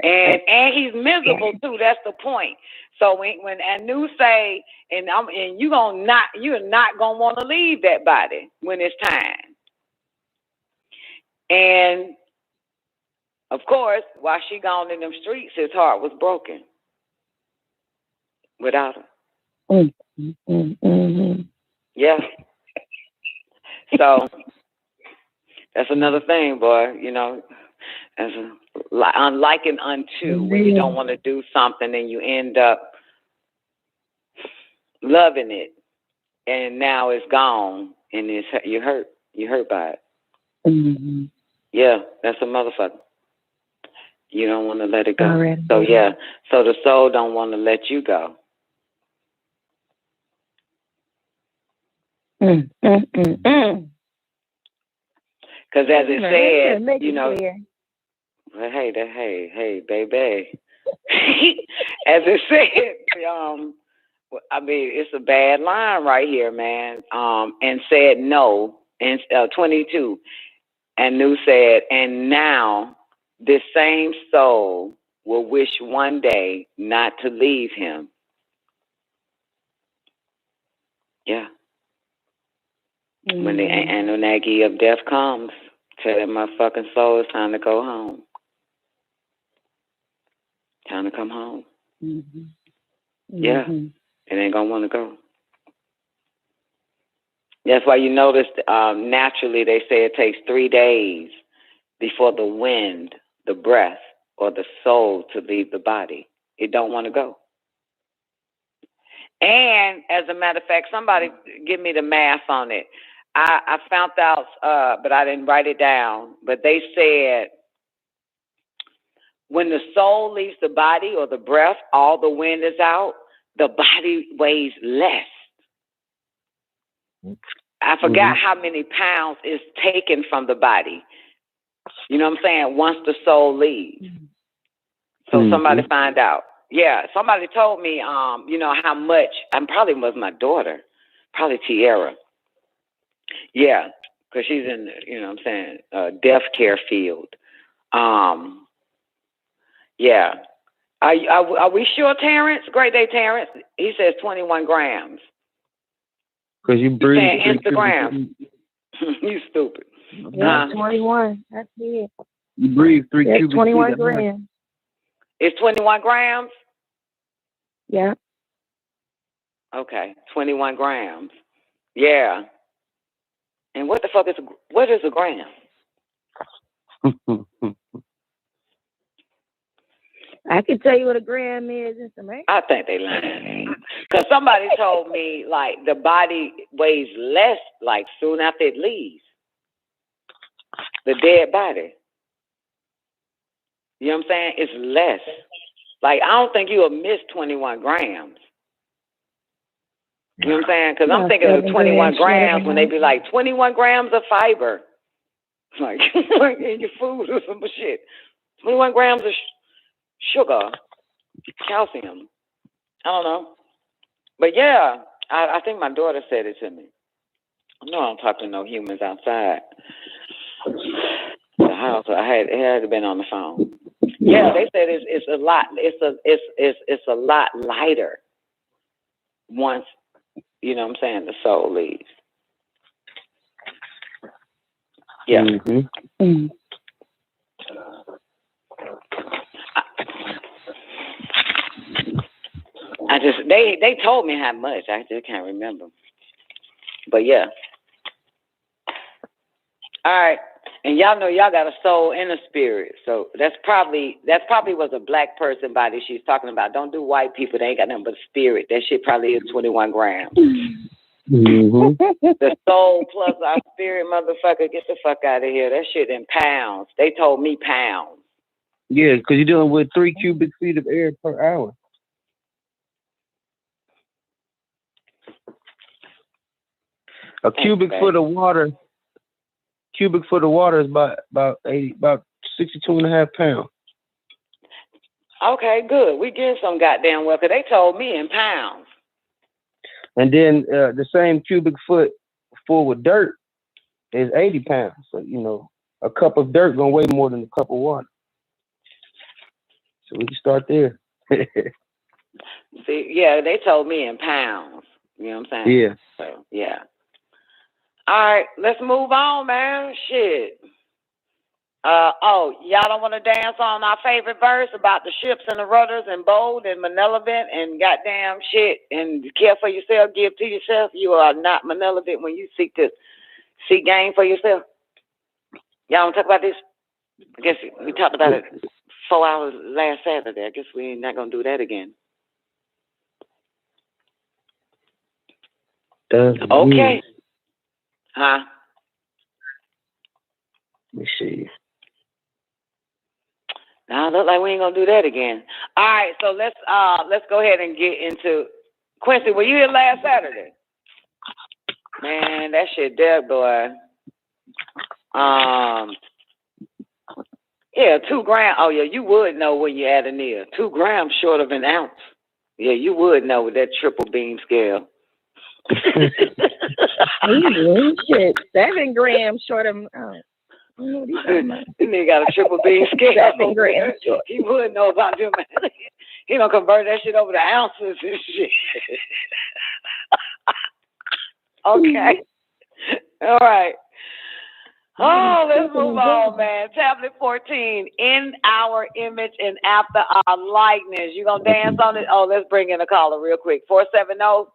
And he's miserable too. That's the point. So when Anu say, and you're not gonna want to leave that body when it's time. And of course, while she gone in them streets, his heart was broken without her. Yeah. So that's another thing, boy. As unlike and unto, when you don't want to do something and you end up loving it, and now it's gone, and you hurt by it. Yeah, that's a motherfucker. You don't want to let it go. Already. So yeah, so the soul don't want to let you go. Because as it said, well, hey, baby. As it said, I mean, it's a bad line right here, man. And said no, and 22. And Nu said, and now this same soul will wish one day not to leave him. Yeah. When the Anunnaki of death comes, tell that motherfucking soul it's time to go home. Time to come home. Yeah. It ain't gonna want to go. That's why you notice naturally they say it takes 3 days before the wind, the breath, or the soul to leave the body. It don't want to go. And as a matter of fact, somebody give me the math on it. I found out, but I didn't write it down. But they said when the soul leaves the body or the breath, all the wind is out, the body weighs less. I forgot how many pounds is taken from the body. You know what I'm saying? Once the soul leaves. So somebody find out. Yeah, somebody told me, you know, how much. Probably was my daughter, probably Tiara. Yeah, because she's in, you know what I'm saying, death care field. Yeah. Are we sure, Terrence? Great day, Terrence. He says 21 grams. Because you breathe. Instagram. You stupid. Yeah, 21. That's it. You breathe 3 That's cubic 21 feet. grams. It's 21 grams? Yeah. Okay, 21 grams. Yeah. And what is a gram? I can tell you what a gram is in some English. I think they lying. Because somebody told me, like, the body weighs less, like, soon after it leaves. The dead body. You know what I'm saying? It's less. Like, I don't think you'll miss 21 grams. You know what I'm saying? Because I'm thinking of 21 grams when they be like, 21 grams of fiber. Like in your food or some shit. 21 grams of sugar, calcium. I don't know. But yeah, I think my daughter said it to me. I know I don't talk to no humans outside the house. It had been on the phone. Yeah, they said it's a lot. It's a lot lighter once, you know what I'm saying, the soul leaves. Yeah. They told me how much. I just can't remember. But yeah. All right. And y'all know y'all got a soul and a spirit. So that's probably was a black person body she's talking about. Don't do white people. They ain't got nothing but spirit. That shit probably is 21 grams. The soul plus our spirit, motherfucker, get the fuck out of here. That shit in pounds. They told me pounds. Yeah, because you're dealing with 3 cubic feet of air per hour. A cubic foot of water is about 62.5 pounds. Okay, good. We getting some goddamn well, because they told me in pounds. And then the same cubic foot full with dirt is 80 pounds. So, you know, a cup of dirt gonna weigh more than a cup of water. So we can start there. See, yeah, they told me in pounds. You know what I'm saying? Yeah. So, yeah. All right, let's move on, man. Shit. Y'all don't want to dance on our favorite verse about the ships and the rudders and bold and malevolent and goddamn shit and care for yourself, give to yourself. You are not malevolent when you seek gain for yourself. Y'all want to talk about this? I guess we talked about it 4 hours last Saturday. I guess we're not going to do that again. Okay. Huh? Let me see. Now it look like we ain't gonna do that again. All right, so let's go ahead and get into Quincy. Were you here last Saturday? Man, that shit dead, boy. Yeah, 2 grams. Oh yeah, you would know when you add a near 2 grams short of an ounce. Yeah, you would know with that triple beam scale. Shit, 7 grams short of. Nigga got a triple beam scale. 7 grams short. He would know about them. He don't convert that shit over to ounces and shit. Okay. All right. Oh, let's move on, man. Tablet 14, in our image and after our likeness. You gonna dance on it? Oh, let's bring in a caller real quick. 470-456.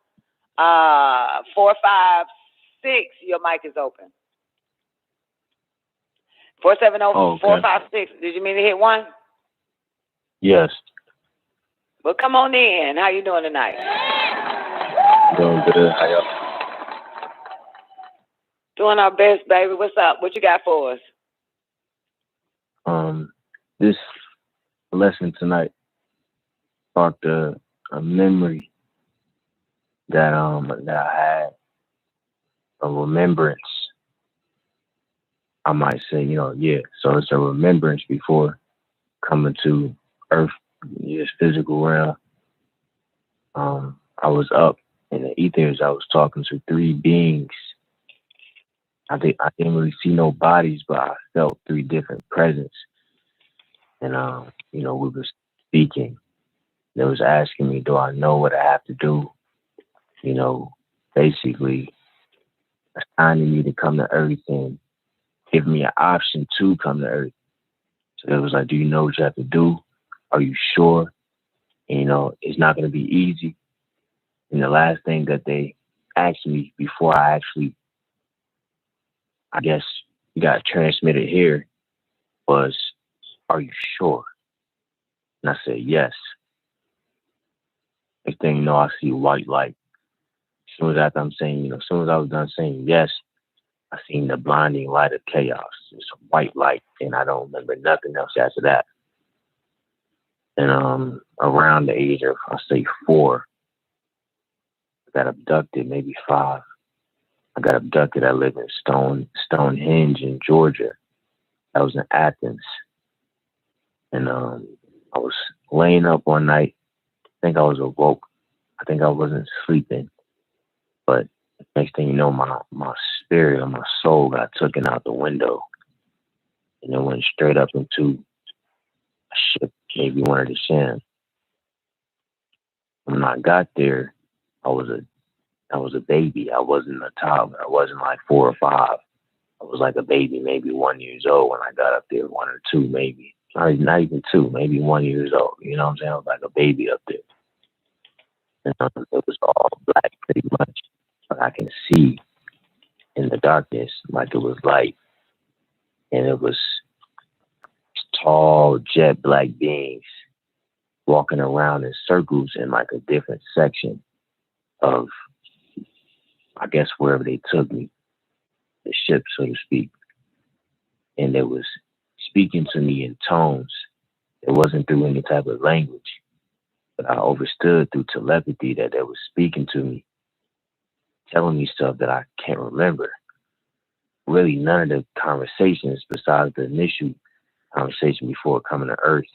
Your mic is open. 470-456. Did you mean to hit one? Yes. Well, come on in. How you doing tonight? Doing good. How y'all? Doing our best, baby. What's up? What you got for us? This lesson tonight sparked a memory that I had, a remembrance. I might say, so it's a remembrance before coming to Earth, this physical realm. I was up in the ethers. I was talking to 3 beings. I didn't really see no bodies, but I felt 3 different presence. And, we were speaking. They was asking me, do I know what I have to do? Basically assigning me to come to Earth and give me an option to come to Earth. So it was like, do you know what you have to do? Are you sure? And, it's not going to be easy. And the last thing that they asked me before I actually, I guess, got transmitted here was, are you sure? And I said, yes. Next thing you know, I see white light. As soon as after I'm saying, as soon as I was done saying yes, I seen the blinding light of chaos. It's white light, and I don't remember nothing else after that. And around the age of, I'll say 4, I got abducted, maybe 5. I got abducted. I live in Stonehenge in Georgia. I was in Athens. And I was laying up one night. I think I was awoke. I think I wasn't sleeping. But next thing you know, my spirit or my soul got taken out the window. And it went straight up into a ship, maybe one of the ships. When I got there, I was a baby. I wasn't a toddler. I wasn't like 4 or 5. I was like a baby, maybe 1 year old when I got up there, 1 or 2 maybe. Not even 2, maybe 1 year old. You know what I'm saying? I was like a baby up there. And it was all black pretty much. But I can see in the darkness like it was light. And it was tall, jet black beings walking around in circles in like a different section of, I guess, wherever they took me, the ship, so to speak. And they was speaking to me in tones. It wasn't through any type of language, but I understood through telepathy that they was speaking to me, telling me stuff that I can't remember. Really, none of the conversations besides the initial conversation before coming to Earth.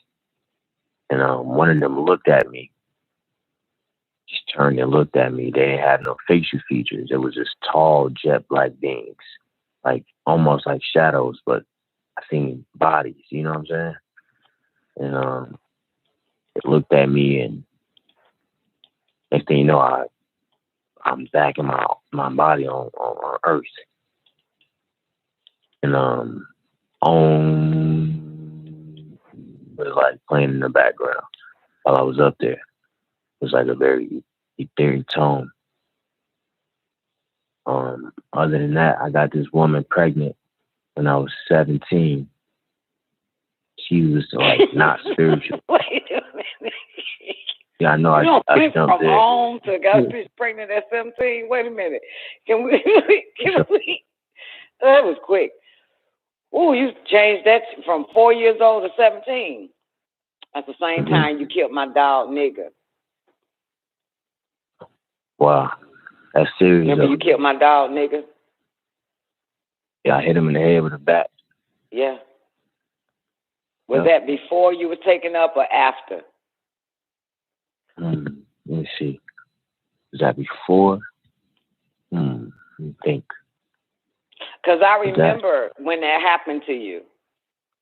And one of them looked at me, just turned and looked at me. They didn't have no facial features. It was just tall, jet black beings, like almost like shadows, but I seen bodies, you know what I'm saying? And it looked at me, and next thing you know, I'm back in my body on Earth. And was like playing in the background while I was up there. It was like a very etheric tone. Other than that, I got this woman pregnant when I was 17. She was like not spiritual. Wait a minute. Yeah, I know. I went jumped from there. home to got a bitch pregnant at 17. Wait a minute. Can we? That was quick. Ooh, you changed that from 4 years old to 17. At the same time, you killed my dog, nigga. Wow, that's serious. Remember, you killed my dog, nigga. Yeah, I hit him in the head with a bat. Yeah. Was that before you were taken up or after? see. Was that before? Let me think. Because I remember when that happened to you.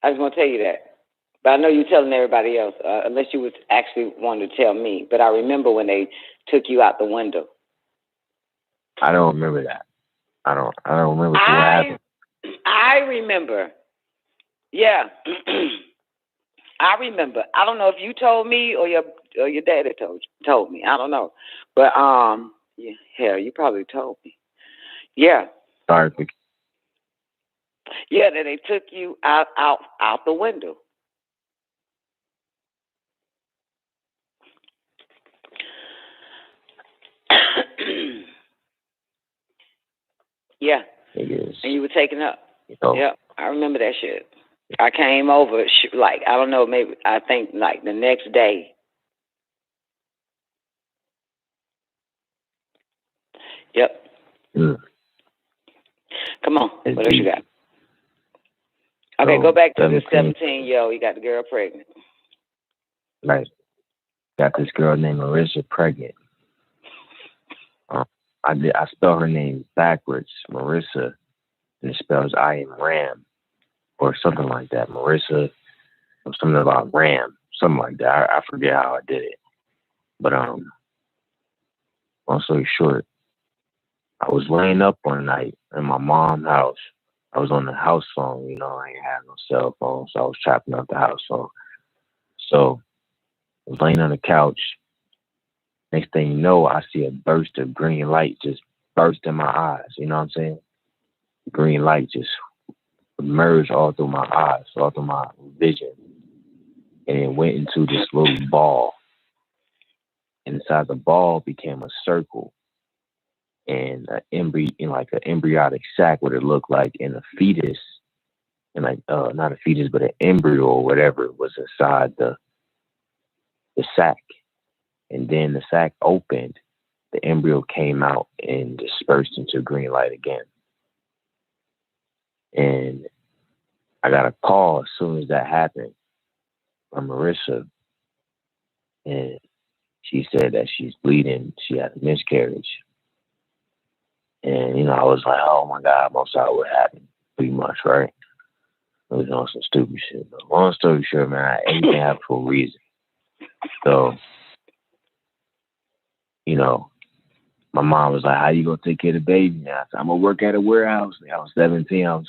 I was going to tell you that. But I know you're telling everybody else, unless you was actually wanting to tell me. But I remember when they took you out the window. I don't remember that. I don't remember what happened. I remember. Yeah. I remember. I don't know if you told me or your daddy told me. I don't know. But yeah, hell, you probably told me. Yeah. Sorry. Yeah, that they took you out the window. Yeah. Yes. And you were taken up. Oh. Yeah, I remember that shit. I came over, like, I don't know, maybe, I think, like, the next day. Yep. Come on. What else you got? Okay, go back to the 17-year-old. You got the girl pregnant. Right. Got this girl named Marissa pregnant. I spell her name backwards, Marissa, and it spells I am Ram, or something like that. Marissa, or something about Ram, something like that. I forget how I did it. But long story short, I was laying up one night in my mom's house. I was on the house phone, you know, I ain't had no cell phone, so I was chopping up the house phone. So I was laying on the couch. Next thing you know, I see a burst of green light just burst in my eyes. You know what I'm saying? Green light just emerged all through my eyes, all through my vision. And it went into this little ball. And inside the ball became a circle. And like an embryonic sac, what it looked like, and a fetus, and like not a fetus, but an embryo or whatever was inside the sac. And then the sac opened, the embryo came out and dispersed into green light again. And I got a call as soon as that happened from Marissa, and she said that she's bleeding, she had a miscarriage. And, you know, I was like, oh my God, most of what happened, pretty much, right? It was on some stupid shit. But long story short, man, everything happened for a reason. So, you know, my mom was like, how you gonna take care of the baby now? I said, I'm gonna work at a warehouse. I was 17, I was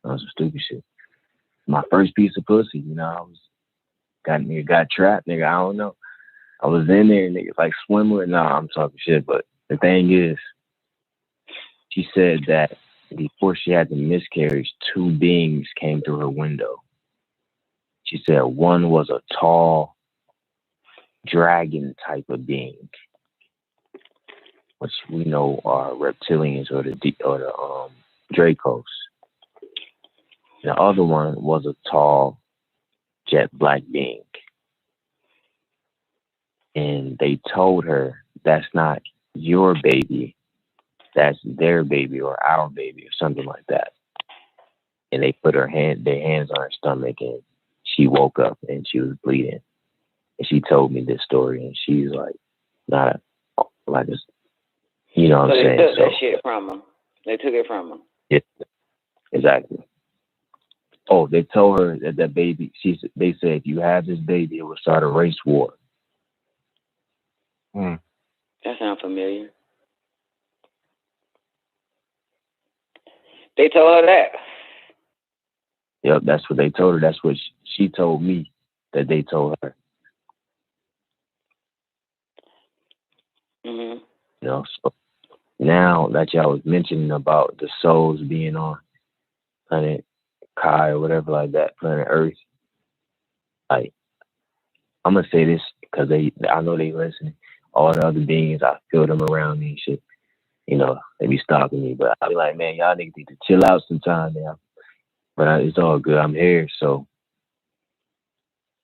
on some stupid shit. My first piece of pussy, you know, got trapped, nigga, I don't know. I was in there, nigga, like swimmer. No, I'm talking shit, but the thing is, she said that before she had the miscarriage, two beings came through her window. She said one was a tall dragon type of being, which we know are reptilians or the Dracos. And the other one was a tall jet black being. And they told her, that's not your baby, that's their baby or our baby or something like that. And they put their hands on her stomach, and she woke up and she was bleeding. And she told me this story, and she's like, not like this, you know what I'm saying? They took that shit from them. They took it from them. Yeah, exactly. Oh, they told her that baby, they said, if you have this baby, it will start a race war. That sounds familiar. They told her that. Yep, that's what they told her. That's what she told me that they told her. Mm-hmm. You know, so now that y'all was mentioning about the souls being on planet Kai or whatever like that, planet Earth, like, I'm gonna say this because I know they listening. All the other beings, I feel them around me and shit. You know, they be stalking me, but I be like, man, y'all niggas need to chill out sometime now. But it's all good. I'm here, so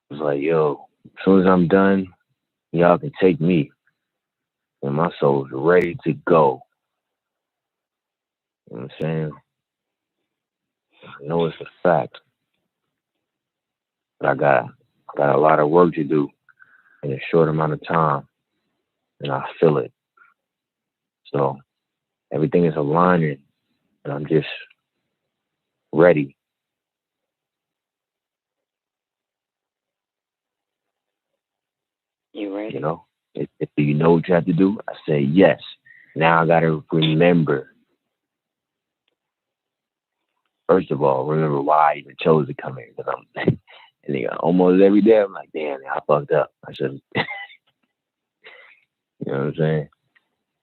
it's like, yo, as soon as I'm done, y'all can take me, and my soul's ready to go. You know what I'm saying? I know it's a fact, but I got a lot of work to do in a short amount of time. and I feel it. So everything is aligning, and I'm just ready. You ready? You know, if you know what you have to do, I say yes. Now I gotta remember. First of all, remember why I even chose to come here, because I'm, and almost every day I'm like, damn, I fucked up. I should, you know what I'm saying?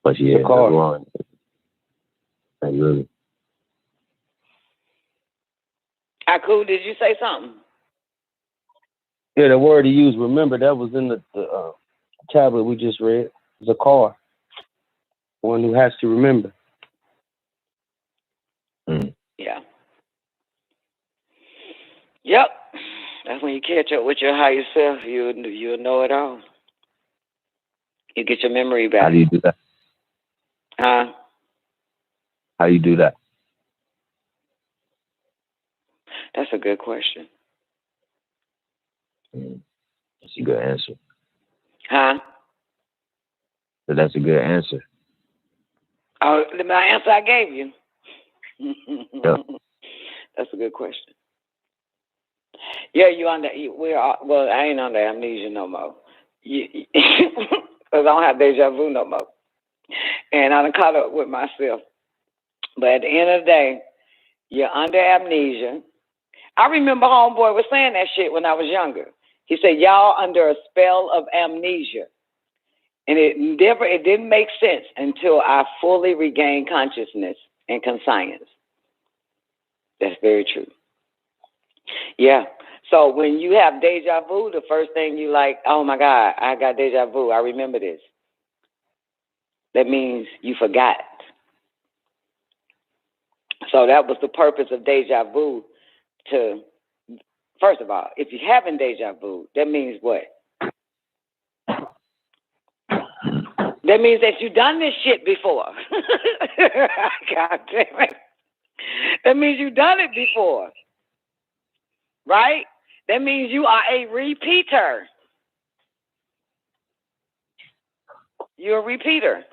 But yeah, that's wrong. Like, really. Aku, did you say something? Yeah, the word he used, remember, that was in the tablet we just read. It's a car. One who has to remember. Yeah. Yep. That's when you catch up with your higher self. You'll know it all. You get your memory back. How do you do that? Huh? How do you do that? That's a good question. That's a good answer. Huh? So that's a good answer. Oh, my answer I gave you. Yeah. That's a good question. Yeah, well, I ain't under amnesia no more. Because I don't have deja vu no more. And I done caught up with myself. But at the end of the day, you're under amnesia. I remember homeboy was saying that shit when I was younger. He said, y'all under a spell of amnesia. And it didn't make sense until I fully regained consciousness and conscience. That's very true. Yeah. So when you have deja vu, the first thing you like, oh my God, I got deja vu. I remember this. That means you forgot. So that was the purpose of deja vu. First of all, if you're having deja vu, that means what? That means that you've done this shit before. God damn it. That means you've done it before. Right? That means you are a repeater. You're a repeater.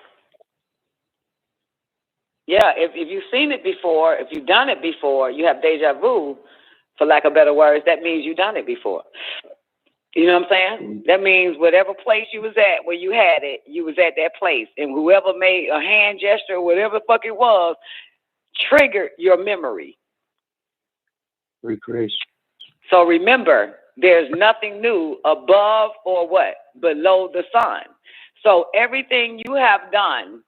Yeah, if you've seen it before, if you've done it before, you have deja vu, for lack of better words, that means you've done it before. You know what I'm saying? That means whatever place you was at, where you had it, you was at that place. And whoever made a hand gesture, whatever the fuck it was, triggered your memory. Recreation. So remember, there's nothing new above or what? Below the sun. So everything you have done,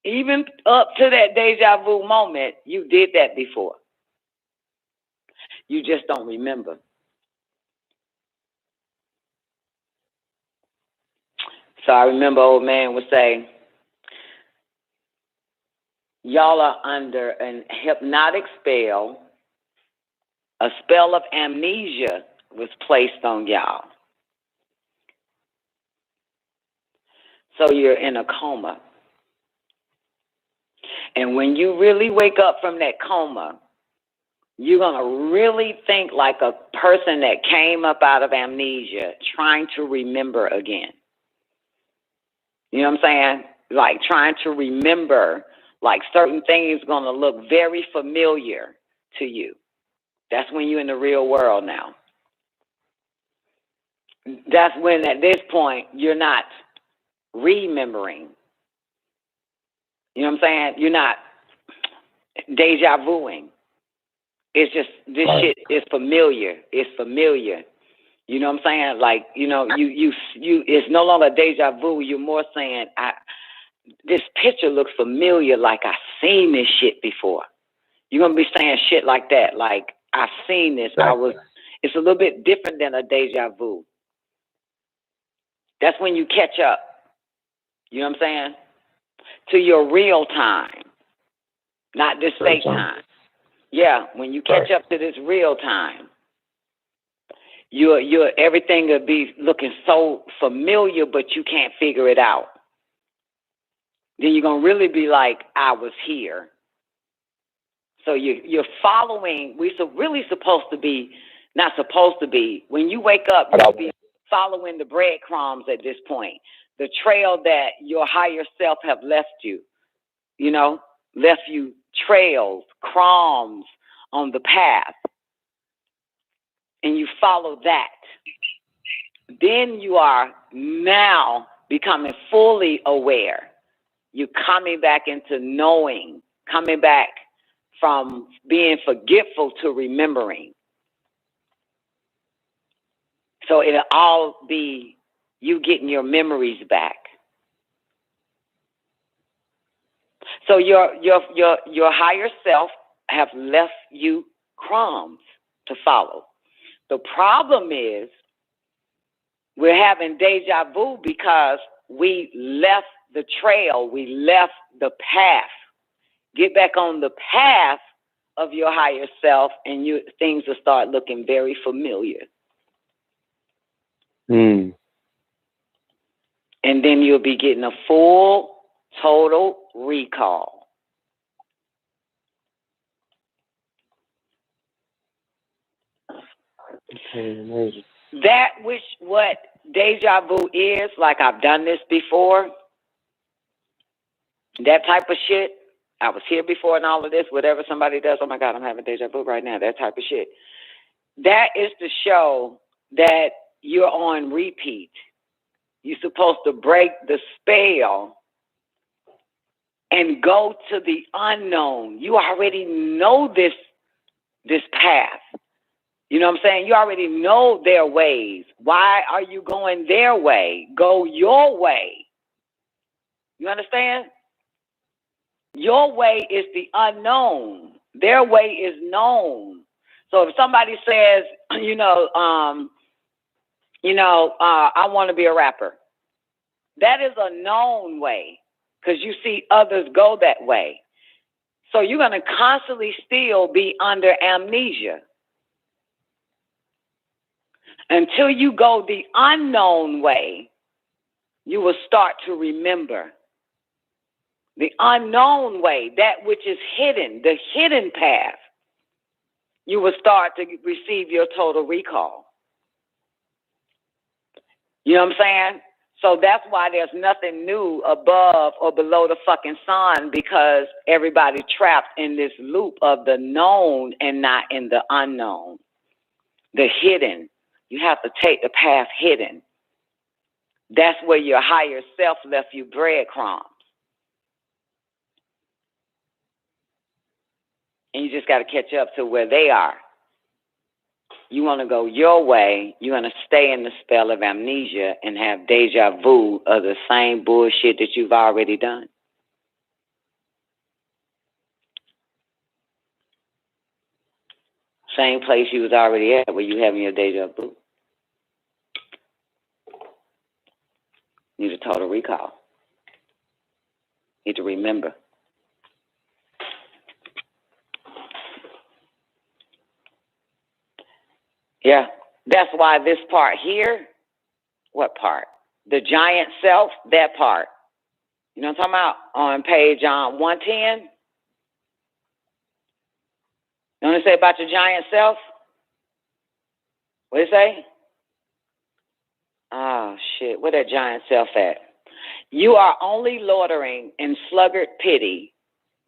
even up to that deja vu moment, you did that before. You just don't remember. So I remember old man would say, y'all are under a hypnotic spell. A spell of amnesia was placed on y'all. So you're in a coma. And when you really wake up from that coma, you're going to really think like a person that came up out of amnesia, trying to remember again. You know what I'm saying? Like trying to remember, like certain things going to look very familiar to you. That's when you're in the real world now. That's when at this point you're not remembering. You know what I'm saying? You're not deja vuing. It's just this shit is familiar. It's familiar. You know what I'm saying? Like, you know, you it's no longer deja vu. You're more saying, this picture looks familiar, like I've seen this shit before. You're gonna be saying shit like that, like I've seen this. It's a little bit different than a deja vu. That's when you catch up. You know what I'm saying? To your real time, not this fake time. Yeah, when you catch up to this real time, you're everything will be looking so familiar, but you can't figure it out. Then you're gonna really be like, I was here. So you're following. We're really supposed to be, not supposed to be. When you wake up, you'll be following the breadcrumbs at this point. the trail that your higher self have left you, left you trails, crumbs on the path, and you follow that. Then you are now becoming fully aware. You're coming back into knowing, coming back from being forgetful to remembering. So it'll all be you getting your memories back. So your higher self have left you crumbs to follow. The problem is we're having deja vu because we left the trail, we left the path. Get back on the path of your higher self, and things will start looking very familiar. Mm. And then you'll be getting a full, total recall. Okay, amazing. That what deja vu is, like I've done this before, that type of shit, I was here before and all of this, whatever somebody does, oh my God, I'm having deja vu right now, that type of shit. That is to show that you're on repeat. You're supposed to break the spell and go to the unknown. You already know this path. You know what I'm saying? You already know their ways. Why are you going their way? Go your way. You understand? Your way is the unknown. Their way is known. So if somebody says, I want to be a rapper, that is a known way because you see others go that way. So you're going to constantly still be under amnesia until you go the unknown way. You will start to remember the unknown way, that which is hidden, the hidden path. You will start to receive your total recall. You know what I'm saying? So that's why there's nothing new above or below the fucking sun, because everybody's trapped in this loop of the known and not in the unknown. The hidden. You have to take the path hidden. That's where your higher self left you breadcrumbs. And you just got to catch up to where they are. You want to go your way. You want to stay in the spell of amnesia and have deja vu of the same bullshit that you've already done. Same place you was already at where you having your deja vu. Need a total recall. Need to remember. Yeah, that's why this part here, what part? The giant self, that part. You know what I'm talking about? On page 110. You want to say about your giant self? What did it say? Oh, shit. Where that giant self at? You are only loitering in sluggard pity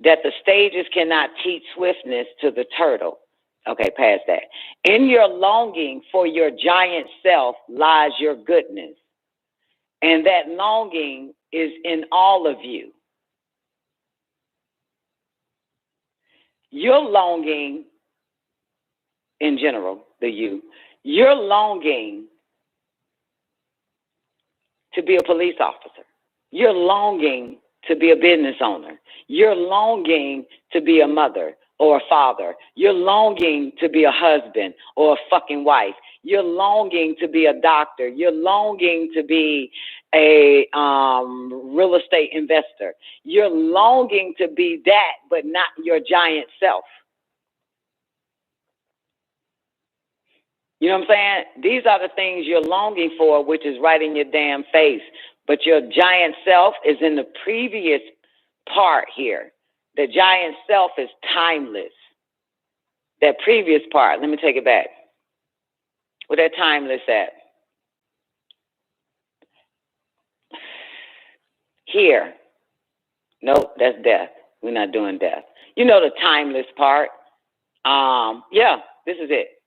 that the stages cannot teach swiftness to the turtle. Okay, past that. In your longing for your giant self lies your goodness. And that longing is in all of you. Your longing, in general, you're longing to be a police officer. You're longing to be a business owner. You're longing to be a mother or a father. You're longing to be a husband or a fucking wife. You're longing to be a doctor. You're longing to be a real estate investor. You're longing to be that, but not your giant self. You know what I'm saying? These are the things you're longing for, which is right in your damn face. But your giant self is in the previous part here. The giant self is timeless. That previous part, let me take it back. Where that timeless at? Here. Nope, that's death. We're not doing death. You know the timeless part. Yeah, this is it.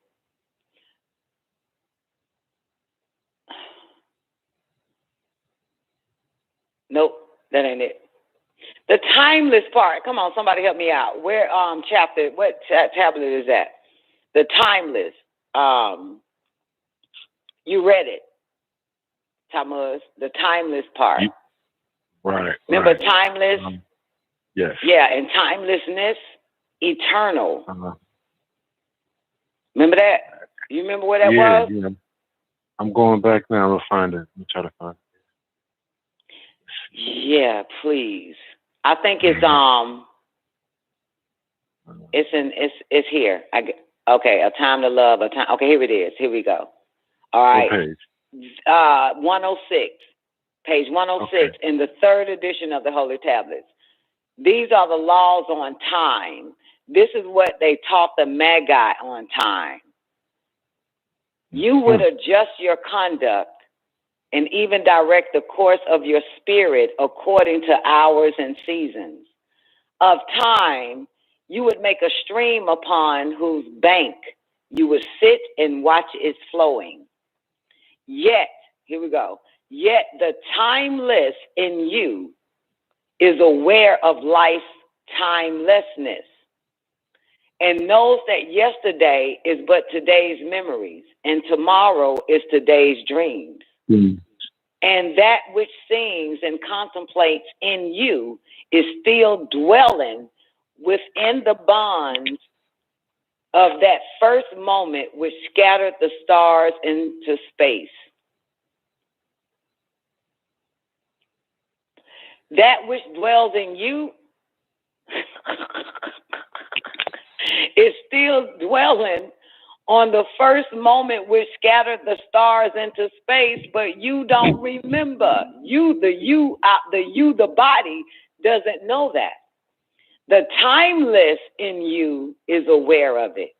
Nope, that ain't it. The timeless part. Come on, somebody help me out. Where chapter? What tablet is that? The timeless. You read it, Tammuz. The timeless part. Right. Remember right. timeless? Yes. Yeah, and timelessness, eternal. Uh-huh. Remember that? You remember where that was? Yeah. I'm going back now. I'm gonna find it. Let me try to find it. Yeah, please. I think it's it's here. Okay, A Time to Love, a time. Okay, here it is. Here we go. All right. What page? 106, page 106 in the third edition of the Holy Tablets. These are the laws on time. This is what they taught the Magi on time. You would adjust your conduct and even direct the course of your spirit according to hours and seasons. Of time, you would make a stream upon whose bank you would sit and watch its flowing. Yet, here we go, yet the timeless in you is aware of life's timelessness and knows that yesterday is but today's memories and tomorrow is today's dreams. And that which sings and contemplates in you is still dwelling within the bonds of that first moment which scattered the stars into space. That which dwells in you is still dwelling on the first moment which scattered the stars into space, but you don't remember. The body doesn't know that. The timeless in you is aware of it.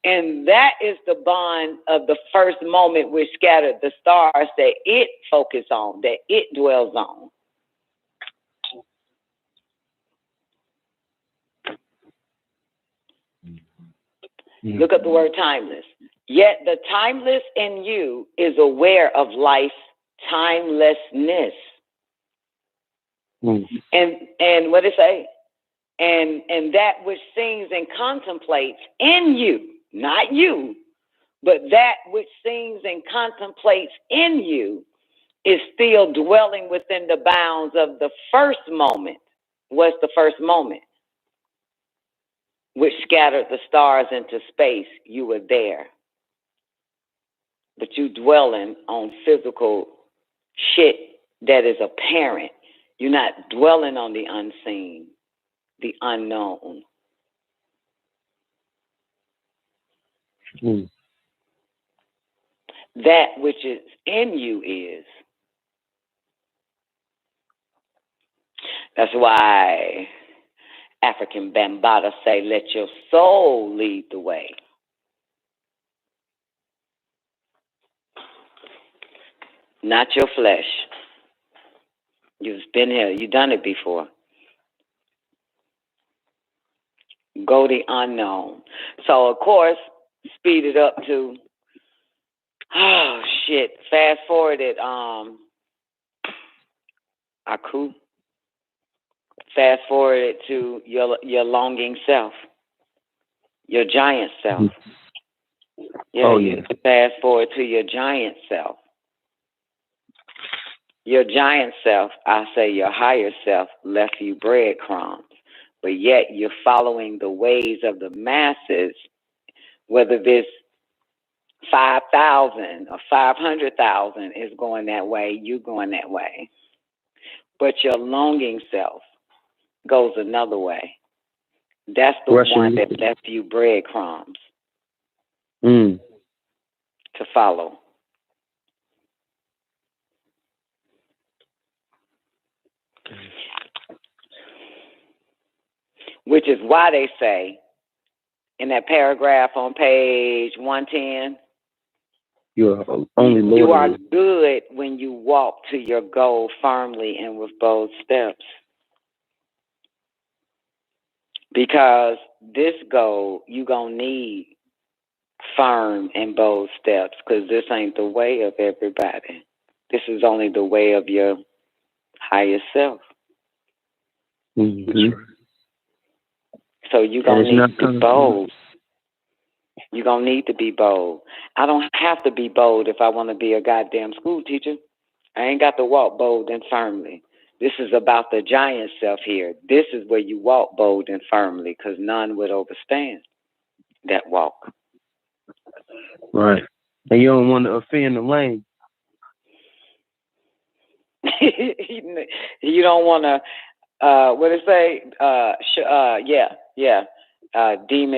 And that is the bond of the first moment which scattered the stars that it focuses on, that it dwells on. Look up the word timeless. Yet the timeless in you is aware of life's timelessness. And what did it say? And that which sings and contemplates in you, not you, but that which sings and contemplates in you is still dwelling within the bounds of the first moment. What's the first moment? Which scattered the stars into space. You were there. But you dwelling on physical shit that is apparent. You're not dwelling on the unseen, the unknown. That which is in you is. That's why African Bambaataa say, let your soul lead the way. Not your flesh. You've been here. You've done it before. Go the unknown. So, of course, speed it up to, fast forward it, Aku. Fast forward it to your longing self, your giant self. Fast forward to your giant self. Your giant self, I say your higher self, left you breadcrumbs, but yet you're following the ways of the masses, whether this 5,000 or 500,000 is going that way, you going that way. But your longing self goes another way. That's the one that left you breadcrumbs to follow. Which is why they say in that paragraph on page 110, you are good when when you walk to your goal firmly and with bold steps. Because this goal, you're going to need firm and bold steps, because this ain't the way of everybody. This is only the way of your higher self. Mm-hmm. So you're going to need to be bold. You're going to need to be bold. I don't have to be bold if I want to be a goddamn school teacher. I ain't got to walk bold and firmly. This is about the giant self here. This is where you walk bold and firmly, because none would overstand that walk. Right. And you don't want to offend the lane. You don't want to, what it say? Deem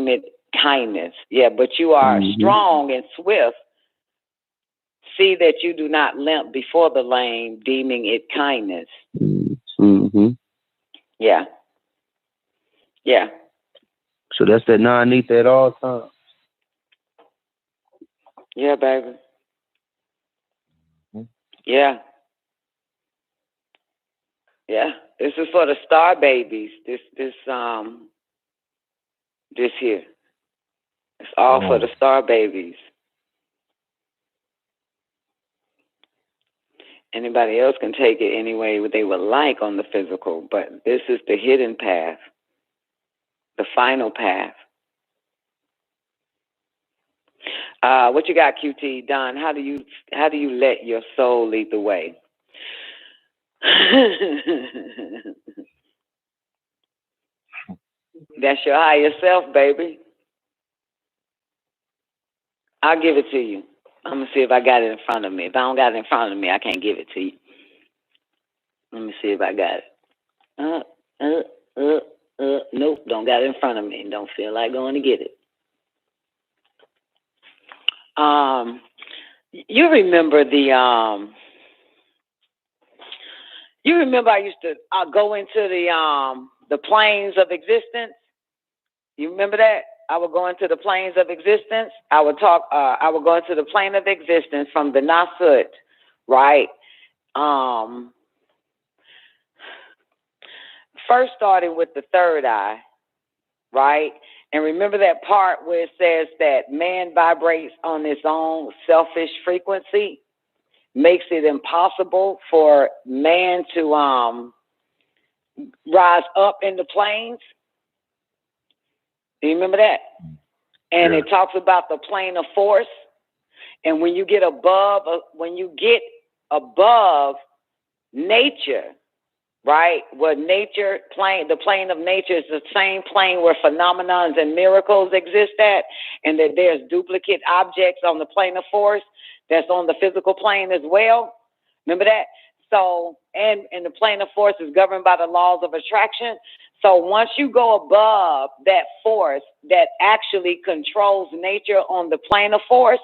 it kindness. Yeah, but you are strong and swift. See that you do not limp before the lame, deeming it kindness. Mm-hmm. Yeah. Yeah. So that's that non-neither at all times. Yeah, baby. Yeah. Yeah. This is for the star babies. This here. It's all for the star babies. Anybody else can take it any way they would like on the physical, but this is the hidden path, the final path. What you got, QT? Don, how do you let your soul lead the way? That's your higher self, baby. I'll give it to you. I'm going to see if I got it in front of me. If I don't got it in front of me, I can't give it to you. Let me see if I got it. Nope, don't got it in front of me. Don't feel like going to get it. You remember you remember I used to go into the planes of existence? You remember that? I would go into the planes of existence. I would go into the plane of existence from the Nasut, right? First starting with the third eye, right? And remember that part where it says that man vibrates on its own selfish frequency, makes it impossible for man to rise up in the planes. Do you remember that? And it talks about the plane of force. And when you get above nature, right? Where nature plane, the plane of nature is the same plane where phenomenons and miracles exist at, and that there's duplicate objects on the plane of force that's on the physical plane as well. Remember that? So, and the plane of force is governed by the laws of attraction. So once you go above that force that actually controls nature on the plane of force,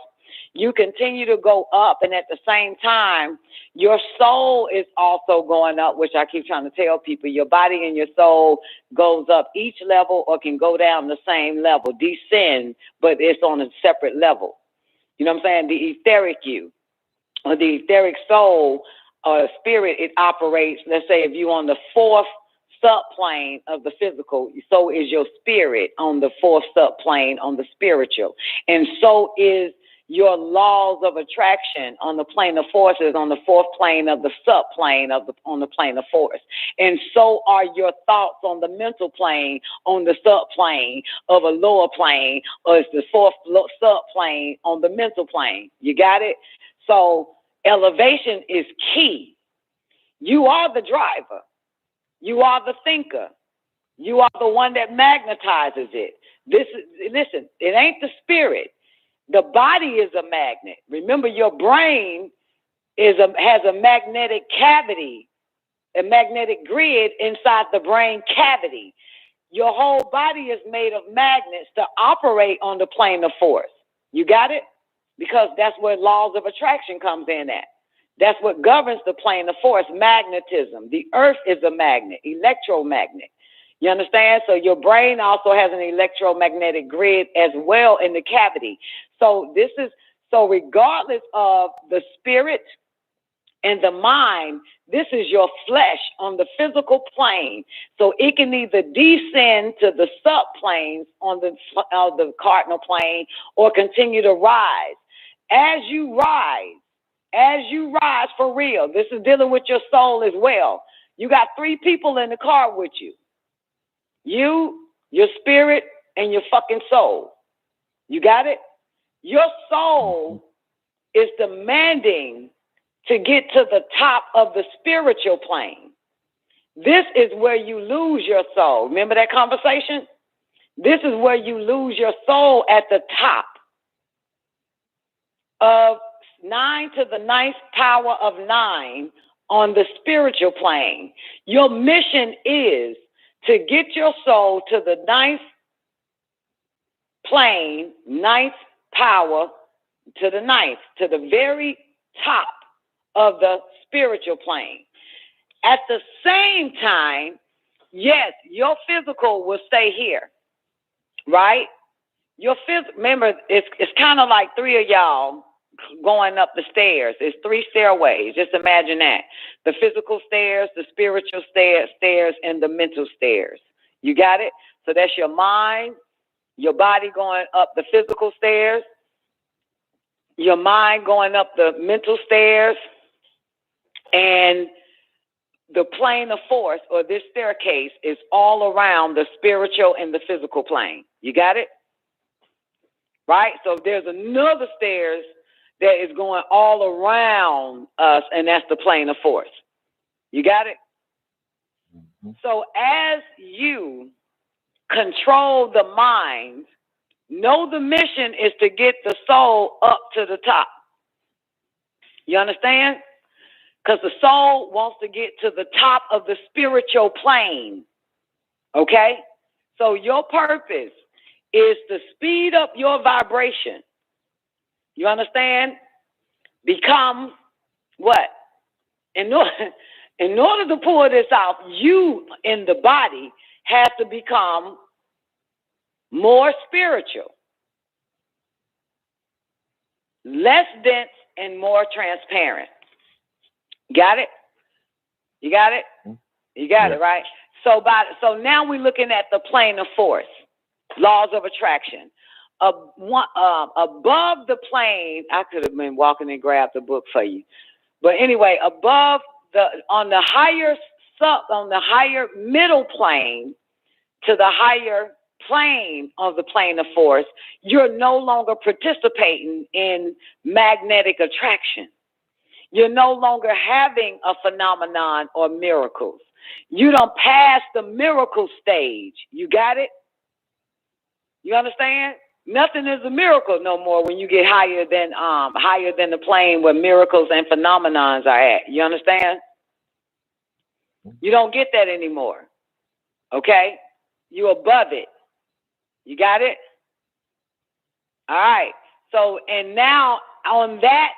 you continue to go up, and at the same time, your soul is also going up, which I keep trying to tell people. Your body and your soul goes up each level or can go down the same level, descend, but it's on a separate level. You know what I'm saying? The etheric you, or the etheric soul or spirit, it operates, let's say if you're on the fourth subplane of the physical, so is your spirit on the fourth subplane on the spiritual. And so is your laws of attraction on the plane of forces on the fourth plane of the subplane on the plane of force. And so are your thoughts on the mental plane on the subplane of a lower plane, or it's the fourth subplane on the mental plane. You got it? So elevation is key. You are the driver. You are the thinker. You are the one that magnetizes it. Listen, it ain't the spirit. The body is a magnet. Remember, your brain has a magnetic cavity, a magnetic grid inside the brain cavity. Your whole body is made of magnets to operate on the plane of force. You got it? Because that's where laws of attraction comes in at. That's what governs the plane of force, magnetism. The earth is a magnet, electromagnet. You understand? So your brain also has an electromagnetic grid as well in the cavity. So So regardless of the spirit and the mind, this is your flesh on the physical plane. So it can either descend to the subplanes on the cardinal plane or continue to rise. As you rise for real, this is dealing with your soul as well. You got 3 people in the car with you. You, your spirit, and your fucking soul. You got it? Your soul is demanding to get to the top of the spiritual plane. This is where you lose your soul. Remember that conversation? This is where you lose your soul, at the top of 9 to the 9th power of 9 on the spiritual plane. Your mission is to get your soul to the 9th plane, 9th power, to the 9th, to the very top of the spiritual plane. At the same time, yes, your physical will stay here, right? Your remember, it's kind of like 3 of y'all going up the stairs. It's 3 stairways. Just imagine that. The physical stairs, the spiritual stairs, and the mental stairs. You got it? So that's your mind, your body going up the physical stairs, your mind going up the mental stairs, and the plane of force, or this staircase, is all around the spiritual and the physical plane. You got it? Right? So there's another stairs that is going all around us, and that's the plane of force. You got it? Mm-hmm. So as you control the mind, know the mission is to get the soul up to the top. You understand? Because the soul wants to get to the top of the spiritual plane. Okay? So your purpose is to speed up your vibration. You understand? Become what? In order to pull this off, you in the body have to become more spiritual, less dense, and more transparent. Got it? You got it? You got it, right? So now we're looking at the plane of force, laws of attraction. Above the plane, I could have been walking and grabbed the book for you. But anyway, on the higher middle plane to the higher plane of the plane of force, you're no longer participating in magnetic attraction. You're no longer having a phenomenon or miracles. You don't pass the miracle stage. You got it? You understand? Nothing is a miracle no more when you get higher than the plane where miracles and phenomenons are at. You understand? You don't get that anymore. Okay? You're above it. You got it? All right. So, and now on that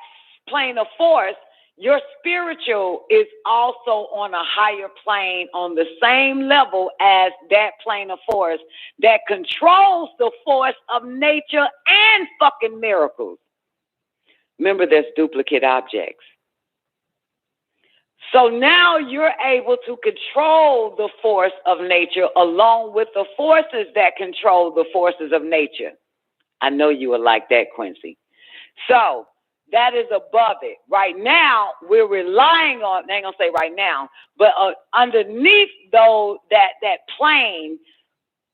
plane of force, your spiritual is also on a higher plane, on the same level as that plane of force that controls the force of nature and fucking miracles. Remember, there's duplicate objects. So now you're able to control the force of nature along with the forces that control the forces of nature. I know you would like that, Quincy. So that is above it. Right now, we're relying on, I ain't gonna say right now, but underneath that plane,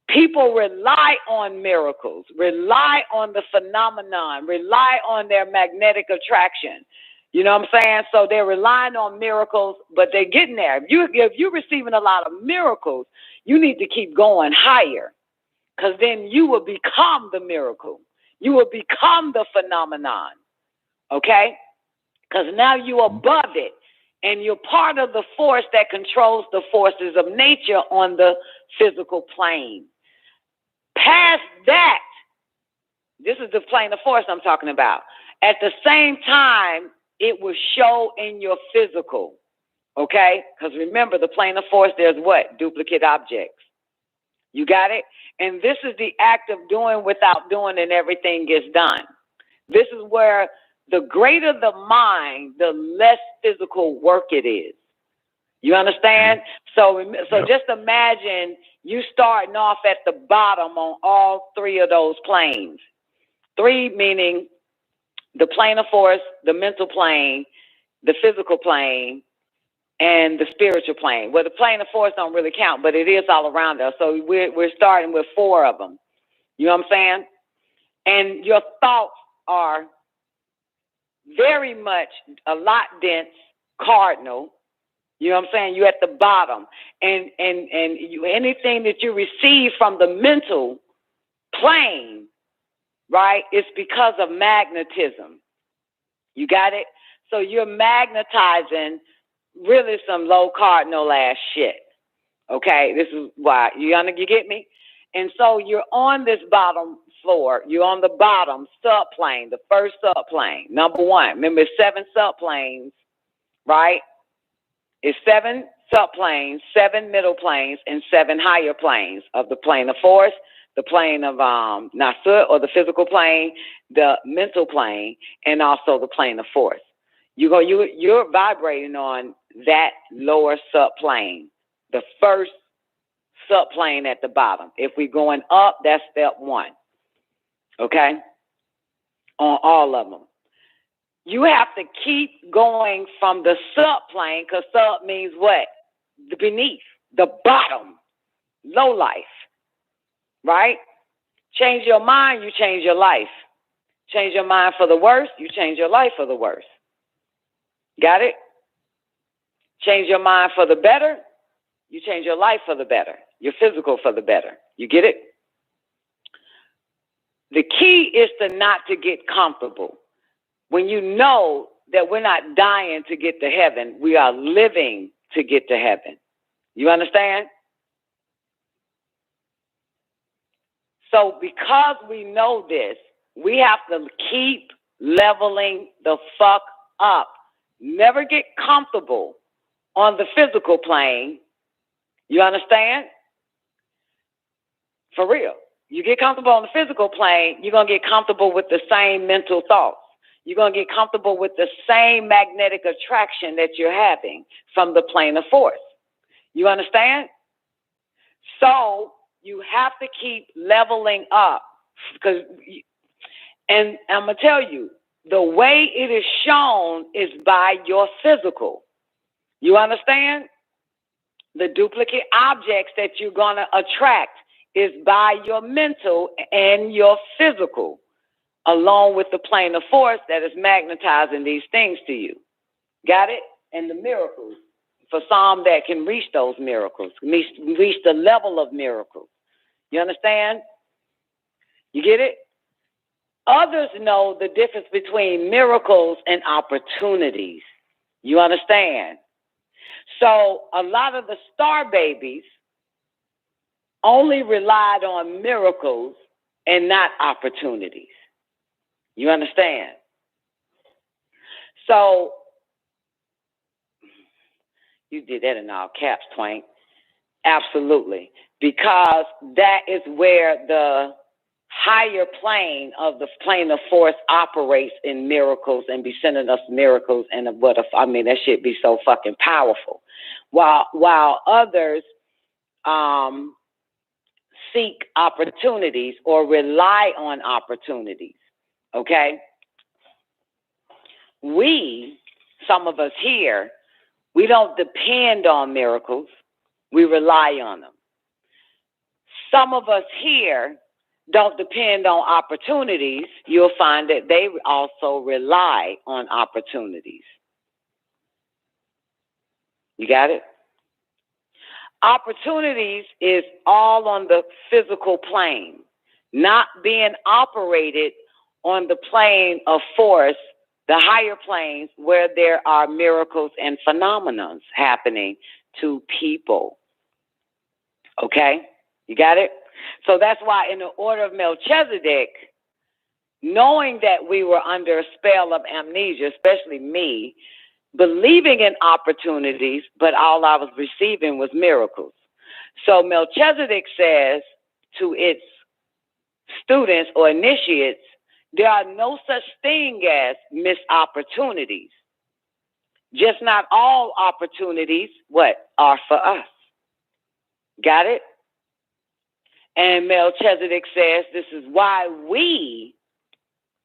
people rely on miracles, rely on the phenomenon, rely on their magnetic attraction. You know what I'm saying? So they're relying on miracles, but they're getting there. If you're receiving a lot of miracles, you need to keep going higher, because then you will become the miracle. You will become the phenomenon. Okay? Because now you're above it, and you're part of the force that controls the forces of nature on the physical plane. Past that, this is the plane of force I'm talking about. At the same time, it will show in your physical. Okay? Because remember, the plane of force, there's what? Duplicate objects. You got it? And this is the act of doing without doing, and everything gets done. This is where the greater the mind, the less physical work it is. You understand? So just imagine you starting off at the bottom on all three of those planes. Three meaning the plane of force, the mental plane, the physical plane, and the spiritual plane. Well, the plane of force don't really count, but it is all around us. So we're starting with four of them. You know what I'm saying? And your thoughts are very much a lot dense, cardinal. You know what I'm saying? You're at the bottom. And you, anything that you receive from the mental plane, right, it's because of magnetism. You got it? So you're magnetizing really some low cardinal ass shit. Okay? This is why. You get me? And so you're on this bottom floor. You're on the bottom subplane, the first subplane. Number one. Remember, it's 7 subplanes, right? It's 7 subplanes, 7 middle planes, and 7 higher planes of the plane of force, the plane of Nasut, or the physical plane, the mental plane, and also the plane of force. You're vibrating on that lower subplane, the first subplane at the bottom. If we're going up, that's step 1. Okay? On all of them. You have to keep going from the subplane, because sub means what? The beneath, the bottom, low life, right? Change your mind, you change your life. Change your mind for the worse, you change your life for the worse. Got it? Change your mind for the better, you change your life for the better, your physical for the better. You get it? The key is not to get comfortable. When you know that we're not dying to get to heaven, we are living to get to heaven. You understand? So because we know this, we have to keep leveling the fuck up. Never get comfortable on the physical plane. You understand? For real. You get comfortable on the physical plane, you're going to get comfortable with the same mental thoughts. You're going to get comfortable with the same magnetic attraction that you're having from the plane of force. You understand? So you have to keep leveling up. And I'm going to tell you, the way it is shown is by your physical. You understand? The duplicate objects that you're going to attract is by your mental and your physical, along with the plane of force that is magnetizing these things to you. Got it? And the miracles, for some that can reach those miracles, reach the level of miracles. You understand? You get it? Others know the difference between miracles and opportunities. You understand? So a lot of the star babies only relied on miracles and not opportunities. You understand? So, you did that in all caps, Twank. Absolutely. Because that is where the higher plane of the plane of force operates in miracles and be sending us miracles. And that shit be so fucking powerful. While others seek opportunities or rely on opportunities. Okay? Some of us here, we don't depend on miracles. We rely on them. Some of us here don't depend on opportunities. You'll find that they also rely on opportunities. You got it? Opportunities is all on the physical plane, not being operated on the plane of force, the higher planes where there are miracles and phenomena happening to people. Okay? You got it? So that's why in the order of Melchizedek, knowing that we were under a spell of amnesia, especially me, believing in opportunities, but all I was receiving was miracles. So Melchizedek says to its students or initiates, There are no such thing as missed opportunities. Just not all opportunities, are for us. Got it? And Melchizedek says this is why we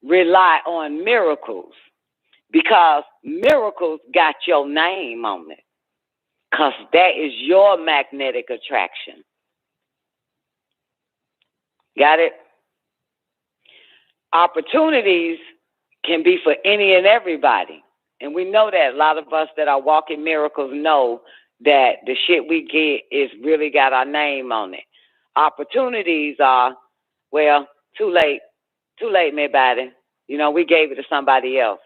rely on miracles, because miracles got your name on it, because that is your magnetic attraction. Got it? Opportunities can be for any and everybody. And we know that. A lot of us that are walking miracles know that the shit we get is really got our name on it. Opportunities are, too late. Too late, everybody. You know, we gave it to somebody else.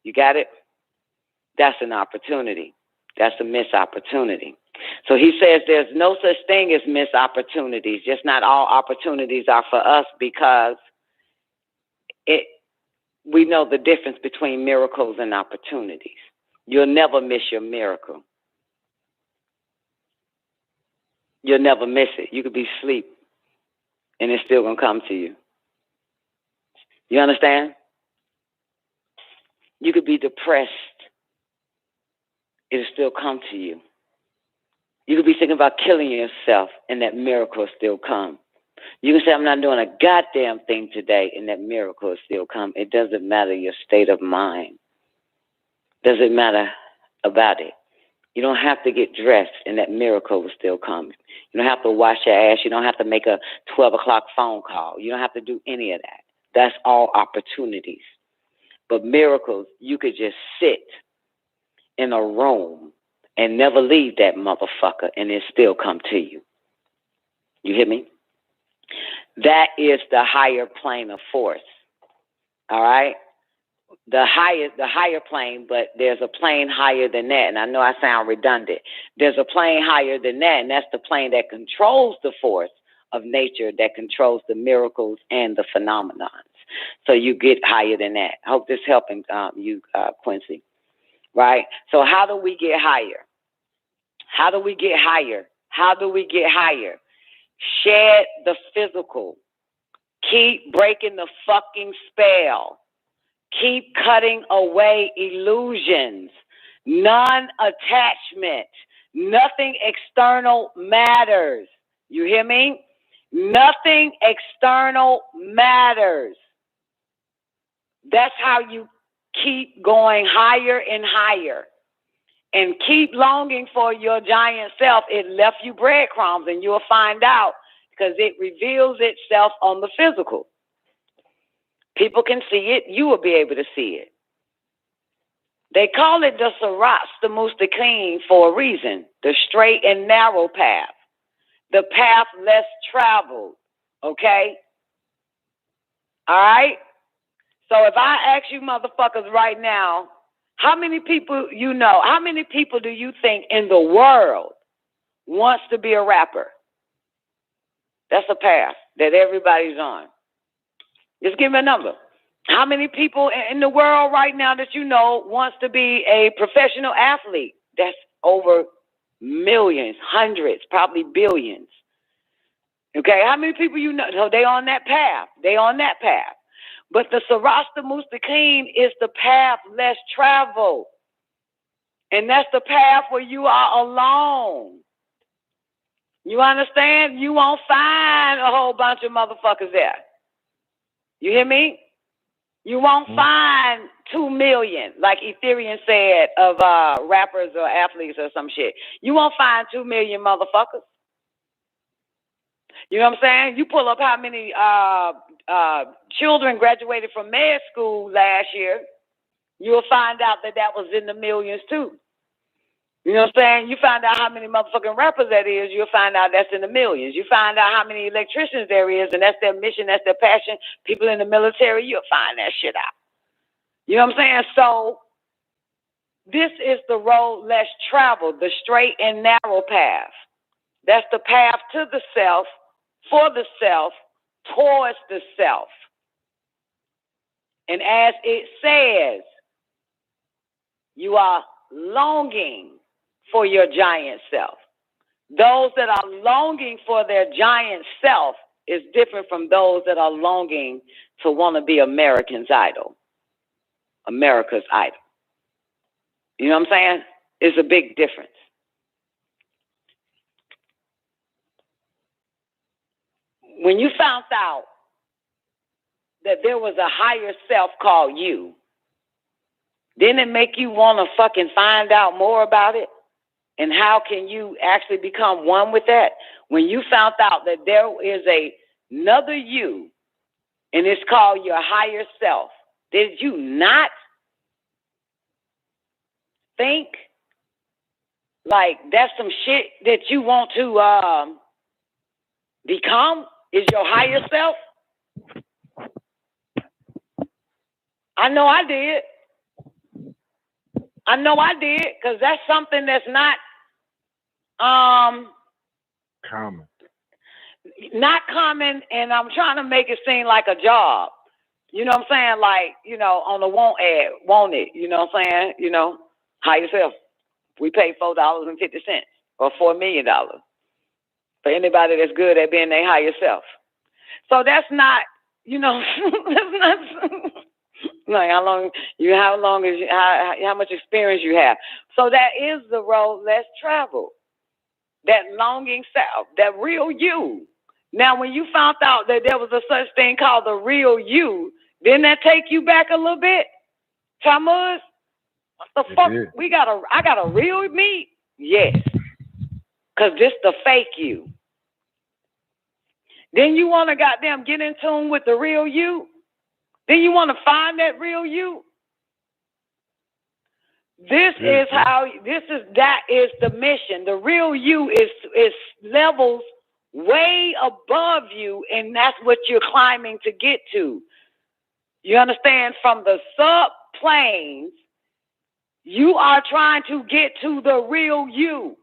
You got it? That's an opportunity. That's a missed opportunity. So he says there's no such thing as missed opportunities. Just not all opportunities are for us, because we know the difference between miracles and opportunities. You'll never miss your miracle. You'll never miss it. You could be asleep, and it's still going to come to you. You understand? You could be depressed. It'll still come to you. You could be thinking about killing yourself, and that miracle will still come. You can say, I'm not doing a goddamn thing today, and that miracle will still come. It doesn't matter your state of mind. Doesn't matter about it. You don't have to get dressed, and that miracle will still come. You don't have to wash your ass. You don't have to make a 12 o'clock phone call. You don't have to do any of that. That's all opportunities. But miracles, you could just sit in a room and never leave that motherfucker, and it still come to you. You hear me? That is the higher plane of force. All right? The higher plane, but there's a plane higher than that. And I know I sound redundant. There's a plane higher than that, and that's the plane that controls the force of nature, that controls the miracles and the phenomenons. So you get higher than that. I hope this helping you, Quincy. Right? So how do we get higher? How do we get higher? How do we get higher? Shed the physical. Keep breaking the fucking spell. Keep cutting away illusions. Non-attachment. Nothing external matters. You hear me? Nothing external matters. That's how you keep going higher and higher. And keep longing for your giant self. It left you breadcrumbs, and you'll find out, because it reveals itself on the physical. People can see it. You will be able to see it. They call it the Sirat, the Mustaqim, for a reason. The straight and narrow path. The path less traveled. Okay? All right? So if I ask you motherfuckers right now, how many people you know, how many people do you think in the world wants to be a rapper? That's a path that everybody's on. Just give me a number. How many people in the world right now that you know wants to be a professional athlete? That's over millions, hundreds, probably billions. Okay, how many people you know? So they on that path. They on that path. But the Sarasta Mustaqim is the path less traveled. And that's the path where you are alone. You understand? You won't find a whole bunch of motherfuckers there. You hear me? You won't find 2 million, like Ethereum said, of rappers or athletes or some shit. You won't find 2 million motherfuckers. You know what I'm saying? You pull up how many children graduated from med school last year, you'll find out that was in the millions too. You know what I'm saying? You find out how many motherfucking rappers that is, you'll find out that's in the millions. You find out how many electricians there is, and that's their mission, that's their passion. People in the military, you'll find that shit out. You know what I'm saying? So this is the road less traveled, the straight and narrow path. That's the path to the self, for the self, towards the self. And as it says, you are longing for your giant self. Those that are longing for their giant self is different from those that are longing to want to be America's idol. America's idol. You know what I'm saying? It's a big difference. When you found out that there was a higher self called you, didn't it make you want to fucking find out more about it? And how can you actually become one with that? When you found out that there is another you, and it's called your higher self, did you not think like that's some shit that you want to become? Is your higher self? I know I did. I know I did, because that's something that's not common. Not common, and I'm trying to make it seem like a job. You know what I'm saying? Like, you know, on the want ad, want it. You know what I'm saying? You know, hire yourself. We pay $4.50 or $4 million for anybody that's good at being their higher self. So that's not, you know, that's not like how much experience you have. So that is the road less traveled. That longing self, that real you. Now, when you found out that there was a such thing called the real you, didn't that take you back a little bit, Thomas? What the fuck? I got a real me? Yes. Because this the fake you. Then you want to goddamn get in tune with the real you? Then you want to find that real you? That is the mission. The real you is levels way above you, and that's what you're climbing to get to. You understand? From the subplanes, you are trying to get to the real you.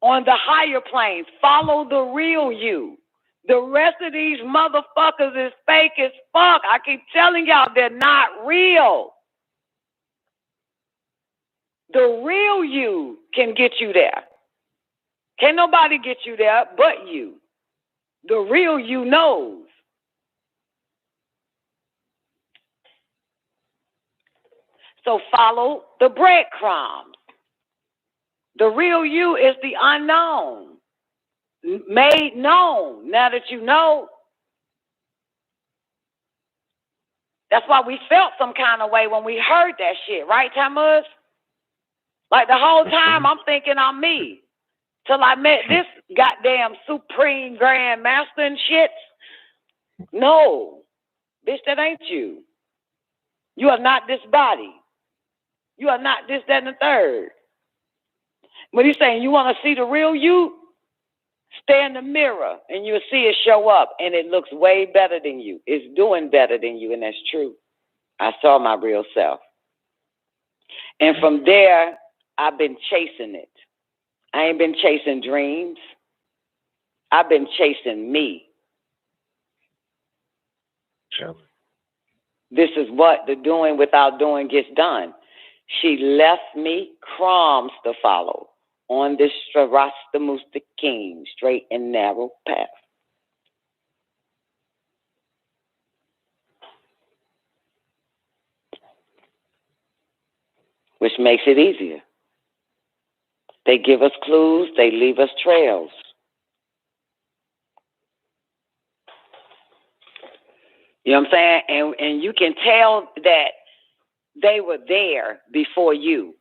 On the higher planes, follow the real you. The rest of these motherfuckers is fake as fuck. I keep telling y'all they're not real. The real you can get you there. Can't nobody get you there but you. The real you knows. So follow the breadcrumbs. The real you is the unknown, made known. Now that you know, that's why we felt some kind of way when we heard that shit, right, Thomas? Like the whole time I'm thinking I'm me. Till I met this goddamn supreme grand master and shit. No, bitch, that ain't you. You are not this body. You are not this, that, and the third. What he's saying, you want to see the real you? Stay in the mirror and you'll see it show up, and it looks way better than you. It's doing better than you, and that's true. I saw my real self. And from there, I've been chasing it. I ain't been chasing dreams. I've been chasing me. Sure. This is what the doing without doing gets done. She left me crumbs to follow on this Mustaqim, straight and narrow path. Which makes it easier. They give us clues, they leave us trails. You know what I'm saying? And you can tell that they were there before you.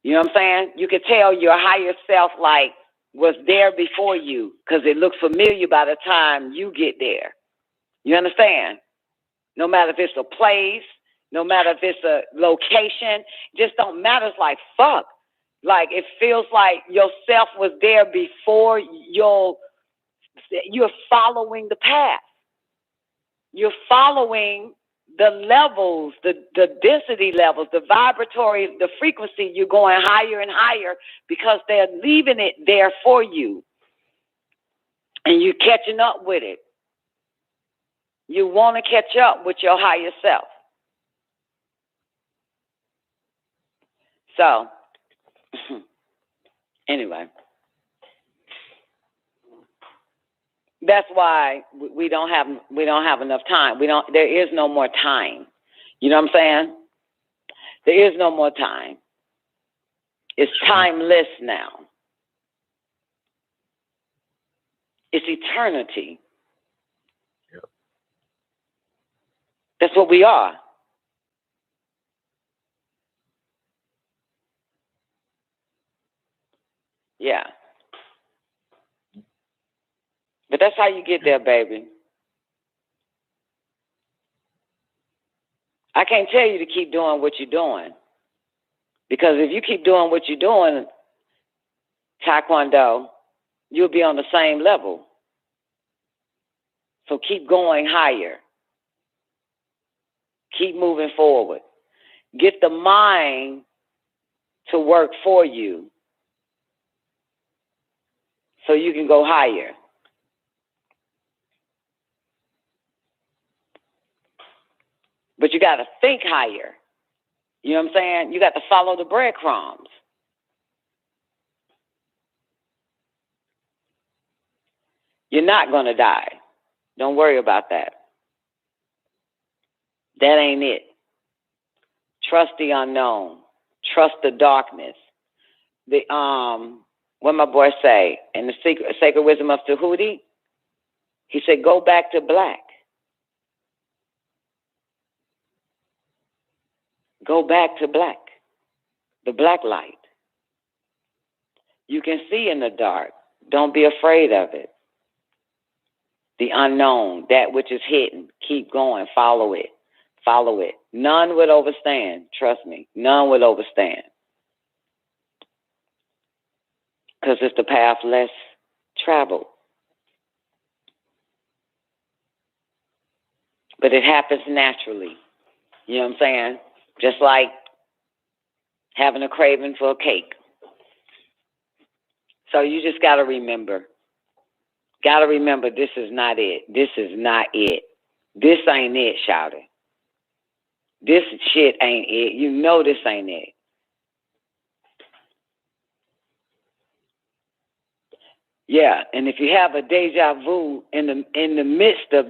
You know what I'm saying? You can tell your higher self like was there before you because it looks familiar by the time you get there. You understand? No matter if it's a place, no matter if it's a location, just don't matter. It's like, fuck. Like, it feels like yourself was there before you're following the path. You're following the levels, the density levels, the vibratory, the frequency. You're going higher and higher because they're leaving it there for you. And you're catching up with it. You want to catch up with your higher self. So, anyway. That's why we don't have enough time. There is no more time. You know what I'm saying? There is no more time. It's timeless now. It's eternity. Yep. That's what we are. Yeah. But that's how you get there, baby. I can't tell you to keep doing what you're doing. Because if you keep doing what you're doing, Taekwondo, you'll be on the same level. So keep going higher. Keep moving forward. Get the mind to work for you so you can go higher. But you got to think higher. You know what I'm saying? You got to follow the breadcrumbs. You're not going to die. Don't worry about that. That ain't it. Trust the unknown. Trust the darkness. What my boy say in the sacred wisdom of Tahuti, he said, go back to black. Go back to black. The black light. You can see in the dark. Don't be afraid of it. The unknown, that which is hidden, keep going. Follow it. Follow it. None would overstand. Trust me. None would overstand. Because it's the path less traveled. But it happens naturally. You know what I'm saying? Just like having a craving for a cake. So you just got to remember. Got to remember this is not it. This is not it. This ain't it, shouting. This shit ain't it. You know this ain't it. Yeah, and if you have a deja vu in the midst of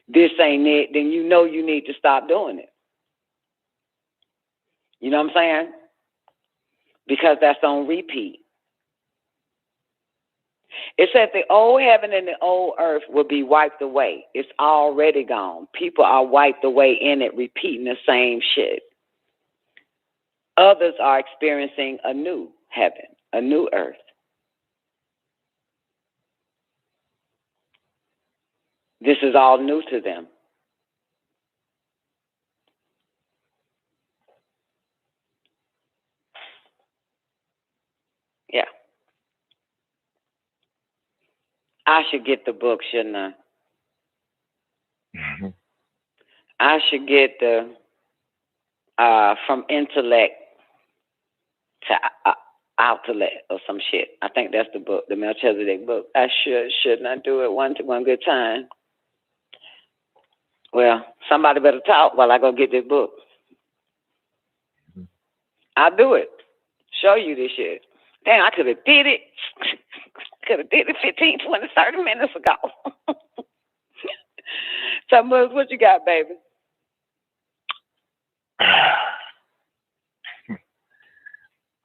this ain't it, then you know you need to stop doing it. You know what I'm saying? Because that's on repeat. It said the old heaven and the old earth will be wiped away. It's already gone. People are wiped away in it, repeating the same shit. Others are experiencing a new heaven, a new earth. This is all new to them. Yeah. I should get the book, shouldn't I? Mm-hmm. I should get the from intellect to outellect or some shit. I think that's the book, the Melchizedek book. I should not do it one good time. Well, somebody better talk while I go get this book. I'll do it. Show you this shit. Damn, I could have did it. Could have did it 15, 20, 30 minutes ago. So, Muggs, what you got, baby?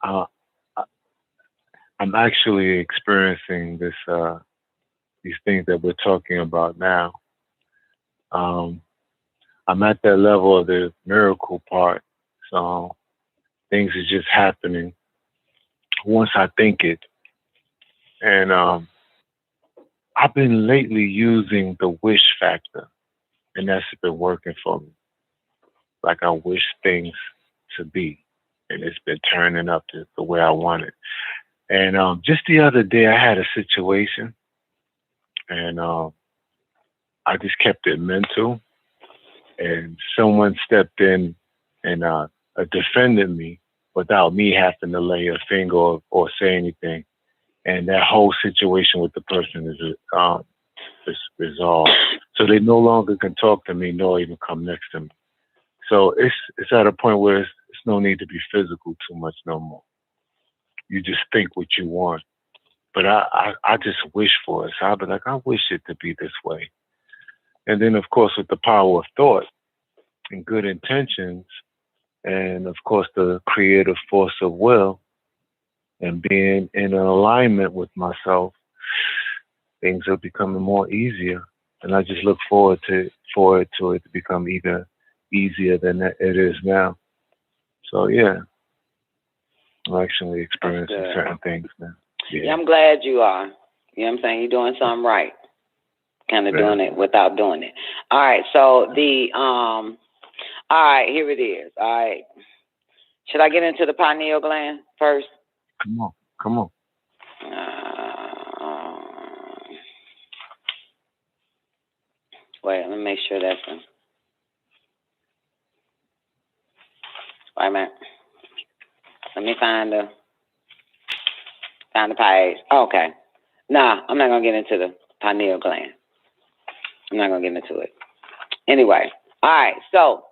I'm actually experiencing this, these things that we're talking about now. I'm at that level of the miracle part, so things are just happening once I think it. And I've been lately using the wish factor, and that's been working for me. Like I wish things to be, and it's been turning up to the way I want it. And just the other day, I had a situation, and I just kept it mental, and someone stepped in and defended me without me having to lay a finger or say anything. And that whole situation with the person is resolved. So they no longer can talk to me nor even come next to me. So it's at a point where it's no need to be physical too much no more. You just think what you want, But I just wish for it. So I'll be like, I wish it to be this way. And then, of course, with the power of thought and good intentions, and of course, the creative force of will, and being in alignment with myself, things are becoming more easier. And I just look forward to it to become even easier than it is now. So yeah, I'm actually experiencing certain things now. Yeah, I'm glad you are. You know what I'm saying? You're doing something right. Kind of doing it without doing it. All right, so all right, here it is. All right. Should I get into the pineal gland first? Come on. Wait, let me make sure that's in. Wait a minute. Let me find the page. Oh, okay. Nah, I'm not going to get into the pineal gland. I'm not going to get into it. Anyway, all right, so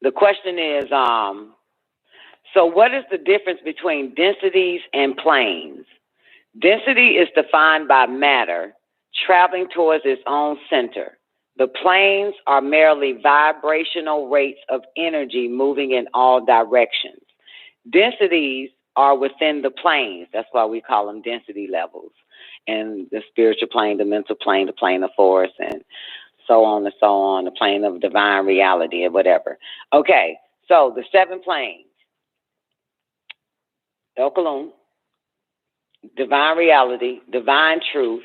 the question is, so what is the difference between densities and planes? Density is defined by matter traveling towards its own center. The planes are merely vibrational rates of energy moving in all directions. Densities are within the planes. That's why we call them density levels. And the spiritual plane, the mental plane, the plane of force, and so on, the plane of divine reality or whatever. Okay, so the 7 planes. El Kuluwm, divine reality, divine truth,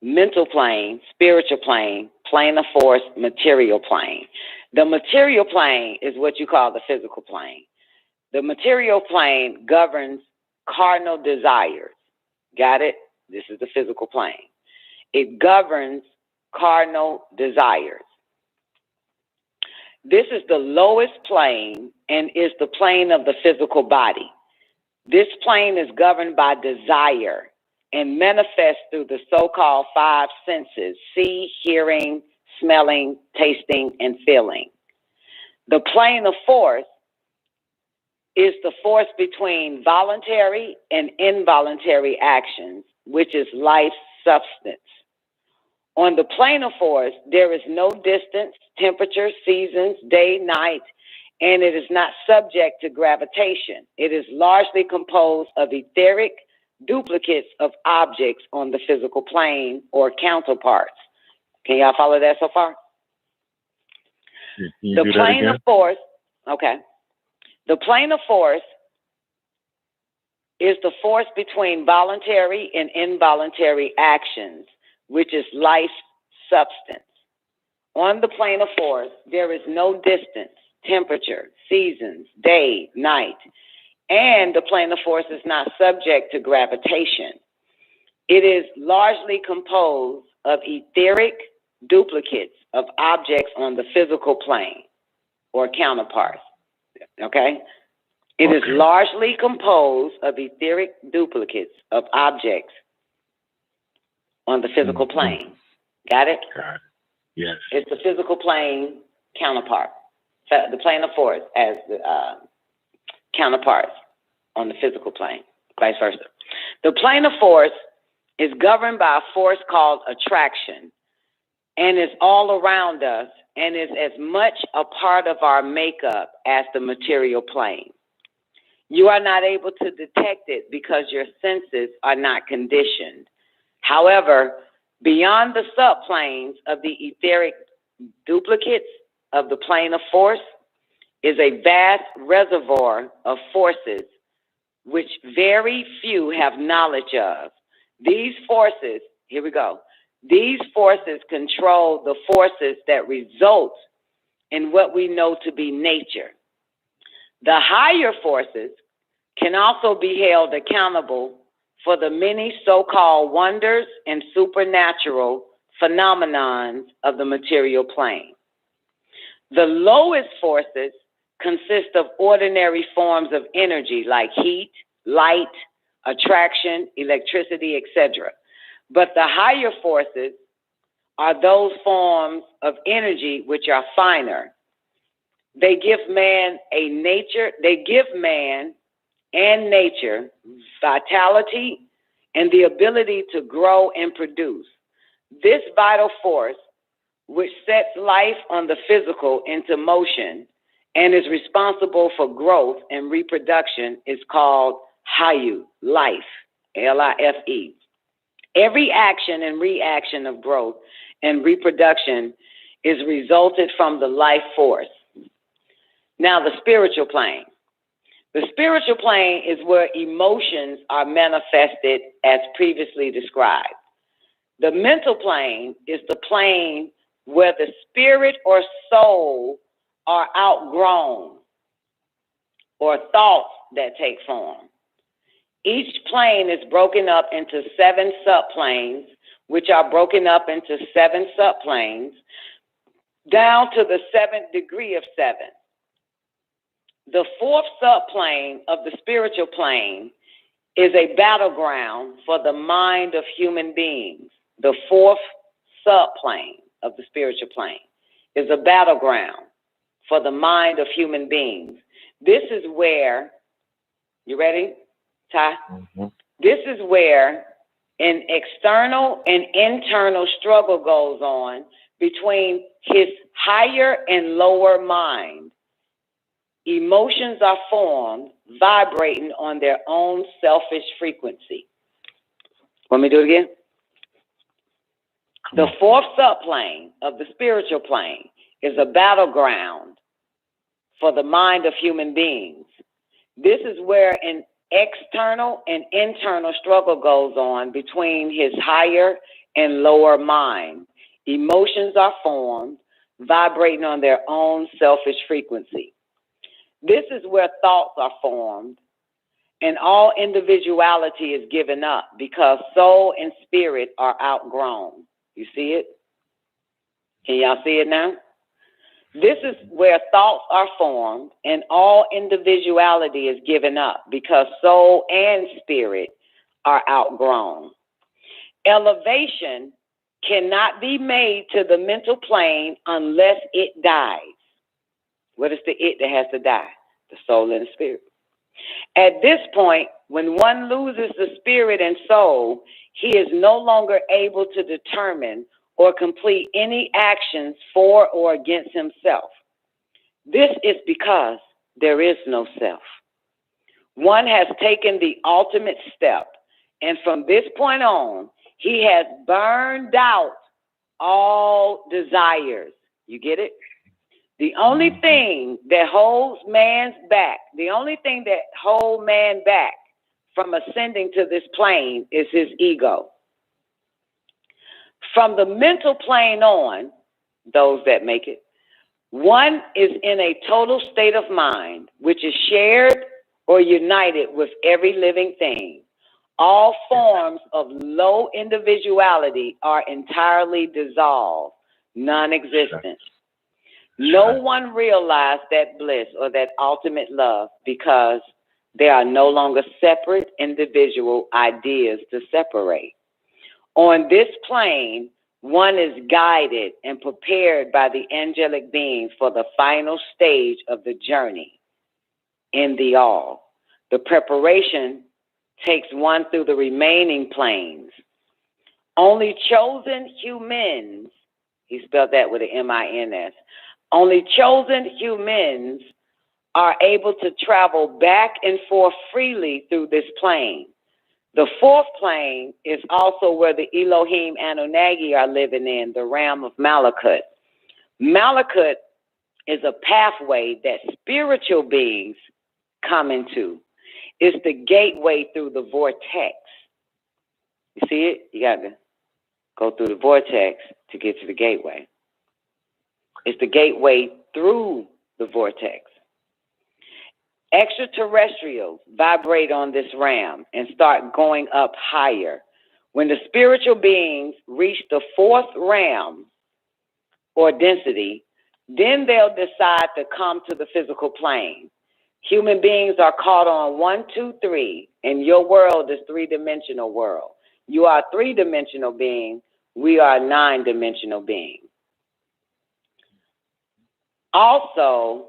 mental plane, spiritual plane, plane of force, material plane. The material plane is what you call the physical plane. The material plane governs cardinal desires. Got it? This is the physical plane. It governs cardinal desires. This is the lowest plane and is the plane of the physical body. This plane is governed by desire and manifests through the so-called 5 senses: see, hearing, smelling, tasting, and feeling. The plane of force is the force between voluntary and involuntary actions, which is life substance. On the plane of force, there is no distance, temperature, seasons, day, night, and it is not subject to gravitation. It is largely composed of etheric duplicates of objects on the physical plane or counterparts. Can y'all follow that so far? The plane of force, okay. The plane of force is the force between voluntary and involuntary actions, which is life substance. On the plane of force, there is no distance, temperature, seasons, day, night, and the plane of force is not subject to gravitation. It is largely composed of etheric duplicates of objects on the physical plane or counterparts. Okay? It is largely composed of etheric duplicates of objects on the physical plane. Got it? Got it. Yes. It's the physical plane counterpart. The plane of force as the counterparts on the physical plane, vice versa. The plane of force is governed by a force called attraction and is all around us and is as much a part of our makeup as the material plane. You are not able to detect it because your senses are not conditioned. However, beyond the subplanes of the etheric duplicates of the plane of force is a vast reservoir of forces which very few have knowledge of. These forces, here we go, these forces control the forces that result in what we know to be nature. The higher forces can also be held accountable for the many so-called wonders and supernatural phenomenons of the material plane. The lowest forces consist of ordinary forms of energy like heat, light, attraction, electricity, etc. But the higher forces are those forms of energy which are finer They give man and nature vitality and the ability to grow and produce. This vital force, which sets life on the physical into motion and is responsible for growth and reproduction, is called Hayu, life, L-I-F-E. Every action and reaction of growth and reproduction is resulted from the life force. Now, the spiritual plane. The spiritual plane is where emotions are manifested as previously described. The mental plane is the plane where the spirit or soul are outgrown, or thoughts that take form. Each plane is broken up into 7 subplanes, which are broken up into 7 subplanes, down to the 7th degree of 7. The 4th subplane of the spiritual plane is a battleground for the mind of human beings. The 4th subplane of the spiritual plane is a battleground for the mind of human beings. This is where, you ready, Ty? Mm-hmm. This is where an external and internal struggle goes on between his higher and lower mind. Emotions are formed, vibrating on their own selfish frequency. Want me to do it again? The 4th subplane of the spiritual plane is a battleground for the mind of human beings. This is where an external and internal struggle goes on between his higher and lower mind. Emotions are formed, vibrating on their own selfish frequency. This is where thoughts are formed, and all individuality is given up because soul and spirit are outgrown. You see it? Can y'all see it now? This is where thoughts are formed, and all individuality is given up because soul and spirit are outgrown. Elevation cannot be made to the mental plane unless it dies. What is the it that has to die? The soul and the spirit. At this point, when one loses the spirit and soul, he is no longer able to determine or complete any actions for or against himself. This is because there is no self. One has taken the ultimate step, and from this point on, he has burned out all desires. You get it? The only thing that holds man's back, the only thing that holds man back from ascending to this plane is his ego. From the mental plane on, those that make it, one is in a total state of mind, which is shared or united with every living thing. All forms of low individuality are entirely dissolved, non-existent. No one realized that bliss or that ultimate love because there are no longer separate individual ideas to separate. On this plane, one is guided and prepared by the angelic beings for the final stage of the journey in the all. The preparation takes one through the remaining planes. Only chosen humans, he spelled that with an M-I-N-S, only chosen humans are able to travel back and forth freely through this plane. The 4th plane is also where the Elohim Anunnaki are living in, the realm of Malachut. Malachut is a pathway that spiritual beings come into. It's the gateway through the vortex. You see it? You got to go through the vortex to get to the gateway. It's the gateway through the vortex. Extraterrestrials vibrate on this realm and start going up higher. When the spiritual beings reach the 4th realm or density, then they'll decide to come to the physical plane. Human beings are caught on 1, 2, 3, and your world is 3-dimensional world. You are a 3-dimensional being. We are a 9-dimensional being. Also,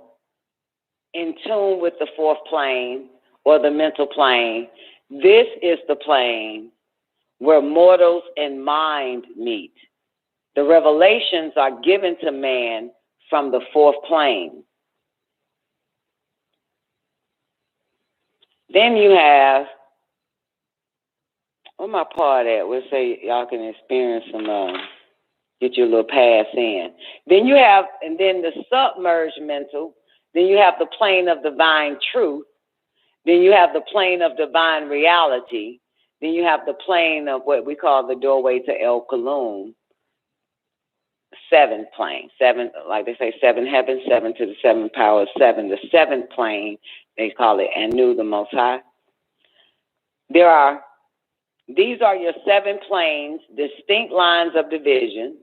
in tune with the fourth plane or the mental plane. This is the plane where mortals and mind meet. The revelations are given to man from the fourth plane. Then you have, where my part at? We'll say y'all can experience some, get your little pass in. Then you have, and then the submerged mental. Then you have the plane of divine truth. Then you have the plane of divine reality. Then you have the plane of what we call the doorway to El Kuluwm. 7th plane, 7, like they say, 7 heavens, 7 to the 7 power of 7. The 7th plane, they call it Anu, the Most High. These are your 7 planes, distinct lines of division.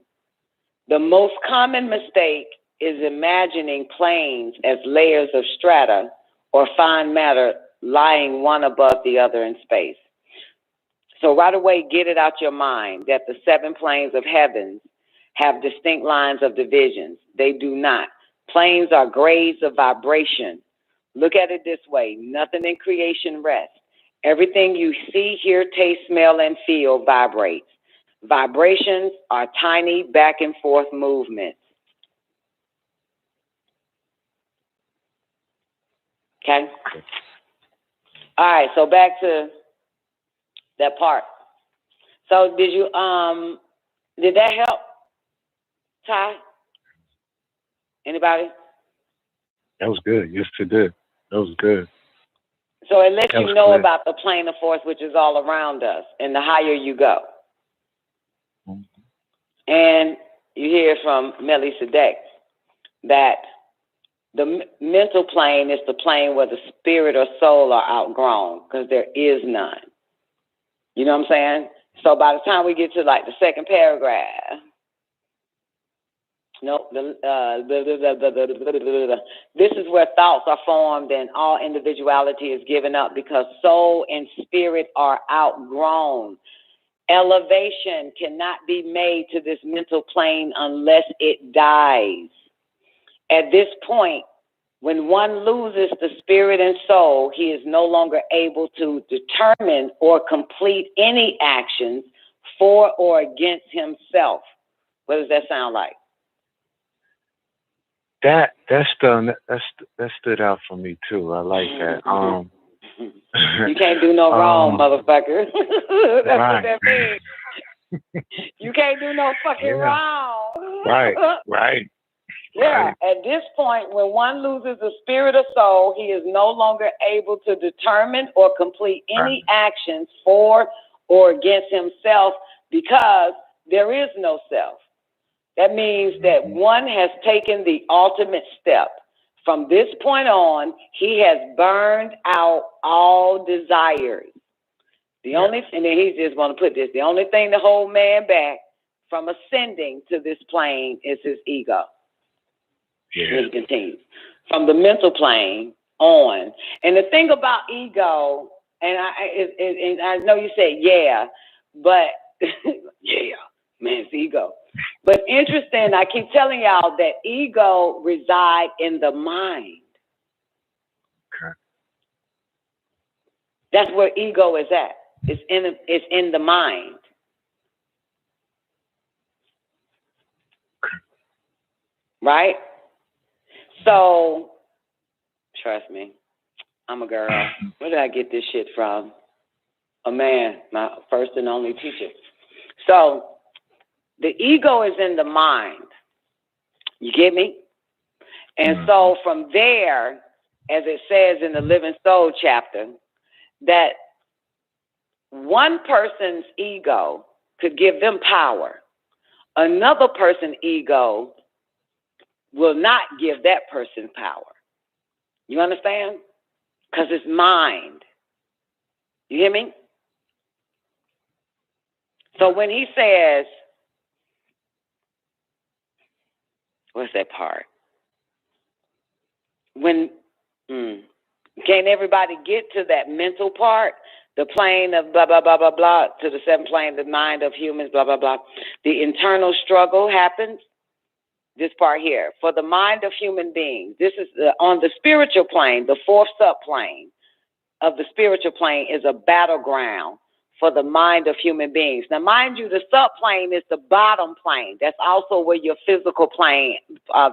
The most common mistake is imagining planes as layers of strata or fine matter lying one above the other in space. So right away, get it out your mind that the 7 planes of heavens have distinct lines of divisions. They do not. Planes are grades of vibration. Look at it this way. Nothing in creation rests. Everything you see, hear, taste, smell, and feel vibrates. Vibrations are tiny back and forth movements. Okay? All right, so back to that part. So did that help, Ty? Anybody? That was good. Yes, it did. That was good. So it lets you know clear. about the plane of force, which is all around us, and the higher you go. And you hear from Melchizedek that the mental plane is the plane where the spirit or soul are outgrown, because there is none. You know what I'm saying? So by the time we get to like the second paragraph, this is where thoughts are formed and all individuality is given up because soul and spirit are outgrown. Elevation cannot be made to this mental plane unless it dies. At this point, when one loses the spirit and soul, he is no longer able to determine or complete any actions for or against himself. What does that sound like? That stood out for me too. I like that. You can't do no wrong, motherfucker. That's right. what that means. You can't do no fucking wrong. Right. Yeah, right. At this point, when one loses the spirit or soul, he is no longer able to determine or complete any actions for or against himself because there is no self. That means that one has taken the ultimate step. From this point on, he has burned out all desires. The only thing, and he's just going to put this, the only thing to hold man back from ascending to this plane is his ego. Yeah. He continues. From the mental plane on. And the thing about ego, and I know you said but it's ego. But interesting, I keep telling y'all that ego resides in the mind. Okay. That's where ego is at. It's in the mind. Right? So, trust me, I'm a girl. Where did I get this shit from? A man, my first and only teacher. So, the ego is in the mind. You get me? And so from there, as it says in the Living Soul chapter, that one person's ego could give them power. Another person's ego will not give that person power. You understand? Because it's mind. You hear me? So when he says, what's that part? When, can't everybody get to that mental part? The plane of blah, blah, blah, blah, blah, to the 7th plane, the mind of humans, blah, blah, blah. The internal struggle happens. this part here. For the mind of human beings, this is on the spiritual plane, the fourth subplane of the spiritual plane is a battleground for the mind of human beings. Now, mind you, the subplane is the bottom plane. That's also where your physical plane,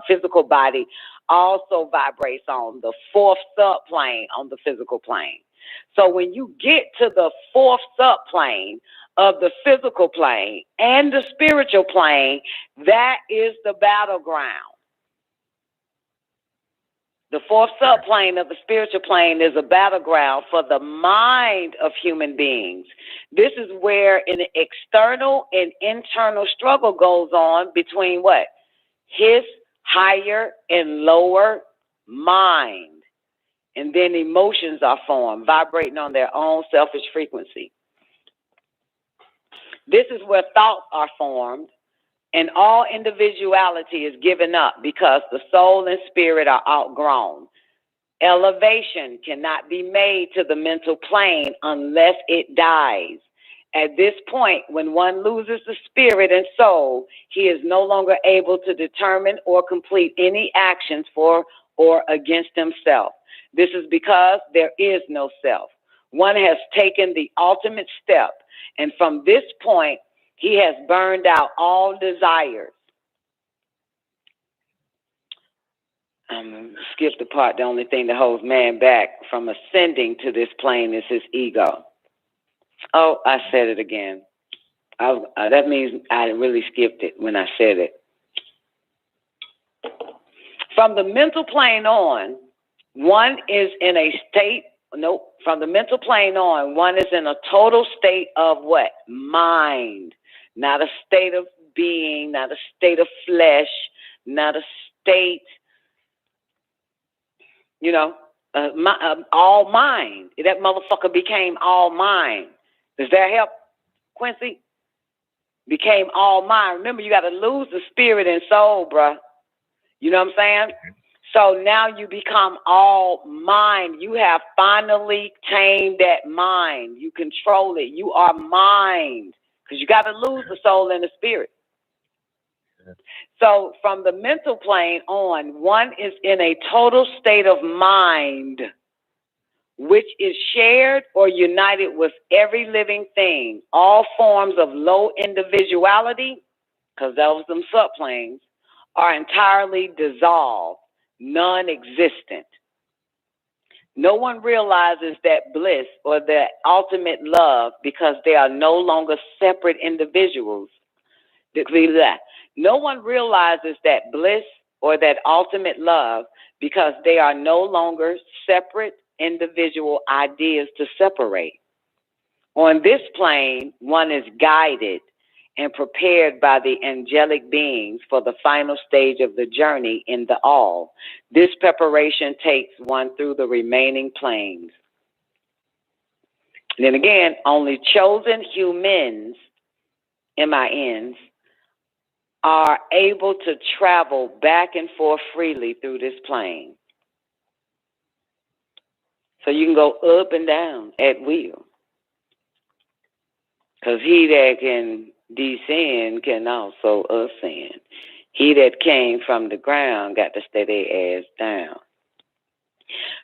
physical body also vibrates on, the fourth subplane on the physical plane. So when you get to the fourth subplane of the physical plane and the spiritual plane, that is the battleground. The fourth subplane of the spiritual plane is a battleground for the mind of human beings. This is where an external and internal struggle goes on between what? His higher and lower mind. And then emotions are formed, vibrating on their own selfish frequency. This is where thoughts are formed, and all individuality is given up because the soul and spirit are outgrown. Elevation cannot be made to the mental plane unless it dies. At this point, when one loses the spirit and soul, he is no longer able to determine or complete any actions for or against himself. This is because there is no self. One has taken the ultimate step, and from this point, he has burned out all desires. I'm going to skip the part. The only thing that holds man back from ascending to this plane is his ego. Oh, I said it again. That means I really skipped it when I said it. From the mental plane on, one is in a state, from the mental plane on, one is in a total state of what? Mind. Not a state of being, not a state of flesh, not a state, all mind. That motherfucker became all mind. Does that help, Quincy? Became all mind. Remember, you got to lose the spirit and soul, bruh. You know what I'm saying? So now you become all mind. You have finally tamed that mind. You control it. You are mind. Because you got to lose the soul and the spirit. So from the mental plane on, one is in a total state of mind, which is shared or united with every living thing. All forms of low individuality, because those them subplanes, are entirely dissolved, non-existent. No one realizes that bliss or that ultimate love because they are no longer separate individuals. No one realizes that bliss or that ultimate love because they are no longer separate individual ideas to separate. On this plane, one is guided and prepared by the angelic beings for the final stage of the journey in the all. This preparation takes one through the remaining planes. And then again, only chosen humans, MINs, are able to travel back and forth freely through this plane. So you can go up and down at will. Because he that can descend can also ascend. He that came from the ground got to stay their ass down.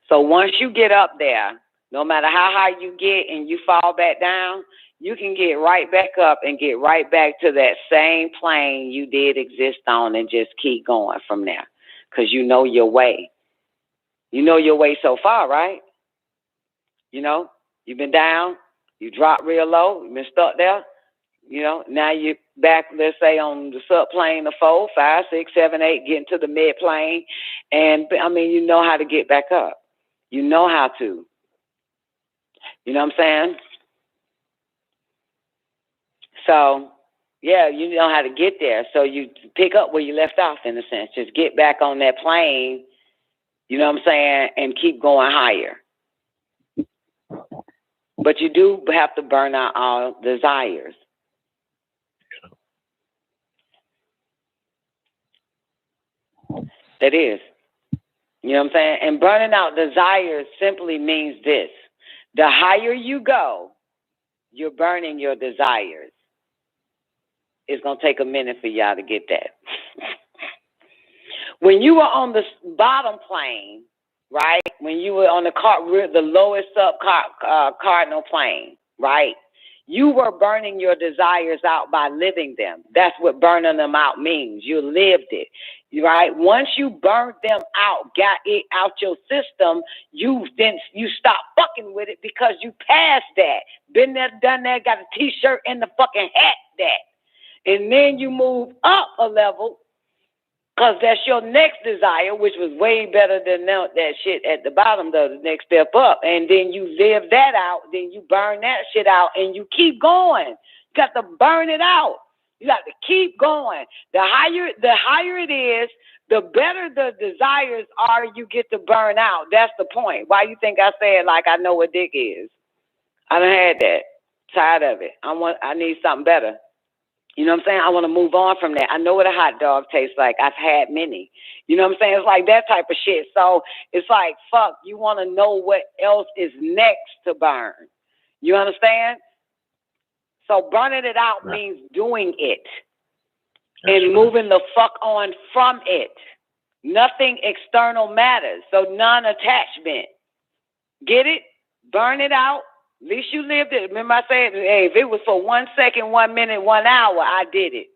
So once you get up there, no matter how high you get and you fall back down, you can get right back up and get right back to that same plane you did exist on and just keep going from there. Because you know your way. You know your way so far, right? You know, you've been down, you dropped real low, you've been stuck there. You know, now you're back, let's say, on the subplane of 4, 5, 6, 7, 8, getting to the mid plane. And, I mean, you know how to get back up. You know how to. You know what I'm saying? So, yeah, you know how to get there. So you pick up where you left off, in a sense. Just get back on that plane, you know what I'm saying, and keep going higher. But you do have to burn out all desires. That is. You know what I'm saying? And burning out desires simply means this. The higher you go, you're burning your desires. It's going to take a minute for y'all to get that. When you were on the bottom plane, right? When you were on the lowest cardinal plane, right? You were burning your desires out by living them. That's what burning them out means. You lived it, right? Once you burned them out, got it out your system, you stop fucking with it because you passed that. Been there, done that, got a T-shirt and the fucking hat that. And then you move up a level because that's your next desire, which was way better than that shit at the bottom, though, the next step up. And then you live that out, then you burn that shit out, and you keep going. You got to burn it out. You got to keep going. The higher it is, the better the desires are you get to burn out. That's the point. Why you think I said, like, I know what dick is? I done had that. Tired of it. I need something better. You know what I'm saying? I want to move on from that. I know what a hot dog tastes like. I've had many. You know what I'm saying? It's like that type of shit. So it's like, fuck, you want to know what else is next to burn. You understand? So burning it out means doing it and moving the fuck on from it. Nothing external matters. So non-attachment. Get it? Burn it out. At least you lived it. Remember I said, hey, if it was for 1 second, 1 minute, 1 hour, I did it.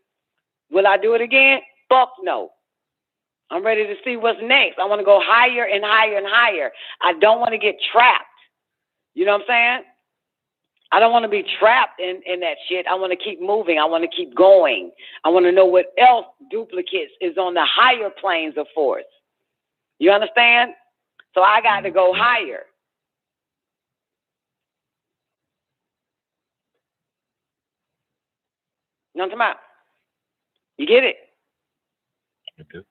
Will I do it again? Fuck no. I'm ready to see what's next. I want to go higher and higher and higher. I don't want to get trapped. You know what I'm saying? I don't want to be trapped in that shit. I want to keep moving. I want to keep going. I want to know what else duplicates is on the higher planes of force. You understand? So I got to go higher. You know what I'm talking about? You get it? Okay.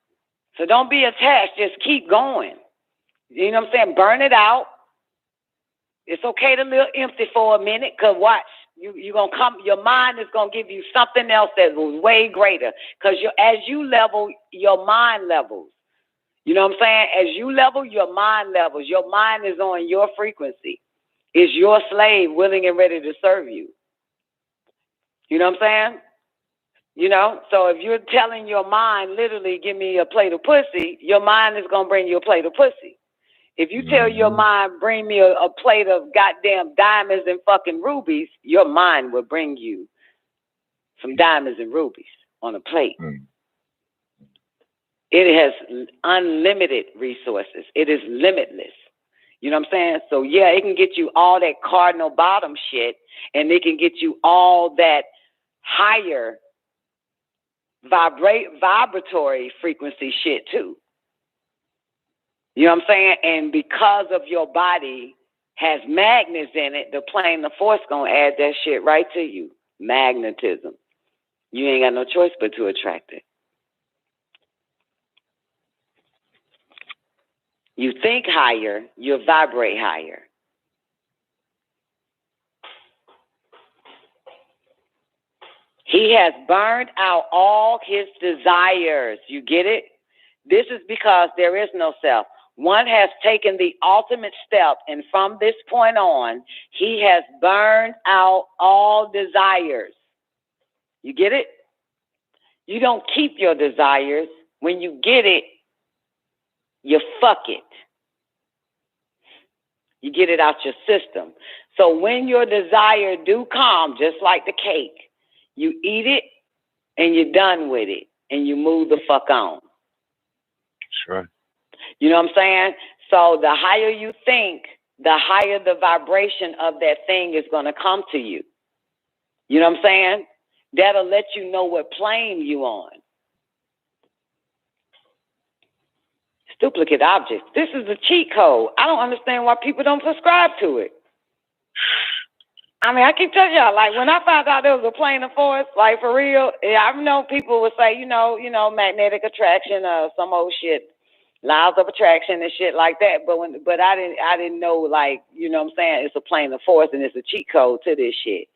So don't be attached. Just keep going. You know what I'm saying? Burn it out. It's okay to live empty for a minute, because watch, you're gonna come. Your mind is gonna give you something else that was way greater. Because as you level, your mind levels. You know what I'm saying? As you level, your mind levels. Your mind is on your frequency. It's your slave, willing and ready to serve you. You know what I'm saying? You know, so if you're telling your mind, literally, give me a plate of pussy, your mind is going to bring you a plate of pussy. If you tell your mind, bring me a plate of goddamn diamonds and fucking rubies, your mind will bring you some diamonds and rubies on a plate. It has unlimited resources. It is limitless. You know what I'm saying? So, yeah, it can get you all that cardinal bottom shit, and it can get you all that higher vibratory frequency shit too. You know what I'm saying? And because of your body has magnets in it, the plane of force gonna add that shit right to you. Magnetism. You ain't got no choice but to attract it. You think higher, you vibrate higher. He has burned out all his desires. You get it? This is because there is no self. One has taken the ultimate step, and from this point on, he has burned out all desires. You get it? You don't keep your desires. When you get it, you fuck it. You get it out your system. So when your desire do come, just like the cake, you eat it, and you're done with it, and you move the fuck on. Sure. You know what I'm saying? So the higher you think, the higher the vibration of that thing is going to come to you. You know what I'm saying? That'll let you know what plane you on. It's duplicate objects. This is a cheat code. I don't understand why people don't subscribe to it. I mean, I keep telling y'all, like, when I found out there was a plane of force, like, for real, I know people would say, you know, magnetic attraction or some old shit, laws of attraction and shit like that. But I didn't know, like, you know what I'm saying, it's a plane of force and it's a cheat code to this shit.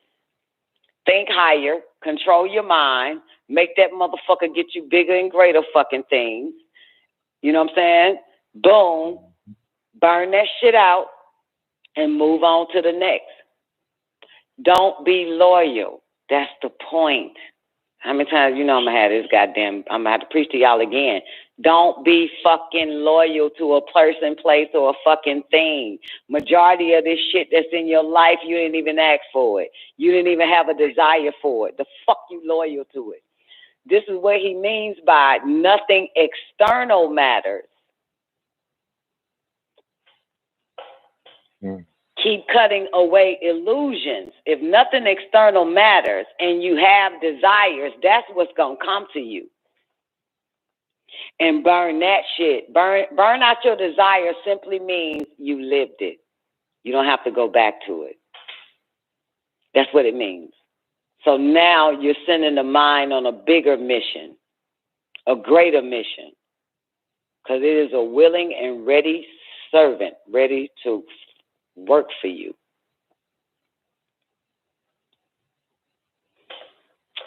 Think higher, control your mind, make that motherfucker get you bigger and greater fucking things. You know what I'm saying? Boom, burn that shit out and move on to the next. Don't be loyal. That's the point. How many times, I'm going to have this I'm going to have to preach to y'all again. Don't be fucking loyal to a person, place, or a fucking thing. Majority of this shit that's in your life, you didn't even ask for it. You didn't even have a desire for it. The fuck you loyal to it? This is what he means by nothing external matters. Keep cutting away illusions. If nothing external matters and you have desires, that's what's going to come to you. And burn that shit. Burn out your desire simply means you lived it. You don't have to go back to it. That's what it means. So now you're sending the mind on a bigger mission, a greater mission, because it is a willing and ready servant, ready to work for you.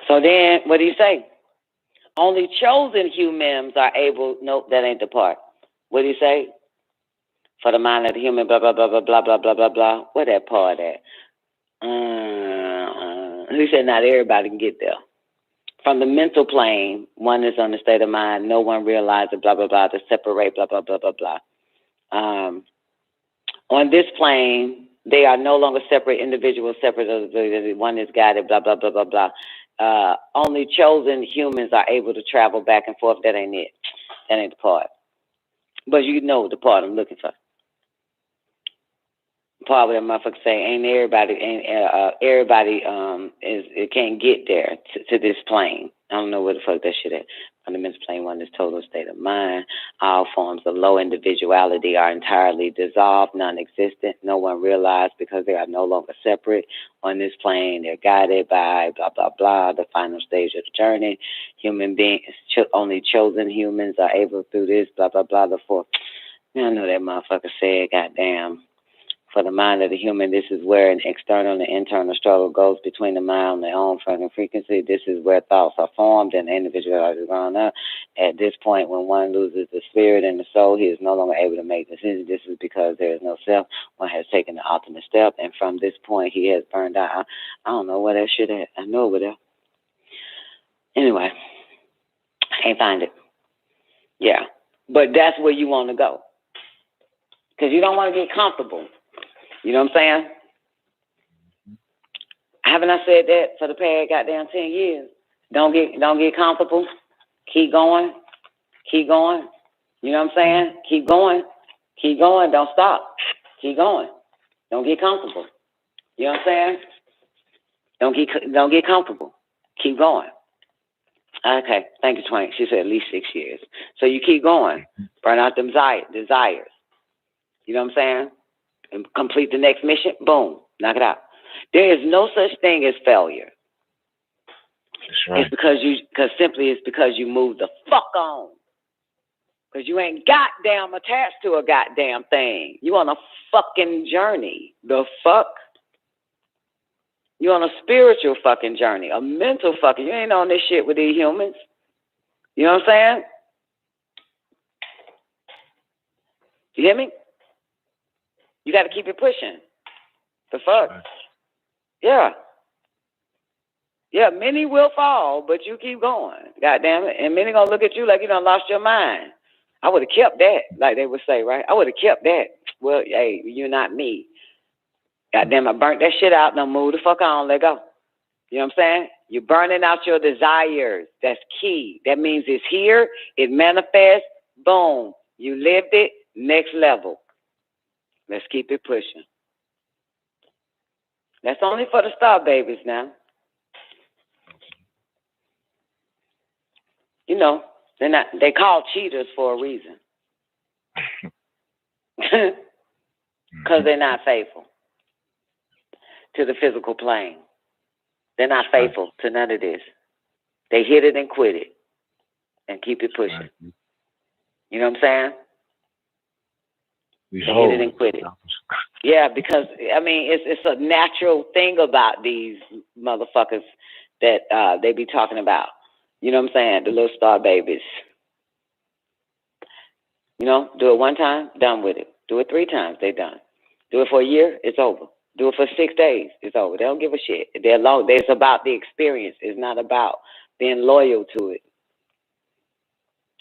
So then, what do you say? Only chosen humans are able. Nope, that ain't the part. What do you say? For the mind of the human, blah blah blah blah blah blah blah blah blah. Where that part at? He said not everybody can get there. From the mental plane, one is on the state of mind. No one realizes blah blah blah to separate blah blah blah blah blah. On this plane, they are no longer separate individuals. Separate. One is guided. Blah blah blah blah blah. Only chosen humans are able to travel back and forth. That ain't it. That ain't the part. But you know the part I'm looking for. The part where that motherfucker say ain't everybody it can't get there to this plane. I don't know where the fuck that shit at. On the mental plane, one is total state of mind. All forms of low individuality are entirely dissolved, non-existent. No one realized because they are no longer separate. On this plane, they're guided by blah, blah, blah, the final stage of the journey. Human beings, only chosen humans are able through this, blah, blah, blah, the fourth. I know that motherfucker said, goddamn. For the mind of the human, this is where an external and internal struggle goes between the mind and their own fucking frequency. This is where thoughts are formed and the individual is grown up. At this point, when one loses the spirit and the soul, he is no longer able to make decisions. This is because there is no self. One has taken the ultimate step, and from this point, he has burned out. I don't know where that shit at. I know over there. Anyway, I can't find it. Yeah, but that's where you want to go. Because you don't want to get comfortable. You know what I'm saying? Haven't I said that for the past goddamn 10 years? Don't get comfortable. Keep going. Keep going. You know what I'm saying? Keep going. Keep going. Don't stop. Keep going. Don't get comfortable. You know what I'm saying? Don't get comfortable. Keep going. Okay. Thank you, Twank. She said at least 6 years. So you keep going. Burn out them desires. You know what I'm saying? And complete the next mission, boom, knock it out. There is no such thing as failure. That's right. It's because you move the fuck on. Because you ain't goddamn attached to a goddamn thing. You on a fucking journey. The fuck? You on a spiritual fucking journey, a mental fucking. You ain't on this shit with these humans. You know what I'm saying? You hear me? You got to keep it pushing. The fuck? Yeah. Yeah, many will fall, but you keep going. God damn it. And many going to look at you like you done lost your mind. I would have kept that, like they would say, right? I would have kept that. Well, hey, you're not me. God damn, I burnt that shit out. Now move the fuck on. Let go. You know what I'm saying? You're burning out your desires. That's key. That means it's here. It manifests. Boom. You lived it. Next level. Let's keep it pushing. That's only for the star babies now. You know, they call cheaters for a reason. Because they're not faithful to the physical plane. They're not faithful to none of this. They hit it and quit it and keep it pushing. You know what I'm saying? They hit it and quit it. Yeah, because, I mean, it's a natural thing about these motherfuckers that they be talking about. You know what I'm saying? The little star babies. You know, do it one time, done with it. Do it 3 times, they done. Do it for a year, it's over. Do it for 6 days, it's over. They don't give a shit. It's about the experience. It's not about being loyal to it.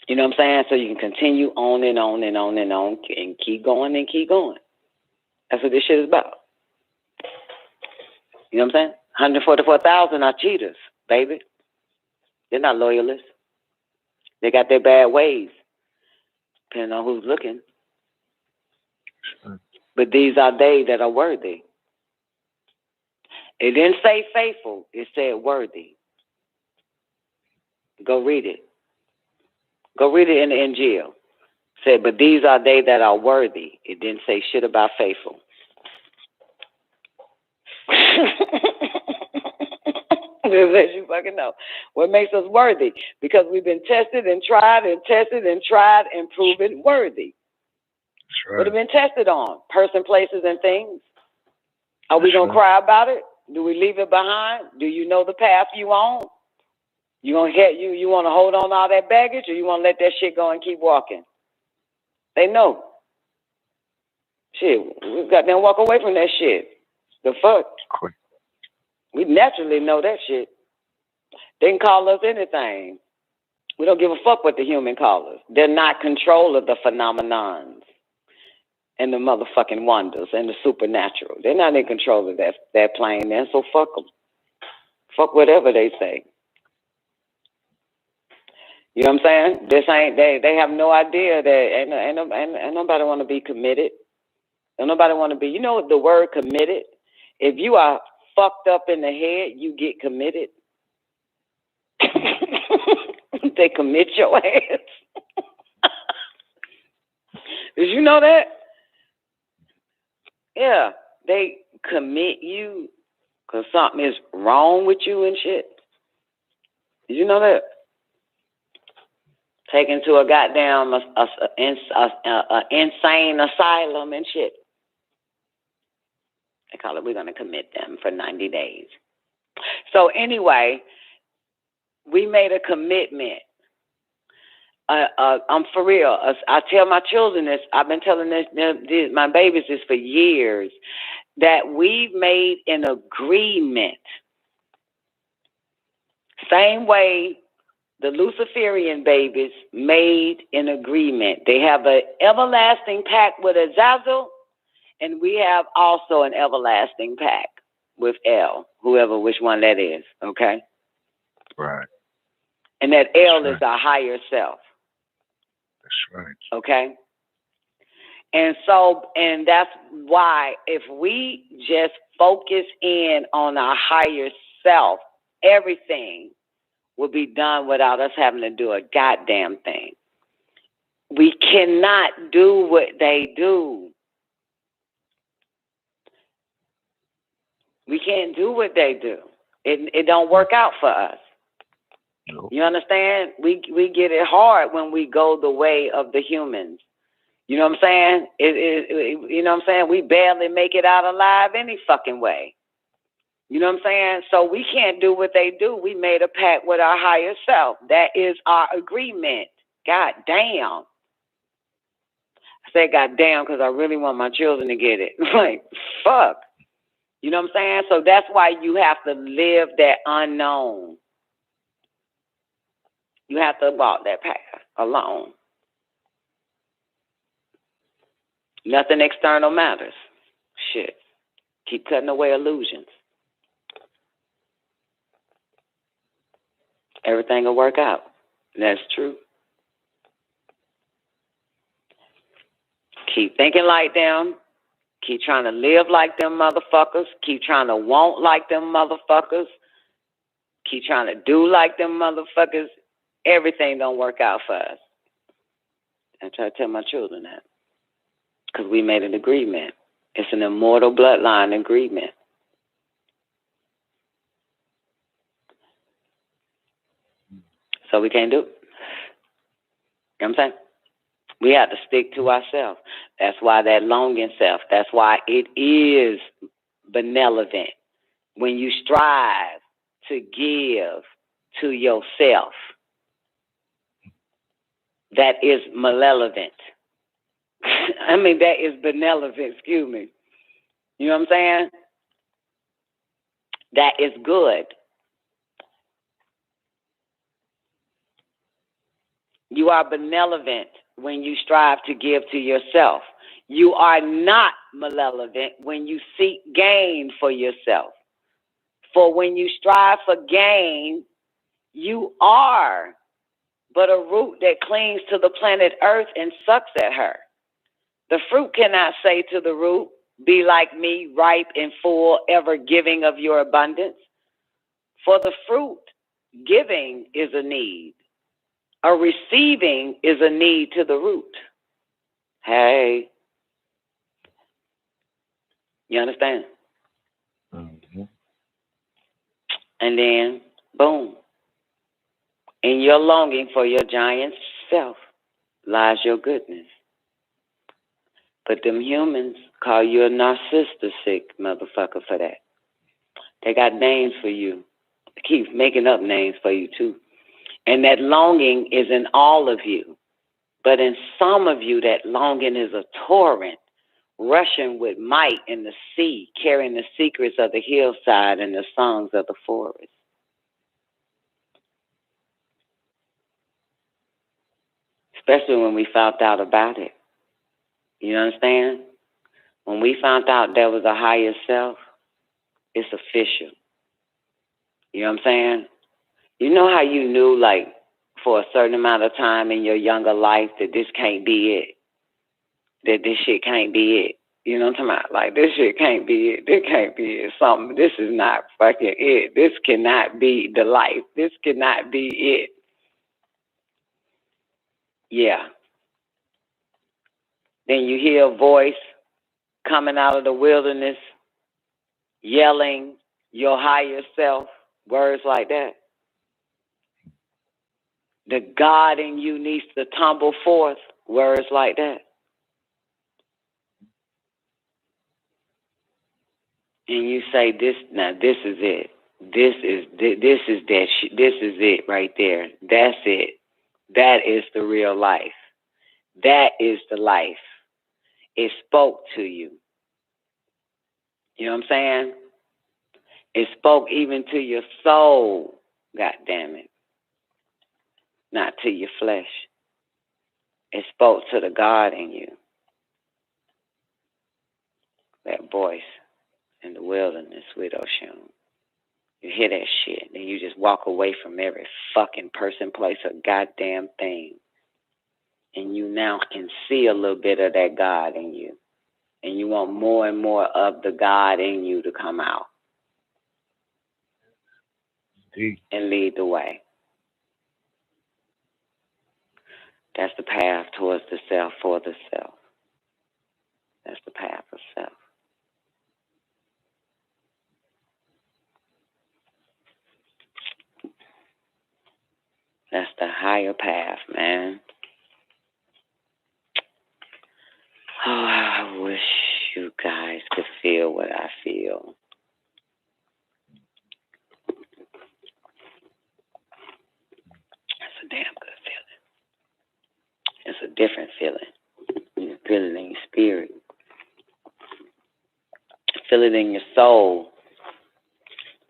You know what I'm saying? So you can continue on and on and on and on and keep going and keep going. That's what this shit is about. You know what I'm saying? 144,000 are cheaters, baby. They're not loyalists. They got their bad ways, depending on who's looking. But these are they that are worthy. It didn't say faithful. It said worthy. Go read it. Go read it in the NGL. It said, but these are they that are worthy. It didn't say shit about faithful. As you fucking know. What makes us worthy? Because we've been tested and tried and tested and tried and proven worthy. That's right. What have been tested on? Person, places, and things. Are we going to cry about it? Do we leave it behind? Do you know the path you on? You want to hold on to all that baggage, or you want to let that shit go and keep walking? They know. Shit, we've got them walk away from that shit. The fuck? Quick. We naturally know that shit. They can call us anything. We don't give a fuck what the human call us. They're not control of the phenomenons and the motherfucking wonders and the supernatural. They're not in control of that plane there, so fuck them. Fuck whatever they say. You know what I'm saying? They have no idea that ain't nobody want to be committed. Don't nobody want to be. You know the word committed? If you are fucked up in the head, you get committed. They commit your ass. Did you know that? Yeah, they commit you because something is wrong with you and shit. Did you know that? Taken to a goddamn insane asylum and shit. They call it, we're going to commit them for 90 days. So anyway, we made a commitment. I'm for real. I tell my children this. I've been telling my babies this for years, that we've made an agreement. Same way the Luciferian babies made an agreement. They have an everlasting pact with Azazel, and we have also an everlasting pact with El, which one that is, okay? Right. And that El is our higher self. That's right. Okay? And that's why if we just focus in on our higher self, everything will be done without us having to do a goddamn thing. We cannot do what they do. We can't do what they do. It don't work out for us. Nope. You understand? We get it hard when we go the way of the humans. You know what I'm saying? You know what I'm saying? We barely make it out alive any fucking way. You know what I'm saying? So we can't do what they do. We made a pact with our higher self. That is our agreement. God damn. I say God damn because I really want my children to get it. Like, fuck. You know what I'm saying? So that's why you have to live that unknown. You have to walk that path alone. Nothing external matters. Shit. Keep cutting away illusions. Everything will work out. That's true. Keep thinking like them. Keep trying to live like them motherfuckers. Keep trying to want like them motherfuckers. Keep trying to do like them motherfuckers. Everything don't work out for us. I try to tell my children that. Because we made an agreement. It's an immortal bloodline agreement. So we can't do it. You know what I'm saying? We have to stick to ourselves. That's why that longing self, that's why it is benevolent. When you strive to give to yourself, that is malevolent. I mean, that is benevolent, excuse me. You know what I'm saying? That is good. You are benevolent when you strive to give to yourself. You are not malevolent when you seek gain for yourself. For when you strive for gain, you are but a root that clings to the planet Earth and sucks at her. The fruit cannot say to the root, be like me, ripe and full, ever giving of your abundance. For the fruit, giving is a need. A receiving is a need to the root. Hey. You understand? Mm-hmm. And then, boom. In your longing for your giant self lies your goodness. But them humans call you a narcissistic motherfucker for that. They got names for you. They keep making up names for you too. And that longing is in all of you. But in some of you, that longing is a torrent, rushing with might in the sea, carrying the secrets of the hillside and the songs of the forest. Especially when we found out about it. You understand? When we found out there was a higher self, it's official. You know what I'm saying? You know how you knew, like, for a certain amount of time in your younger life that this can't be it? That this shit can't be it. You know what I'm talking about? Like, this shit can't be it. This can't be it. Something. This is not fucking it. This cannot be the life. This cannot be it. Yeah. Then you hear a voice coming out of the wilderness, yelling your higher self, words like that. The God in you needs to tumble forth, words like that. And you say, this is it. This is it right there. That's it. That is the real life. That is the life. It spoke to you. You know what I'm saying? It spoke even to your soul, God damn it. Not to your flesh. It spoke to the God in you. That voice in the wilderness, widow Shun. You hear that shit, and you just walk away from every fucking person, place, or goddamn thing. And you now can see a little bit of that God in you. And you want more and more of the God in you to come out. Indeed. And lead the way. That's the path towards the self, for the self. That's the path of self. That's the higher path, man. Oh, I wish you guys could feel what I feel. It's a damn good feeling. It's a different feeling. You feel it in your spirit. Feel it in your soul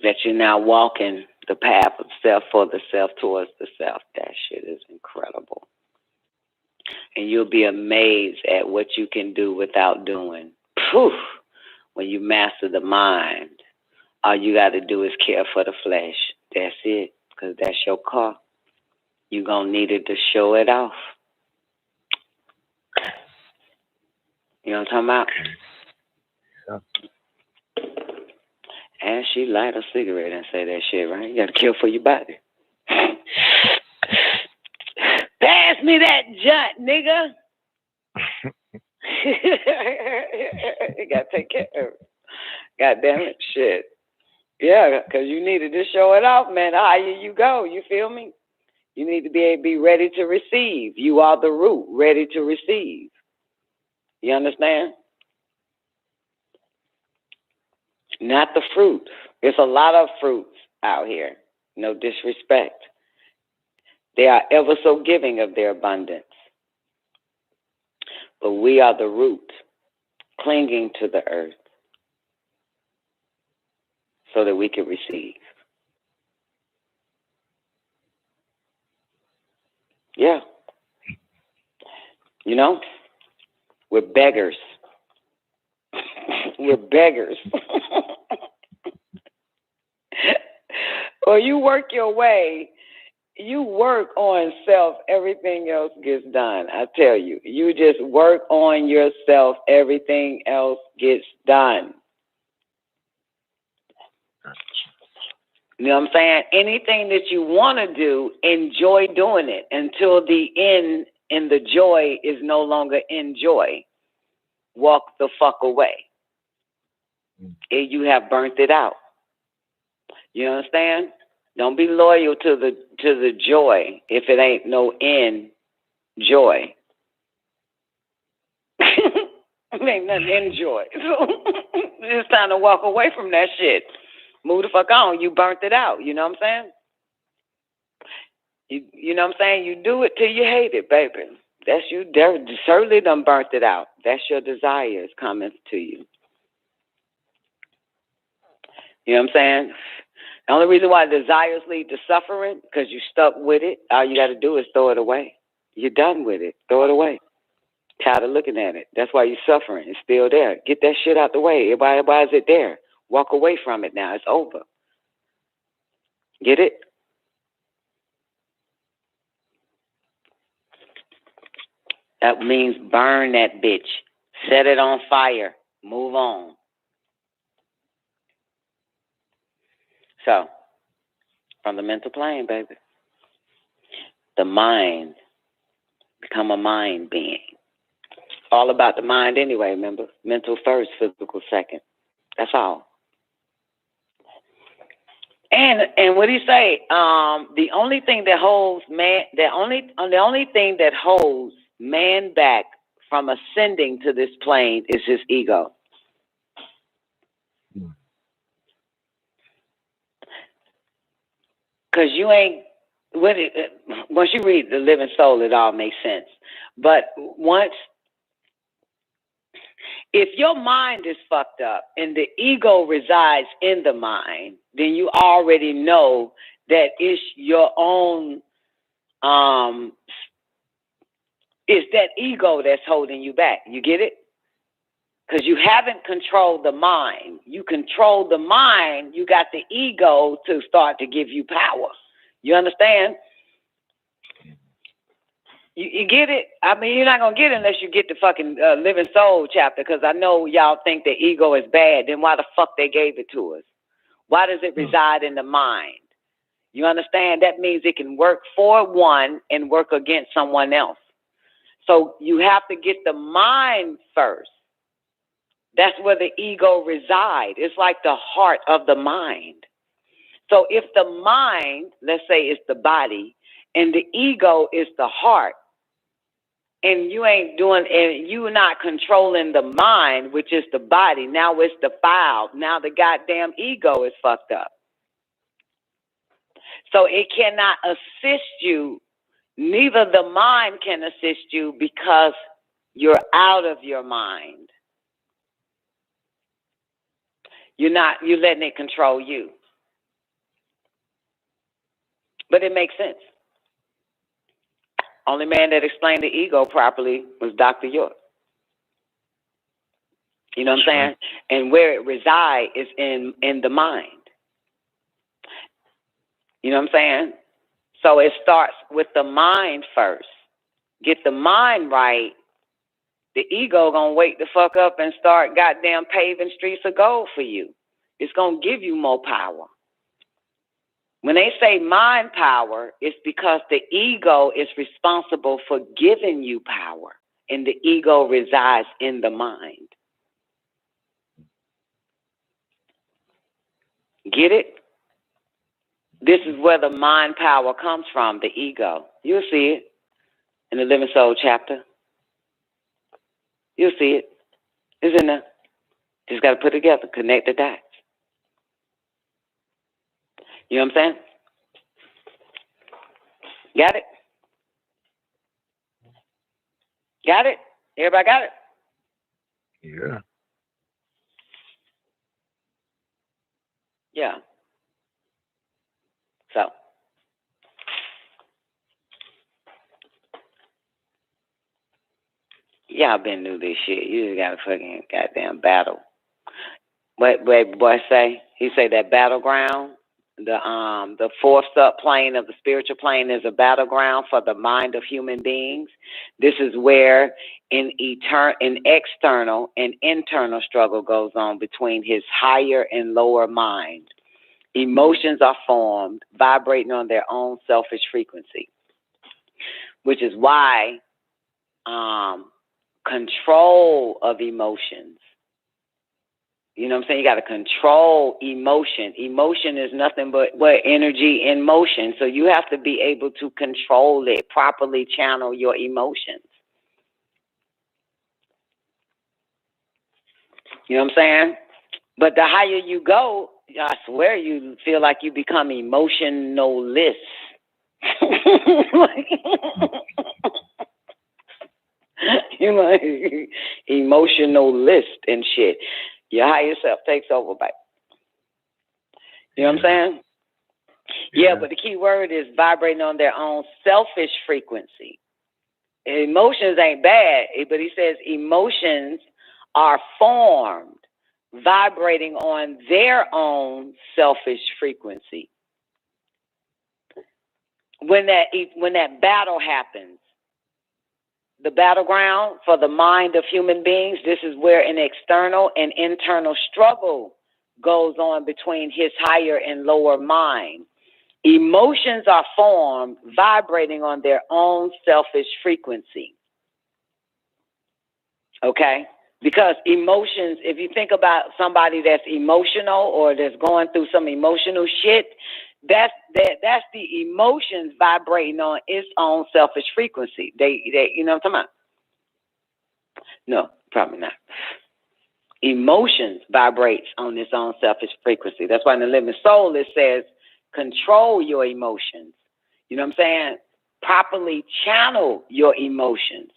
that you're now walking the path of self, for the self, towards the self. That shit is incredible. And you'll be amazed at what you can do without doing. Poof! When you master the mind, all you got to do is care for the flesh. That's it, because that's your car. You're going to need it to show it off. You know what I'm talking about? Yeah. And she light a cigarette and say that shit, right? You got to kill for your body. Pass me that jut, nigga. You got to take care of it. God damn it, shit. Yeah, because you needed to show it off, man. The higher you go, you feel me? You need to be ready to receive. You are the root, ready to receive. You understand? Not the fruit. There's a lot of fruits out here. No disrespect. They are ever so giving of their abundance. But we are the root, clinging to the earth so that we can receive. Yeah. You know? We're beggars. We're beggars. Or you work your way. You work on self, everything else gets done. I tell you, you just work on yourself, everything else gets done. You know what I'm saying? Anything that you want to do, enjoy doing it until the end and the joy is no longer enjoy. Walk the fuck away. You have burnt it out. You understand? Don't be loyal to the joy if it ain't no end joy. It ain't nothing in joy. So it's time to walk away from that shit. Move the fuck on. You burnt it out. You know what I'm saying? You know what I'm saying? You do it till you hate it, baby. That's you. Certainly done burnt it out. That's your desires coming to you. You know what I'm saying? The only reason why desires lead to suffering, because you stuck with it. All you got to do is throw it away. You're done with it. Throw it away. Tired of looking at it. That's why you're suffering. It's still there. Get that shit out the way. Why is it there? Walk away from it now. It's over. Get it? That means burn that bitch. Set it on fire. Move on. So, from the mental plane, baby. The mind. Become a mind being. All about the mind anyway, remember? Mental first, physical second. That's all. And what do you say? The only thing that holds man, the only thing that holds man back from ascending to this plane is his ego. Because you ain't, once you read The Living Soul, it all makes sense. But if your mind is fucked up and the ego resides in the mind, then you already know that it's your own, it's that ego that's holding you back. You get it? Because you haven't controlled the mind. You control the mind, you got the ego to start to give you power. You understand? You get it? I mean, you're not going to get it unless you get the fucking Living Soul chapter, because I know y'all think the ego is bad. Then why the fuck they gave it to us? Why does it reside in the mind? You understand? That means it can work for one and work against someone else. So you have to get the mind first. That's where the ego resides. It's like the heart of the mind. So if the mind, let's say it's the body, and the ego is the heart, and you ain't doing, and you're not controlling the mind, which is the body, now it's defiled. Now the goddamn ego is fucked up. So it cannot assist you. Neither the mind can assist you because you're out of your mind. You're letting it control you. But it makes sense. Only man that explained the ego properly was Dr. York. You know what I'm saying? And where it resides is in the mind. You know what I'm saying? So it starts with the mind first. Get the mind right. The ego gonna wake the fuck up and start goddamn paving streets of gold for you. It's gonna give you more power. When they say mind power, it's because the ego is responsible for giving you power, and the ego resides in the mind. Get it? This is where the mind power comes from, the ego. You'll see it in the Living Soul chapter. You'll see it. It's in there. Just got to put it together, connect the dots. You know what I'm saying? Got it? Got it? Everybody got it? Yeah. Yeah. So. Y'all been through this shit. You just got to fucking goddamn battle. What boy say? He say that battleground, the fourth subplane of the spiritual plane is a battleground for the mind of human beings. This is where an external and internal struggle goes on between his higher and lower mind. Emotions are formed, vibrating on their own selfish frequency, which is why control of emotions. You know what I'm saying? You got to control emotion. Emotion is nothing but energy in motion. So you have to be able to control it, properly channel your emotions. You know what I'm saying? But the higher you go, I swear you feel like you become emotionless. You know, emotionalist and shit. Your higher self takes over, babe. You know what I'm saying? Yeah, but the key word is vibrating on their own selfish frequency. Emotions ain't bad, but he says emotions are formed vibrating on their own selfish frequency. When that battle happens, the battleground for the mind of human beings, this is where an external and internal struggle goes on between his higher and lower mind. Emotions are formed vibrating on their own selfish frequency. Okay? Because emotions, if you think about somebody that's emotional or that's going through some emotional shit, that's the emotions vibrating on its own selfish frequency. They you know what I'm talking about? No, probably not. Emotions vibrates on its own selfish frequency. That's why in the Living Soul it says, control your emotions. You know what I'm saying? Properly channel your emotions.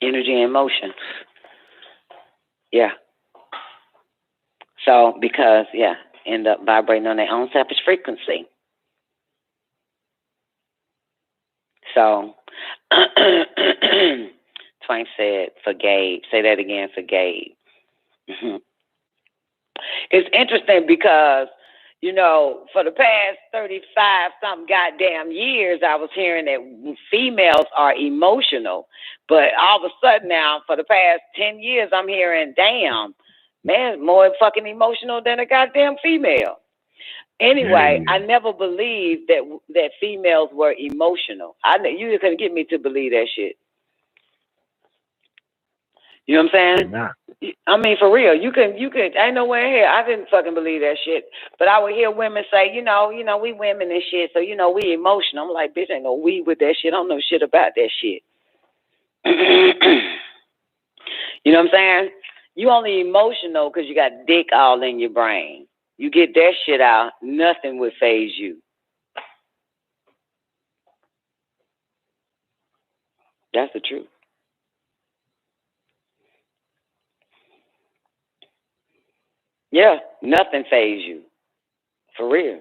Energy and motion. Yeah. So, because, end up vibrating on their own selfish frequency. So, Twain said, forgave. Say that again, forgave. It's interesting because, you know, for the past 35-something goddamn years, I was hearing that females are emotional. But all of a sudden now, for the past 10 years, I'm hearing, damn, man, more fucking emotional than a goddamn female. Anyway, I never believed that females were emotional. You couldn't get me to believe that shit. You know what I'm saying? Nah. I mean, for real, you could, ain't nowhere here. I didn't fucking believe that shit. But I would hear women say, you know, we women and shit, so, you know, we emotional. I'm like, bitch, ain't no we with that shit. I don't know shit about that shit. You know what I'm saying? You only emotional because you got dick all in your brain. You get that shit out, nothing would faze you. That's the truth. Yeah, nothing faze you. For real.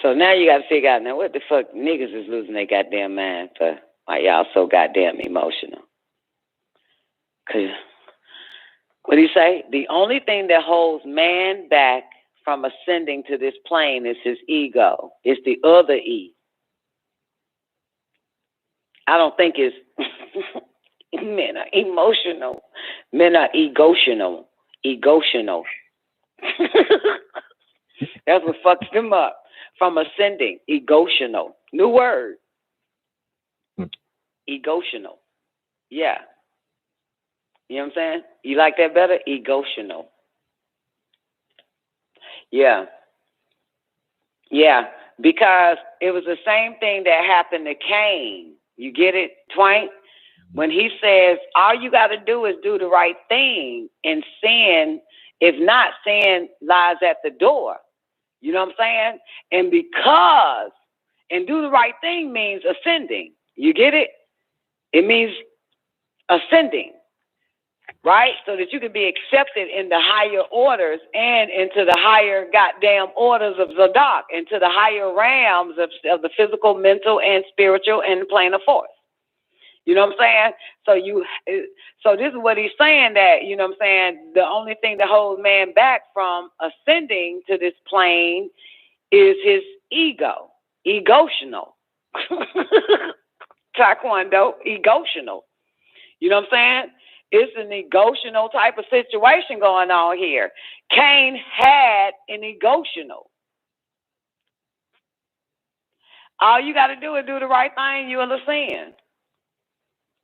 So now you got to figure out, now what the fuck niggas is losing their goddamn mind for? Why y'all so goddamn emotional? Because, what do you say? The only thing that holds man back from ascending to this plane is his ego. It's the other E. I don't think it's men are emotional. Men are egotional. Egotional. That's what fucks them up from ascending. Egotional. New word. Egotional. Yeah. You know what I'm saying? You like that better? Egotional. Yeah. Yeah. Because it was the same thing that happened to Cain. You get it, Twain? When he says, all you got to do is do the right thing, and sin, if not, sin lies at the door. You know what I'm saying? And do the right thing means ascending. You get it? It means ascending. right? So that you can be accepted in the higher orders and into the higher goddamn orders of Zadok, into the higher realms of the physical, mental, and spiritual and plane of force. You know what I'm saying? So this is what he's saying, that, you know what I'm saying, the only thing that holds man back from ascending to this plane is his ego, egotional. Taekwondo, egotional. You know what I'm saying? It's an egotional type of situation going on here. Cain had an egotional. All you got to do is do the right thing, you will ascend.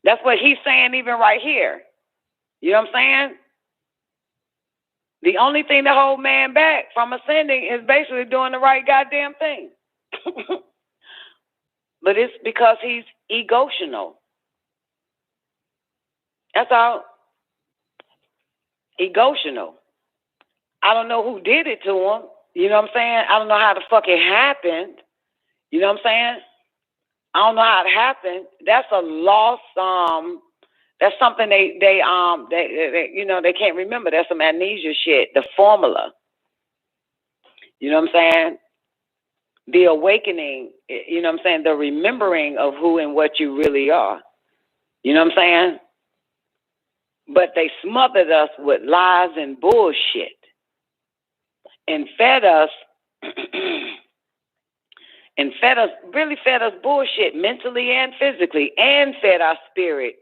That's what he's saying even right here. You know what I'm saying? The only thing that holds man back from ascending is basically doing the right goddamn thing. But it's because he's egotional. That's all. Egotional. I don't know who did it to him. You know what I'm saying? I don't know how the fuck it happened. You know what I'm saying? I don't know how it happened. That's a lost, that's something they you know, they can't remember. That's some amnesia shit. The formula. You know what I'm saying? The awakening, you know what I'm saying? The remembering of who and what you really are. You know what I'm saying? But they smothered us with lies and bullshit and fed us really fed us bullshit mentally and physically, and fed our spirit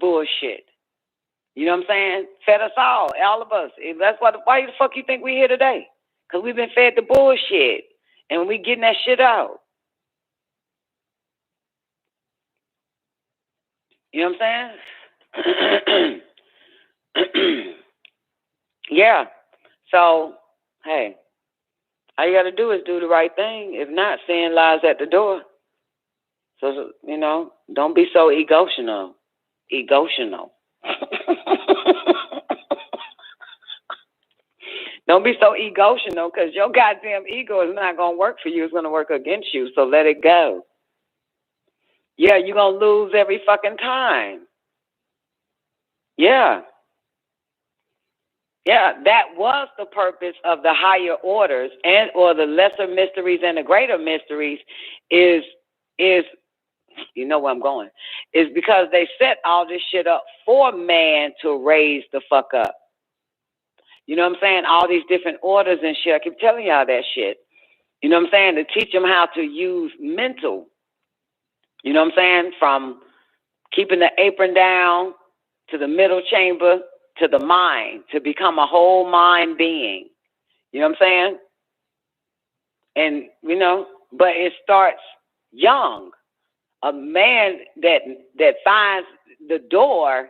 bullshit. You know what I'm saying? Fed us all of us. That's why the fuck you think we here today? Because we've been fed the bullshit and we getting that shit out. You know what I'm saying? Yeah. So, hey, all you got to do is do the right thing. If not, sin lies at the door. So, you know, don't be so egotional. Don't be so egotional, because your goddamn ego is not going to work for you. It's going to work against you. So let it go. Yeah, you're going to lose every fucking time. Yeah. Yeah, that was the purpose of the higher orders and or the lesser mysteries and the greater mysteries is you know where I'm going, is because they set all this shit up for man to raise the fuck up. You know what I'm saying? All these different orders and shit. I keep telling y'all that shit. You know what I'm saying? To teach them how to use mental. You know what I'm saying? From keeping the apron down to the middle chamber to the mind, to become a whole mind being. You know what I'm saying? And, you know, but it starts young. A man that finds the door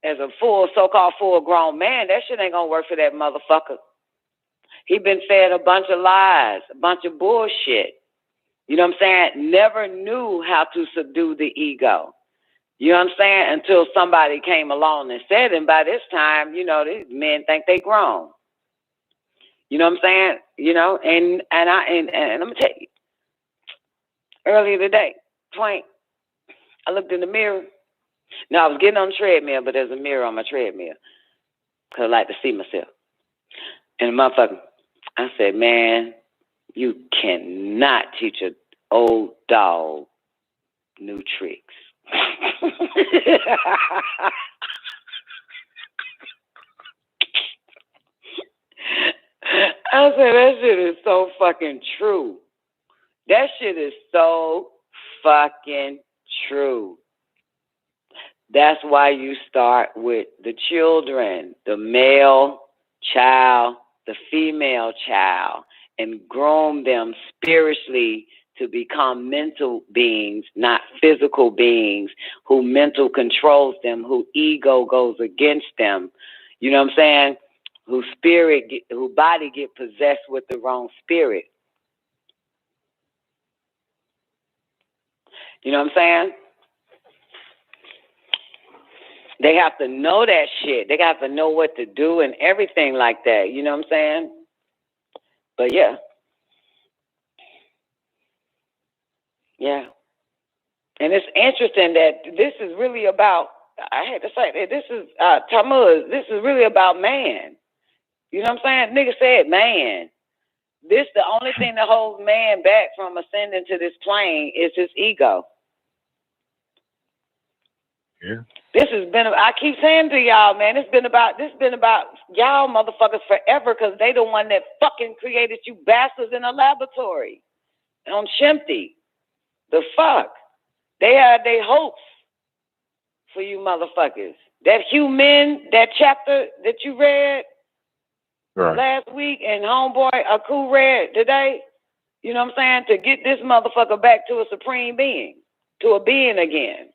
as a so-called full-grown man, that shit ain't gonna work for that motherfucker. He been fed a bunch of lies, a bunch of bullshit. You know what I'm saying? Never knew how to subdue the ego. You know what I'm saying? Until somebody came along and said, and by this time, you know, these men think they grown. You know what I'm saying? You know, and I'm gonna tell you, earlier today, Twank, I looked in the mirror. No, I was getting on the treadmill, but there's a mirror on my treadmill because I like to see myself. And the motherfucker, I said, man, you cannot teach an old dog new tricks. I said, that shit is so fucking true. That shit is so fucking true. That's why you start with the children, the male child, the female child, and groom them spiritually to become mental beings, not physical beings, who mental controls them, who ego goes against them. You know what I'm saying? Who body get possessed with the wrong spirit. You know what I'm saying? They have to know that shit. They have to know what to do and everything like that. You know what I'm saying? But yeah. Yeah. And it's interesting that this is really about I had to say that this is Tammuz. This is really about man. You know what I'm saying? Nigga said man. This the only thing that holds man back from ascending to this plane is his ego. Yeah. This has been. I keep saying to y'all, man. This been about y'all motherfuckers forever, because they the one that fucking created you bastards in a laboratory on Shempty. The fuck. They had their hopes for you motherfuckers. That human, that chapter that you read last week and homeboy Aku read today, you know what I'm saying? To get this motherfucker back to a supreme being, to a being again.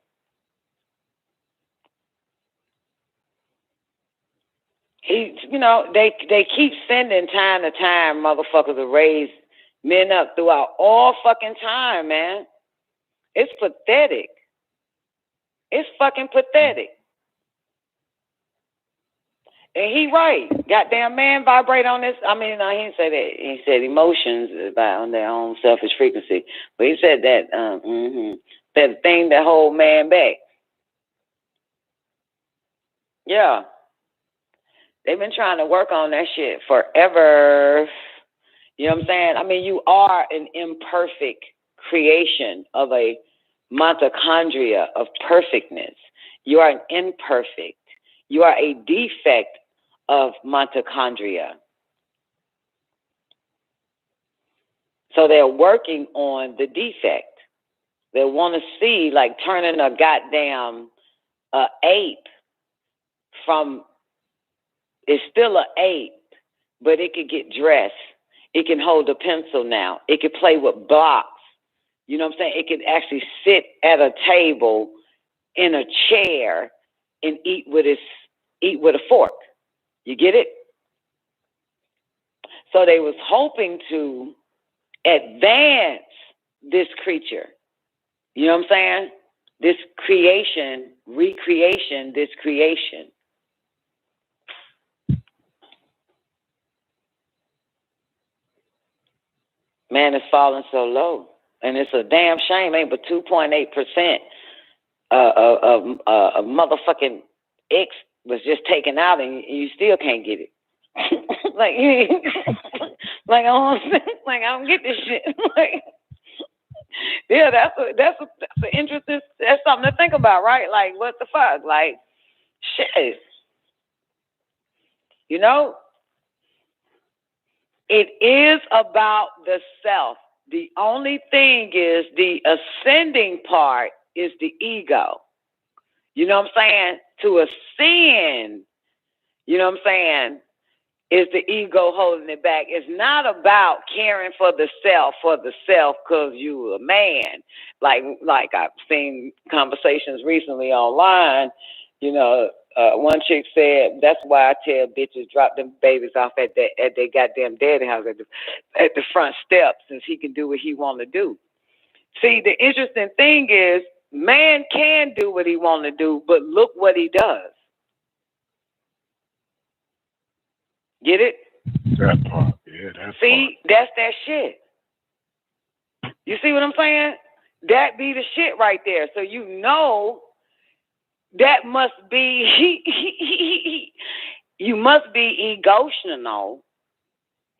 He, you know, they keep sending time to time motherfuckers to raise men up throughout all fucking time, man. It's pathetic. It's fucking pathetic. And he right. Goddamn man vibrate on this. I mean, no, he didn't say that. He said emotions about on their own selfish frequency. But he said that that thing that hold man back. Yeah. They've been trying to work on that shit forever. You know what I'm saying? I mean, you are an imperfect creation of a mitochondria of perfectness. You are an imperfect. You are a defect of mitochondria. So they're working on the defect. They want to see, like, turning a goddamn ape from, it's still an ape, but it could get dressed. It can hold a pencil now. It could play with blocks. You know what I'm saying? It could actually sit at a table in a chair and eat with a fork. You get it? So they was hoping to advance this creature. You know what I'm saying? This creation, recreation, this creation. Man, it's falling so low. And it's a damn shame, ain't but 2.8% of motherfucking X was just taken out, and you still can't get it. like I don't get this shit. Like, yeah, that's an interesting. That's something to think about, right? Like, what the fuck? Like, shit. You know, it is about the self. The only thing is the ascending part is the ego. You know what I'm saying? To ascend, you know what I'm saying, is the ego holding it back. It's not about caring for the self because you a man. Like I've seen conversations recently online, you know, one chick said, that's why I tell bitches drop them babies off at their goddamn daddy house at the front steps, since he can do what he want to do. See, the interesting thing is, man can do what he want to do, but look what he does. Get it? That part, yeah, that See, part. that's that shit. You see what I'm saying? That be the shit right there. So you know that must be, you must be emotional.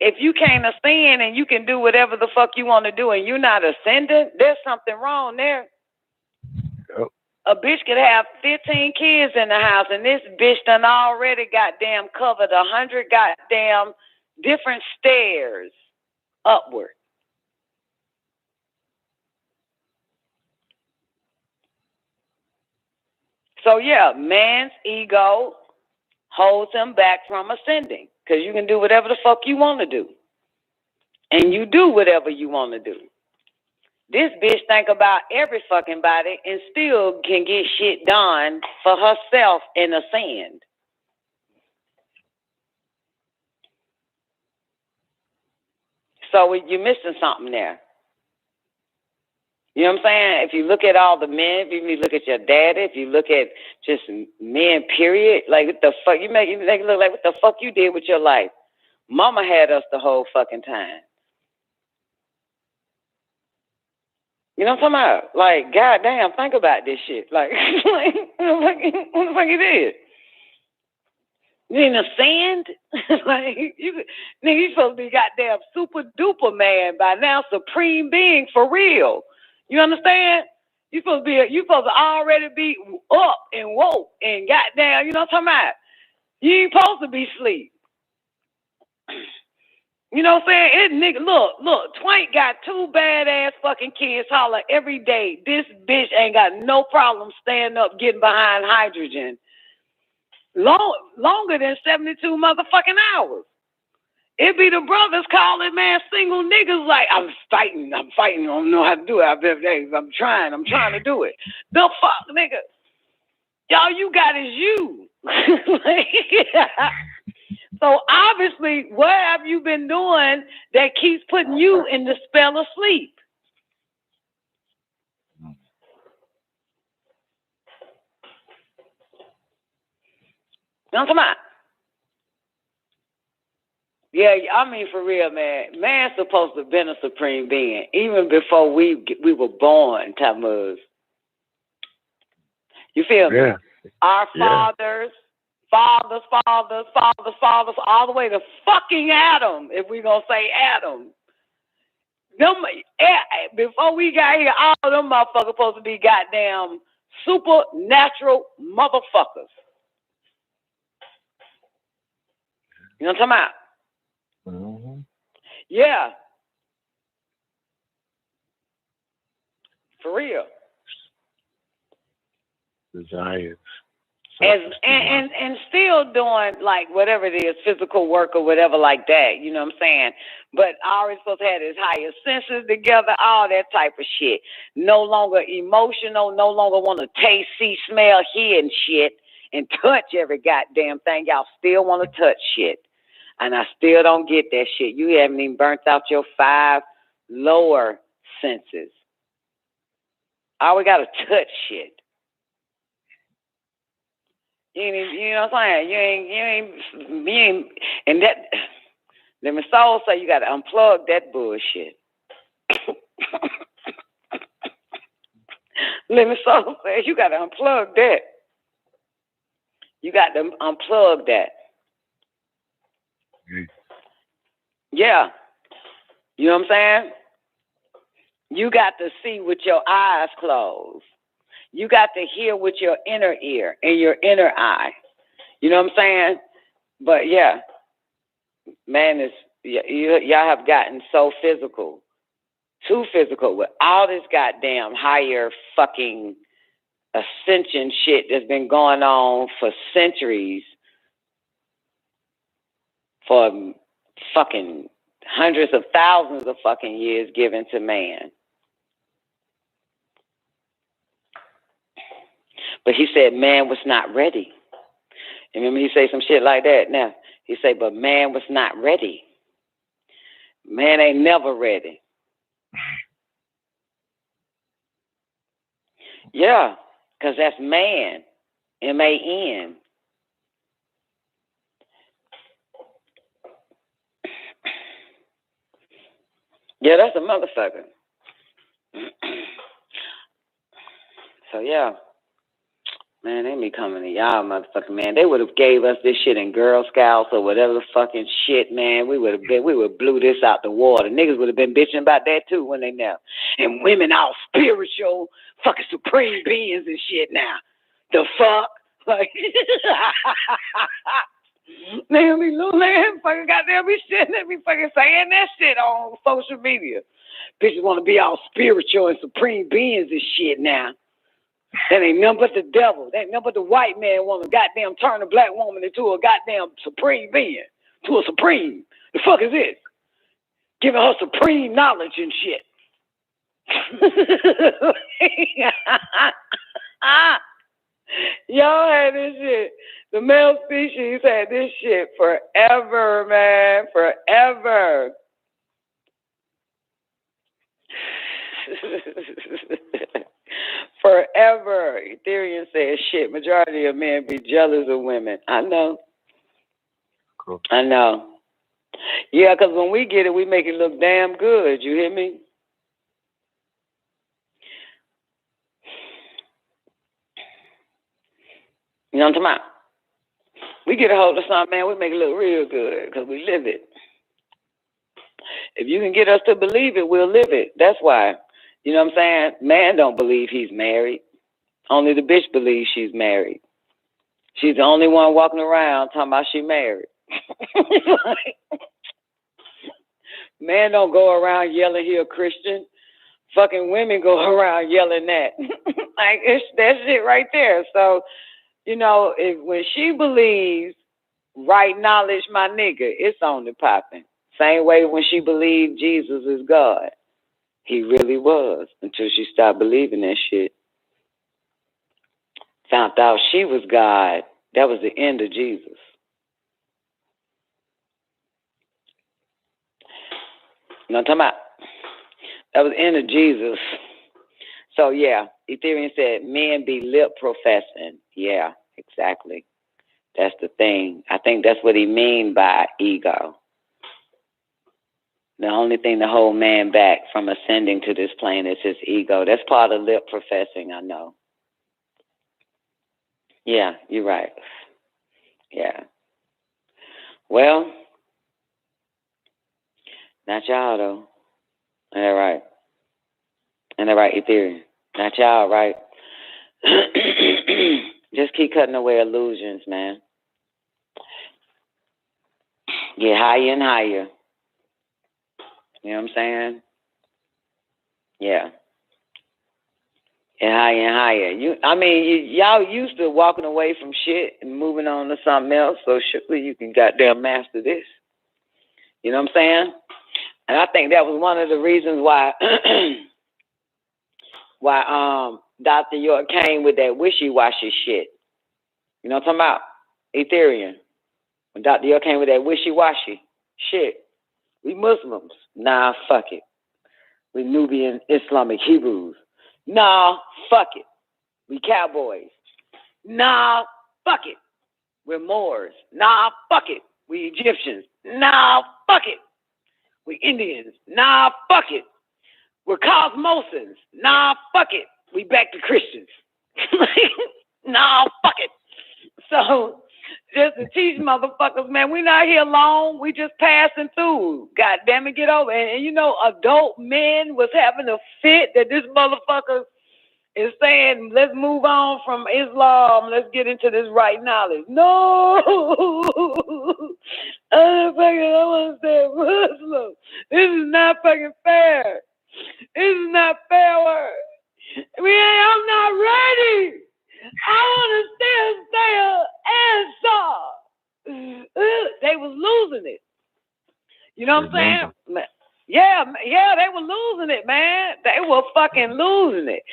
If you can't ascend and you can do whatever the fuck you want to do and you're not ascendant, there's something wrong there. Yep. A bitch could have 15 kids in the house, and this bitch done already goddamn covered 100 goddamn different stairs upward. So yeah, man's ego holds him back from ascending, because you can do whatever the fuck you want to do. And you do whatever you want to do. This bitch think about every fucking body and still can get shit done for herself and ascend. So you're missing something there. You know what I'm saying? If you look at all the men, if you look at your daddy, if you look at just men, period, like what the fuck, you make it look like what the fuck you did with your life. Mama had us the whole fucking time. You know what I'm talking about? Like, goddamn, think about this shit. Like, what the fuck you did? You in the sand? Like, nigga, you supposed to be goddamn super duper man by now, supreme being for real. You understand? You supposed to already be up and woke and goddamn, you know what I'm talking about? You ain't supposed to be asleep. You know what I'm saying? It, nigga, look, Twank got 2 badass fucking kids holler every day. This bitch ain't got no problem standing up, getting behind hydrogen. Longer than 72 motherfucking hours. It be the brothers calling, man, single niggas like, I'm fighting, I don't know how to do it. I'm trying to do it. The fuck, nigga? Y'all, you got is you. So obviously, what have you been doing that keeps putting you in the spell of sleep? You know what I'm talking about? Yeah, I mean, for real, man. Man's supposed to have been a supreme being, even before we were born, Tammuz. You feel me? Yeah. Our fathers, all the way to fucking Adam, if we're going to say Adam. Before we got here, all of them motherfuckers supposed to be goddamn supernatural motherfuckers. You know what I'm talking about? Mm-hmm. Yeah. For real. Desires. And still doing like whatever it is, physical work or whatever like that, you know what I'm saying? But always supposed to have his higher senses together, all that type of shit. No longer emotional, no longer want to taste, see, smell, hear and shit and touch every goddamn thing. Y'all still want to touch shit. And I still don't get that shit. You haven't even burnt out your 5 lower senses. All we got to touch shit. You know what I'm saying? You ain't, and that, let me soul say you got to unplug that bullshit. Let me soul say you got to unplug that. You got to unplug that. Yeah. You know what I'm saying? You got to see with your eyes closed. You got to hear with your inner ear and your inner eye. You know what I'm saying? But yeah, man, y'all have gotten so physical, too physical with all this goddamn higher fucking ascension shit that's been going on for centuries, for fucking hundreds of thousands of fucking years given to man. But he said man was not ready. And remember he say some shit like that now. He say, but man was not ready. Man ain't never ready. Yeah, because that's man. M-A-N. Yeah, that's a motherfucker. So yeah. Man, they be coming to y'all, motherfucking man. They would have gave us this shit in Girl Scouts or whatever the fucking shit, man. We would have blew this out the water. Niggas would have been bitching about that too when they know. And women all spiritual, fucking supreme beings and shit now. The fuck? Like, they be fucking goddamn be shit. They be fucking saying that shit on social media. Bitches want to be all spiritual and supreme beings and shit now. That ain't nothing but the devil. That ain't nothing but the white man want to goddamn turn a black woman into a goddamn supreme being. To a supreme. The fuck is this? Giving her supreme knowledge and shit. Y'all had this shit. The male species had this shit forever, man. Forever. Forever. Ethereum says shit. Majority of men be jealous of women. I know. Cool. I know. Yeah, because when we get it, we make it look damn good. You hear me? You know what I'm talking about? We get a hold of something, man, we make it look real good because we live it. If you can get us to believe it, we'll live it. That's why. You know what I'm saying? Man don't believe he's married. Only the bitch believes she's married. She's the only one walking around talking about she married. Man don't go around yelling he a Christian. Fucking women go around yelling that. Like, it's that shit right there. So, you know, when she believes right knowledge, my nigga, it's on the popping. Same way when she believed Jesus is God. He really was until she stopped believing that shit. Found out she was God. That was the end of Jesus. You know what I'm talking about? That was the end of Jesus. So, yeah, Ethereum said men be lip professing. Yeah, exactly. That's the thing. I think that's what he mean by ego. The only thing to hold man back from ascending to this plane is his ego. That's part of lip professing, I know. Yeah, you're right. Yeah. Well, not y'all, though. Ain't that right? Ain't that right, Ethereum? Not y'all, right? Just keep cutting away illusions, man. Get higher and higher. You know what I'm saying? Yeah. And higher and higher. Y'all used to walking away from shit and moving on to something else, so surely you can goddamn master this. You know what I'm saying? And I think that was one of the reasons why Dr. York came with that wishy-washy shit. You know what I'm talking about? Ethereum. When Dr. York came with that wishy-washy shit. We Muslims. Nah, fuck it. We Nubian Islamic Hebrews. Nah, fuck it. We cowboys. Nah, fuck it. We're Moors. Nah, fuck it. We Egyptians. Nah, fuck it. We Indians. Nah, fuck it. We're Cosmosians. Nah, fuck it. We back to Christians. Nah, fuck it. So, just to teach motherfuckers, man, we not here long. We just passing through. God damn it, get over. And you know, adult men was having a fit that this motherfucker is saying, let's move on from Islam. Let's get into this right knowledge. No! I want to stay Muslim. This is not fucking fair. This is not fair work. I'm not ready. I want to stay They was losing it. You know what I'm saying? Yeah, they were losing it, man. They were fucking losing it.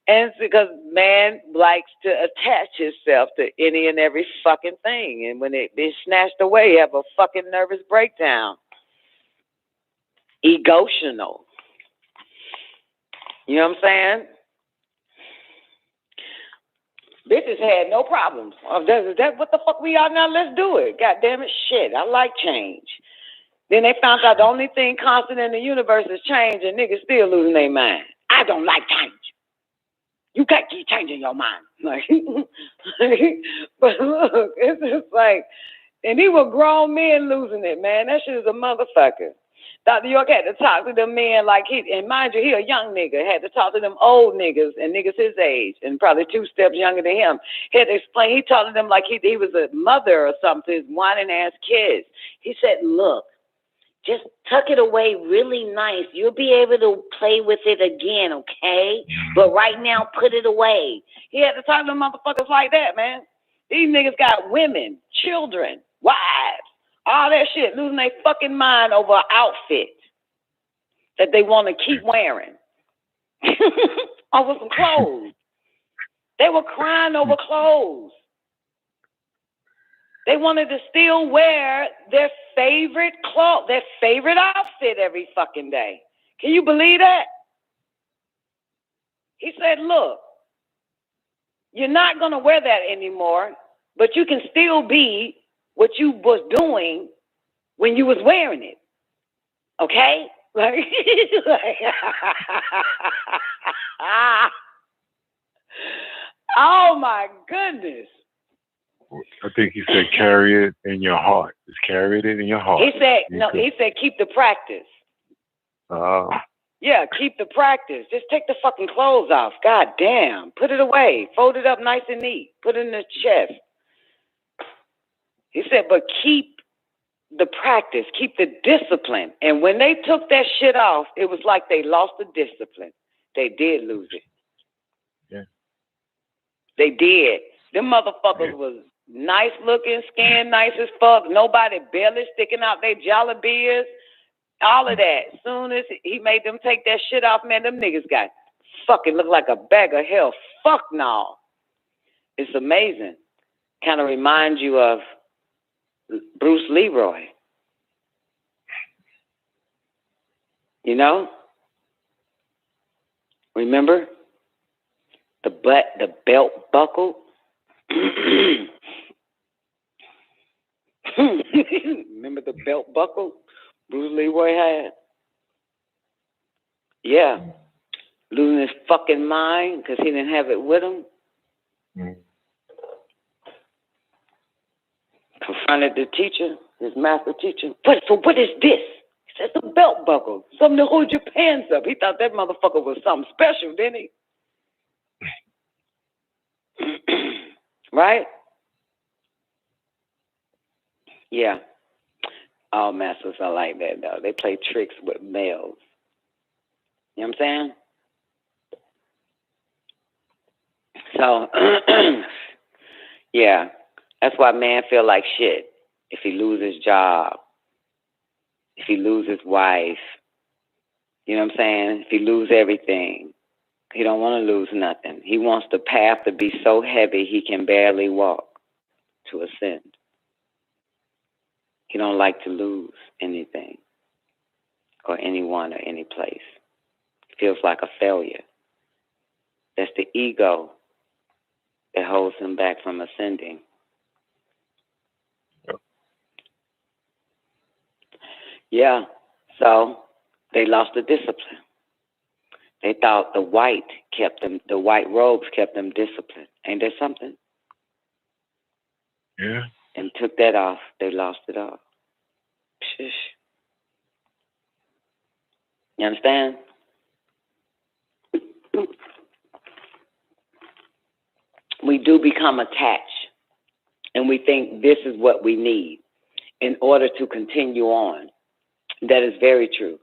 And it's because man likes to attach himself to any and every fucking thing. And when it be snatched away, have a fucking nervous breakdown. Emotional. You know what I'm saying? Bitches had no problems. That what the fuck we are now? Let's do it. God damn it, shit. I like change. Then they found out the only thing constant in the universe is change, and niggas still losing their mind. I don't like change. You can't keep changing your mind. Like, but look, it's just like, and these were grown men losing it, man. That shit is a motherfucker. Dr. York had to talk to them men like and mind you, he a young nigga, had to talk to them old niggas and niggas his age and probably 2 steps younger than him. He had to explain, he talked to them like he was a mother or something, his whining ass kids. He said, look, just tuck it away really nice. You'll be able to play with it again, okay? But right now, put it away. He had to talk to them motherfuckers like that, man. These niggas got women, children, wives, all that shit, losing their fucking mind over an outfit that they want to keep wearing. Over some clothes. They were crying over clothes. They wanted to still wear their favorite clothes, their favorite outfit every fucking day. Can you believe that? He said, look, you're not going to wear that anymore, but you can still be what you was doing when you was wearing it. Okay? Oh, my goodness. I think he said carry it in your heart. Just carry it in your heart. He said, he said keep the practice. Yeah, keep the practice. Just take the fucking clothes off. God damn. Put it away. Fold it up nice and neat. Put it in the chest. He said, but keep the practice. Keep the discipline. And when they took that shit off, it was like they lost the discipline. They did lose it. Yeah. They did. Them motherfuckers was nice looking, skin nice as fuck. Nobody barely sticking out their jolly beards. All of that. As soon as he made them take that shit off, man, them niggas got fucking look like a bag of hell. Fuck no. It's amazing. Kind of reminds you of Bruce Leroy. You know? Remember? The belt buckle. Remember the belt buckle Bruce Leroy had? Yeah. Losing his fucking mind because he didn't have it with him. Confronted the teacher, his master teacher. What is this? He said, it's a belt buckle. Something to hold your pants up. He thought that motherfucker was something special, didn't he? Right? Yeah. All masters are like that, though. They play tricks with males. You know what I'm saying? So, yeah. That's why man feel like shit if he lose his job, if he lose his wife. You know what I'm saying? If he lose everything. He don't want to lose nothing. He wants the path to be so heavy he can barely walk to ascend. He don't like to lose anything or anyone or any place. Feels like a failure. That's the ego that holds him back from ascending. Yeah, so they lost the discipline. They thought the white robes kept them disciplined. Ain't there something? Yeah. And took that off, they lost it all. Shush. You understand? We do become attached, and we think this is what we need in order to continue on. That is very true.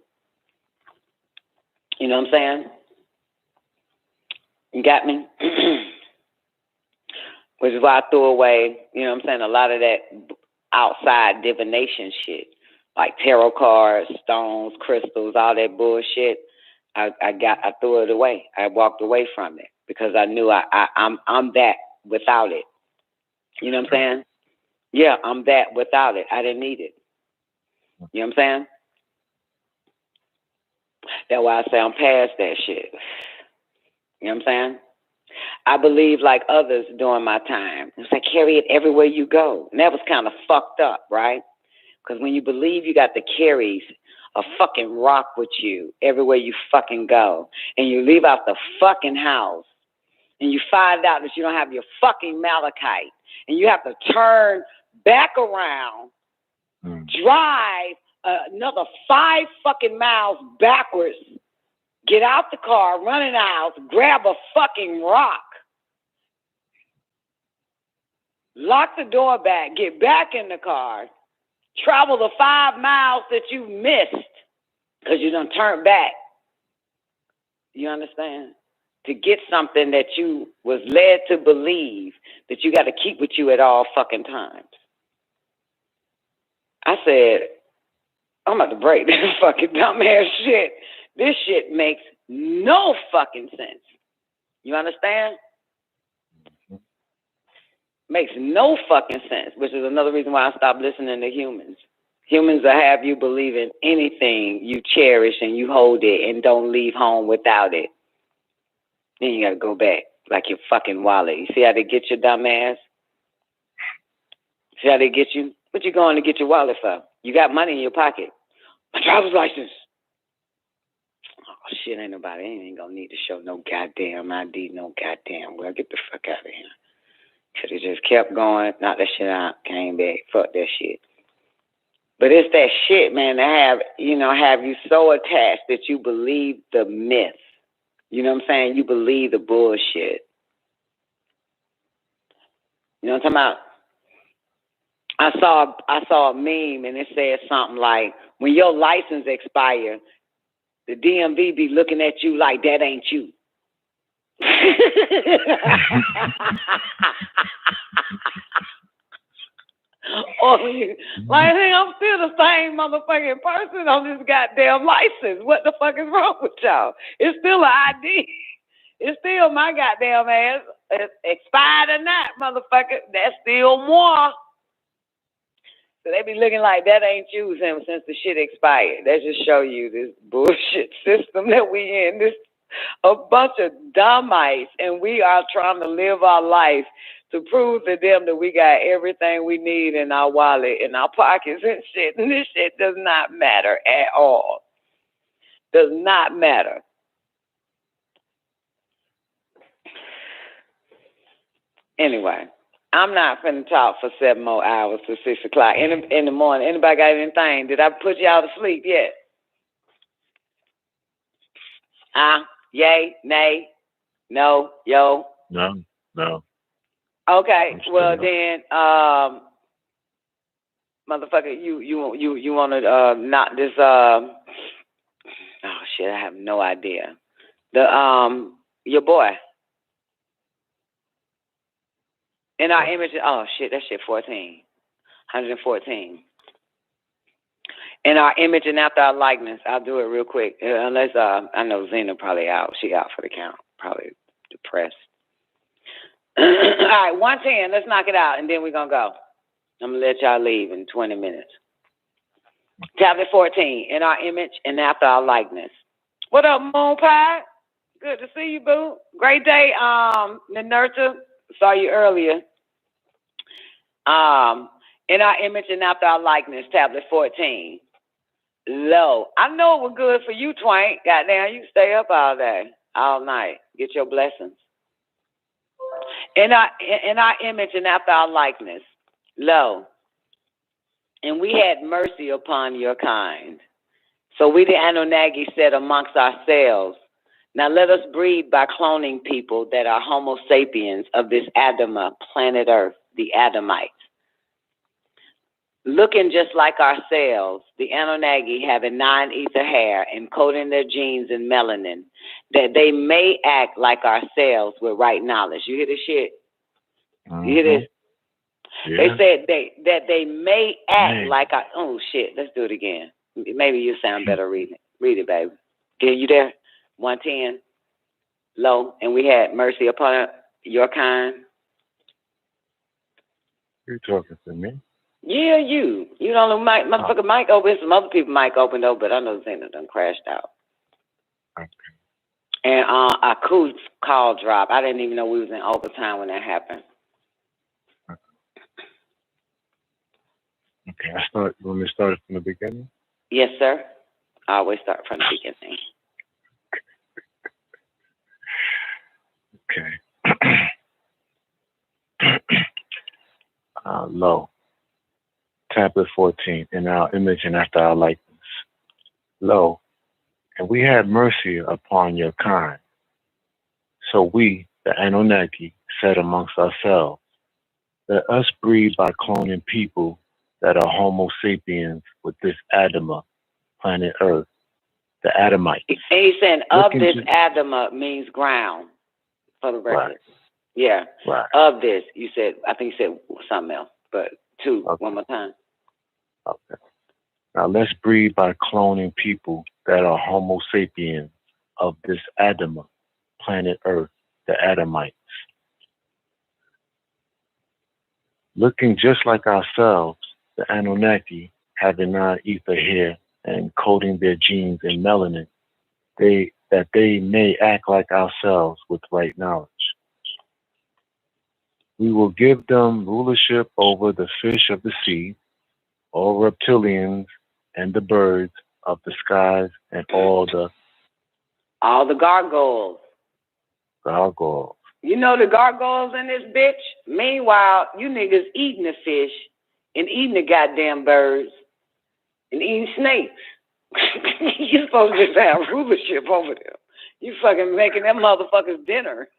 You know what I'm saying? You got me? Which is why I threw away, you know what I'm saying, a lot of that outside divination shit, like tarot cards, stones, crystals, all that bullshit. I threw it away. I walked away from it because I knew I'm that without it. You know what I'm saying? Yeah, I'm that without it. I didn't need it. You know what I'm saying? That's why I say I'm past that shit. You know what I'm saying? I believe like others during my time. It's like carry it everywhere you go. And that was kind of fucked up, right? Because when you believe you got to carry a fucking rock with you everywhere you fucking go, and you leave out the fucking house, and you find out that you don't have your fucking malachite, and you have to turn back around, drive another 5 fucking miles backwards, get out the car, run in the house, grab a fucking rock, lock the door back, get back in the car, travel the 5 miles that you missed because you done turned back. You understand? To get something that you was led to believe that you got to keep with you at all fucking times. I said, I'm about to break this fucking dumbass shit. This shit makes no fucking sense. You understand? Makes no fucking sense, which is another reason why I stopped listening to humans. Humans will have you believe in anything you cherish and you hold it and don't leave home without it. Then you gotta go back like your fucking wallet. You see how they get your dumb ass? See how they get you? What you going to get your wallet for? You got money in your pocket. My driver's license. Oh shit, ain't nobody ain't gonna need to show no goddamn ID, no goddamn well. Get the fuck out of here. Could have just kept going, knocked that shit out, came back, fuck that shit. But it's that shit, man, that have you so attached that you believe the myth. You know what I'm saying? You believe the bullshit. You know what I'm talking about? I saw a meme and it said something like, when your license expires, the DMV be looking at you like that ain't you. Or like, hey, I'm still the same motherfucking person on this goddamn license. What the fuck is wrong with y'all? It's still an ID. It's still my goddamn ass. It's expired or not, motherfucker. That's still more. So they be looking like that ain't you since the shit expired. That just show you this bullshit system that we in. This a bunch of dumbites, and we are trying to live our life to prove to them that we got everything we need in our wallet, in our pockets and shit. And this shit does not matter at all. Does not matter. Anyway, I'm not finna talk for 7 more hours to 6 o'clock in the morning. Anybody got anything? Did I put y'all to sleep yet? Yay, nay, no, yo? No. Okay, well then, motherfucker, you want to knock this? Oh shit, I have no idea. Your boy. In our image, oh shit, that shit 114. In our image and after our likeness, I'll do it real quick. Unless I know Zena probably out. She out for the count. Probably depressed. All right, 110. Let's knock it out, and then we're gonna go. I'm gonna let y'all leave in 20 minutes. Tablet 14. In our image and after our likeness. What up, Moon Pie? Good to see you, boo. Great day, Ninurta. Saw you earlier. In our image and after our likeness, tablet 14. Low. I know it was good for you, Twank. Goddamn, you stay up all day, all night. Get your blessings. In our image and after our likeness, low. And we had mercy upon your kind. So we, the Anunnaki, said amongst ourselves, now let us breed by cloning people that are Homo sapiens of this Adama, planet Earth, the Adamites. Looking just like ourselves, the Anunnaki having non-ether hair, encoding their genes in melanin, that they may act like ourselves with right knowledge. You hear this shit? You hear this? Yeah. They said that they may act like our... Oh, shit. Let's do it again. Maybe you sound better reading it. Read it, baby. Are you there? 110. Low. And we had mercy upon your kind. You're talking to me? Yeah, you. You don't know motherfucker mic open. Some other people mic open though, but I know Zena done crashed out. Okay. And Aku's call dropped. I didn't even know we was in overtime when that happened. Okay, you want me to start from the beginning? Yes, sir. I always start from the beginning. Okay. Low. Tablet 14, in our image and after our likeness. Lo, and we had mercy upon your kind. So we, the Anunnaki, said amongst ourselves, let us breed by cloning people that are Homo sapiens with this Adama, planet Earth, the Adamites. And he said, of this Adama means ground, for the record. Right. Yeah. Right. Of this, you said, I think you said something else, but two, okay. One more time. Okay. Now let's breed by cloning people that are Homo sapiens of this Adama, planet Earth, the Adamites. Looking just like ourselves, the Anunnaki, having non-ether hair and coating their genes in melanin, that they may act like ourselves with right knowledge. We will give them rulership over the fish of the sea, all reptilians and the birds of the skies, and all the gargoyles. Gargoyles. You know the gargoyles in this bitch? Meanwhile, you niggas eating the fish and eating the goddamn birds and eating snakes. You supposed to just have rulership over them. You fucking making them motherfuckers dinner.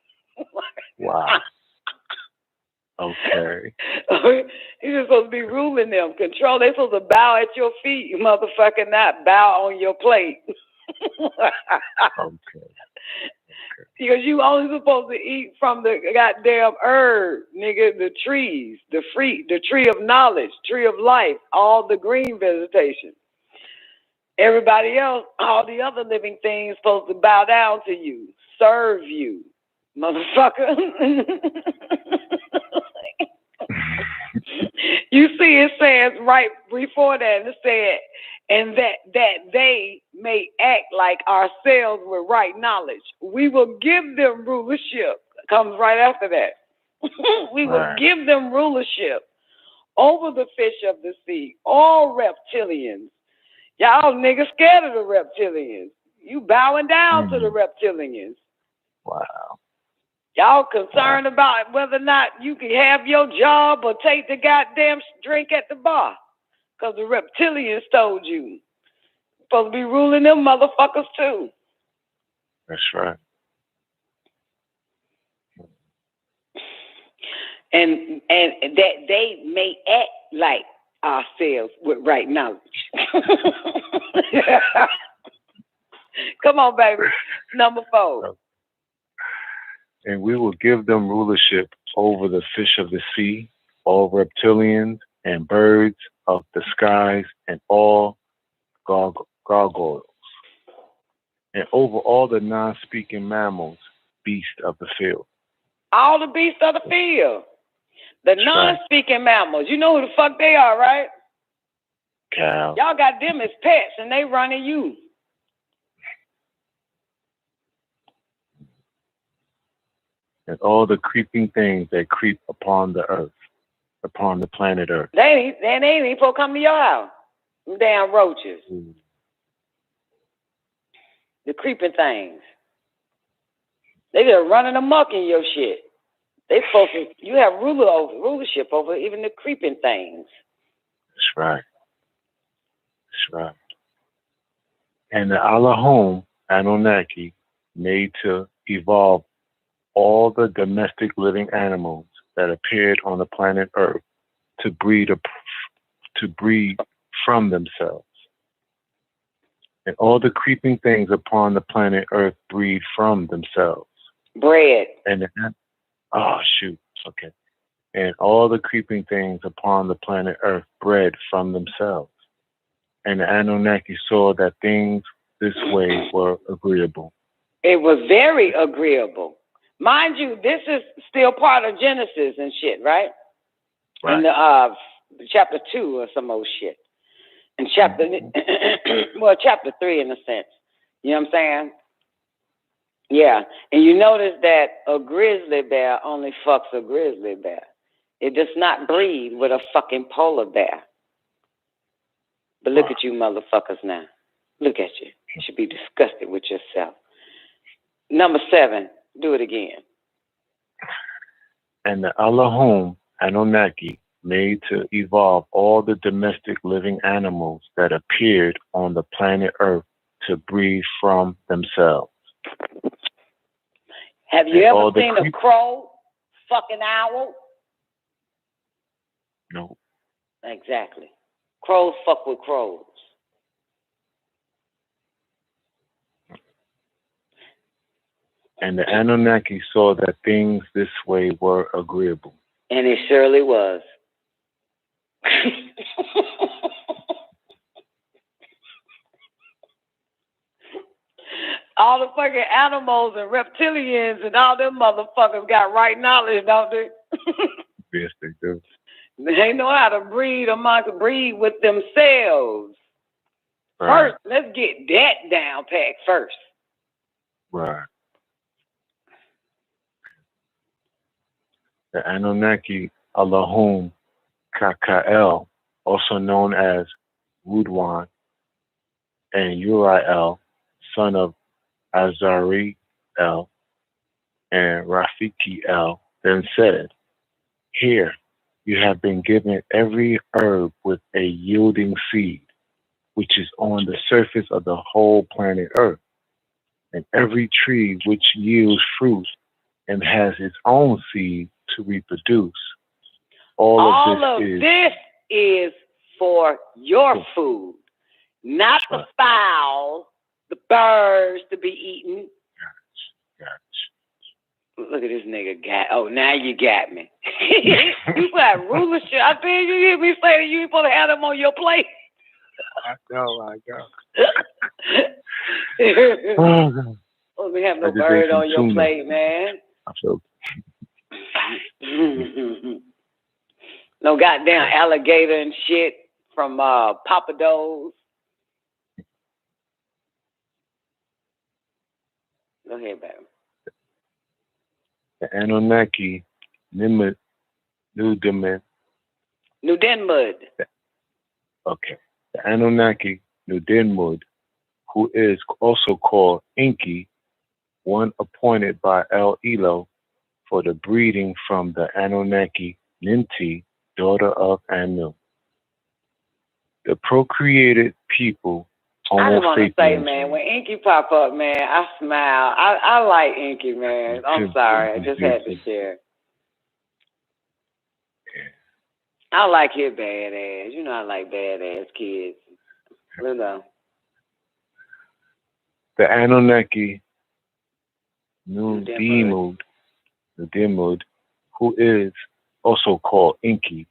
Wow. Okay. You're supposed to be ruling them. Control. They're supposed to bow at your feet, you motherfucker, not bow on your plate. Okay. Because you only supposed to eat from the goddamn herb, nigga, the trees, the tree of knowledge, tree of life, all the green vegetation. Everybody else, all the other living things supposed to bow down to you, serve you, motherfucker. You see it says right before that, it said, and that they may act like ourselves with right knowledge. We will give them rulership. Comes right after that. We will give them rulership over the fish of the sea, all reptilians. Y'all niggas scared of the reptilians. You bowing down to the reptilians. Wow. Y'all concerned about whether or not you can have your job or take the goddamn drink at the bar. Because the reptilians told you. You're supposed to be ruling them motherfuckers too. That's right. And that they may act like ourselves with right knowledge. Come on, baby. Number 4. And we will give them rulership over the fish of the sea, all reptilians and birds of the skies, and all gargoyles, and over all the non-speaking mammals, beasts of the field. All the beasts of the field. The non-speaking mammals. You know who the fuck they are, right? Cow. Y'all got them as pets, and they running you. And all the creeping things that creep upon the earth, upon the planet Earth. They ain't even supposed to come to your house. Them damn roaches. The creeping things. They just running amok in your shit. They supposed to, you have rulership over even the creeping things. That's right. That's right. And the Allahum Anunnaki made to evolve all the domestic living animals that appeared on the planet Earth to breed from themselves. And all the creeping things upon the planet Earth breed from themselves. Bread. And And all the creeping things upon the planet Earth bred from themselves. And the Anunnaki saw that things this way were agreeable. It was very agreeable. Mind you, this is still part of Genesis and shit, right? In the chapter 2 or some old shit. And chapter 3 in a sense. You know what I'm saying? Yeah. And you notice that a grizzly bear only fucks a grizzly bear. It does not breed with a fucking polar bear. But look at you motherfuckers now. Look at you. You should be disgusted with yourself. Number 7. Do it again. And the Allahum Anunnaki made to evolve all the domestic living animals that appeared on the planet Earth to breed from themselves. Have you ever seen a crow fucking owl? No. Exactly. Crows fuck with crows. And the Anunnaki saw that things this way were agreeable. And it surely was. All the fucking animals and reptilians and all them motherfuckers got right knowledge, don't they? Yes, they do. They know how to breed with themselves. Right. First, let's get that down pat first. Right. The Anunnaki Allahum Kakael, also known as Rudwan, and Uriel, son of Azariel, And Rafikiel then said, "Here, you have been given every herb with a yielding seed, which is on the surface of the whole planet Earth, and every tree which yields fruit and has its own seed to reproduce. All of this is for your food, not the fowl, the birds to be eaten." Look at this nigga now you got me. You got rulership. I think you hear me say that you ain't supposed to have them on your plate. I know. Oh, we have no bird on your plate, man. No goddamn alligator and shit from Papados. Go ahead, baby. The Anunnaki Nudenmud. Okay. The Anunnaki Nudenmud, who is also called Enki, one appointed by El Elo for the breeding from the Anunnaki Ninti, daughter of Anu. The procreated people, I just want to say, sapiens, man, when Inky pop up, man, I smile. I like Inky, man. I'm sorry. I just had to share. I like his badass. You know I like badass kids. You know. The Anunnaki Nudenmud, who is also called Enki,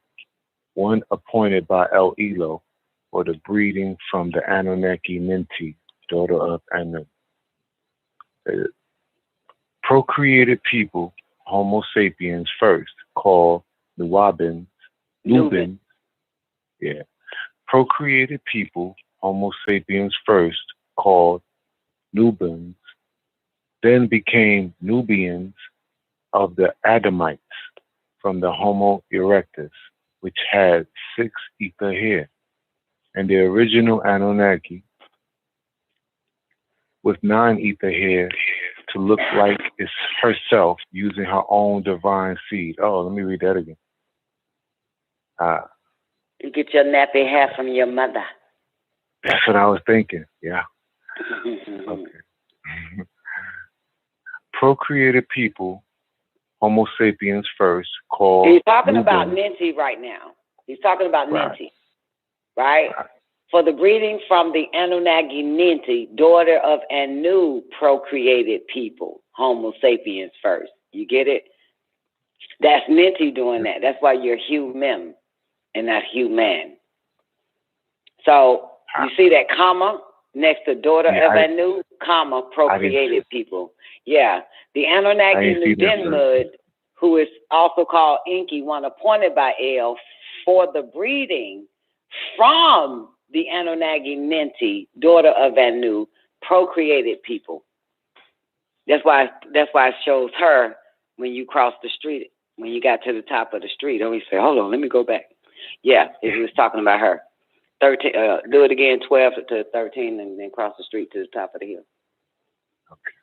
one appointed by El Elo for the breeding from the Anunnaki Ninti, daughter of Anu. The procreated people, Homo sapiens first, called Nubans. Yeah. Procreated people, Homo sapiens first, called Nubans, then became Nubians of the Adamites from the Homo erectus, which had 6 ether hair, and the original Anunnaki with 9 ether hair to look like it's herself using her own divine seed. Oh, let me read that again. You get your nappy hair from your mother. That's what I was thinking. Yeah. Okay. Procreated people, Homo sapiens first, called. He's talking about Ninti right now. He's talking about Ninti, right? For the breeding from the Anunnaki Ninti, daughter of Anu, procreated people, Homo sapiens first. You get it? That's Ninti doing that. That's why you're human and not human. So you see that comma next to daughter of Anu, comma, procreated people. Yeah. The Anunnaki Nudenmud, who is also called Enki, one appointed by El for the breeding from the Anunnaki Ninti, daughter of Anu, procreated people. That's why it shows her when you cross the street, when you got to the top of the street. Always say, hold on, let me go back. Yeah, he was talking about her. 13. Do it again, 12 to 13, and then cross the street to the top of the hill. Okay.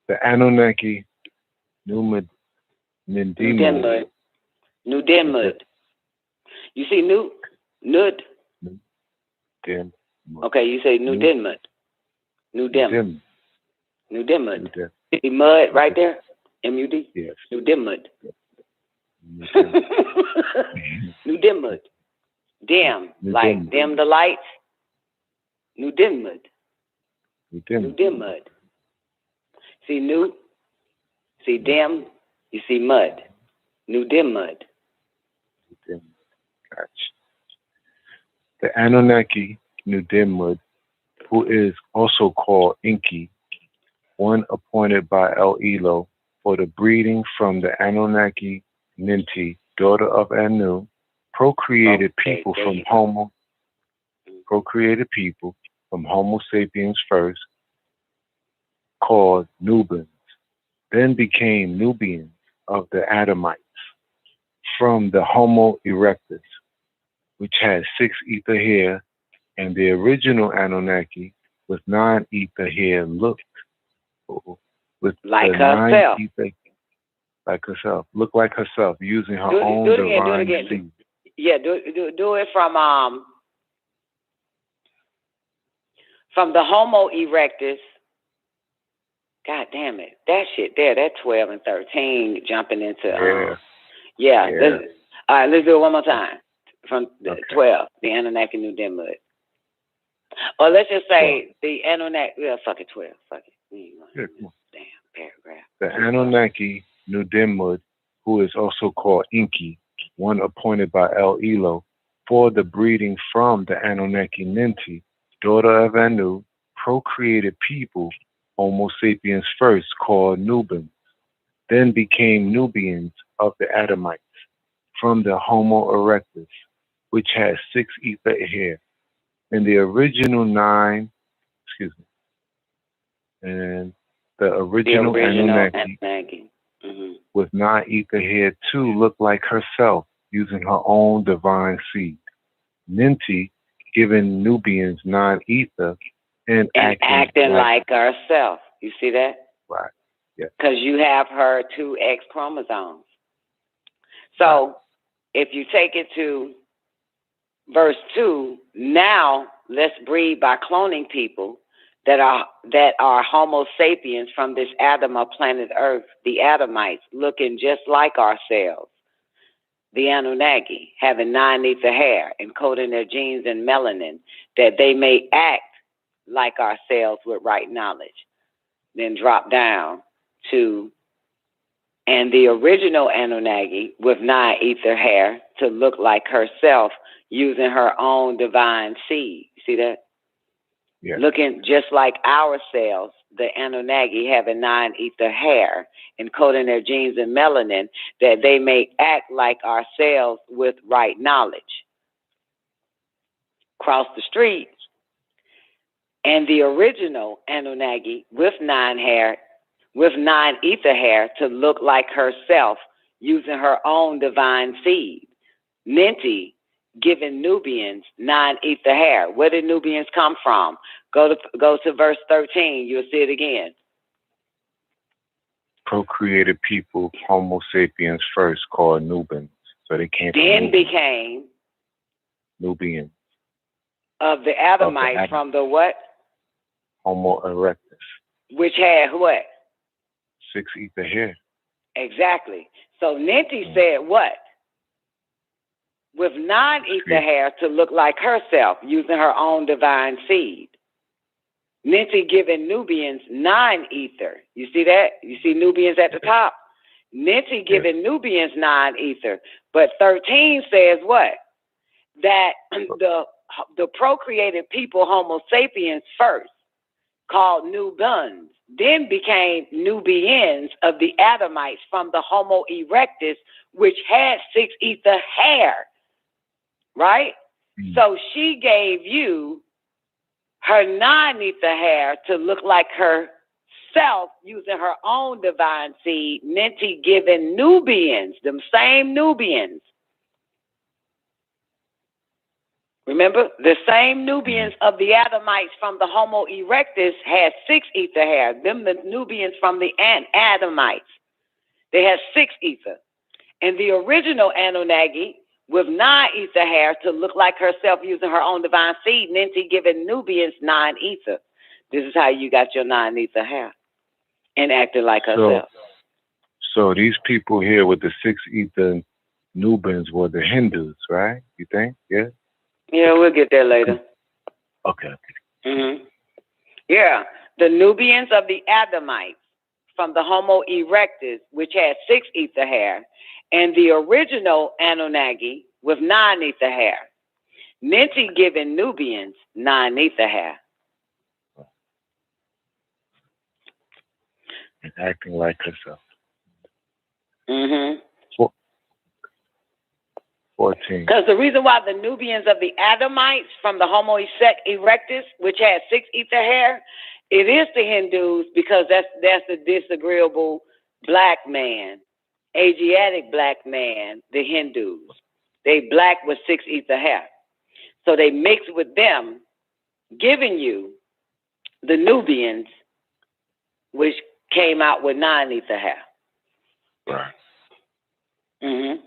The Anunnaki Nudenmud. You see Nud? Okay, you say Nudenmud. Nudenmud. See mud right there? M-U-D? Yes. Nudenmud. Nudenmud. Dim, like dim the lights. Nudenmud. Nudenmud. See new? See dim? You see mud. Nudenmud. Gotcha. The Anunnaki Nudenmud, who is also called Enki, one appointed by El Elo for the breeding from the Anunnaki Ninti, daughter of Anu, procreated people from Homo sapiens first, called Nubans, then became Nubians of the Adamites from the Homo erectus, which had 6 ether hair, and the original Anunnaki with 9 ether hair looked with Like the herself. 9 ether, like herself, look like herself, using her Do own it again. Do it divine again. seed. Yeah, do it from the Homo erectus. God damn it, that shit there. That 12 and 13 jumping into yeah. All right, let's do it one more time. From the 12, the Anunnaki New Denmud. Or let's just say the Anunnaki. Yeah, fuck it, 12. Fuck it. Damn paragraph. The Anunnaki New Denmud, who is also called Inki, one appointed by El Elo for the breeding from the Anunnaki Ninti, daughter of Anu, procreated people, Homo sapiens first, called Nubans, then became Nubians of the Adamites, from the Homo erectus, which had 6 ether hair. And the original Anunnaki with 9 ether hair too looked like herself, using her own divine seed. Ninti, giving Nubians 9 ether and acting like herself. You see that? Right. Yeah. Because you have her 2 X chromosomes. So if you take it to verse 2, now let's breed by cloning people that are Homo sapiens from this Adam of planet Earth, the Adamites, looking just like ourselves. The Anunnaki, having 9 ether hair, encoding their genes in melanin, that they may act like ourselves with right knowledge. Then drop down to, and the original Anunnaki with 9 ether hair to look like herself, using her own divine seed. See that? Yeah. Looking just like ourselves, the Anunnaki having 9 ether hair, encoding their genes in melanin, that they may act like ourselves with right knowledge. Cross the street, and the original Anunnaki with 9 ether hair to look like herself, using her own divine seed. Ninti, giving Nubians 9 ether hair. Where did Nubians come from? Go to verse 13. You'll see it again. Procreated people, Homo sapiens first, called Nubans. So they came from Then became Nubians. Of the Adamites from the what? Homo erectus. Which had what? 6 ether hair. Exactly. So Ninti said what? With 9 ether hair to look like herself, using her own divine seed. Ninti giving Nubians 9 ether. You see that? You see Nubians at the top? Ninti giving Nubians 9 ether. But 13 says what? That the procreated people, Homo sapiens first, called Nubans, then became Nubians of the Adamites from the Homo erectus, which had 6 ether hair. Right? So she gave you her 9 ether hair to look like herself, using her own divine seed. Ninti giving Nubians, them same Nubians. Remember, the same Nubians of the Adamites from the Homo erectus had 6 ether hair. Them the Nubians from the Adamites. They had 6 ether. And the original Anunnaki with 9 ether hair to look like herself, using her own divine seed. Ninti giving Nubians 9 ether. This is how you got your 9 ether hair. And acting like herself. So these people here with the 6 ether Nubans were the Hindus, right? You think? Yeah? Yeah, we'll get there later. Okay. Mm-hmm. Yeah, the Nubians of the Adamites from the Homo erectus, which had 6 ether hair, and the original Anunnaki with 9 ether hair. Ninti giving Nubians 9 ether hair. And acting like herself. Mm-hmm. 14. Because the reason why the Nubians of the Adamites from the Homo erectus, which had 6 ether hair, it is the Hindus, because that's the disagreeable black man, Asiatic black man, the Hindus. They black with 6 ether hair. So they mix with them, giving you the Nubians, which came out with 9 ether hair. Right. Mm-hmm.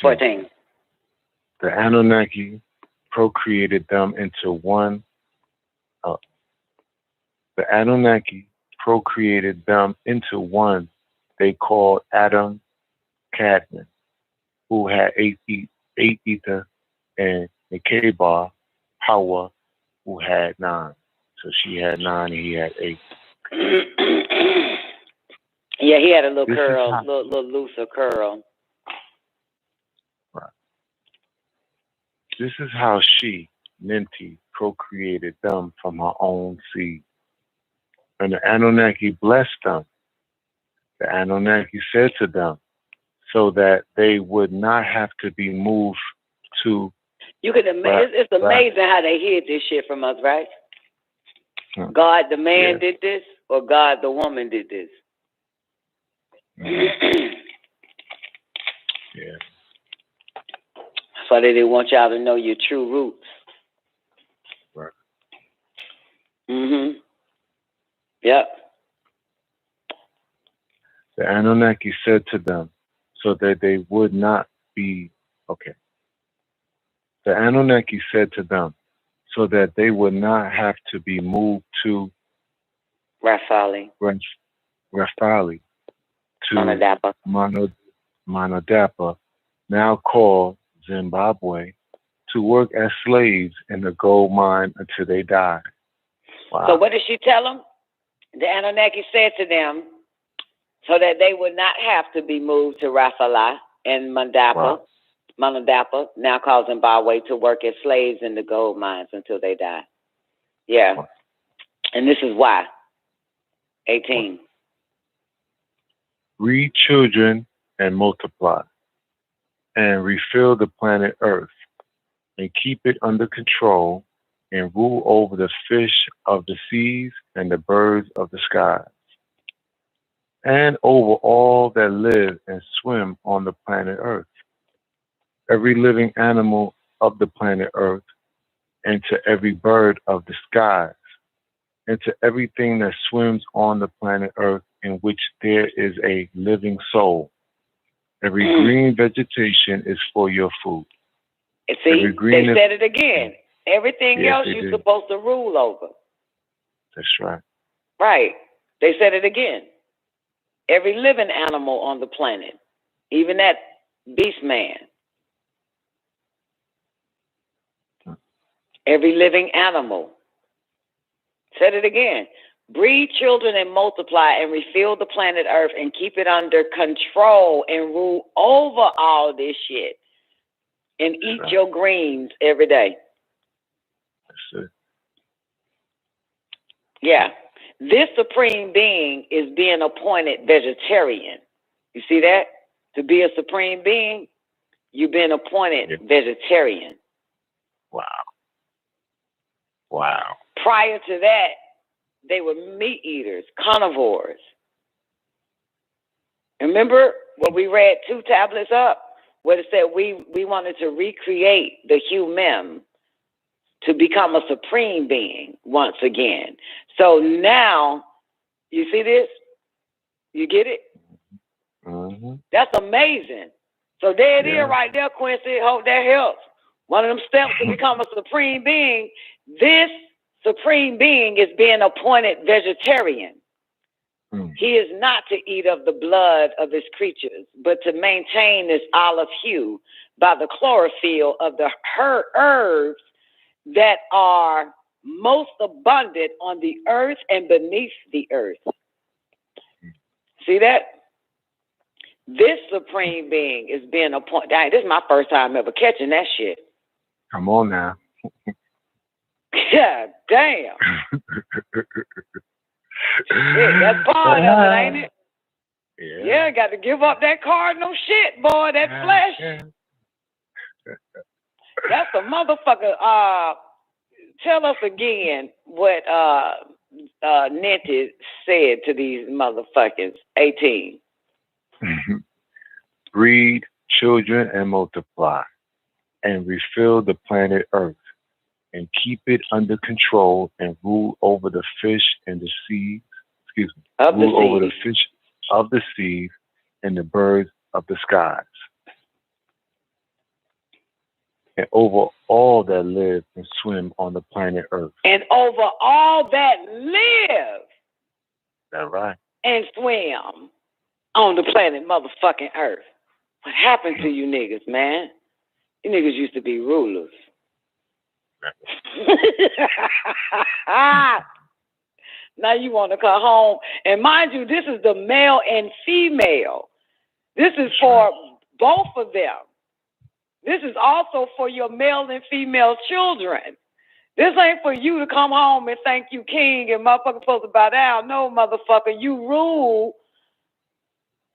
14. The Anunnaki procreated them into one. The Anunnaki procreated them into one they called Adam Cadman, who had 8 ether, and Nekabar, Hawa, who had 9. So she had 9 and he had 8. Yeah, he had a little curl, little looser curl. Right. This is how she, Ninti, procreated them from her own seed. And the Anunnaki blessed them. The Anunnaki said to them, so that they would not have to be moved to. You can it's amazing how they hid this shit from us, right? God the man did this, or God the woman did this. Yeah. So they didn't want y'all to know your true roots. Right. Mm-hmm. Yep. The Anunnaki said to them, so that they would not be, okay. The Anunnaki said to them, so that they would not have to be moved to Rafali, to Monodapa. Monodapa, now called Zimbabwe, to work as slaves in the gold mine until they died. Wow. So what did she tell them? The Anunnaki said to them, so that they would not have to be moved to Rafali and Monodapa, now called Zimbabwe, to work as slaves in the gold mines until they die. Yeah. Wow. And this is why. 18. Breed children and multiply, and refill the planet Earth, and keep it under control, and rule over the fish of the seas and the birds of the skies, and over all that live and swim on the planet Earth, every living animal of the planet Earth, and to every bird of the skies, and to everything that swims on the planet Earth in which there is a living soul. Every green vegetation is for your food. See, they said it again. Everything else you're supposed to rule over. That's right. Right. They said it again. Every living animal on the planet, even that beast man. Every living animal. Said it again. Breed children and multiply and refill the planet Earth and keep it under control and rule over all this shit. And eat your greens every day. That's it. Yeah. This supreme being is being appointed vegetarian. You see that? To be a supreme being, you've been appointed vegetarian. Wow. Wow. Prior to that, they were meat eaters, carnivores. Remember what we read 2 tablets up? Where it said we wanted to recreate the human to become a supreme being once again. So now, you see this? You get it? Mm-hmm. That's amazing. So there it is right there, Quincy. Hope that helps. One of them steps to become a supreme being. This supreme being is being appointed vegetarian. He is not to eat of the blood of his creatures, but to maintain this olive hue by the chlorophyll of the herbs that are most abundant on the earth and beneath the earth. See that? This supreme being is being appointed. This is my first time ever catching that shit. Come on now. Yeah, damn. Shit, that's part of it, ain't it? Yeah, got to give up that cardinal shit, boy, that flesh. That's a motherfucker. Tell us again what Ninti said to these motherfuckers. 18. Breed children and multiply, and refill the planet Earth, and keep it under control and rule over the fish and the seas. Rule over the fish of the seas and the birds of the skies, and over all that live and swim on the planet Earth. And over all that live. That's right. And swim on the planet motherfucking Earth. What happened to you niggas, man? You niggas used to be rulers. Now you want to come home. And mind you, this is the male and female. This is for both of them. This is also for your male and female children. This ain't for you to come home and thank you, king, and motherfucker supposed to bow down. No, motherfucker, you rule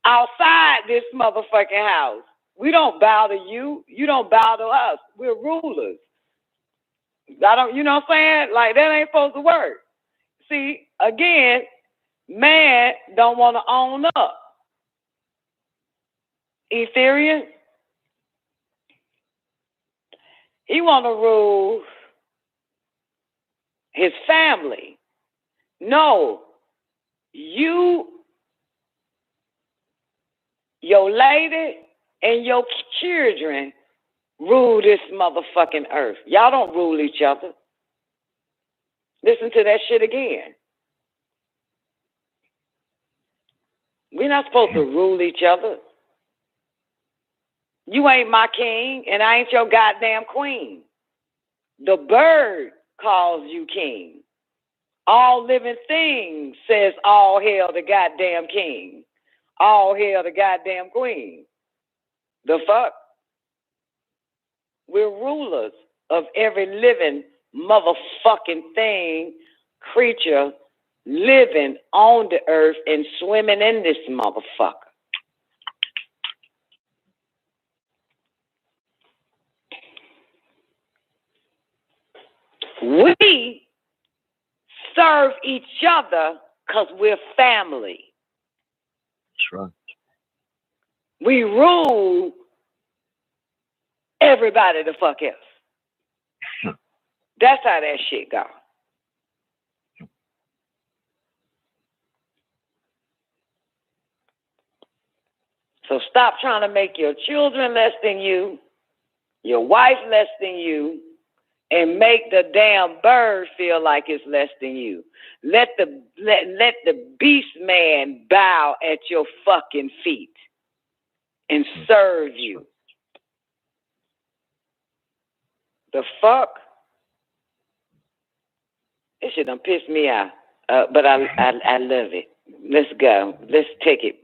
outside this motherfucking house. We don't bow to you. You don't bow to us. We're rulers. You know what I'm saying? Like, that ain't supposed to work. See, again, man don't want to own up. Ethereum, he want to rule his family. No, you, your lady, and your children rule this motherfucking earth. Y'all don't rule each other. Listen to that shit again. We're not supposed to rule each other. You ain't my king, and I ain't your goddamn queen. The bird calls you king. All living things says all hail the goddamn king. All hail the goddamn queen. The fuck? We're rulers of every living motherfucking thing, creature living on the earth and swimming in this motherfucker. We serve each other because we're family. That's right. We rule everybody the fuck else. That's how that shit go. So stop trying to make your children less than you, your wife less than you, and make the damn bird feel like it's less than you. Let the beast man bow at your fucking feet and serve you. The fuck? This shit done pissed me out. But I love it. Let's go. Let's take it.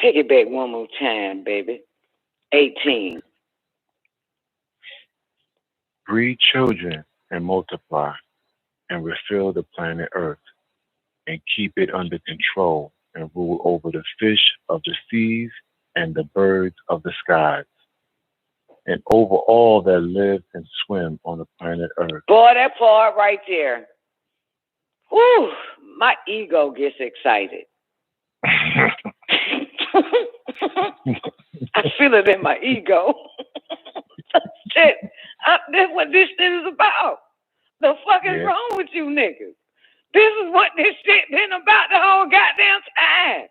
Take it back one more time, baby. 18. Breed children and multiply and refill the planet Earth and keep it under control and rule over the fish of the seas and the birds of the skies and over all that live and swim on the planet Earth. Boy, that part right there. Whew, my ego gets excited. I feel it in my ego. Shit, that's what this shit is about. The fuck is wrong with you niggas? This is what this shit been about the whole goddamn time.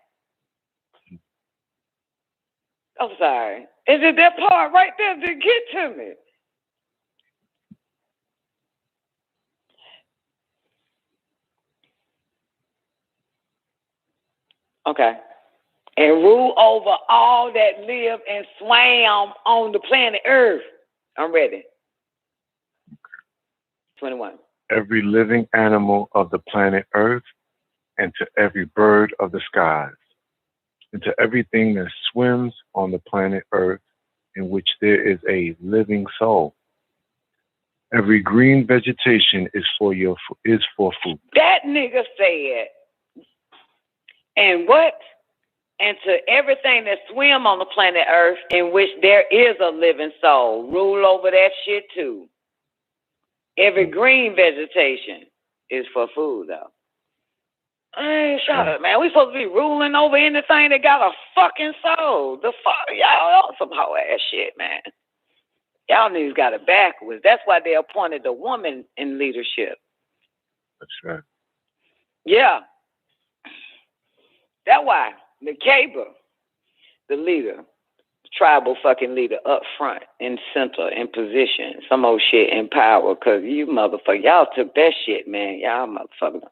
I'm sorry. Is it that part right there to get to me? Okay. And rule over all that live and swam on the planet Earth. I'm ready. 21. Every living animal of the planet Earth, and to every bird of the skies, and to everything that swims on the planet Earth, in which there is a living soul. Every green vegetation is for food. That nigga said. And what? And to everything that swim on the planet Earth, in which there is a living soul. Rule over that shit too. Every green vegetation is for food, though. Hey, shut up, man. We supposed to be ruling over anything that got a fucking soul. The fuck, y'all on some hoe ass shit, man. Y'all niggas got it backwards. That's why they appointed a woman in leadership. That's right. Yeah. That's why McCabe, the leader, tribal fucking leader up front, in center, in position, some old shit in power, because you motherfucker, y'all took that shit, man. Y'all motherfucker.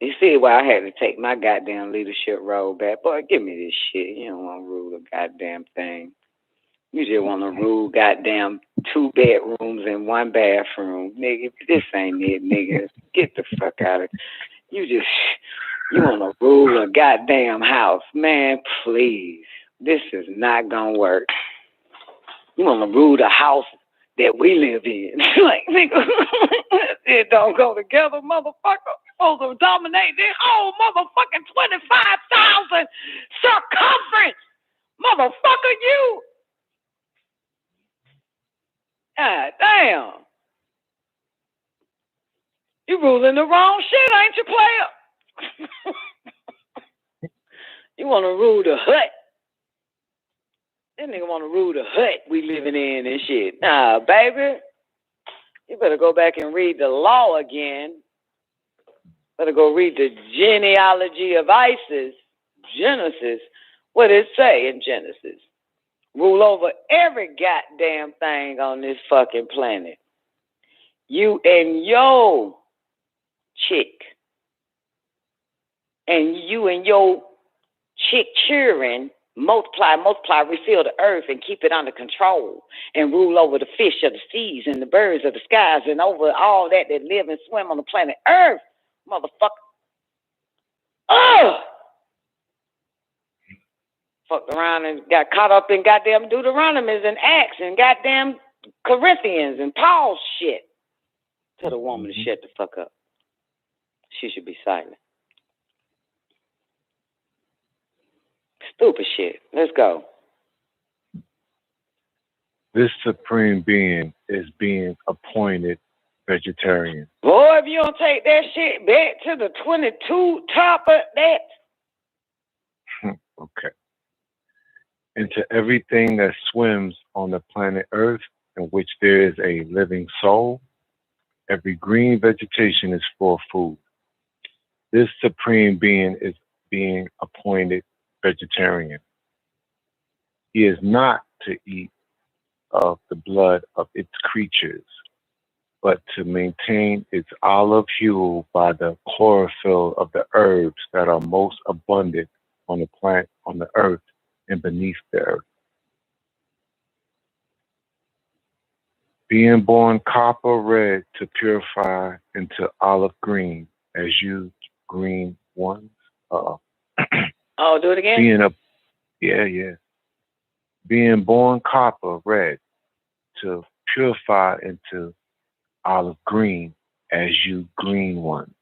You see why I had to take my goddamn leadership role back? Boy, give me this shit. You don't want to rule a goddamn thing. You just want to rule goddamn 2 bedrooms and 1 bathroom. Nigga, this ain't it, nigga. Get the fuck out of it. You want to rule a goddamn house. Man, please. This is not going to work. You want to rule the house that we live in. Like, nigga, it don't go together, motherfucker. You're supposed to dominate this whole motherfucking 25,000 circumference. Motherfucker, you. God damn. You ruling the wrong shit, ain't you, player? You want to rule the hut. That nigga want to rule the hut we living in and shit. Nah, baby. You better go back and read the law again. Better go read the genealogy of Isis, Genesis. What did it say in Genesis? Rule over every goddamn thing on this fucking planet. You and your chick. And you and your chick cheering, multiply, refill the earth and keep it under control. And rule over the fish of the seas and the birds of the skies and over all that live and swim on the planet Earth. Motherfucker. Ugh! Fucked around and got caught up in goddamn Deuteronomies and Acts and goddamn Corinthians and Paul's shit. Tell the woman to shut the fuck up. She should be silent. Stupid shit. Let's go. This supreme being is being appointed vegetarian. Boy, if you don't take that shit back to the 22 top of that. Okay. Into everything that swims on the planet Earth in which there is a living soul, every green vegetation is for food. This supreme being is being appointed vegetarian. He is not to eat of the blood of its creatures, but to maintain its olive hue by the chlorophyll of the herbs that are most abundant on the plant, on the earth, and beneath the earth. Being born copper red to purify into olive green as you green ones. Oh, do it again? Being born copper red to purify into olive green as you green ones.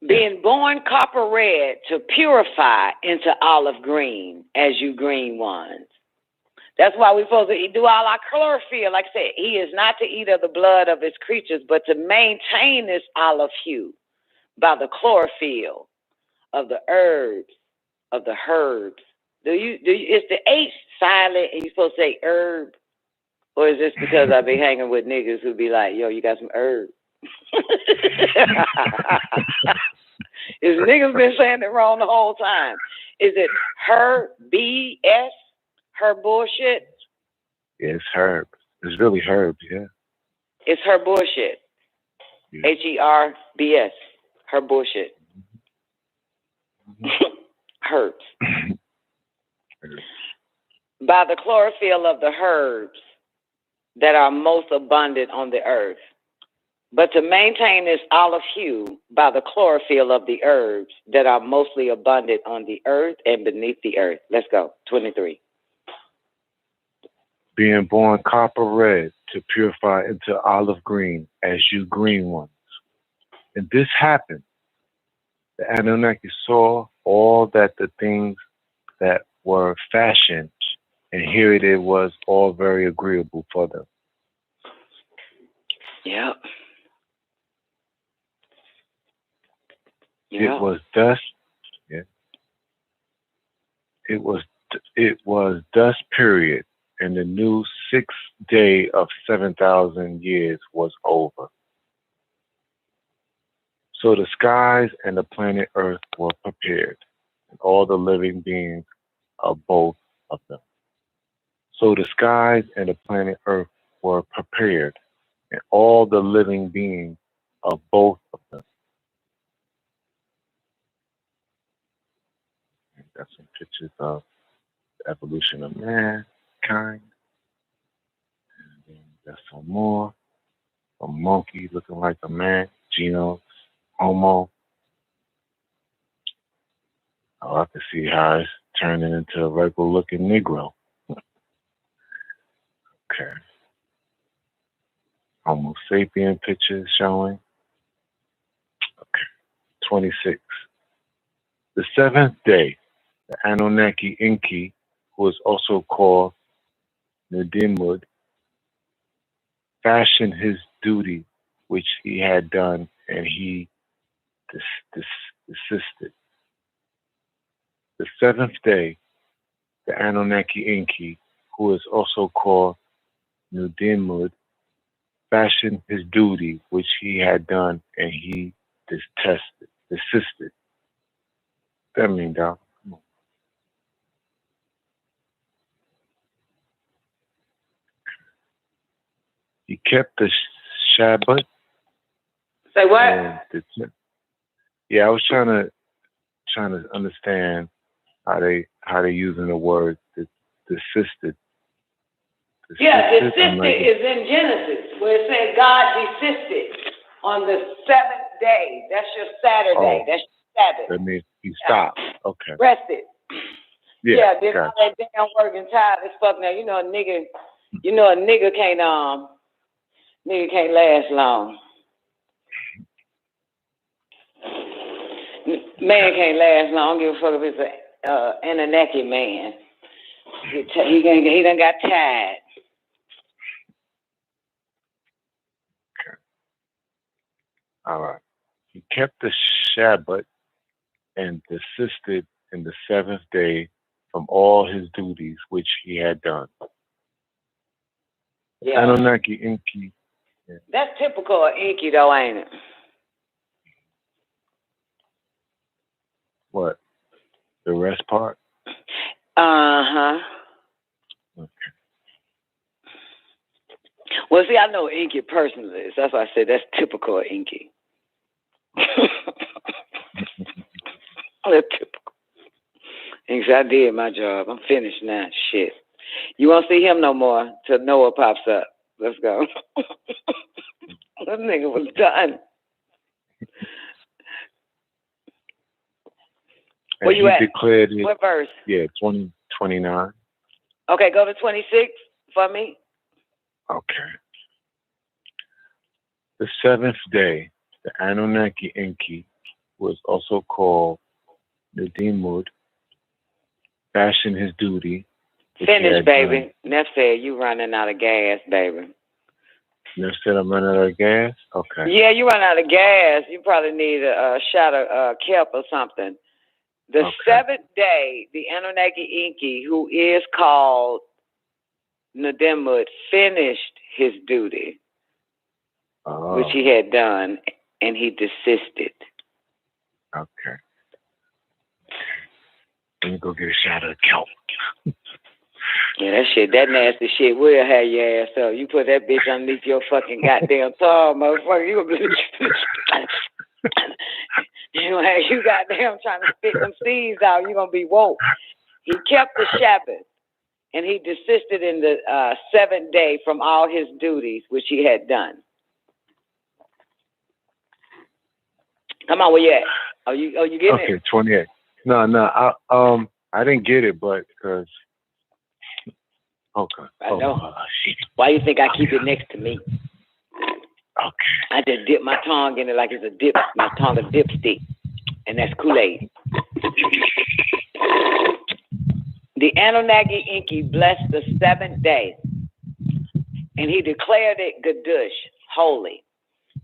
Being born copper red to purify into olive green as you green ones. That's why we're supposed to do all our chlorophyll. Like I said, he is not to eat of the blood of his creatures, but to maintain this olive hue by the chlorophyll of the herbs, of the herbs. Is the H silent and you're supposed to say herb? Or is this because I be hanging with niggas who be like, yo, you got some herb? Is niggas been saying it wrong the whole time? Is it her BS? Her bullshit? Yeah, it's herb. It's really herb, yeah. It's her bullshit. Yeah. HERBS. Her bullshit. Herbs. By the chlorophyll of the herbs that are most abundant on the earth. But to maintain this olive hue by the chlorophyll of the herbs that are mostly abundant on the earth and beneath the earth. Let's go. 23. Being born copper red to purify into olive green as you green ones. And this happened. The Anunnaki saw all that the things that were fashioned, and here it was all very agreeable for them. Yep. It was thus, It was thus period, and the new 6th day of 7,000 years was over. So the skies and the planet Earth were prepared, and all the living beings of both of them. So the skies and the planet Earth were prepared, and all the living beings of both of them. And got some pictures of the evolution of mankind. And then got some more. A monkey looking like a man, Geno, Homo. Oh, I can see how it's turning into a regular looking Negro. Okay. Homo sapien pictures showing. Okay. 26. The 7th day, the Anunnaki Enki, who is also called Nudimud, fashioned his duty which he had done, and he desisted. The 7th day, the Anunnaki Enki, who is also called Nudimud, fashioned his duty which he had done, and he desisted. That mean, dog. Come on. He kept the Shabbat. Say what? Yeah, I was trying to understand how they using the word desisted. Yeah, desisted is in Genesis, where it says God desisted on the 7th day. That's your Saturday. Oh, that's your Sabbath. That means he stopped. Okay. Rested. Yeah, did all that damn work and tired as fuck. Now you know a nigga can't last long. Man can't last long. I don't give a fuck if it's an Anunnaki man. He done got tired. Okay. All right. He kept the Shabbat and desisted in the 7th day from all his duties which he had done. Yeah. Anunnaki Enki. Yeah. That's typical of Enki though, ain't it? What? The rest part? Uh-huh. Okay. Well, see, I know Enki personally. So that's why I said that's typical of Enki. That's typical. Enki said, I did my job. I'm finished now. Shit. You won't see him no more till Noah pops up. Let's go. That nigga was done. Where you at? Declared it, what verse? Yeah, 29. Okay, go to 26 for me. Okay. The 7th day, the Anunnaki Enki, was also called the Dimud, fashioned his duty. Finish, baby. Neff said you running out of gas, baby. Neff said I'm running out of gas? Okay. Yeah, you run out of gas. You probably need a shot of kelp or something. The 7th day, the Anunnaki Enki, who is called Nadimud, finished his duty, which he had done, and he desisted. Okay. Let me go get a shot of kelp. Yeah, that nasty shit will have your ass up. You put that bitch underneath your fucking goddamn tongue, motherfucker. You gonna be you goddamn trying to spit them seeds out. You gonna be woke. He kept the Shabbat, and he desisted in the 7th day from all his duties which he had done. Come on, where you at? Are you getting it? Okay, 28. No, I didn't get it, but because. Okay. I know. Why you think I keep it next to me? Okay. I just dip my tongue in it like it's a dip. My tongue a dipstick, and that's Kool-Aid. The Anunnaki Enki blessed the 7th day, and he declared it Gadush, holy,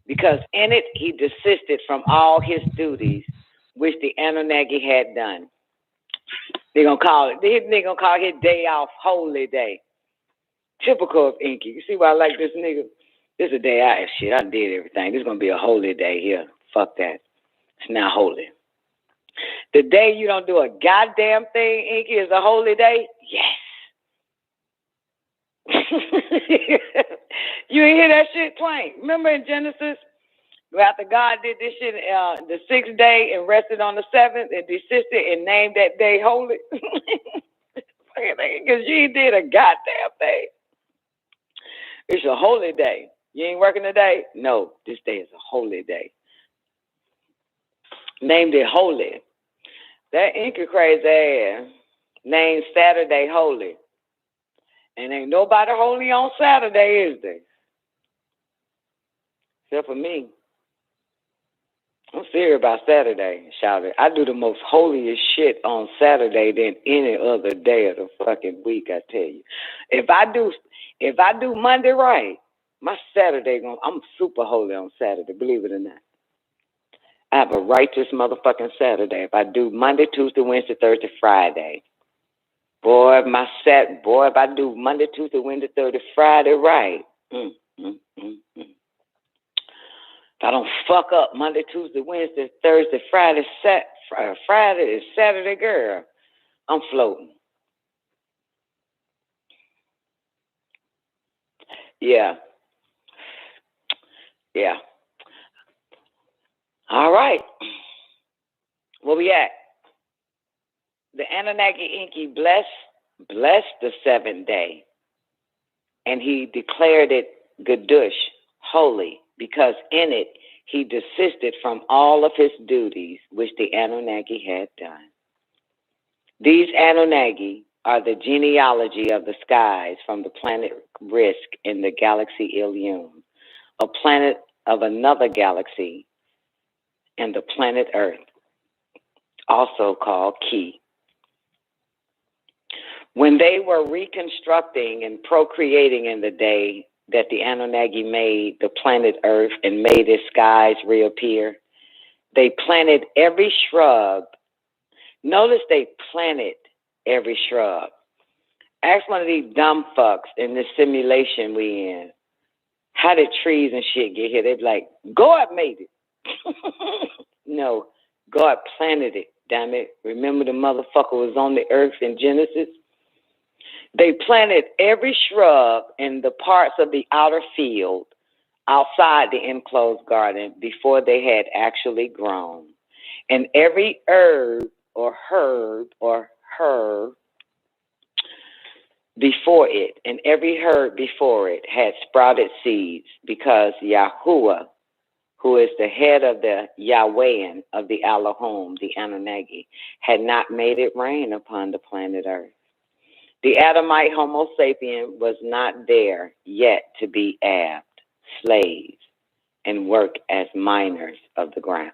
because in it he desisted from all his duties which the Anunnaki had done. These nigga gonna call his day off holy day. Typical of Inky. You see why I like this nigga? This is a day out. Shit, I did everything. This is gonna be a holy day here. Fuck that. It's not holy. The day you don't do a goddamn thing, Inky, is a holy day? Yes. You ain't hear that shit, Twain? Remember in Genesis? After God did this shit the 6th day and rested on the 7th and desisted and named that day holy? Because you ain't did a goddamn thing. It's a holy day. You ain't working today? No, this day is a holy day. Named it holy. That Inca crazy ass named Saturday holy. And ain't nobody holy on Saturday, is there? Except for me. I'm serious about Saturday, shouted. I do the most holiest shit on Saturday than any other day of the fucking week, I tell you. If I do Monday right, my Saturday I'm super holy on Saturday, believe it or not. I have a righteous motherfucking Saturday. If I do Monday, Tuesday, Wednesday, Thursday, Friday. Boy, if I do Monday, Tuesday, Wednesday, Thursday, Friday right. If I don't fuck up Monday, Tuesday, Wednesday, Thursday, Friday, Friday is Saturday, girl, I'm floating. Yeah. All right. Where we at? The Anunnaki Inky blessed the 7th day, and he declared it Gadush, holy, because in it he desisted from all of his duties which the Anunnaki had done. These Anunnaki are the genealogy of the skies from the planet Risk in the galaxy Ilium, a planet of another galaxy, and the planet Earth, also called Ki. When they were reconstructing and procreating in the day that the Anunnaki made the planet Earth and made its skies reappear, they planted every shrub. Notice they planted every shrub. Ask one of these dumb fucks in this simulation we in, how did trees and shit get here? They be like, God made it. No, God planted it, damn it. Remember the motherfucker was on the earth in Genesis? They planted every shrub in the parts of the outer field outside the enclosed garden before they had actually grown. And every herb before it, and every herb before it had sprouted seeds, because Yahuwah, who is the head of the Yahwehan of the Elohim, the Anunnaki, had not made it rain upon the planet Earth. The Adamite Homo sapien was not there yet to be abbed, slaves, and work as miners of the ground.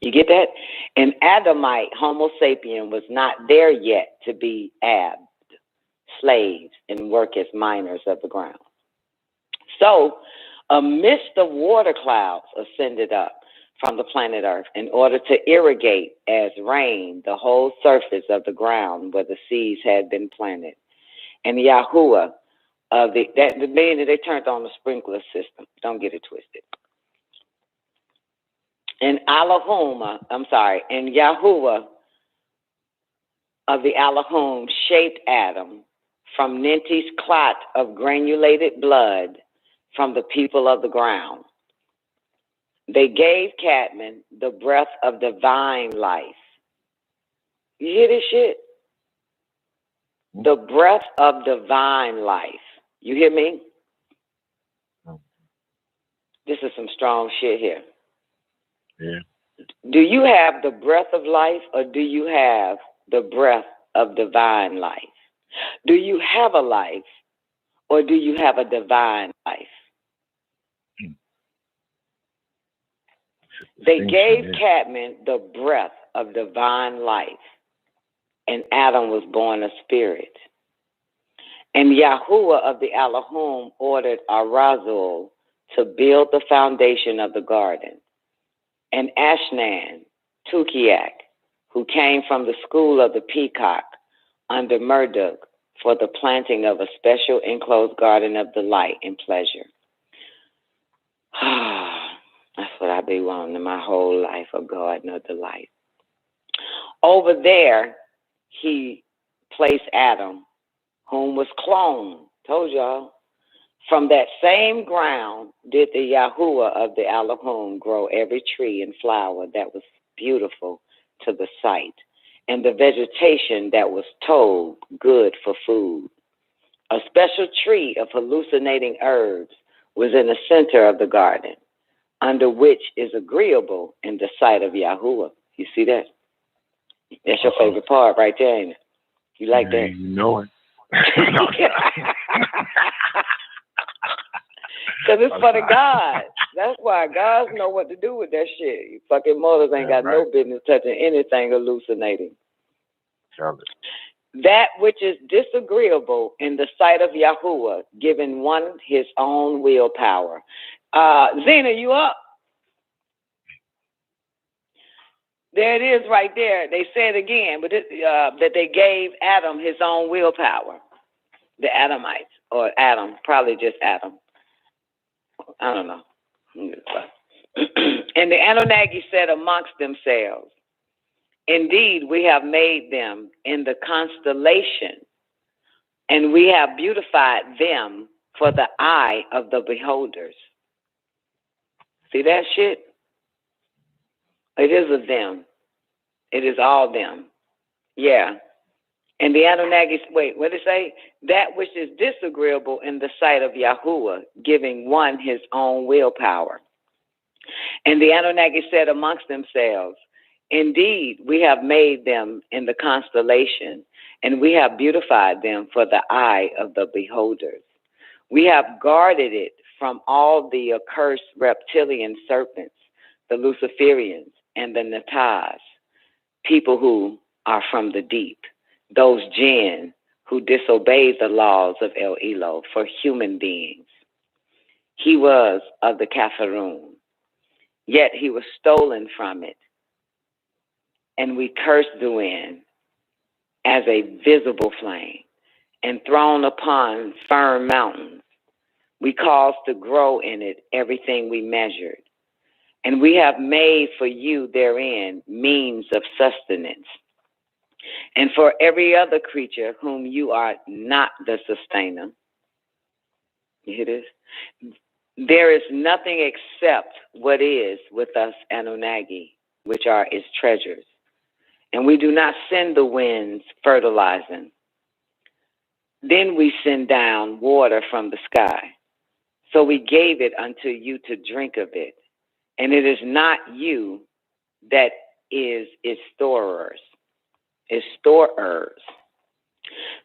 You get that? An Adamite Homo sapien was not there yet to be abbed, slaves, and work as miners of the ground. So, a mist of water clouds ascended up from the planet Earth in order to irrigate as rain the whole surface of the ground where the seeds had been planted. And Yahuwah, meaning they turned on the sprinkler system. Don't get it twisted. And Yahuwah of the Elohim shaped Adam from Ninti's clot of granulated blood from the people of the ground. They gave Cadman the breath of divine life. You hear this shit? The breath of divine life. You hear me? This is some strong shit here. Yeah. Do you have the breath of life, or do you have the breath of divine life? Do you have a life, or do you have a divine life? They gave Cadman the breath of divine life, and Adam was born a spirit. And Yahuwah of the Elohim ordered Arazul to build the foundation of the garden. And Ashnan, Tukiak, who came from the school of the peacock under Marduk for the planting of a special enclosed garden of delight and pleasure. That's what I've been wanting my whole life, a garden of delight. Over there, he placed Adam, whom was cloned, told y'all. From that same ground did the Yahuwah of the Elohim grow every tree and flower that was beautiful to the sight, and the vegetation that was told good for food. A special tree of hallucinating herbs was in the center of the garden, under which is agreeable in the sight of Yahuwah. You see that? That's your favorite part right there, ain't it? You like that? You know it. Because it's for the gods. That's why gods know what to do with that shit. You fucking mothers ain't got no business touching anything hallucinating. That which is disagreeable in the sight of Yahuwah, giving one his own willpower. Zena, you up? There it is right there. They said again, but that they gave Adam his own willpower. The Adamites, or Adam, probably just Adam. I don't know. And the Anunnaki said amongst themselves, indeed, we have made them in the constellation, and we have beautified them for the eye of the beholders. See that shit? It is of them. It is all them. Yeah. And the Anunnaki, wait, what did it say? That which is disagreeable in the sight of Yahuwah, giving one his own willpower. And the Anunnaki said amongst themselves, indeed, we have made them in the constellation, and we have beautified them for the eye of the beholders. We have guarded it from all the accursed reptilian serpents, the Luciferians, and the Natas, people who are from the deep. Those jinn who disobeyed the laws of El Elo for human beings. He was of the Kafirun, yet he was stolen from it, and we cursed Duin as a visible flame, and thrown upon firm mountains. We caused to grow in it everything we measured, and we have made for you therein means of sustenance. And for every other creature whom you are not the sustainer, you hear this? There is nothing except what is with us Anunnaki, which are its treasures. And we do not send the winds fertilizing. Then we send down water from the sky. So we gave it unto you to drink of it. And it is not you that is its storers. Its storers.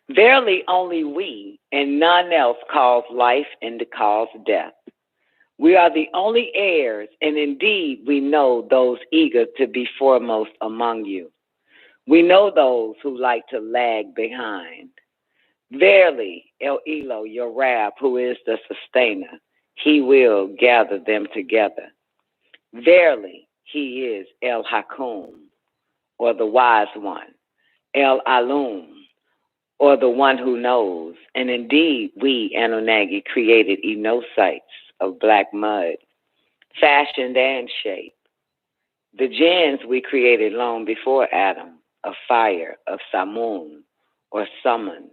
Verily only we and none else cause life and to cause death. We are the only heirs, and indeed we know those eager to be foremost among you. We know those who like to lag behind. Verily, El Elo, your Rab, who is the sustainer, he will gather them together. Verily, he is El Hakum, or the wise one. El Alum, or the one who knows. And indeed, we, Anunnaki, created enosites of black mud, fashioned and shaped. The jinns we created long before Adam, of fire, of Samun, or Summon,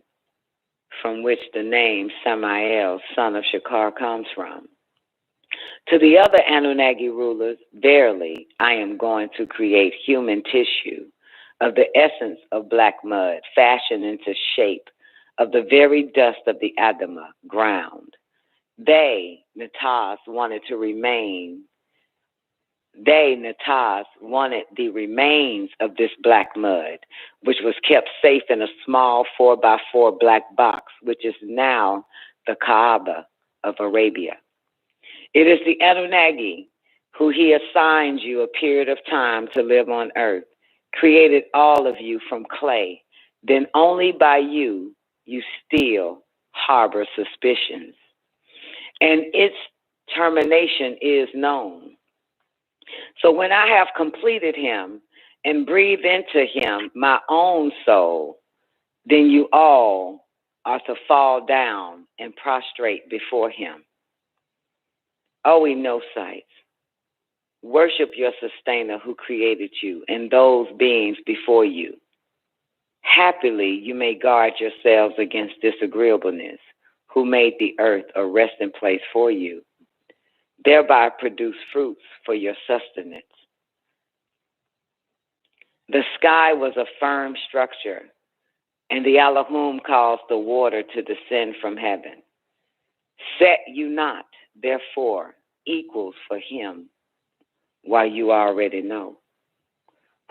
from which the name Samael, son of Shakar, comes from. To the other Anunnaki rulers, verily, I am going to create human tissue of the essence of black mud, fashioned into shape of the very dust of the Adamah, ground. They, Natas, wanted the remains of this black mud, which was kept safe in a small 4x4 black box, which is now the Kaaba of Arabia. It is the Anunnaki who he assigned you a period of time to live on earth, created all of you from clay, then only by you still harbor suspicions. And its termination is known. So when I have completed him and breathe into him my own soul, then you all are to fall down and prostrate before him. O Enosites, worship your sustainer who created you and those beings before you. Happily, you may guard yourselves against disagreeableness, who made the earth a resting place for you, thereby produce fruits for your sustenance. The sky was a firm structure, and the Elohim caused the water to descend from heaven. Set you not, therefore, equals for him, while you already know.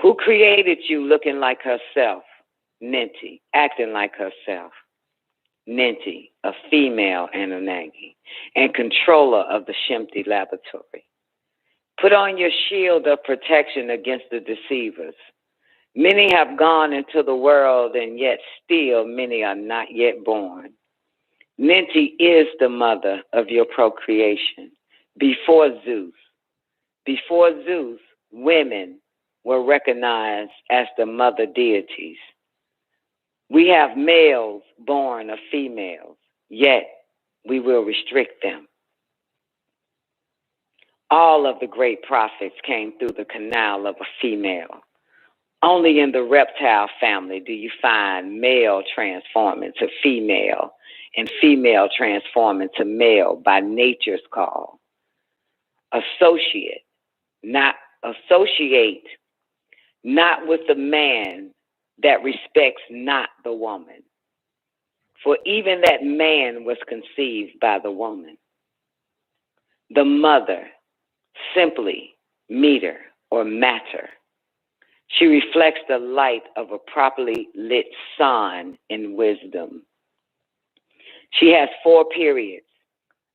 Who created you looking like herself, Ninti, acting like herself, Ninti, a female Anunnaki, and controller of the Shemti laboratory. Put on your shield of protection against the deceivers. Many have gone into the world, and yet still many are not yet born. Ninti is the mother of your procreation. Before Zeus, women were recognized as the mother deities. We have males born of females, yet we will restrict them. All of the great prophets came through the canal of a female. Only in the reptile family do you find male transforming to female and female transforming to male by nature's call. Associate not with the man that respects not the woman. For even that man was conceived by the woman. The mother, simply meter or matter. She reflects the light of a properly lit sun in wisdom. She has 4 periods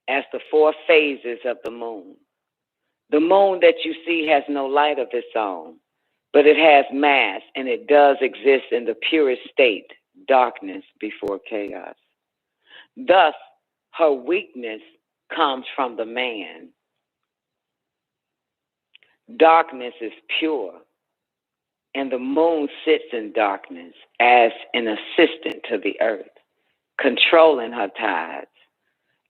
as the 4 phases of the moon. The moon that you see has no light of its own, but it has mass, and it does exist in the purest state, darkness before chaos. Thus, her weakness comes from the man. Darkness is pure, and the moon sits in darkness as an assistant to the earth, controlling her tides,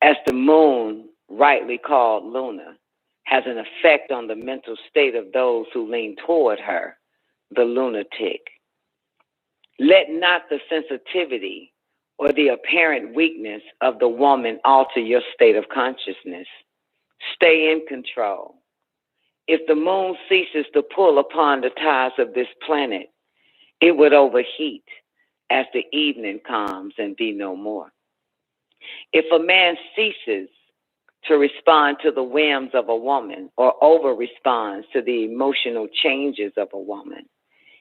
as the moon, rightly called Luna, has an effect on the mental state of those who lean toward her, the lunatic. Let not the sensitivity or the apparent weakness of the woman alter your state of consciousness. Stay in control. If the moon ceases to pull upon the tides of this planet, it would overheat as the evening comes and be no more. If a man ceases to respond to the whims of a woman or over-responds to the emotional changes of a woman,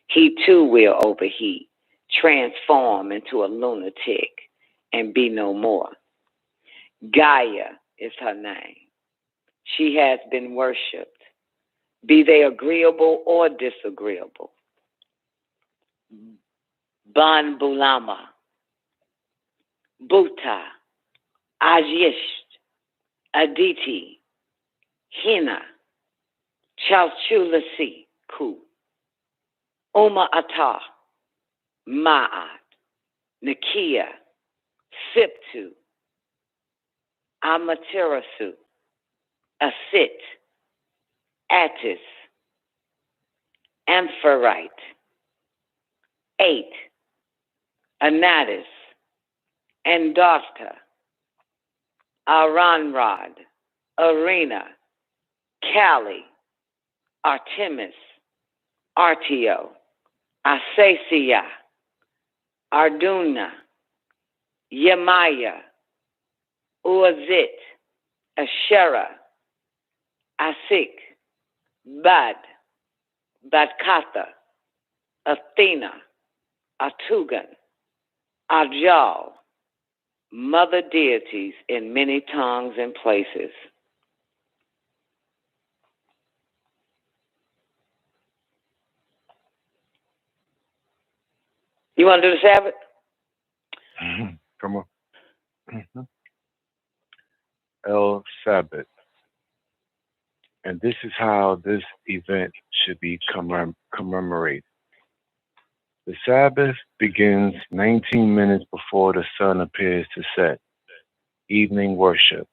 he too will overheat, transform into a lunatic, and be no more. Gaia is her name. She has been worshipped, be they agreeable or disagreeable. Ban Bulama, Buddha, Ajisht, Aditi, Hina, Chalchulasi, Ku, Uma Ata, Ma'at, Nakia, Siptu, Amaterasu, Asit, Attis, Ampharite, 8, Anatis, Andasta, Aranrod, Arena, Kali, Artemis, Artio, Asasia, Arduna, Yemaya, Uazit, Asherah, Asik, Bad, Badkatha, Athena, Atugan, Ajal, mother deities in many tongues and places. You want to do the Sabbath? Come on. El Sabbath. And this is how this event should be commemorated. The Sabbath begins 19 minutes before the sun appears to set. Evening worship,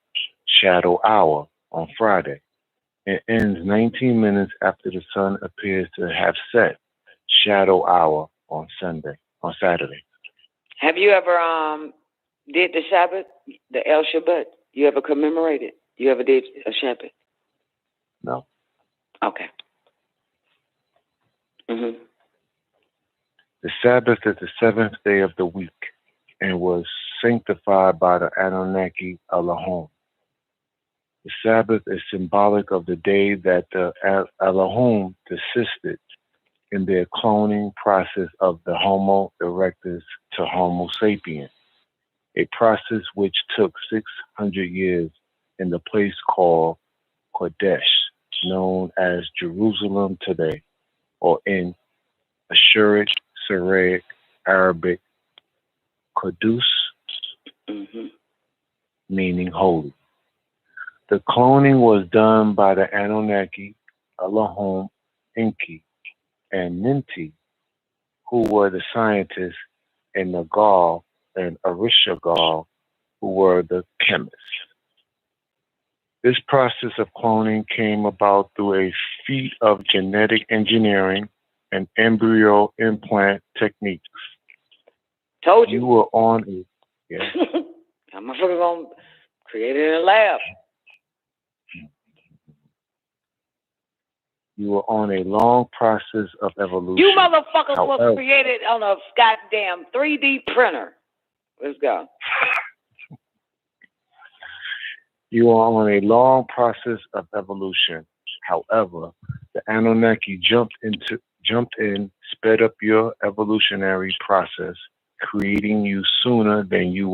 shadow hour on Friday. It ends 19 minutes after the sun appears to have set. Shadow hour on Saturday. Have you ever did the Shabbat, the El Shabbat? You ever commemorated? You ever did a Shabbat? No. Okay. Mm-hmm. The Sabbath is the seventh day of the week and was sanctified by the Anunnaki Elohim. The Sabbath is symbolic of the day that the Elohim desisted in their cloning process of the Homo erectus to Homo sapien, a process which took 600 years in the place called Kodesh, known as Jerusalem today, or in Ashuric, Syriac, Arabic, Kudus, meaning holy. The cloning was done by the Anunnaki, Elohim, Enki, and Ninti, who were the scientists, and Nagal and Arishagal, who were the chemists. This process of cloning came about through a feat of genetic engineering and embryo implant techniques. Told you. You were on a, yeah. I'm motherfucker gonna create it in a lab. You were on a long process of evolution. You motherfuckers However, was created on a goddamn 3D printer. Let's go. You are on a long process of evolution. However, the Anunnaki jumped in, sped up your evolutionary process, creating you sooner than you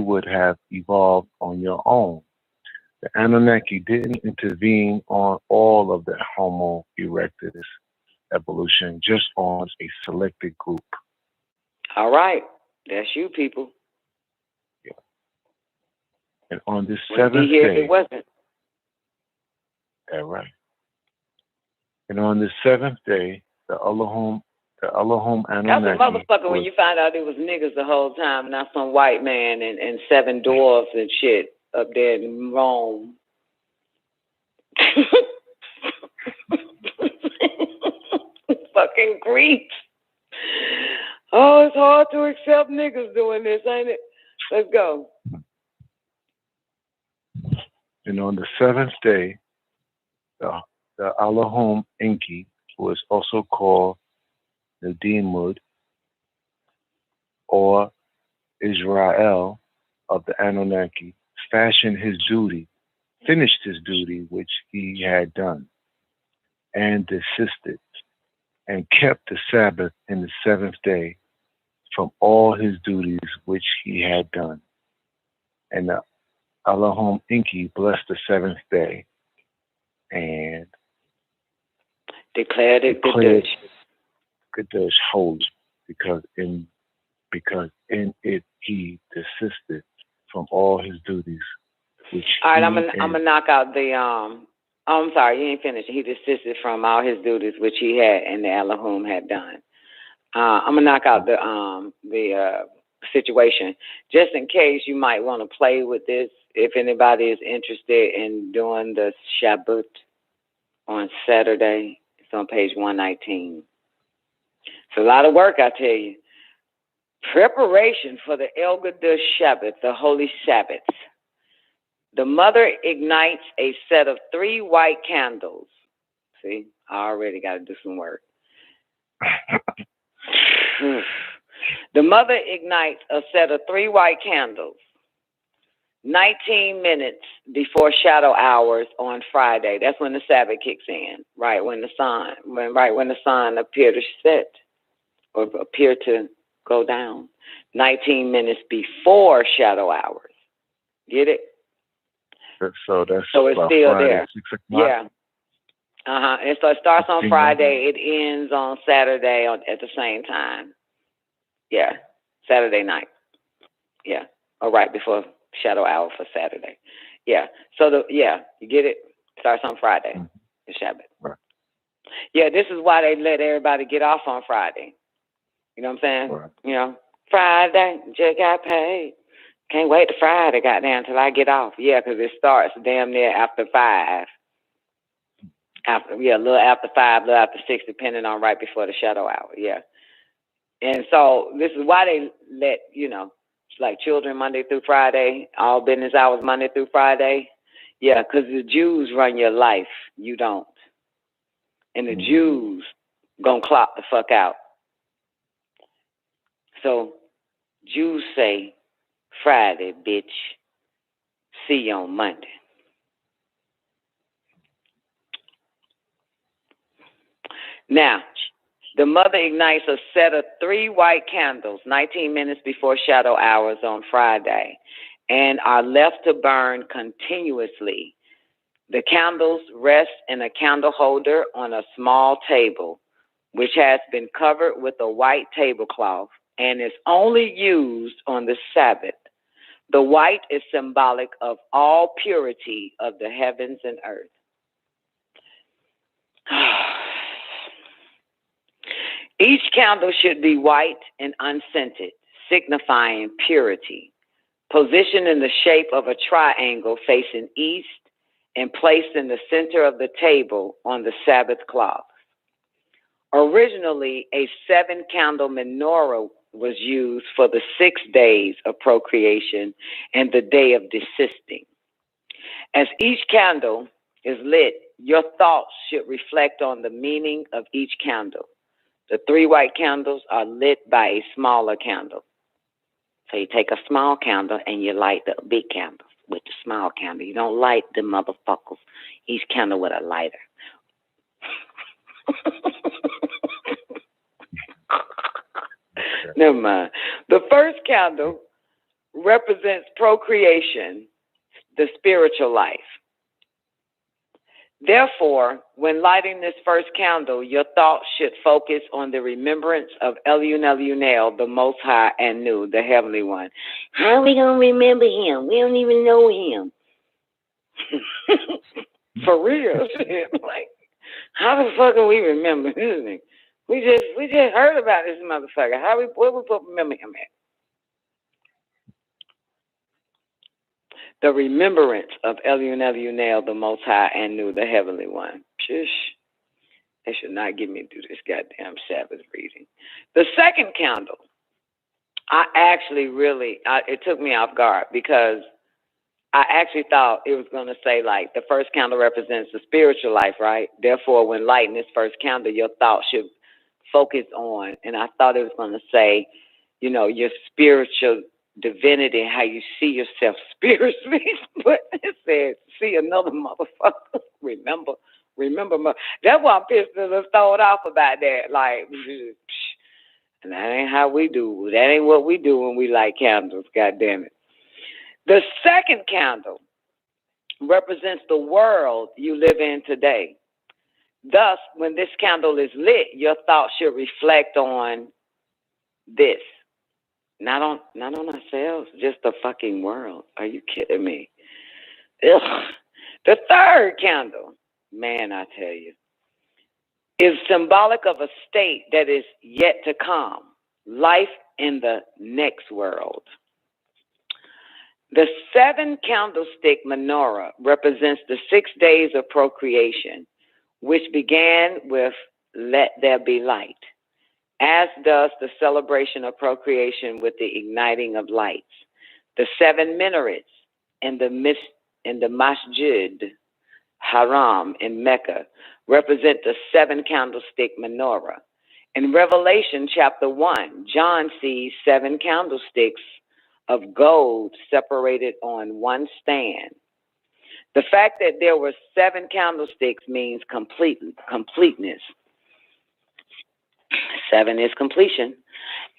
would have evolved on your own. The Anunnaki didn't intervene on all of the Homo erectus evolution, just on a selected group. All right. That's you people. Yeah. And on this Wouldn't seventh be here day, if it wasn't. yeah, right. And on the seventh day, the Elohim Anunnaki. That's a motherfucker when you find out it was niggas the whole time, not some white man and seven dwarfs and shit up there in Rome. Fucking Greeks. Oh, it's hard to accept niggas doing this, ain't it? Let's go. And on the seventh day, the Elohim Enki, who is also called the Demud, or Israel of the Anunnaki, finished his duty which he had done, and desisted, and kept the Sabbath in the seventh day from all his duties which he had done. And the Elohim Enki blessed the seventh day and declared it Kadosh holy, because in it he desisted from all his duties. Which all right, I'm gonna knock out the I'm sorry, you ain't finished. He desisted from all his duties which he had and the Elohim had done. I'm gonna knock out the situation just in case you might want to play with this. If anybody is interested in doing the Shabbat on Saturday, it's on page 119. It's a lot of work, I tell you. Preparation for the El Gadush Shabbat, the Holy Sabbath. The mother ignites a set of 3 white candles. See, I already got to do some work. The mother ignites a set of 3 white candles 19 minutes before shadow hours on Friday. That's when the Sabbath kicks in, right when the sun appear to set or appear to go down. 19 minutes before shadow hours. Get it? So it's still Friday, there. 6 o'clock. Yeah. And so it starts on Friday. It ends on Saturday at the same time. Yeah. Saturday night. Yeah. Or right before shadow hour for Saturday. Yeah. So you get it? Starts on Friday, the Shabbat. Right. Yeah, this is why they let everybody get off on Friday. You know what I'm saying? Right. You know, Friday, just got paid. Can't wait to Friday, goddamn, till I get off. Yeah, 'cause it starts damn near after 5. A little after 5, a little after 6, depending on right before the shadow hour. Yeah. And so this is why they let, like children Monday through Friday, all business hours Monday through Friday. Yeah, 'cause the Jews run your life. You don't. And the Jews gonna clock the fuck out. So Jews say, Friday, bitch. See you on Monday. Now, the mother ignites a set of 3 white candles 19 minutes before shadow hours on Friday and are left to burn continuously. The candles rest in a candle holder on a small table, which has been covered with a white tablecloth and is only used on the Sabbath. The white is symbolic of all purity of the heavens and earth. Each candle should be white and unscented, signifying purity. Positioned in the shape of a triangle facing east and placed in the center of the table on the Sabbath cloth. Originally, a 7-candle menorah was used for the 6 days of procreation and the day of desisting. As each candle is lit, your thoughts should reflect on the meaning of each candle. The 3 white candles are lit by a smaller candle. So you take a small candle and you light the big candle with the small candle. You don't light the motherfuckers, each candle with a lighter. Never mind. The first candle represents procreation, the spiritual life. Therefore, when lighting this first candle, your thoughts should focus on the remembrance of Elunel, the Most High and Nu, the Heavenly One. How are we going to remember him? We don't even know him. For real. Like, how the fuck do we remember him? We just heard about this motherfucker. Where we put remember him at? The remembrance of Elunel, the Most High, and Nu, the Heavenly One. Shush. They should not get me to do this goddamn Sabbath reading. The second candle, it took me off guard because I actually thought it was going to say, like, the first candle represents the spiritual life, right? Therefore, when lighting this first candle, your thoughts should focus on, and I thought it was going to say, your spiritual divinity, how you see yourself spiritually, but it says, see another motherfucker. Remember. That's why I'm pissed to have thrown off about that. Like, and that ain't how we do. That ain't what we do when we light candles. God damn it. The second candle represents the world you live in today. Thus, when this candle is lit, your thoughts should reflect on this. Not on ourselves, just the fucking world. Are you kidding me? Ugh. The third candle, man, I tell you, is symbolic of a state that is yet to come, life in the next world. The 7-candlestick menorah represents the 6 days of procreation, which began with let there be light, as does the celebration of procreation with the igniting of lights. The 7 minarets in the Masjid Haram in Mecca represent the 7-candlestick menorah. In Revelation chapter 1, John sees 7 candlesticks of gold separated on one stand. The fact that there were 7 candlesticks means completeness. 7 is completion.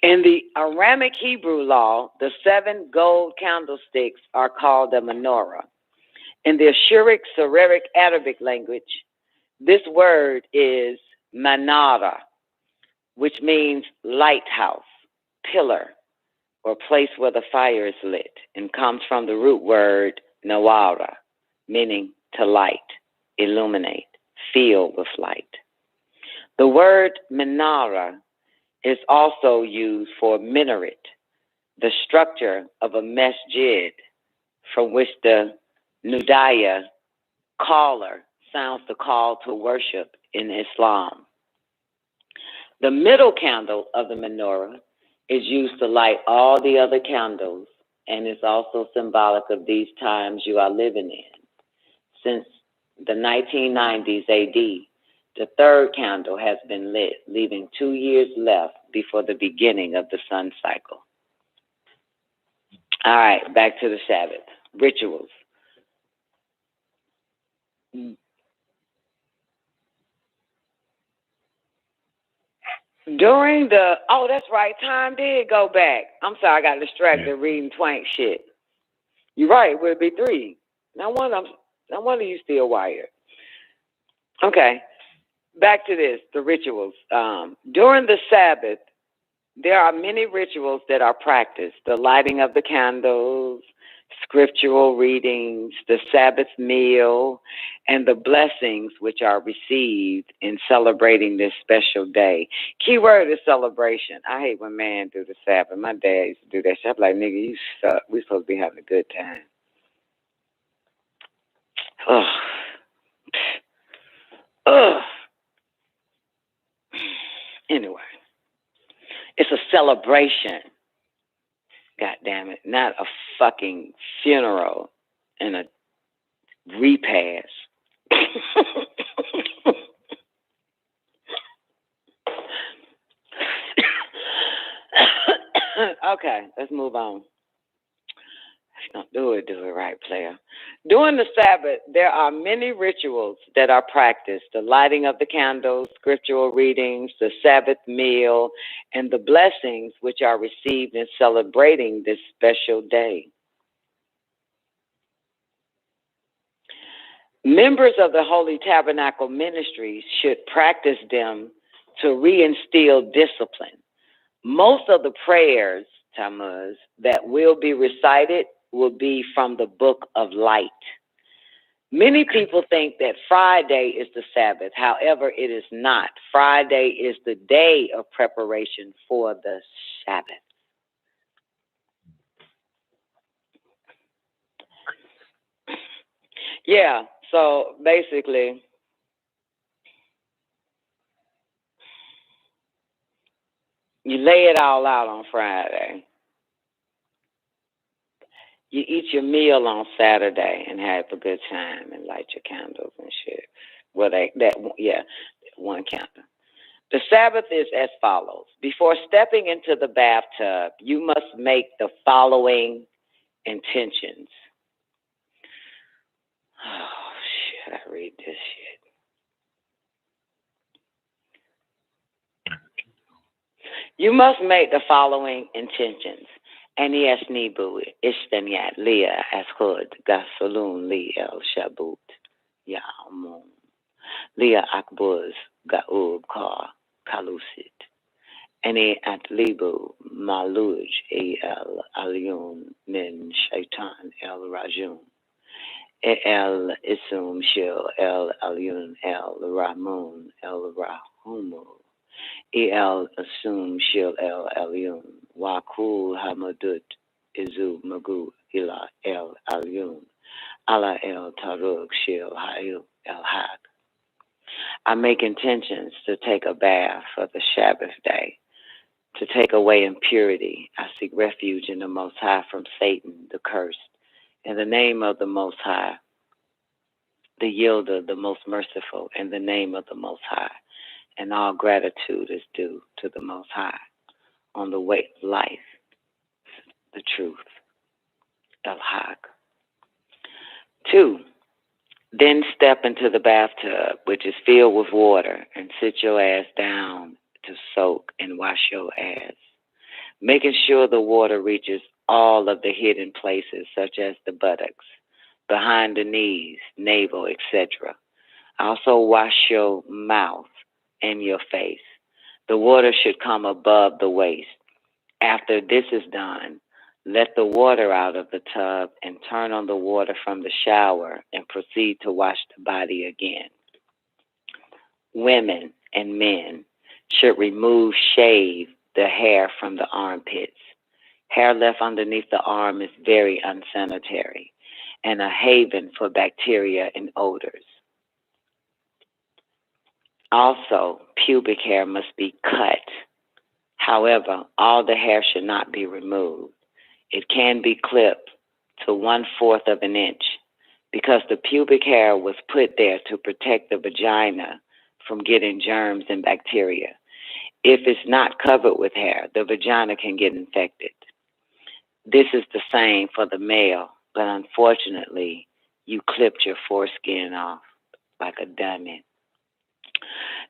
In the Aramic Hebrew law, the 7 gold candlesticks are called a menorah. In the Ashuric Syriac Arabic language, this word is manara, which means lighthouse, pillar, or place where the fire is lit, and comes from the root word nawara, meaning to light, illuminate, fill with light. The word menorah is also used for minaret, the structure of a masjid from which the nudaya caller sounds the call to worship in Islam. The middle candle of the menorah is used to light all the other candles and is also symbolic of these times you are living in. Since the 1990s AD, the third candle has been lit, leaving 2 years left before the beginning of the sun cycle. All right, back to the Sabbath. Rituals. During the, oh, that's right, time did go back. I'm sorry, I got distracted reading Twank shit. You're right, it would be 3. No wonder you still wired. Okay, back to this, the rituals. During the Sabbath, there are many rituals that are practiced. The lighting of the candles, scriptural readings, the Sabbath meal, and the blessings which are received in celebrating this special day. Key word is celebration. I hate when man do the Sabbath. My dad used to do that shit. I'm like, nigga, you suck. We supposed to be having a good time. Ugh. Ugh. Anyway, it's a celebration. God damn it, not a fucking funeral and a repast. Okay, let's move on. Do it right, player. During the Sabbath, there are many rituals that are practiced. The lighting of the candles, scriptural readings, the Sabbath meal, and the blessings which are received in celebrating this special day. Members of the Holy Tabernacle Ministries should practice them to reinstill discipline. Most of the prayers, Tammuz, that will be recited will be from the Book of Light. Many people think that Friday is the Sabbath. However, it is not. Friday is the day of preparation for the Sabbath. Yeah, so basically, you lay it all out on Friday. You eat your meal on Saturday and have a good time and light your candles and shit. Well, one candle. The Sabbath is as follows. Before stepping into the bathtub, you must make the following intentions. Oh, shit, I read this shit. You must make the following intentions. Ani esnibu istemiat lia ashud gasolun li el shabut ya'amun lia akbuz ga'ub ka kalusit. Ani atlibu maluj el alyun min shaitan el rajun. El isum shil el alyun el ramun el rahumu. El asum shil el alyun. Wakul hamadut izu magu ila el alyun. Ala el taruk shil hayu el haq. I make intentions to take a bath for the Sabbath day, to take away impurity. I seek refuge in the Most High from Satan, the cursed. In the name of the Most High, the yielder, the most merciful, in the name of the Most High. And all gratitude is due to the Most High on the way of life, the truth, El Haq. 2, then step into the bathtub, which is filled with water, and sit your ass down to soak and wash your ass, making sure the water reaches all of the hidden places, such as the buttocks, behind the knees, navel, etc. Also wash your mouth and your face. The water should come above the waist. After this is done, Let the water out of the tub and turn on the water from the shower and proceed to wash the body again. Women and men should shave the hair from the armpits. Hair left underneath the arm is very unsanitary and a haven for bacteria and odors. Also, pubic hair must be cut. However, all the hair should not be removed. It can be clipped to 1/4 of an inch because the pubic hair was put there to protect the vagina from getting germs and bacteria. If it's not covered with hair, the vagina can get infected. This is the same for the male, but unfortunately, you clipped your foreskin off like a dummy.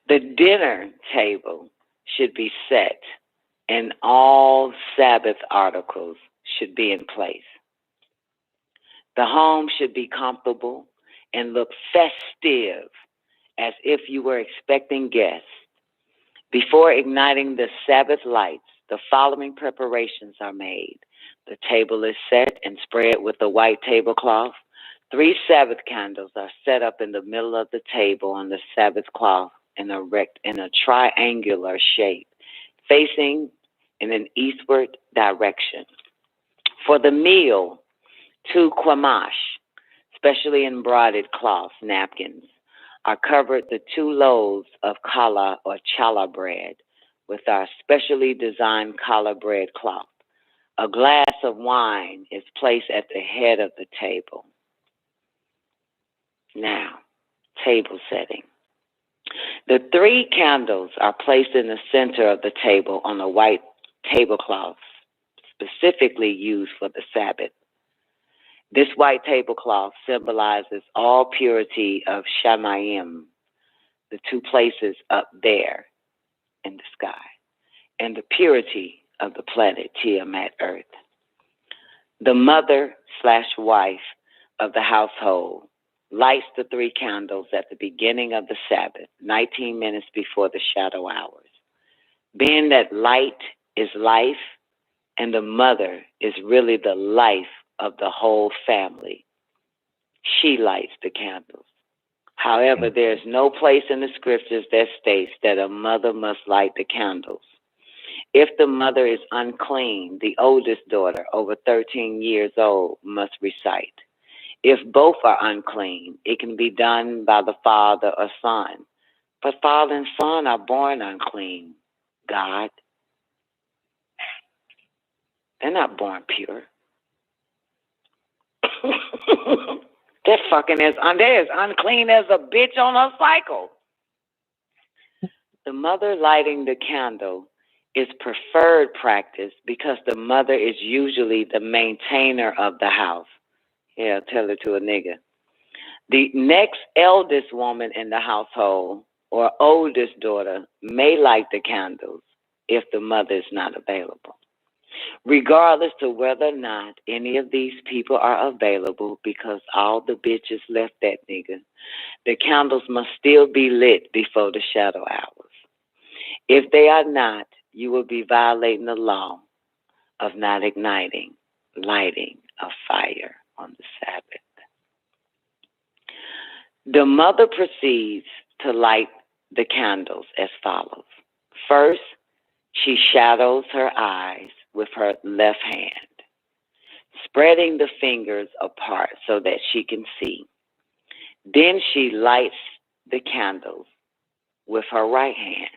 The dinner table should be set, and all Sabbath articles should be in place. The home should be comfortable and look festive, as if you were expecting guests. Before igniting the Sabbath lights, the following preparations are made. The table is set and spread with a white tablecloth. 3 Sabbath candles are set up in the middle of the table on the Sabbath cloth in a triangular shape, facing in an eastward direction. For the meal, 2 quamash, specially embroidered cloth napkins, are covered the 2 loaves of challah or challah bread with our specially designed challah bread cloth. A glass of wine is placed at the head of the table. Now, table setting. The 3 candles are placed in the center of the table on a white tablecloth, specifically used for the Sabbath. This white tablecloth symbolizes all purity of Shamayim, the 2 places up there in the sky, and the purity of the planet Tiamat Earth. The mother/wife of the household lights the 3 candles at the beginning of the Sabbath, 19 minutes before the shadow hours. Being that light is life, and the mother is really the life of the whole family, she lights the candles. However, there is no place in the scriptures that states that a mother must light the candles. If the mother is unclean, the oldest daughter, over 13 years old, must recite. If both are unclean, it can be done by the father or son. But father and son are born unclean, God. They're not born pure. They're as unclean as a bitch on a cycle. The mother lighting the candle is preferred practice because the mother is usually the maintainer of the house. Yeah, tell it to a nigga. The next eldest woman in the household or oldest daughter may light the candles if the mother is not available. Regardless to whether or not any of these people are available, because all the bitches left that nigga, the candles must still be lit before the shadow hours. If they are not, you will be violating the law of not lighting a fire on the Sabbath. The mother proceeds to light the candles as follows. First, she shadows her eyes with her left hand, spreading the fingers apart so that she can see. Then she lights the candles with her right hand.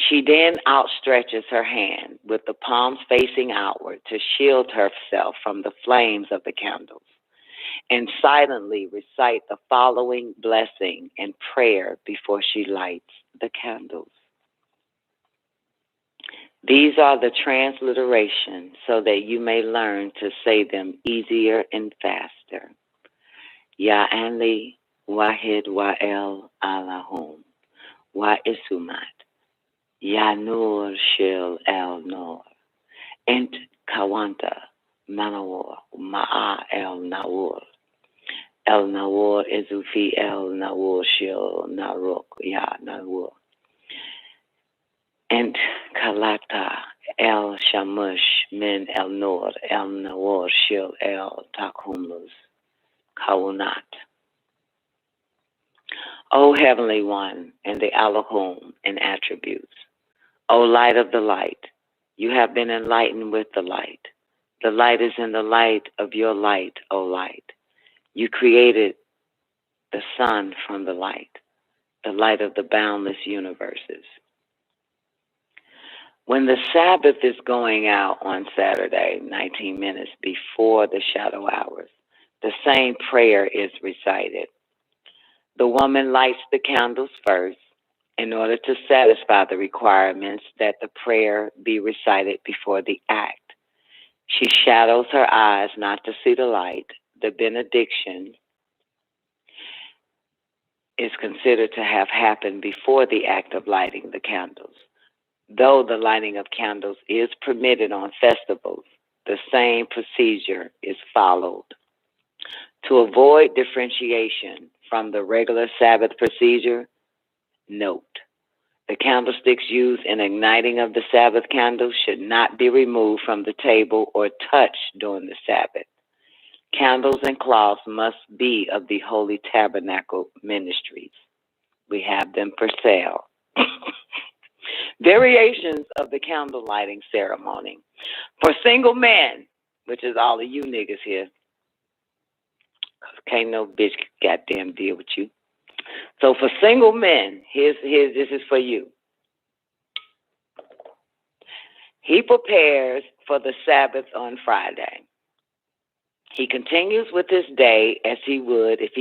She then outstretches her hand with the palms facing outward to shield herself from the flames of the candles, and silently recite the following blessing and prayer before she lights the candles. These are the transliteration so that you may learn to say them easier and faster. Ya Anli Wahid Wa'el Alahum Wa Isumat Ya Nur Shil El Nur Ent Kawanta Manawar Ma'a El Nawur El Nawur Izufi El Nawur Shil Naruk Ya Nawur Ent Kalata El Shamush Min El Nur El Nawar Shil El Takhumluz Kawunat. O Heavenly One and the Elohim in attributes, O light of the light, you have been enlightened with the light. The light is in the light of your light, O light. You created the sun from the light of the boundless universes. When the Sabbath is going out on Saturday, 19 minutes before the shadow hours, the same prayer is recited. The woman lights the candles first in order to satisfy the requirements that the prayer be recited before the act. She shadows her eyes not to see the light. The benediction is considered to have happened before the act of lighting the candles. Though the lighting of candles is permitted on festivals, the same procedure is followed. To avoid differentiation from the regular Sabbath procedure, note, the candlesticks used in igniting of the Sabbath candles should not be removed from the table or touched during the Sabbath. Candles and cloths must be of the Holy Tabernacle Ministries. We have them for sale. Variations of the candle lighting ceremony. For single men, which is all of you niggas here, because can't no bitch goddamn deal with you. So for single men, this is for you. He prepares for the Sabbath on Friday. He continues with his day as he would if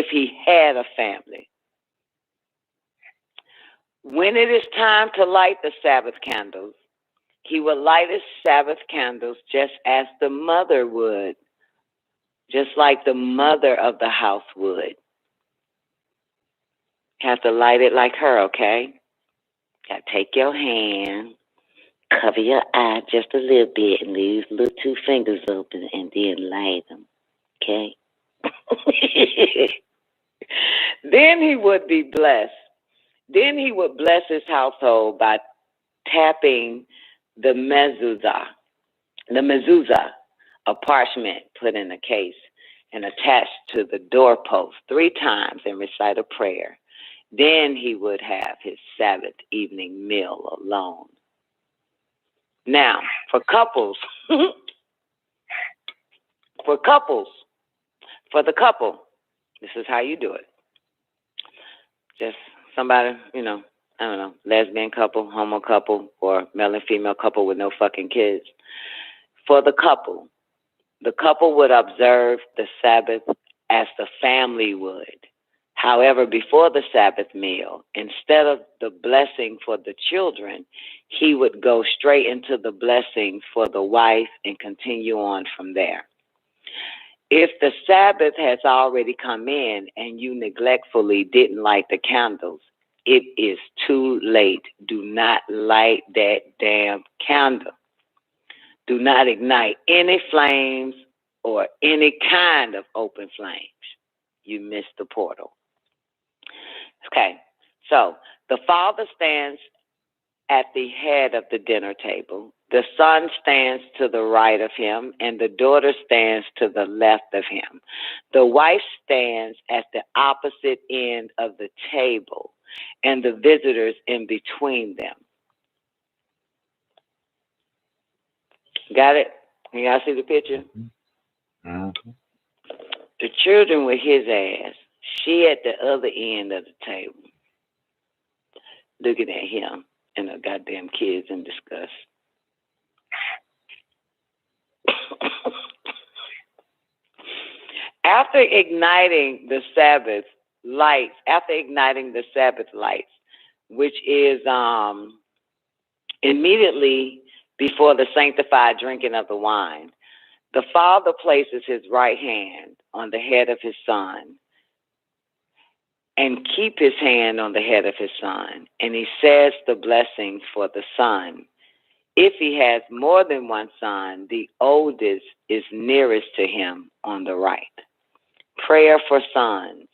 he had a family. When it is time to light the Sabbath candles, he would light his Sabbath candles just as the mother would, just like the mother of the house would. Have to light it like her, okay? Got to take your hand, cover your eye just a little bit, and leave your little two fingers open, and then light them, okay? Then he would be blessed. Then he would bless his household by tapping the mezuzah, a parchment put in a case and attached to the doorpost 3 times and recite a prayer. Then he would have his Sabbath evening meal alone. Now, for couples, for the couple, this is how you do it. Just somebody, I don't know, lesbian couple, homo couple, or male and female couple with no fucking kids. For the couple would observe the Sabbath as the family would. However, before the Sabbath meal, instead of the blessing for the children, he would go straight into the blessing for the wife and continue on from there. If the Sabbath has already come in and you neglectfully didn't light the candles, it is too late. Do not light that damn candle. Do not ignite any flames or any kind of open flames. You missed the portal. Okay, so the father stands at the head of the dinner table. The son stands to the right of him, and the daughter stands to the left of him. The wife stands at the opposite end of the table, and the visitors in between them. Got it? You guys see the picture? Mm-hmm. The children with his ass. She at the other end of the table, looking at him and the goddamn kids in disgust. After igniting the Sabbath lights, which is immediately before the sanctified drinking of the wine, the father places his right hand on the head of his son and keep his hand on the head of his son, and he says the blessing for the son. If he has more than one son, the oldest is nearest to him on the right. Prayer for sons.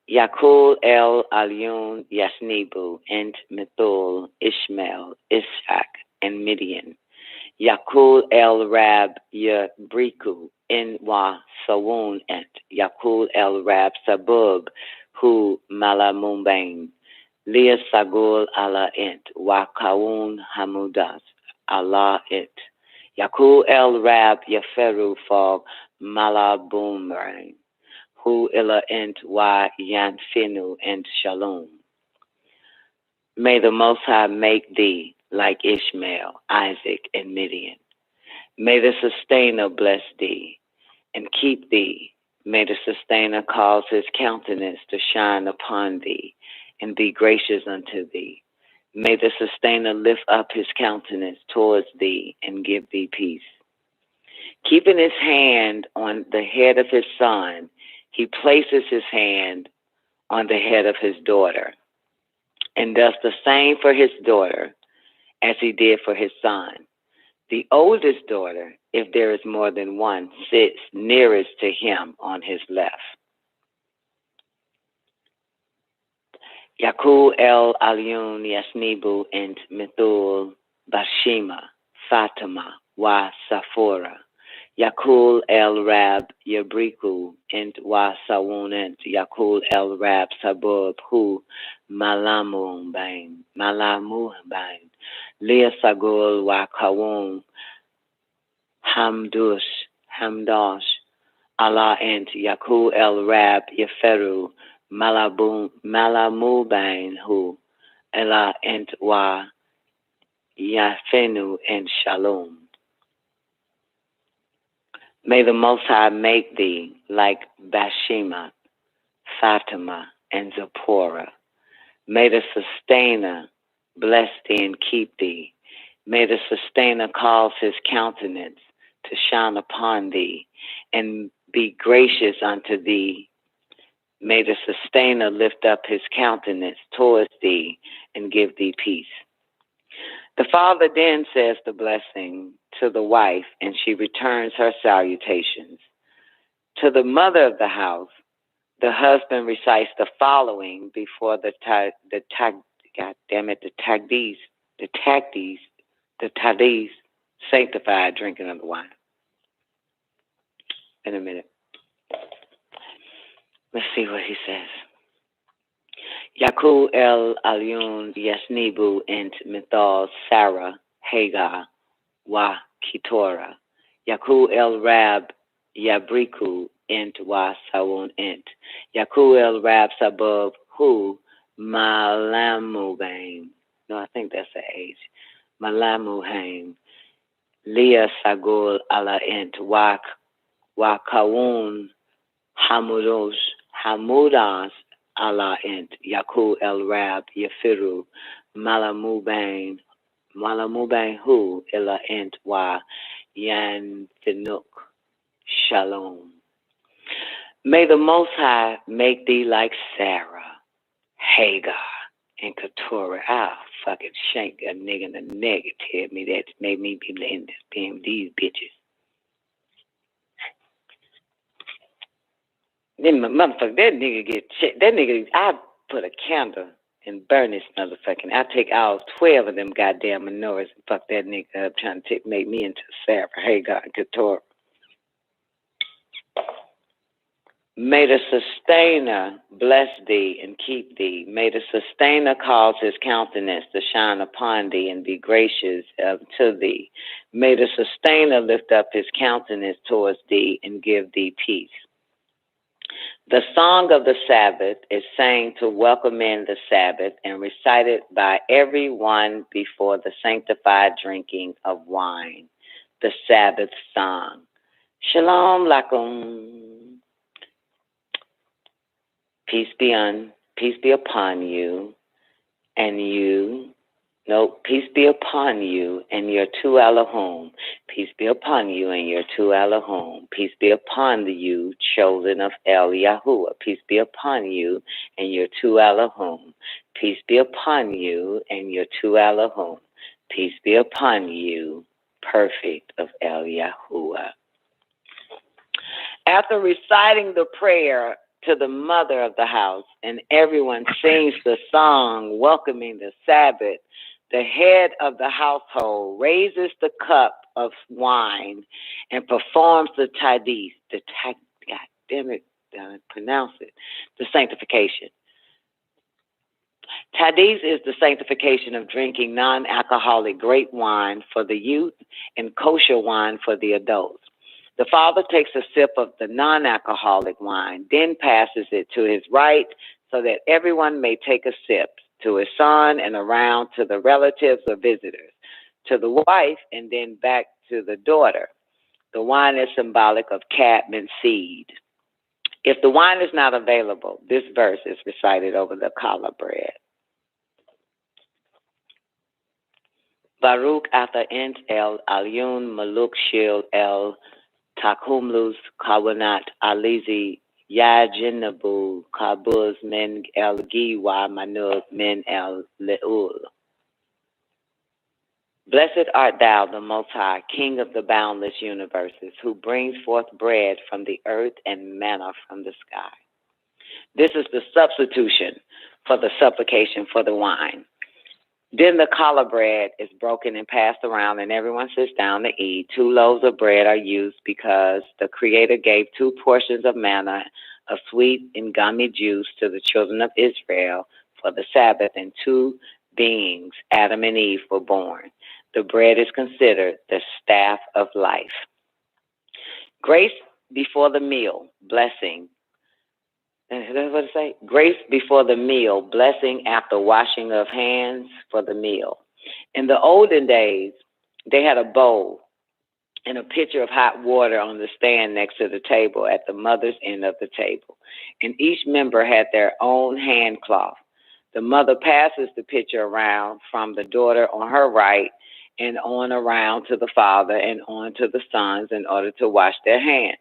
Yakul El Alyun Yasnibu and Mithul Ishmael Ishak and Midian. Yakul El Rab Yabriku in Wa Sawun and Yakul El Rab Sabub Hu Malamumbain. Lia Sagul Allah ent Wa Kawun Hamudas Allah it. Yakul El Rab Yaferu Fog Malabumrain. Hu illa ent wa yanfinu and shalom. May the Most High make thee like Ishmael, Isaac, and Midian. May the Sustainer bless thee and keep thee. May the Sustainer cause his countenance to shine upon thee and be gracious unto thee. May the Sustainer lift up his countenance towards thee and give thee peace. Keeping his hand on the head of his son, he places his hand on the head of his daughter and does the same for his daughter as he did for his son. The oldest daughter, if there is more than one, sits nearest to him on his left. Yakul El Alyun Yasnibu and Mithul Bashima Fatima Wa Safora. Yakul El Rab Yabriku and Wa Sawunent. Yakul El Rab Sabub Hu Malamubain. Lia Sagul Wa Kawun Hamdash Allah and Yakul El Rab Yaferu Malamubain Hu Ella and Wa Yafenu and Shalom. May the Most High make thee like Bashima, Fatima, and Zipporah. May the Sustainer bless thee and keep thee. May the Sustainer cause his countenance to shine upon thee and be gracious unto thee. May the Sustainer lift up his countenance towards thee and give thee peace. The father then says the blessing to the wife, and she returns her salutations. To the mother of the house, the husband recites the following before the tadis, sanctified drinking of the wine. In a minute. Let's see what he says. Yakul El Alyun Yasnibu and Mithal Sarah Hagar Wa Keturah. Yakul El Rab Yabriku and Wa Sawun ent. Yakul El Rab Sabub Hu Malamubain. No, I think that's the age. Malamuhain. Lia Sagul Allah ent Wa Kawun Hamudas Allah ent Yakul El Rab Yafiru Malamubain Hu Illa ent Wa Yanfinuk Shalom. May the Most High make thee like Sarah, Hagar, and Keturah. I'll fucking shank a nigga in the neck and tell me that made me be in this being these bitches. Then motherfucker, that nigga, I put a candle and burn this motherfucking. I take all 12 of them goddamn menorahs and fuck that nigga up trying to make me into Sarah, Hagar, and Keturah. May the Sustainer bless thee and keep thee. May the Sustainer cause his countenance to shine upon thee and be gracious to thee. May the Sustainer lift up his countenance towards thee and give thee peace. The song of the Sabbath is sang to welcome in the Sabbath and recited by everyone before the sanctified drinking of wine. The Sabbath song. Shalom lakum. Peace be upon you, and you. No, peace be upon you and your two Elohim. Peace be upon you and your two Elohim. Peace be upon you, chosen of El Yahuwah. Peace be upon you and your two Elohim. Peace be upon you and your two Elohim. Peace be upon you, perfect of El Yahuwah. After reciting the prayer to the mother of the house, and everyone sings the song welcoming the Sabbath. The head of the household raises the cup of wine and performs the tadis, God damn it, pronounce it, the sanctification. Tadis is the sanctification of drinking non-alcoholic grape wine for the youth and kosher wine for the adults. The father takes a sip of the non-alcoholic wine, then passes it to his right so that everyone may take a sip, to his son and around to the relatives or visitors, to the wife and then back to the daughter. The wine is symbolic of Cadman seed. If the wine is not available, this verse is recited over the challah bread. Baruch atah ent el alyun maluk shil el takumlus kawanat alizi yajinabu kabuz men el giwa manub men el leul. Blessed art thou, the Most High, King of the boundless universes, who brings forth bread from the earth and manna from the sky. This is the substitution for the supplication for the wine. Then the challah bread is broken and passed around, and everyone sits down to eat. 2 loaves of bread are used because the Creator gave 2 portions of manna, of sweet and gummy juice, to the children of Israel for the Sabbath, and 2 beings, Adam and Eve, were born. The bread is considered the staff of life. Grace before the meal, blessing. That's what it say? Grace before the meal, blessing after washing of hands for the meal. In the olden days, they had a bowl and a pitcher of hot water on the stand next to the table at the mother's end of the table. And each member had their own hand cloth. The mother passes the pitcher around from the daughter on her right and on around to the father and on to the sons in order to wash their hands.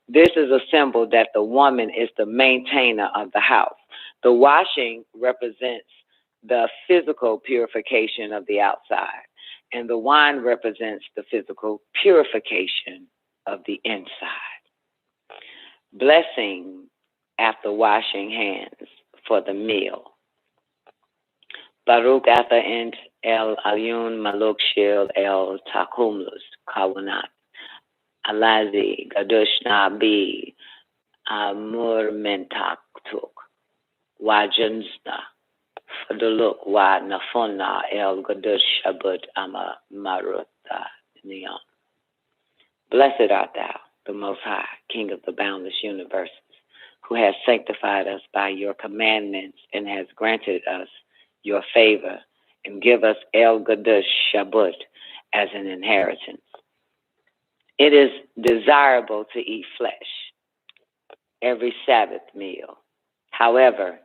This is a symbol that the woman is the maintainer of the house. The washing represents the physical purification of the outside, and the wine represents the physical purification of the inside. Blessing after washing hands for the meal. Baruch atah ent el alyun maluk shil el takumlus kawanat. Alazi Gadush Nabi Amur Mentaktuk Wajansna Faduluk Wa Nafona El Gadush Shabut Ama Maruta Neon. Blessed art thou, the Most High, King of the boundless universes, who has sanctified us by your commandments and has granted us your favor and give us El Gadush Shabut as an inheritance. It is desirable to eat flesh every Sabbath meal. However,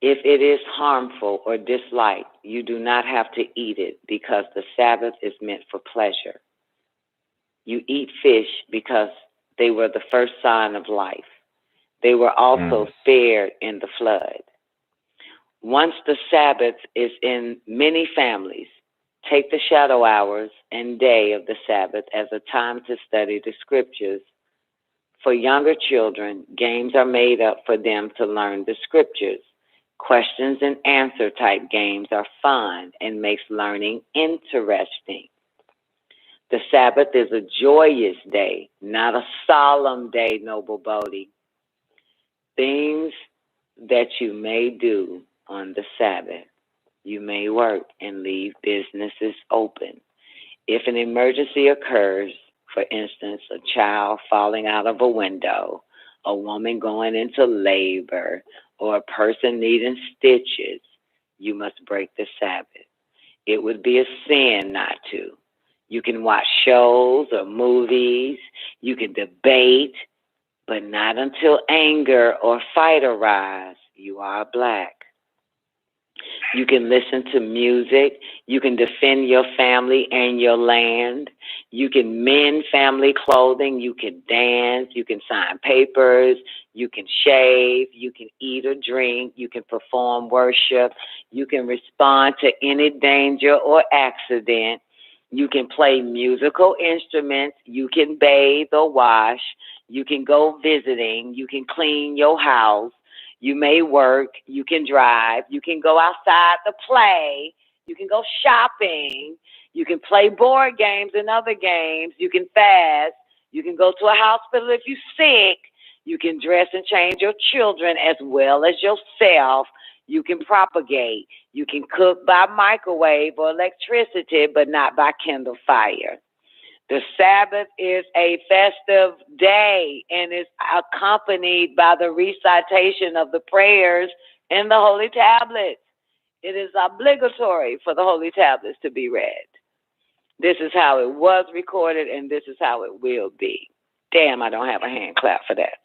if it is harmful or disliked, you do not have to eat it because the Sabbath is meant for pleasure. You eat fish because they were the first sign of life. They were also spared in the flood. Once the Sabbath is in many families, take the shadow hours and day of the Sabbath as a time to study the scriptures. For younger children, games are made up for them to learn the scriptures. Questions and answer type games are fun and makes learning interesting. The Sabbath is a joyous day, not a solemn day, noble Bodhi. Things that you may do on the Sabbath. You may work and leave businesses open. If an emergency occurs, for instance, a child falling out of a window, a woman going into labor, or a person needing stitches, you must break the Sabbath. It would be a sin not to. You can watch shows or movies, you can debate, but not until anger or fight arise. You are black. You can listen to music. You can defend your family and your land. You can mend family clothing. You can dance. You can sign papers. You can shave. You can eat or drink. You can perform worship. You can respond to any danger or accident. You can play musical instruments. You can bathe or wash. You can go visiting. You can clean your house. You may work. You can drive. You can go outside to play. You can go shopping. You can play board games and other games. You can fast. You can go to a hospital if you're sick. You can dress and change your children as well as yourself. You can propagate. You can cook by microwave or electricity, but not by kindle fire. The Sabbath is a festive day and is accompanied by the recitation of the prayers in the Holy Tablets. It is obligatory for the Holy Tablets to be read. This is how it was recorded, and this is how it will be. Damn, I don't have a hand clap for that.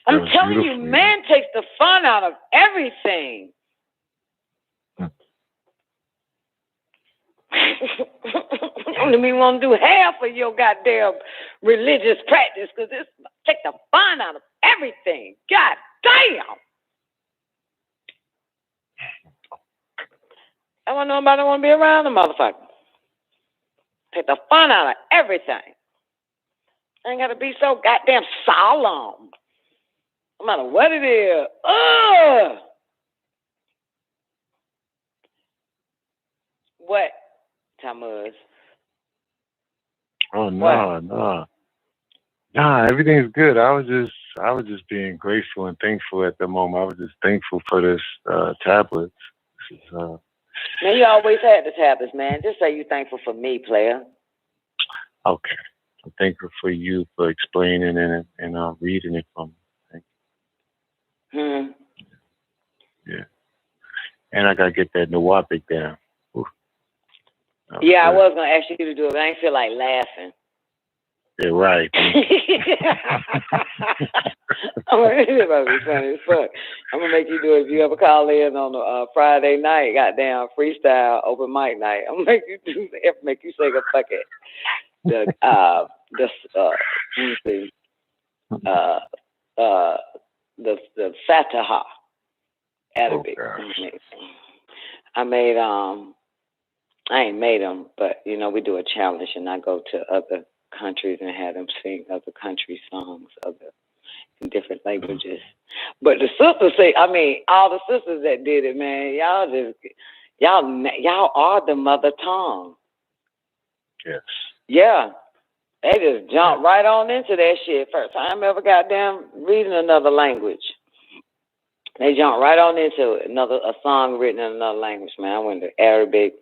I'm telling you, man takes the fun out of everything. You don't even want to do half of your goddamn religious practice because this take the fun out of everything. God damn. I want nobody to want to be around the motherfucker. Take the fun out of everything. Ain't got to be so goddamn solemn. No matter what it is. Ugh. What, Tamuz? Oh no. Nah, everything's good. I was just being grateful and thankful at the moment. I was just thankful for this tablet. This is, man, you always had the tablets, man. Just say you thankful for me, player. Okay. I'm thankful for you for explaining it and reading it for me. Thank you. Yeah. And I gotta get that Nawapic down. Yeah, I was gonna ask you to do it, but I ain't feel like laughing. Yeah, right. It's gonna be funny as fuck. I'm gonna make you do it if you ever call in on a Friday night, goddamn freestyle open mic night. I'm gonna make you do that, make you say the fuck it. The Fataha Arabic. I ain't made them, but you know we do a challenge, and I go to other countries and have them sing other country songs, in different languages. But the sisters say, I mean, all the sisters that did it, man, y'all are the mother tongue. Yes. Yeah. They just jump right on into that shit. First time ever goddamn reading another language. They jump right on into it. A song written in another language, man. I went to Arabic,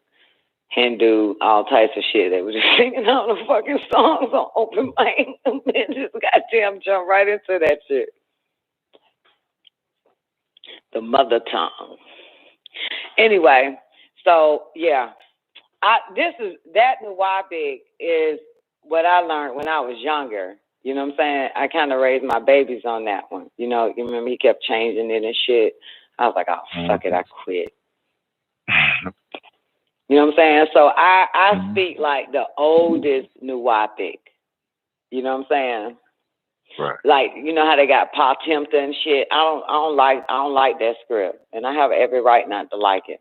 Hindu, all types of shit. They were just singing all the fucking songs on open mic. And just goddamn jump right into that shit. The mother tongue. Anyway, so yeah. That Nawapic is what I learned when I was younger. You know what I'm saying? I kind of raised my babies on that one. You know, you remember he kept changing it and shit. I was like, oh, fuck it, I quit. You know what I'm saying? So I speak like the oldest Nawapic. You know what I'm saying? Right. Like, you know how they got Pa Timta and shit? I don't like that script. And I have every right not to like it.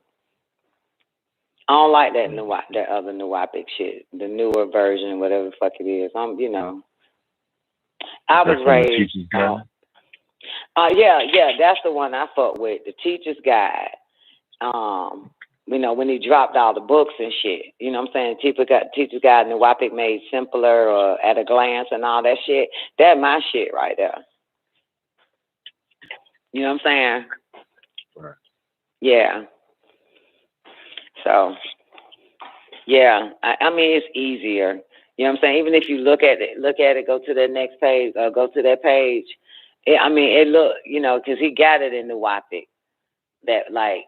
I don't like that other Nawapic shit, the newer version, whatever the fuck it is. You know, I was raised. Yeah, that's the one I fuck with, the Teacher's Guide. You know, when he dropped all the books and shit, you know what I'm saying? Teacher's Guide and Nawapic Made Simpler or At a Glance and all that shit. That's my shit right there. You know what I'm saying? Right. Yeah. So, yeah, I mean, it's easier. You know what I'm saying? Even if you look at it, go to the next page, go to that page. It look, you know, because he got it in the Nawapic. That, like,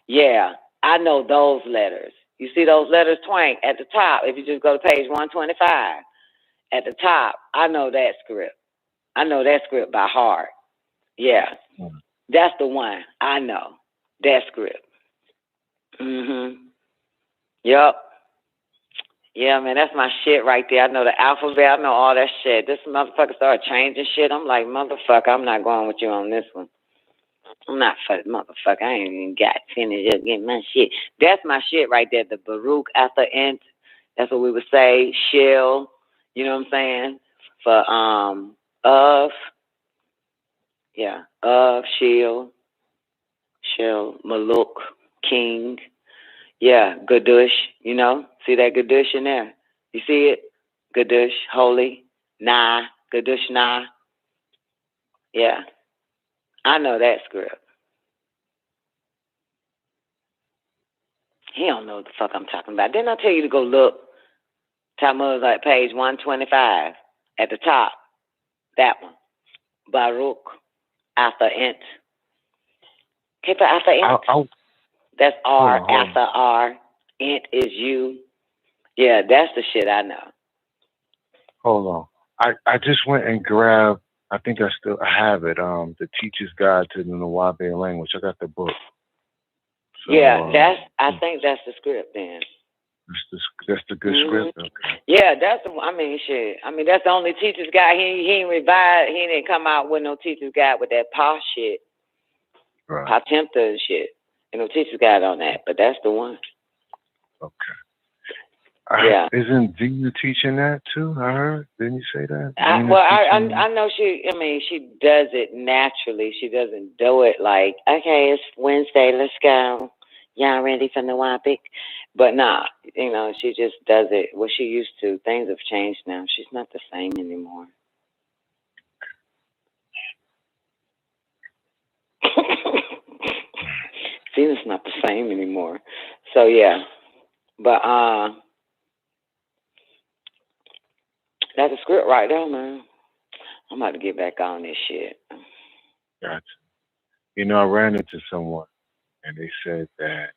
yeah, I know those letters. You see those letters, Twank, at the top. If you just go to page 125, at the top, I know that script. I know that script by heart. Yeah, that's the one. I know that script. Yup. Yeah, man, that's my shit right there. I know the alphabet. I know all that shit. This motherfucker started changing shit. I'm like, motherfucker, I'm not going with you on this one. I'm not fucking motherfucker. I ain't even got finished up getting my shit. That's my shit right there. The Baruch after int. That's what we would say. Shell. You know what I'm saying? For of. Yeah. Of Shell. Shell. Maluk. King. Yeah. Gadush. You know? See that Gadush in there? You see it? Gadush. Holy. Nah. Gadush nah. Yeah. I know that script. He don't know what the fuck I'm talking about. Didn't I tell you to go look? Talmud like page 125 at the top. That one. Baruch after int. Okay, for after int. That's R after R. Int is you. Yeah, that's the shit I know. Hold on. I just went and grabbed, I think I have it, the Teacher's Guide to the Nawabe Language. I got the book. So, yeah, I think that's the script then. That's the good script? Okay. Yeah, that's the, I mean, shit. I mean, that's the only Teacher's Guide. He ain't revised, he didn't come out with no Teacher's Guide with that PA shit. Right. PA Tempter and shit. And no Teacher's Guide on that, but that's the one. Okay. Yeah. Isn't Vina teaching that too? I heard. Didn't you say that? I know she does it naturally. She doesn't do it like, okay, it's Wednesday, let's go. Y'all ready for the Wapic? But nah, you know, she just does it what she used to. Things have changed now. She's not the same anymore. Venus not the same anymore. So yeah. But that's a script right there, man. I'm about to get back on this shit. Gotcha. You know, I ran into someone and they said that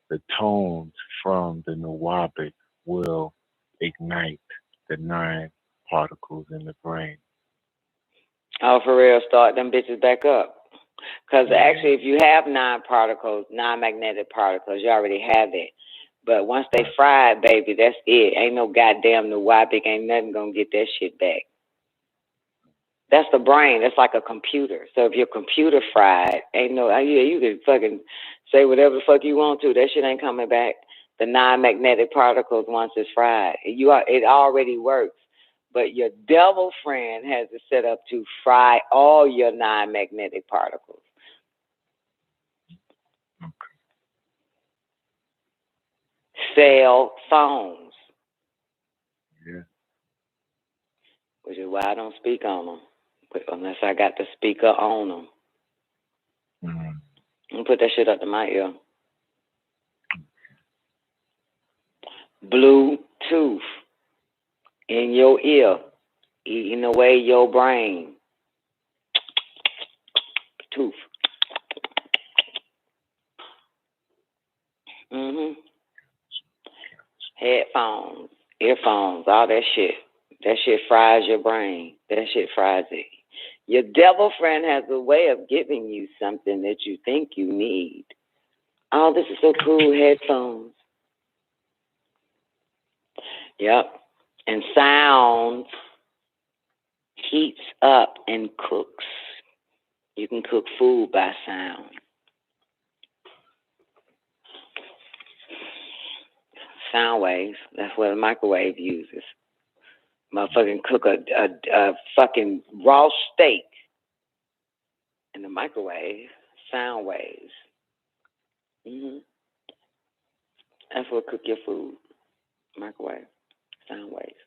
the tones from the Nawabic will ignite the 9 particles in the brain. Oh, for real, start them bitches back up. Because actually, if you have 9 particles, 9 magnetic particles, you already have it. But once they fried, baby, that's it. Ain't no goddamn Nawabic, ain't nothing gonna get that shit back. That's the brain. That's like a computer. So if your computer fried, ain't no, yeah, you can fucking say whatever the fuck you want to. That shit ain't coming back. The 9 magnetic particles, once it's fried, it already works. But your devil friend has it set up to fry all your 9 magnetic particles. Cell phones. Yeah. Which is why I don't speak on them. Unless I got the speaker on them. I'm gonna put that shit up to my ear. Bluetooth in your ear, eating away your brain. Tooth. Headphones, earphones, all that shit. That shit fries your brain. That shit fries it. Your devil friend has a way of giving you something that you think you need. Oh, this is so cool, headphones. Yep. And sound heats up and cooks. You can cook food by sound. Sound waves, that's what a microwave uses. Motherfucking cook a fucking raw steak in the microwave. Sound waves. That's what cook your food. Microwave. Sound waves.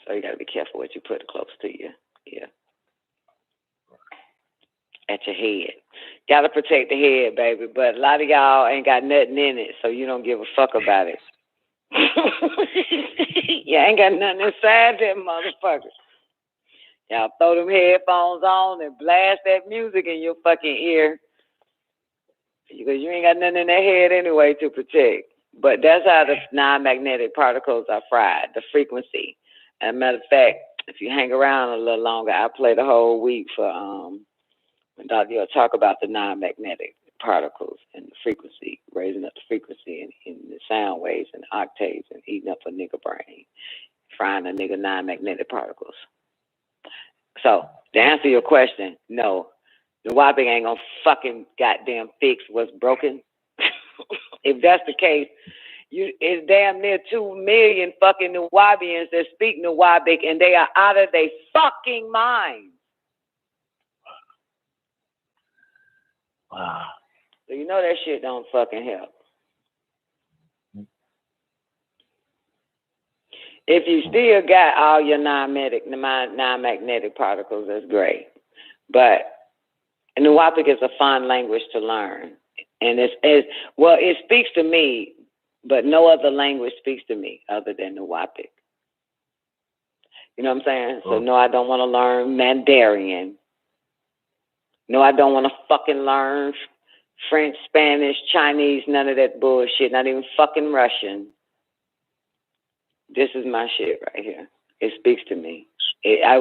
So you gotta be careful what you put close to you. Yeah. At your head. Gotta protect the head, baby. But a lot of y'all ain't got nothing in it, so you don't give a fuck about it. You ain't got nothing inside that motherfucker. Y'all throw them headphones on and blast that music in your fucking ear. Because you ain't got nothing in that head anyway to protect. But that's how the 9 magnetic particles are fried, the frequency. As a matter of fact, if you hang around a little longer, I play the whole week for Dr. You'll talk about the 9 magnetic particles and the frequency, raising up the frequency in the sound waves and octaves and eating up a nigga brain, frying a nigga 9 magnetic particles. So, to answer your question, no. Nuwapic ain't gonna fucking goddamn fix what's broken. If that's the case, it's damn near 2 million fucking Nuwabians that speak Nuwapic, and they are out of their fucking minds. Wow. So you know that shit don't fucking help. If you still got all your non-magnetic particles, that's great. But Nuwapic is a fun language to learn. And it speaks to me, but no other language speaks to me other than Nuwapic. You know what I'm saying? So no, I don't want to learn Mandarin. No, I don't want to fucking learn French, Spanish, Chinese, none of that bullshit, not even fucking Russian. This is my shit right here. It speaks to me. I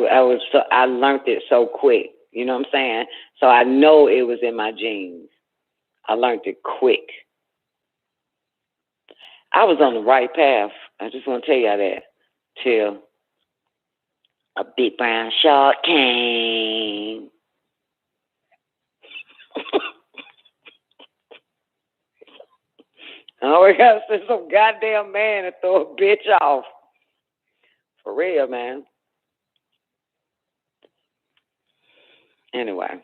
learned it so quick. You know what I'm saying? So I know it was in my genes. I learned it quick. I was on the right path. I just want to tell you that. Till a big brown shark came. Oh, we gotta send some goddamn man to throw a bitch off. For real, man. Anyway,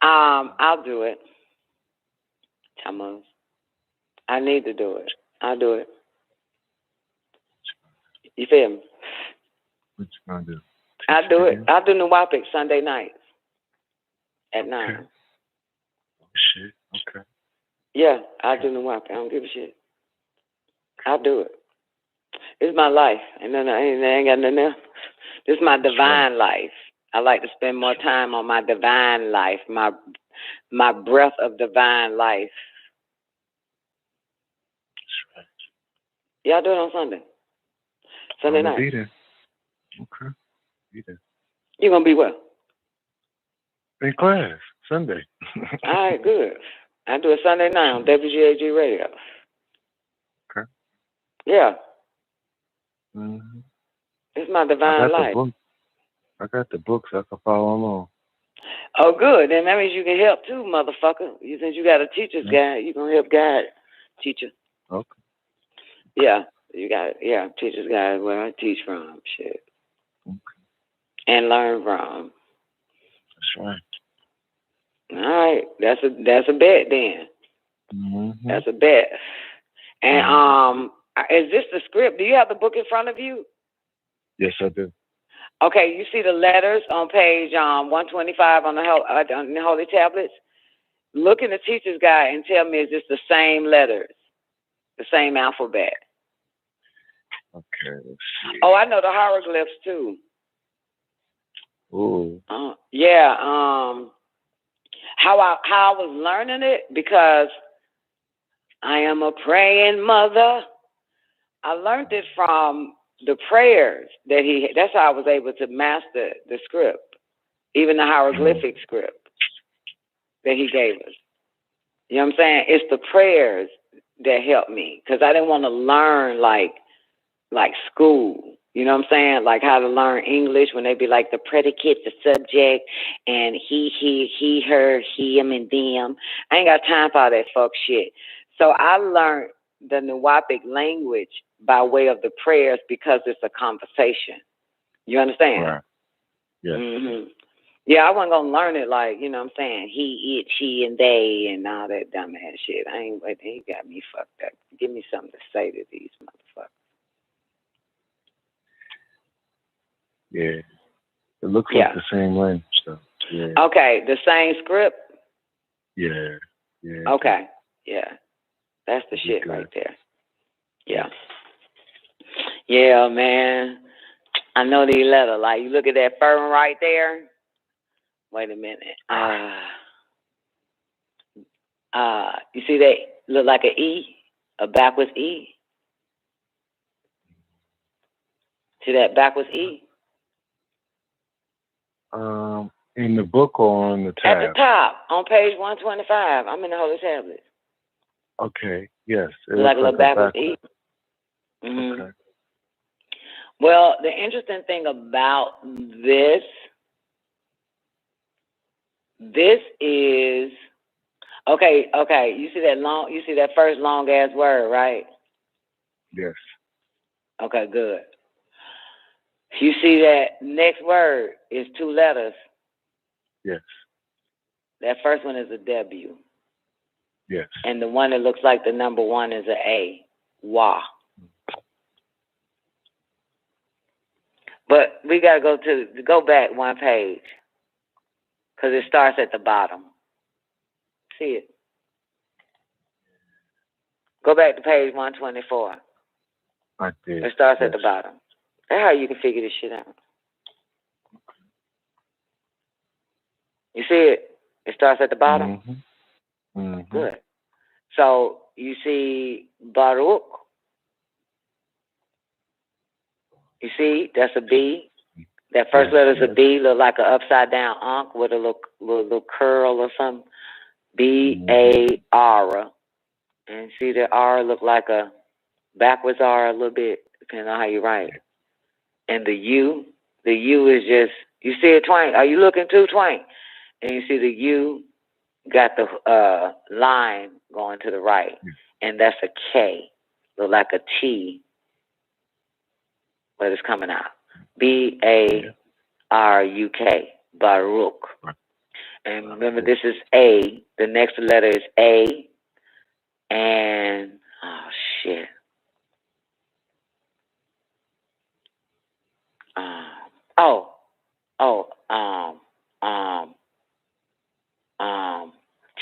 I'll do it. Thomas, I need to do it. I'll do it. You feel me? What you gonna do? I'll do it. I'll do Nuwapic Sunday nights at 9. Okay. Oh, shit. Okay. Yeah, I'll do Nuwapic. I don't give a shit. I'll do it. It's my life. And then I ain't got nothing else. This is my divine life. I like to spend more time on my divine life, my breath of divine life. That's right. Y'all do it on Sunday. Sunday night. Be there. Okay. Be there. You gonna be where? In class Sunday. All right, good. I do it Sunday night on WGAG Radio. Okay. Yeah. Mm-hmm. It's my divine life. I got the books. I can follow along. Oh, good. Then that means you can help too, motherfucker. Since you got a teacher's guide, you can help guide teacher. Okay. Yeah, you got it. Yeah, teacher's guide where I teach from, shit. Okay. And learn from. That's right. All right, that's a bet then. Mm-hmm. That's a bet. And is this the script? Do you have the book in front of you? Yes, I do. Okay, you see the letters on page 125 on the Holy Tablets? Look in the teacher's guide and tell me, is this the same letters, the same alphabet? Okay, let's see. Oh, I know the hieroglyphs too. Ooh. Yeah. How I was learning it, because I am a praying mother. I learned it from the prayers that that's how I was able to master the script, even the hieroglyphic script that he gave us. You know what I'm saying? It's the prayers that helped me, because I didn't want to learn like school. You know what I'm saying? Like how to learn English when they be like the predicate, the subject, and he, her, him, and them. I ain't got time for all that fuck shit. So I learned the Nuwapic language by way of the prayers, because it's a conversation. You understand? Right. Yes. Mm-hmm. Yeah, I wasn't gonna learn it like, you know what I'm saying, he, it, she, and they, and all that dumbass shit. He got me fucked up. Give me something to say to these motherfuckers. Yeah. It looks like the same language, though. Yeah. Okay, the same script? Yeah. Yeah. Okay. Yeah. That's the shit right there. Yeah. Yeah, man. I know these letters. Like, you look at that fur right there. Wait a minute. You see that look like an E? A backwards E? See that backwards E? In the book or on the tab? At the top, on page 125. I'm in the Holy Tablet. Okay. Yes. It Like looks a little backwards E. Mm-hmm. Okay. Well, the interesting thing about this This is okay. You see that long? You see that first long ass word, right? Yes. Okay, good. You see that next word is 2 letters. Yes. That first one is a W. Yes. And the one that looks like the number 1 is an A. Wah. But we gotta go back 1 page, because it starts at the bottom. See it? Go back to page 124. I did. It starts at the bottom. That's how you can figure this shit out. You see it? It starts at the bottom? Mm-hmm. Mm-hmm. Good. So you see Baruch. You see, that's a B. That first letter is a B, look like an upside down ankh with a little curl or something. B-A-R. And see the R look like a backwards R a little bit, depending on how you write it. And the U is just, you see it, Twain? Are you looking too, Twain? And you see the U got the line going to the right. And that's a K. Look like a T, but it's coming out. B-A-R-U-K, Baruch. And remember, this is A. The next letter is A. And, oh, shit.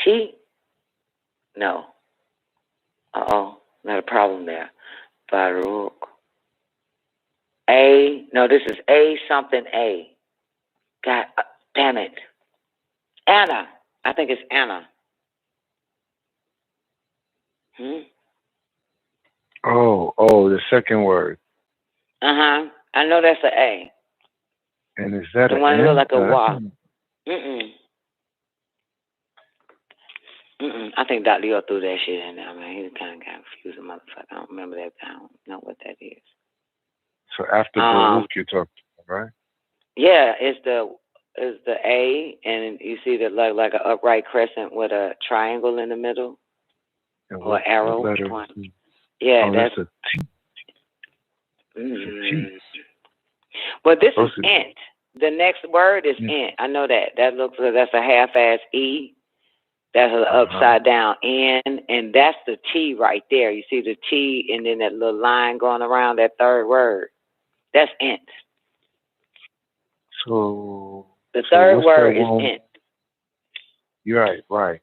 T? No. Not a problem there. Baruch. A, no, this is A something A. God damn it. Anna. I think it's Anna. Oh, the second word. I know that's an A. And is that the an one that N? look like a Y? I think Dr. Leo threw that shit in there, man. He kind of got confused, motherfucker. I don't remember that. I don't know what that is. So after Baruch, you're talking about, right? Yeah, it's the A, and you see that like an upright crescent with a triangle in the middle, or arrow. Yeah, that's a T. But this is int. The next word is int. I know that. That's a half-ass E. That's an upside down N, and that's the T right there. You see the T, and then that little line going around that third word. That's int. So the third word is int. You're right.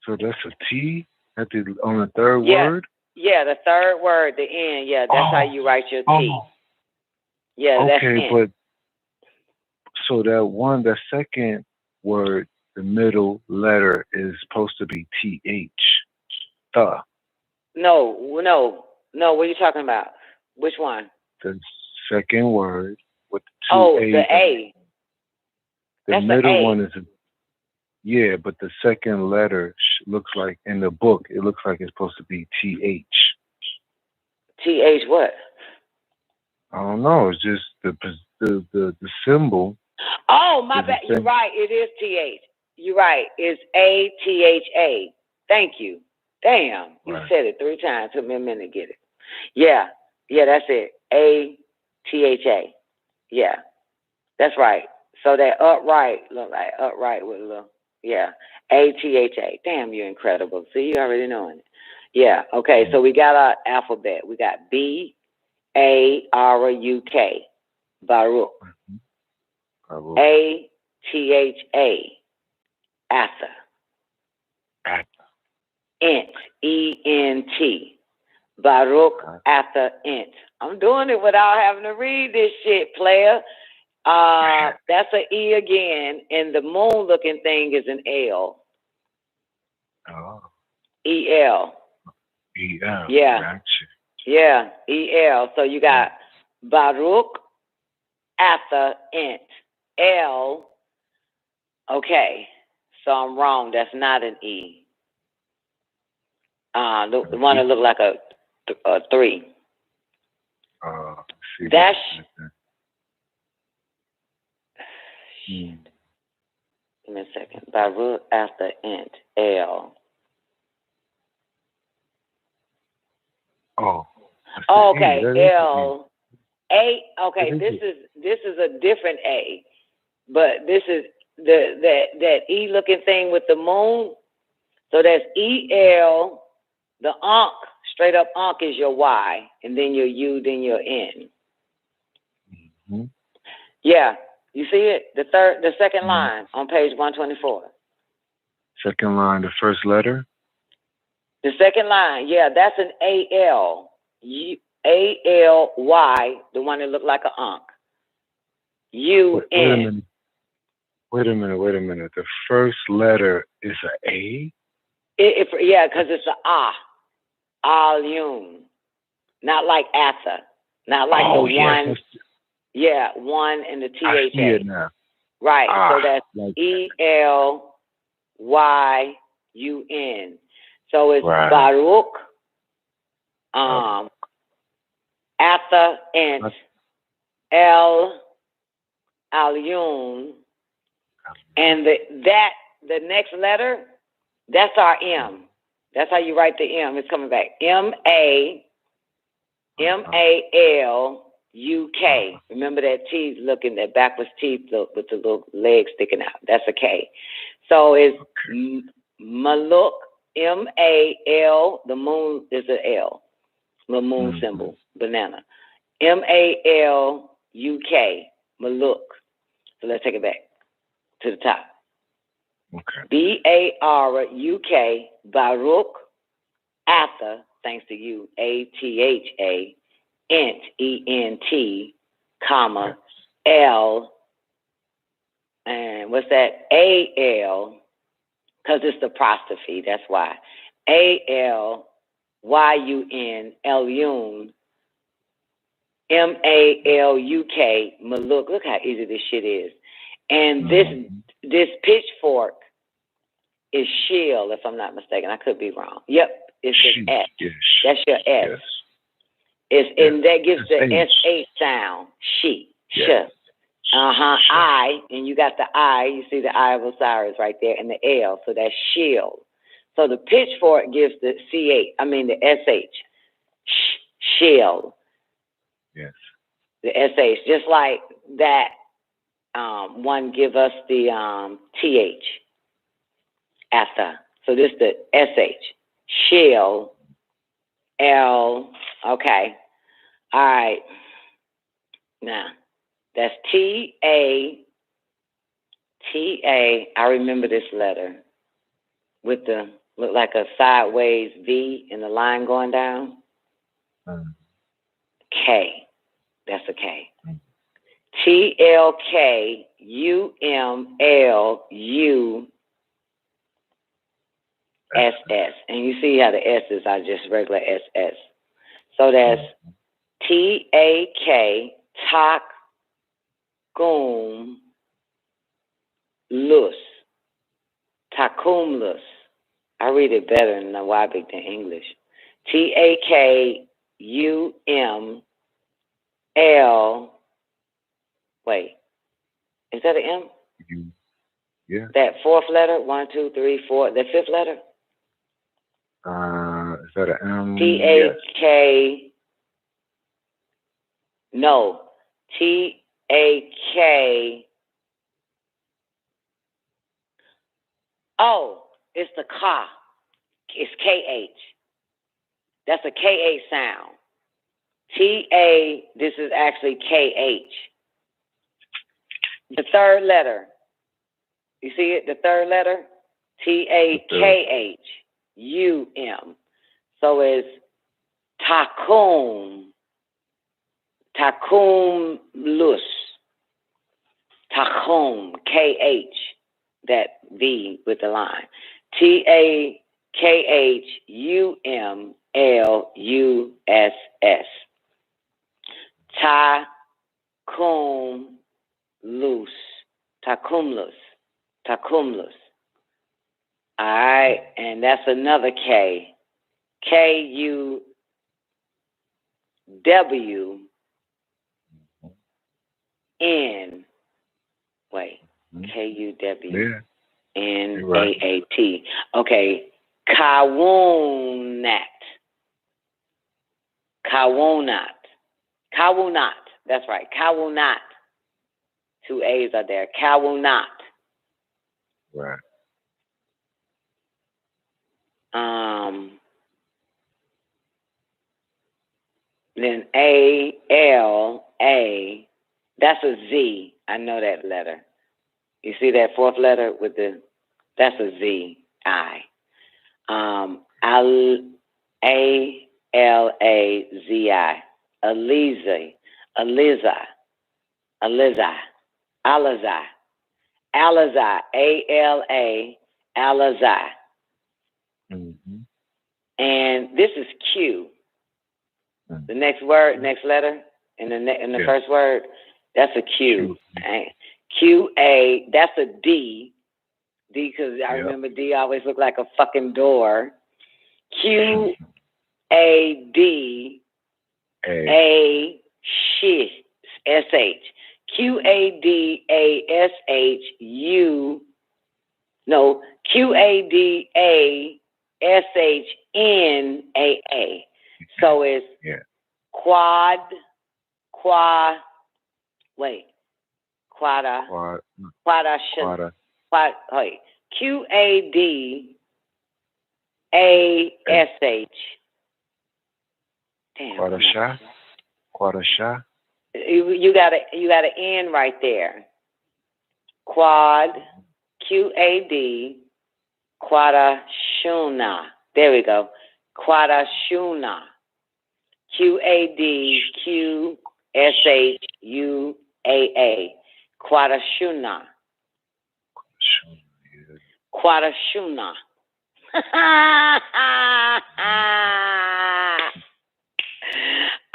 So that's a T on the third word? Yeah, the third word, the N. Yeah, that's how you write your T. Yeah, that's int. Okay, but so that second word, the middle letter is supposed to be TH. No. What are you talking about? Which one? The second word with the two the A. The middle one is but the second letter looks like, in the book, it looks like it's supposed to be TH. TH what? I don't know. It's just the symbol. Oh, my bad. You're right. It is TH. You're right. It's ATHA. Thank you. Damn. You said it 3 times. Took me a minute to get it. Yeah, that's it. ATHA. Yeah, that's right. So that upright look like upright with a little, ATHA. Damn, you're incredible. See, you already knowing it. Yeah, okay. So we got our alphabet. We got B-A-R-U-K, Baruch. A-T-H-A, Atha. Int, E-N-T, Baruch Atha Int. I'm doing it without having to read this shit, player. That's an E again, and the moon-looking thing is an L. E-L. E-L. Yeah. Gotcha. Yeah, E-L. So you got Baruch Atha Int. L. Okay. So I'm wrong. That's not an E. The one that looked like a 3. That's Give me a second. Baruch after int L. Oh. Okay, L A. Okay, this is a different A, but this is that E looking thing with the moon. So that's EL. The Ankh, straight up Ankh is your Y, and then your U, then your N. Mm-hmm. Yeah, you see it? The second line on page 124. Second line, the first letter. The second line, yeah, that's an AL. ALY, the one that looked like an Ankh. UN. Wait a minute. The first letter is an A? Yeah, because it's an Al-Yun. Not like Atha. Not like the one. Yeah, one and the THA. I see it now. Right. So that's like ELYUN. So it's right. Baruch, Atha, Ent, Al-Yun, and the next letter, that's our M. That's how you write the M. It's coming back. M-A-M-A-L-U-K. Remember that T looking, that backwards T with the little leg sticking out. That's a K. So it's Maluk, M-A-L, the moon is an L. The moon symbol, banana. M-A-L-U-K, Maluk. So let's take it back to the top. Okay. B-A-R-U-K, Baruch, Atha, thanks to you, A-T-H-A, Ent, E-N-T, comma, L, and what's that? A-L, because it's the apostrophe, that's why. A-L-Y-U-N, L-Yun, M-A-L-U-K, Maluk. Look how easy this shit is. And this pitchfork is shield, if I'm not mistaken. I could be wrong. Yep, it's an S. Yes. That's your S. Yes. And that gives the S-H sound. She. Yes. I, and you got the I. You see the I of Osiris right there, and the L. So that's shield. So the pitchfork gives the C-H. I mean the S-H. Shield. Yes. The S-H. Just like that one give us the T-H. After. So this is the S-H. Shield. L. Okay. All right. Now, that's T-A. T-A. I remember this letter with the, look like a sideways V and the line going down. K. That's a K. T-L-K-U-M-L-U-S-S. And you see how the S's are just regular S-S. So that's T-A-K, Takum Lus. Takum Lus. I read it better in the Wabic than English. T-A-K-U-M-L. Wait, is that an M? Yeah. That fourth letter, 1, 2, 3, 4. The fifth letter? Is that an M? T-A-K. Yes. No. T-A-K. Oh, it's the Ka. It's K-H. That's a K-H sound. T-A, this is actually K-H. The third letter. You see it? The third letter? T-A-K-H-U-M. So it's Takum. Takum Lus. Takum. K-H. That V with the line. T-A-K-H-U-M-L-U-S-S. Takum Lus. Takumlus. Takumlus. All right, and that's another K. K-U-W-N. Wait, K-U-W. Yeah. N-A-A-T. Okay. Kawunat. Kawunat. That's right. Kawunat. 2 A's are there. Kawunat. Right. Then A-L-A. That's a Z. I know that letter. You see that fourth letter with that's a Z. I. A-L-A-Z-I. Aliza. Alazai. A-L-A. Alazai. Mm-hmm. And this is Q. Mm-hmm. The next word, next letter in the first word, that's a Q. Q-A, that's a D. D, because I remember D always looked like a fucking door. Q-A-D. A-S-H. Q-A-D-A-S-H-U. No, Q-A-D-A-S-H-N-A-A. So it's Quada. Q-A-D-A-S-H. Damn. Quadasha. You got an N right there. Quad, Q-A-D, Quadashuna. There we go. Quadashuna. Q-A-D-Q-S-H-U-A-A. Quadashuna. Quadashuna.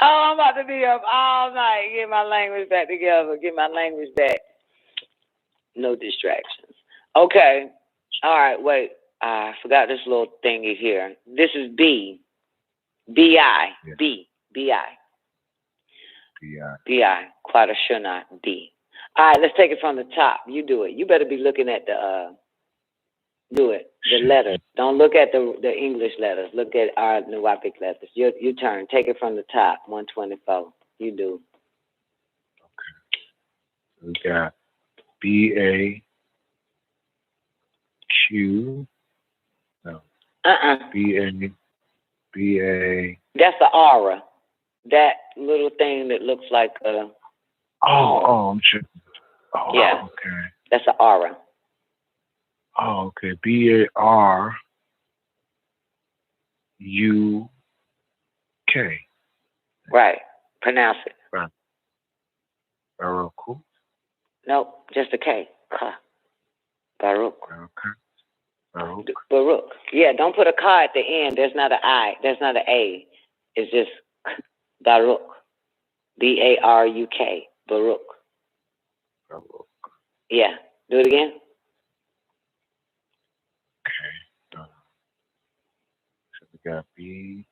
Oh, I'm about to be up all night. Get my language back together. Get my language back. No distractions. Okay. All right. Wait. I forgot this little thingy here. This is B. B-I. Yeah. B. B-I. B-I. B-I. Quadashuna. D. All right. Let's take it from the top. You do it. You better be looking at the letters. Don't look at the English letters. Look at our Nuwapic letters. Your turn. Take it from the top. 124. You do. Okay. We got B-A-Q. No. B-A. That's the aura. That little thing that looks like a. I'm sure. Oh, yeah. Okay. That's an aura. Oh, okay. B-A-R-U-K. Right. Pronounce it. Right. Baruch. Nope, just a K. Baruch. Okay. Baruch. Baruch. Yeah, don't put a K at the end. There's not an I. There's not an A. It's just Baruch. B-A-R-U-K. Baruch. Baruch. Yeah. Do it again. Okay. So we got B-A-R-U-K.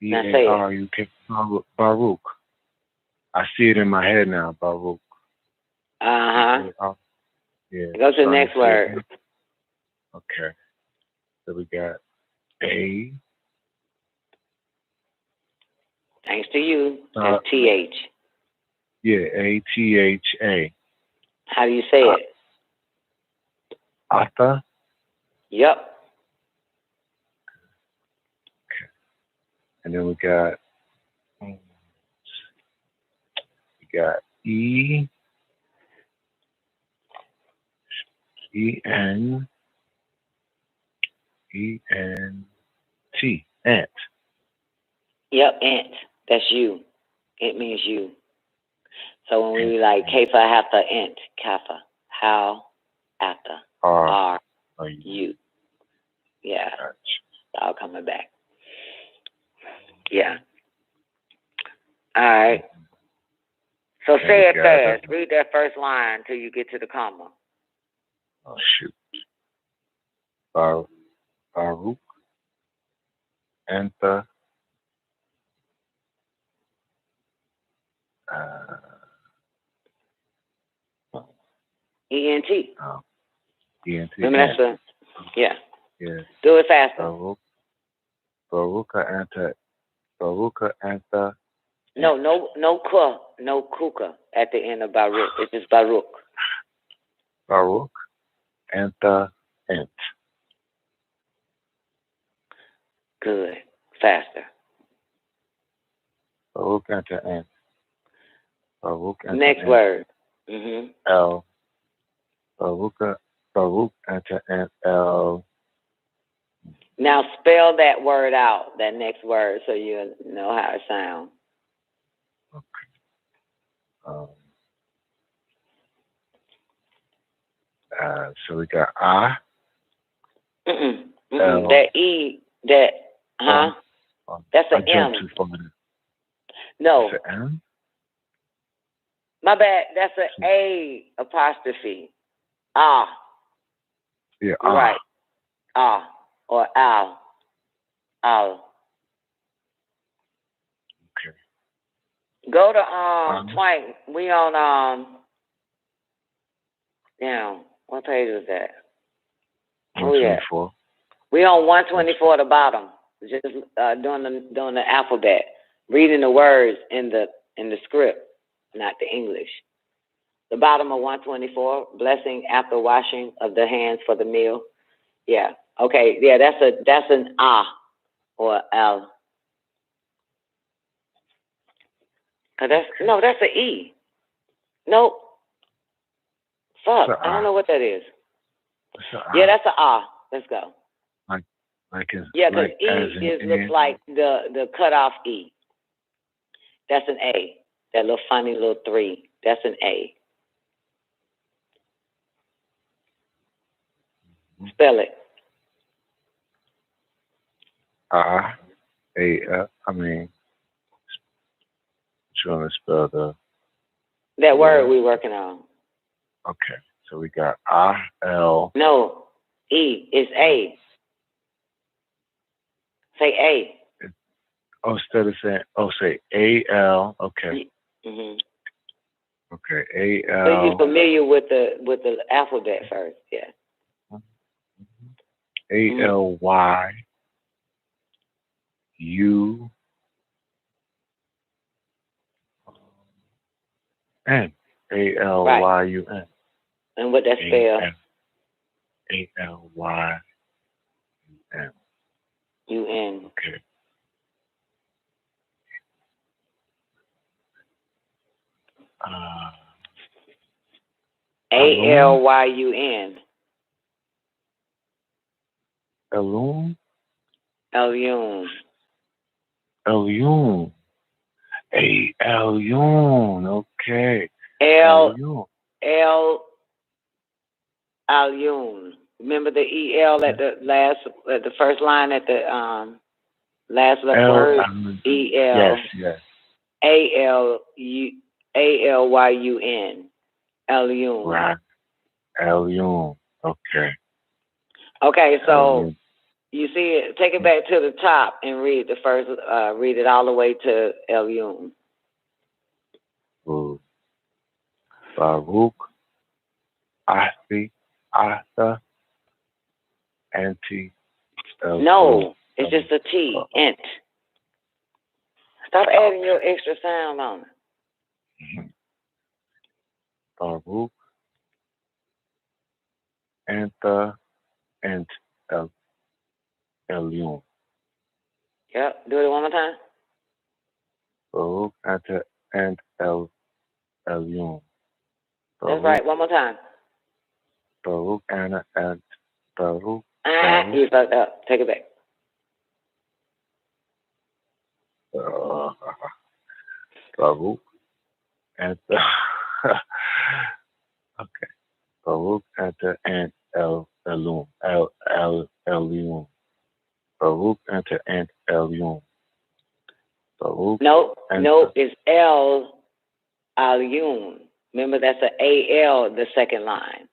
B-A-R-U-K. Baruch. I see it in my head now, Baruch. Uh-huh. Yeah. Go to the next word. Okay. So we got A. Thanks to you. That's T-H. Yeah, A-T-H-A. How do you say it? Atha. Yep. Okay. And then we got E. E-N-T. Ant. Yep, ant. That's you. It means you. So when we like Kafa Hatha ant, Kafa, how, Hatha, are you. Yeah. All coming back. Yeah. All right. So say it fast. Read that first line until you get to the comma. Oh, shoot. Baruch. Anta. E-N-T. ENT. Remember that's the, yeah. Yeah. Do it faster. Baruka Anta. No kuka at the end of Baruch. It's just Baruch. Baruch Anta Ent. Good. Faster. Baruch Anta Ent. Baruch Anta Next Ent. word. Mm-hmm. L. Baruch Anta Ent L. Now spell that word out, that next word, so you know how it sounds. So we got I. L. That E, that, that's an M. Too far. No. That's an M? My bad. That's an A apostrophe. Ah. Yeah, You're right. Ah. Or ow. Ow. Okay. Go to Twank. We on damn, what page was that? Oh yeah. 124. We on 124 at the bottom. Just doing the alphabet. Reading the words in the script, not the English. The bottom of 124, blessing after washing of the hands for the meal. Yeah. Okay. Yeah, that's an ah or L. That's an E. Nope. Fuck. I don't know what that is. Yeah, that's an ah. Let's go. Because E looks like the cutoff E. That's an A. That little funny little 3. That's an A. Spell it. Trying to spell that word we're working on. Okay, so we got I-L. No, E. It's A. Say A. Instead of saying, say A-L. Okay. Mm-hmm. Okay, A-L. So you're familiar with the alphabet first, yeah. A-L-Y-U-N. A-L-Y-U-N. And what that spell? A-L-Y-U-N. U-N. Okay. A-L-Y-U-N. Elun? Elyun. Elyun. Elyun. Okay. Elyun. Remember the E-L at the first line at the last word? E-L. Yes. A-L-Y-U-N. Elyun. Right. Elyun. Okay. Okay, so you see it. Take it back to the top and read the first. Read it all the way to Elyun. Baruch, Asi, Asa, Anti. No, it's just a T. Ent. Stop adding your extra sound on it. Baruch, Anta, Ent, Elyun. Yep. Do it one more time. Baruch, Anta, Ent, Elyun. That's right. One more time. Baruch, Anna, Ent, Baruch. You fucked up. Take it back. Baruch, Anta. Okay. Baruch, Anta, Ent, Elyun. Elyun. Baruch, Anta, Ent, Elyun. Baruch. Nope, it's Elyun. Remember, that's an A-L, the second line.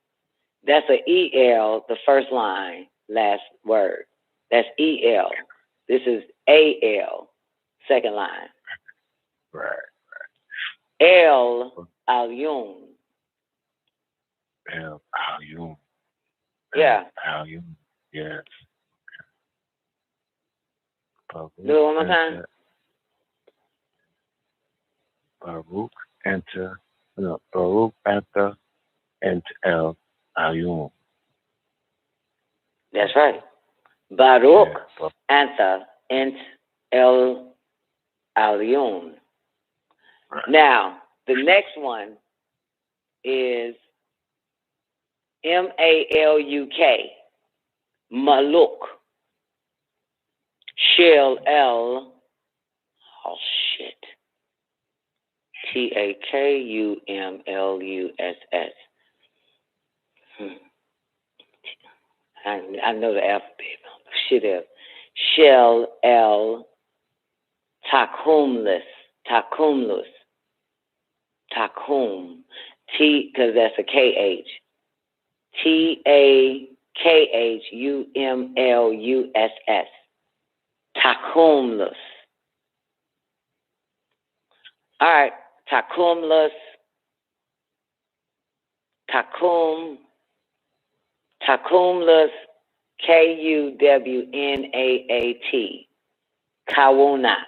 That's an E-L, the first line, last word. That's E-L. This is A-L, second line. Right. El Alyun. El Alyun. Yeah. Alyun. Yes. Baruch Do it one more time. Baruch enter. No, Baruch enter and El Alyun. That's right. Baruch Yeah. anta ent El Alyun. Right. Now, the next one is Maluk. Maluk. Shel El. Oh, shit. Takumluss. I know the alphabet. Shit is Shel El Takumlus. Takum. Because that's a KH. Takhumluss. Takumlus. All right. Takumlus. Takumlus. Kuwnaat. Kawunat.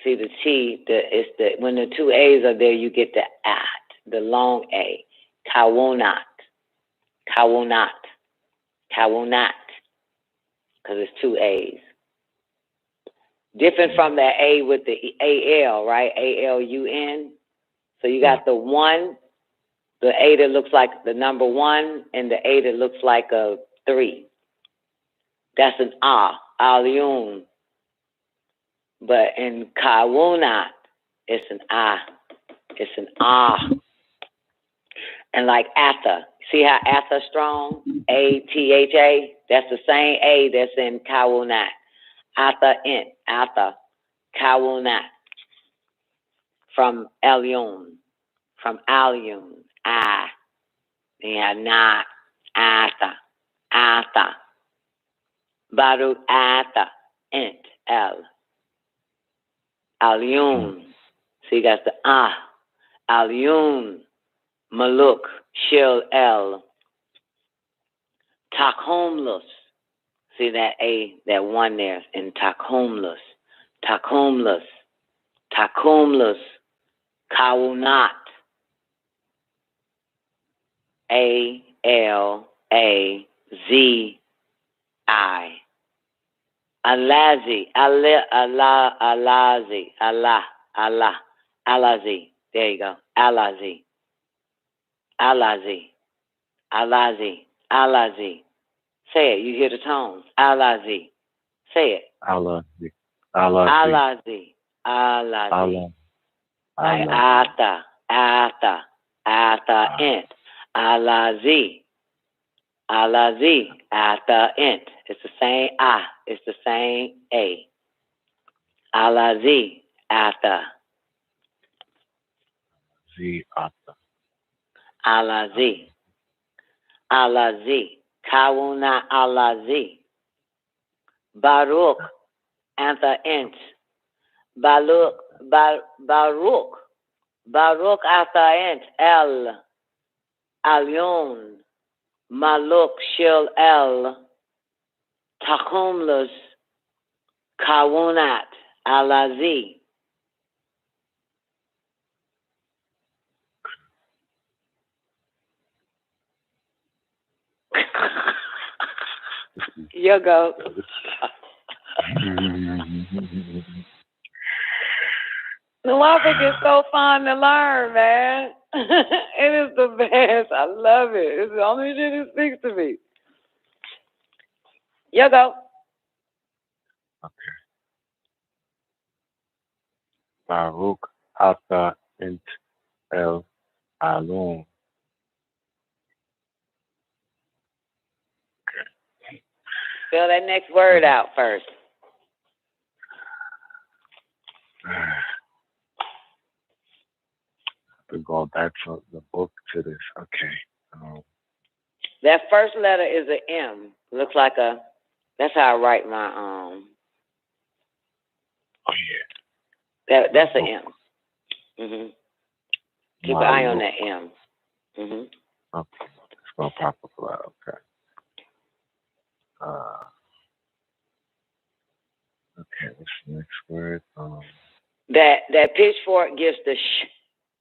See the T, it's the when the two A's are there, you get the at, the long A. Kawunat. Because it's two A's. Different from that A with the AL, right? ALUN. So you got the one, the A that looks like the number 1, and the A that looks like a 3. That's an Alyun. But in Kawunat, it's an It's an And like Atha. See how Atha strong? Atha. That's the same A that's in Kawunat. Atha int. Atha. Kawunat. From Alyun. Ah. Yeah, not. Atha. Baruch Atha. Int. Alyun. See, that's the Alyun. Maluk. Shil El. Takhumlus. See that A, that one there in Takhumlus. Kawunat. ALAZI. Alazi. Alazi. There you go. Alazi. Say it. You hear the tones. Alazi. Say it. Alazi. Like Atha, int. Alazi, Atha, int. It's the same it's the same A. Alazi, Atha. Alazi. Kawuna Alazi. Baruch, Antha int. Baruch, Antha int. El, Alyun. Maluk Shil El. Takhumlus. Kawunat Alazi. You go. Nuwapic is so fun to learn, man. It is the best. I love it. It's the only shit that speaks to me. You go. Okay. Baruch Atha int El Alyun. Spell that next word out first. We're going back to the book to this. Okay. That first letter is an M. Looks like a. That's how I write my Oh yeah. That's an M. Keep an eye on that M. Okay. It's going to pop up a lot. Okay. Okay, what's the next word? That pitchfork gives the sh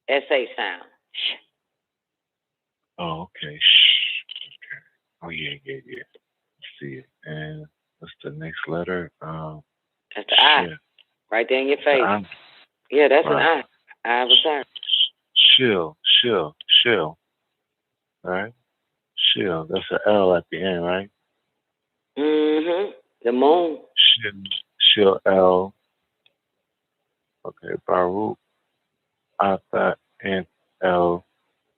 sound. Sh. Oh, okay. Shh. Okay. Oh, yeah. Let's see it. And what's the next letter? That's the I. Right there in your face. Yeah, that's an I. I have a sign. Chill. Right? Chill. That's an L at the end, right? The moon. Chill L. Okay, Baruch. Ata and El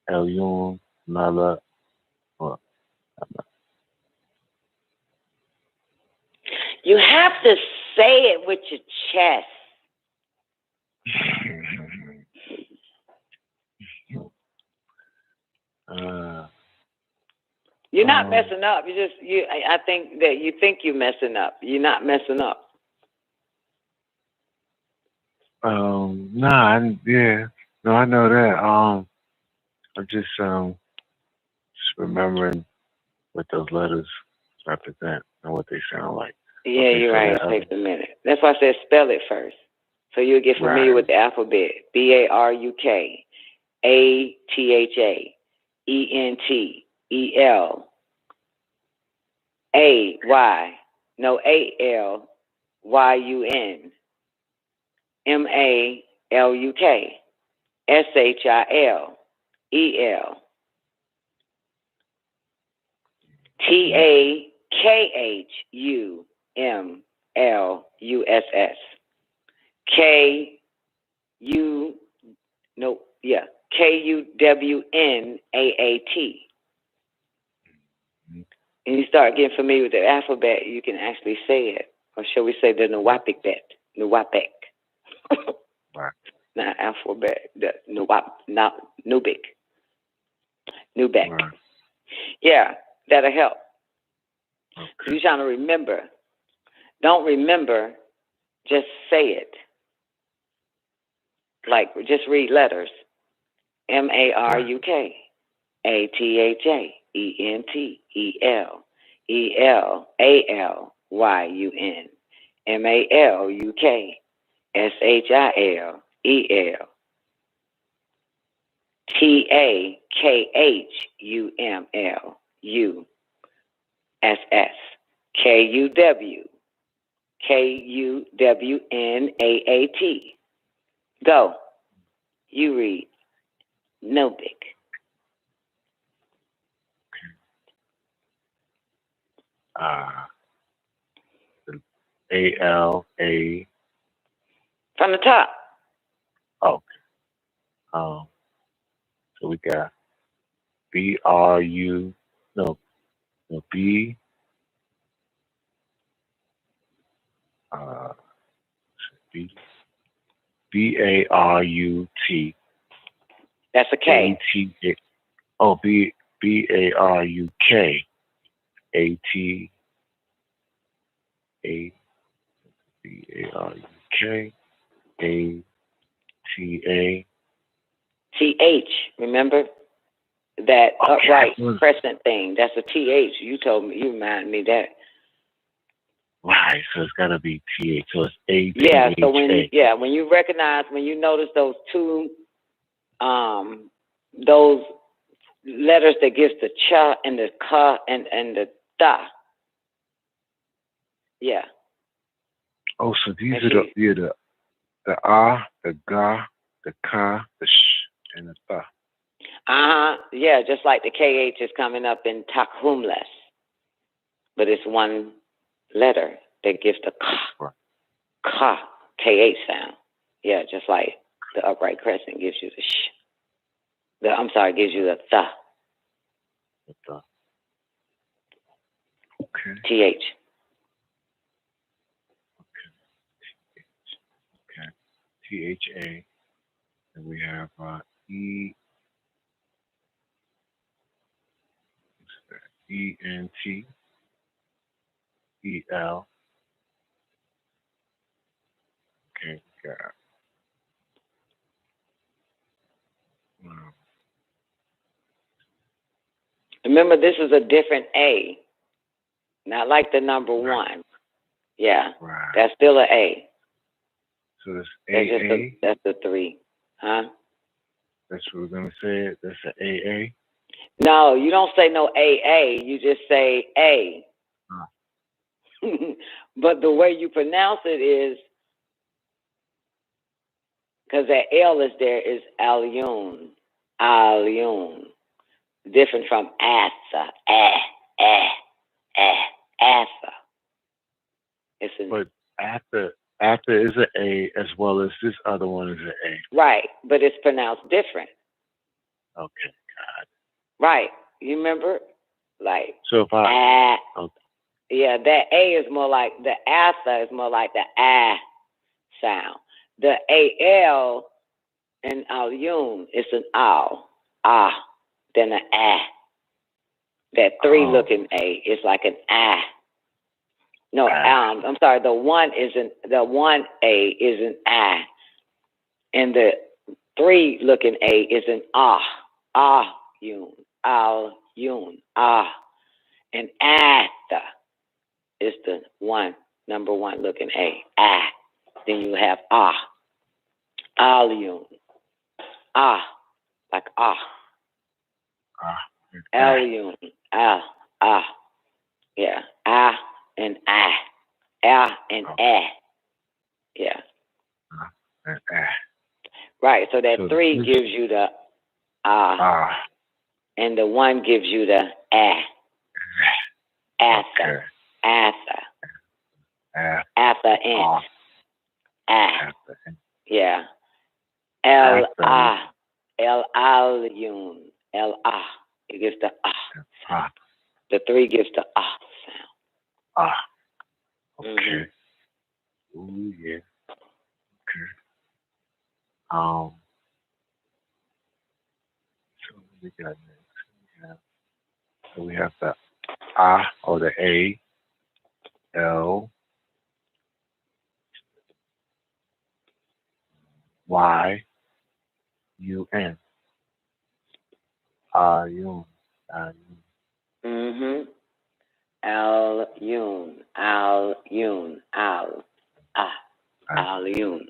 Elyun Mala. Well, you have to say it with your chest. You're not messing up. I think that you think you're messing up. You're not messing up. No, I know that. I'm just remembering what those letters represent and what they sound like. Yeah, okay, you're so right. It takes a minute. That's why I said spell it first, so you'll get familiar with the alphabet. BARUK, ATHA, ENTEL, ALYUN, MALUK, SHILEL, TAKHUMLUSS, KUWNAAT. And you start getting familiar with the alphabet, you can actually say it. Or shall we say the Nuwapic. Not alphabet, the Nubic. Yeah, that'll help. Okay. You're trying to remember. Don't remember, just say it. Like, just read letters. MARUK, ATHA, ENTEL, ALYUN, MALUK, SHILEL, TAKHUMLUSS, KUWNAAT. Go. You read. Nobic. ALA. From the top. Okay. So we got BRU. No, B. BARUT. That's a K. BARUK. TH. Remember that upright crescent thing? That's a TH. You told me. You reminded me that. Right. So it's got to be TH. So it's A. Yeah. So when you notice those two, those letters that gives the cha and the ka and the da. Yeah. Oh, so these are the ah, the ga, the ka, the sh, and the tha. Yeah, just like the KH is coming up in takhumless. But it's one letter that gives the ka, KH sound. Yeah, just like the upright crescent gives you the sh. Gives you the tha. Okay. TH. Okay. THA. And we have ENTEL. Okay, got Remember, this is a different A, not like the number one. Yeah, that's still an A. So that's AA. That's the 3, huh? That's what we're gonna say. That's an AA. No, you don't say no AA. You just say A. But the way you pronounce it is, because that L is there, is Alyun. Alyun. Different from Asa. Asa. But after is an A as well as this other one is an A. Right, but it's pronounced different. Okay, God. Right. You remember? Like, so if I yeah, that A is more like, the Asa is more like the A sound. The AL in Alyun is an Al, then an A. That 3 looking A is like an A. No, I'm sorry. The 1 isn't. The 1A is an A, and the 3 looking A is an Yun, Yun, and Atha is the number 1 looking A. Then you have Alyun, like Alyun, yeah, and and yeah. Right, so that 3 gives you the and the 1 gives you the Atha, yeah. Alyun, it gives the sound. The 3 gives the sound. Okay. Ooh, yeah. Okay. So we got next. So we have the or the A, L, Y, U, N. Alyun. Alyun, Alyun.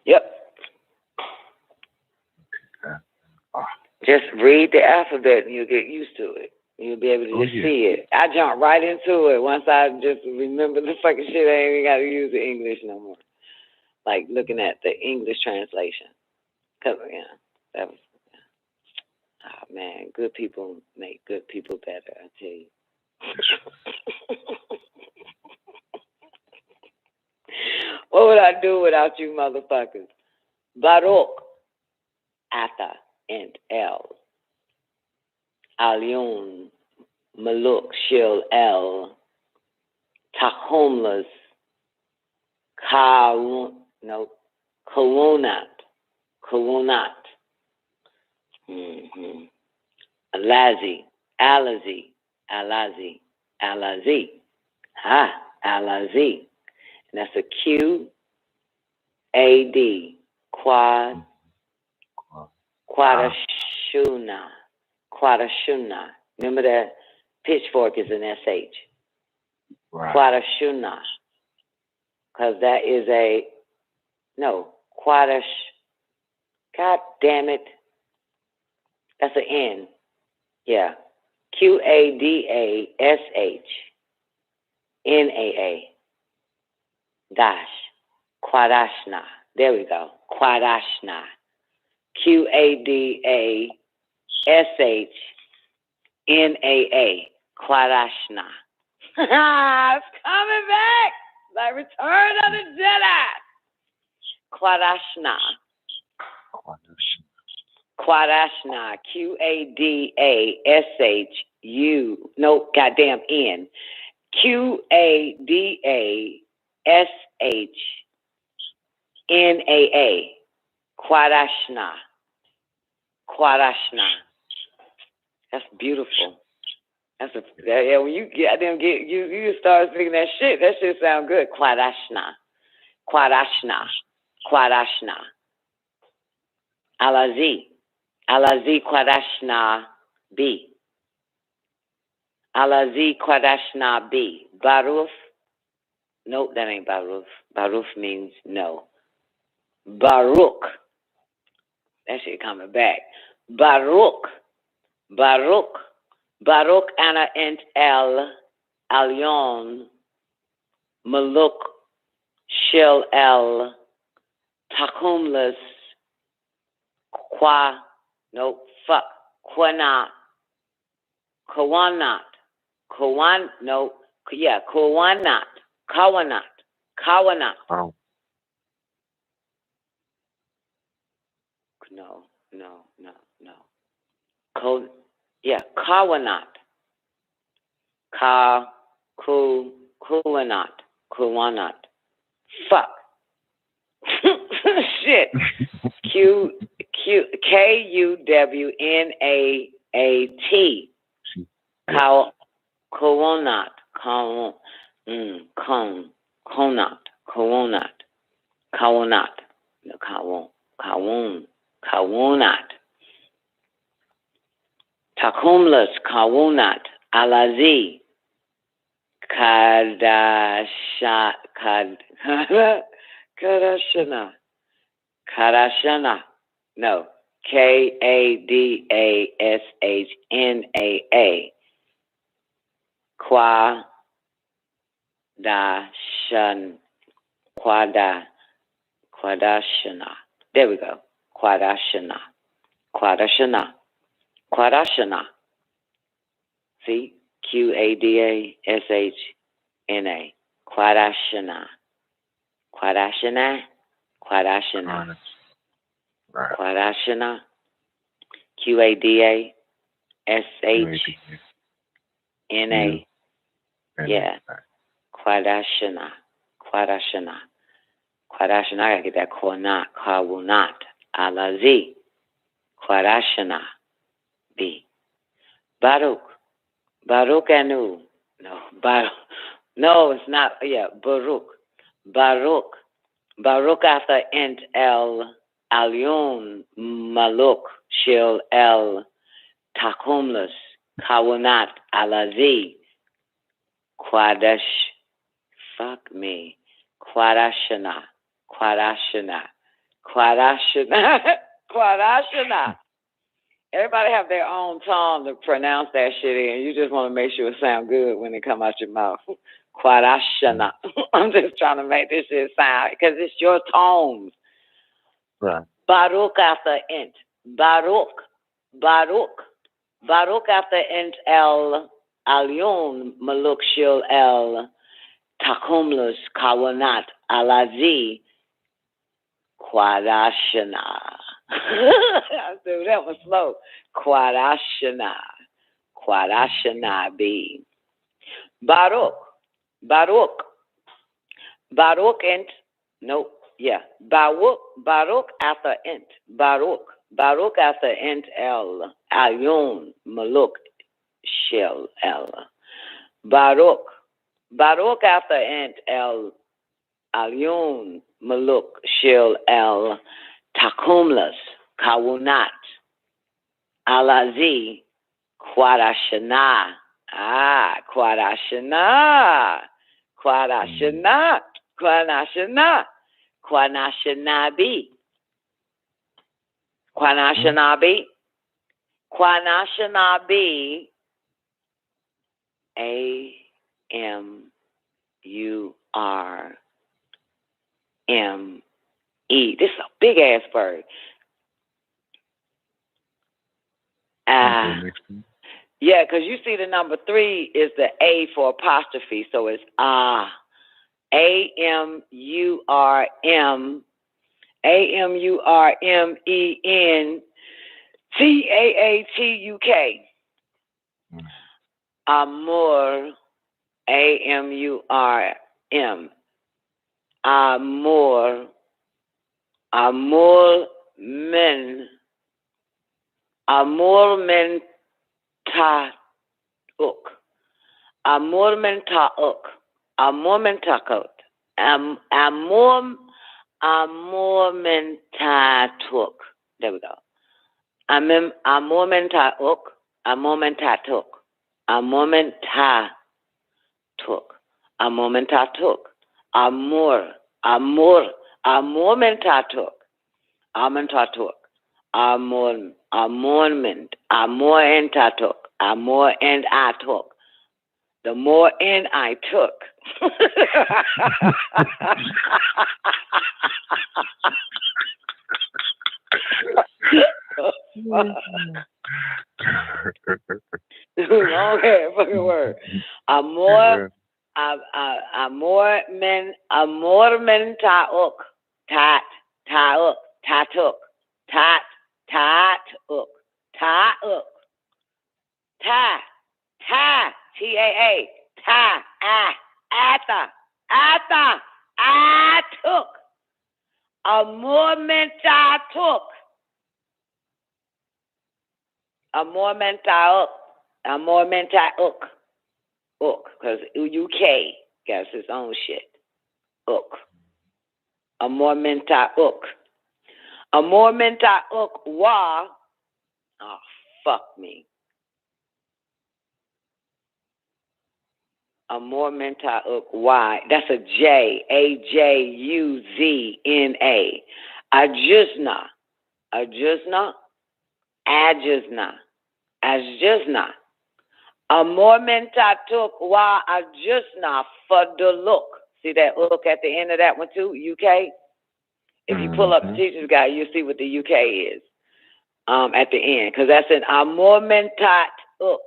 Yep. Just read the alphabet and you'll get used to it. You'll be able to see it. I jumped right into it once I just remember the fucking shit. I ain't even got to use the English no more. Like looking at the English translation. Cause that was. Oh man, good people make good people better. I tell you. What would I do without you, motherfuckers? Baruch, Atha, and El. Alyun, Maluk, Shil, El. Tahomlas, Kawunat. Alazi. Alazi. And that's a QAD. Quadashuna. Remember that pitchfork is an SH. Right. Quadashuna. Because that is Quadash. God damn it. That's an N. Yeah. QADASHNAA. Dash. Quadashna. There we go. Quadashna. QADASHNAA. Quadashna. It's coming back. Like Return of the Jedi. Quadashna. Quadashna. QADASHU. No, goddamn N. QADASHNAA. Quadashna. That's beautiful. That's yeah. When you get them, you start speaking that shit. That shit sound good. Kwadashna. Alazi Kwadashna B. Alazi Kwadashna B. Baruf. Nope, that ain't Baruf. Baruf means no. Baruch. That shit coming back. Baruch Ana Ent El Alyon Maluk Shil El Takumlas Kawanat Oh. Kawanat. Kawanat. Fuck. Shit. Kuwnaat. Takumlas Kawunat Alazi Kadashana. No. Kadashna. Kwadashana. There we go. Kwadashana. See? Kwadashna. Kwadashana. Right. Kwadashana. Kwadashna. Yeah. Kwadashana. I gotta get that Kawunat. Alazi. Kwadashana. B. Baruch Anu. No, Baruch. No, it's not. Yeah, Baruch after Ent El Alyun Maluk Shil El Takumlas Kawunat Alazi Kwadash. Fuck me. Kwadashana. Everybody have their own tongue to pronounce that shit in. You just want to make sure it sound good when it come out your mouth. Kwadashana. I'm just trying to make this shit sound, because it's your tones. Right. Baruch after Ent. Baruch after Ent El Alyun Maluk Shil El Takumlus Kawanat Alazi Kwadashana. Dude, that was slow. Kwadashana B. Baruch Ent. Nope. Yeah. Baruch after Ent. Baruch after Ent El Alyun Maluk Shil El. Baruch after Ent El Alyun Maluk Shil El Takumlas Kawunat Alazi Kwadashana. Kwadashana B. AMURME. This is a big ass bird. Yeah, because you see the number 3 is the A for apostrophe, so it's AMURM. AMURMENTAATUK. Amor. AMURM. Amormenta. uk. Amormentauk. Amormentakot. Amormentatuk. There we go. Amormentauk. Amormentatuk. Amormentatuk. Amormentatuk. Amormentatuk. Amormentatuk. Amormentatuk. Amormentatuk. The more in I took. Okay, fucking word. Amormentauk. Tatuk. Tatuk. Tatuk. T-A-A. Took. Amormentauk. Because UK got its own shit. Amormentauk. Wa. Oh, fuck me. Amormentauk Y. That's a J. A-J-U-Z-N-A. Ajuzna. Amormentauk Y. Ajuzna for the look. See that look at the end of that one too? UK? If you pull up the teacher's guide, you'll see what the UK is at the end. Because that's an amormentauk.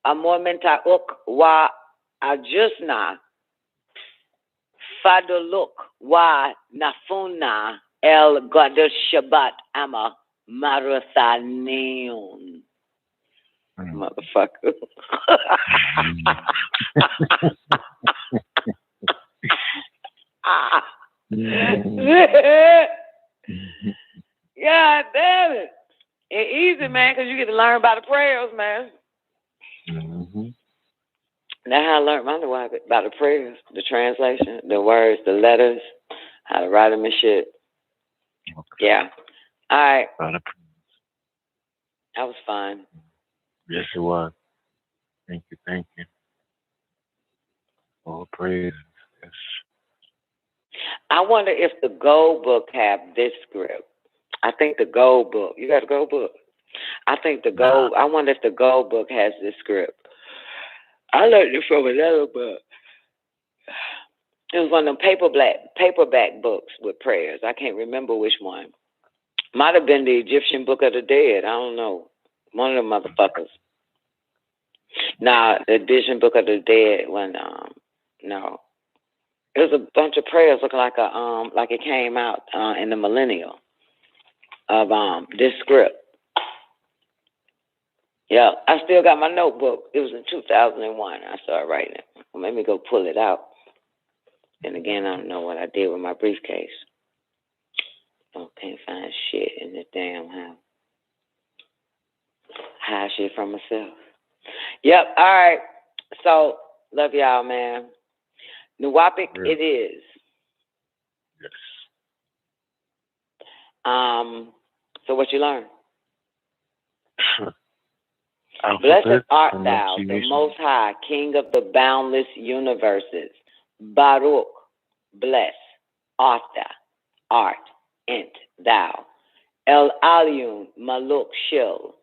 Amormentauk Y. Ajusna Faduluk wa Nafuna El Gadar Shabbat Ama Marathanion. Motherfucker. God damn it. It's easy, man, because you get to learn about the prayers, man. That's how I learned my life about the prayers, the translation, the words, the letters, how to write them and shit. Okay. Yeah. All right. That was fun. Yes, it was. Thank you. All praise. Yes. I wonder if the Gold Book have this script. I think the Gold Book. You got a Gold Book? I think the Gold. I wonder if the Gold Book has this script. I learned it from another book. It was one of them paperback books with prayers. I can't remember which one. Might have been the Egyptian Book of the Dead. I don't know. One of them motherfuckers. Nah, the Egyptian Book of the Dead one. No. It was a bunch of prayers looking like it came out in the millennial of this script. Yeah, I still got my notebook. It was in 2001. I started writing it. Well, let me go pull it out. And again, I don't know what I did with my briefcase. Oh, can't find shit in this damn house. Hide shit from myself. Yep, all right. So, love y'all, man. Nuwapic it is. Yes. So what you learn? Blessed art thou, the Most High, King of the boundless universes. Baruch, bless, art thou. El Aliun, Maluk Shil,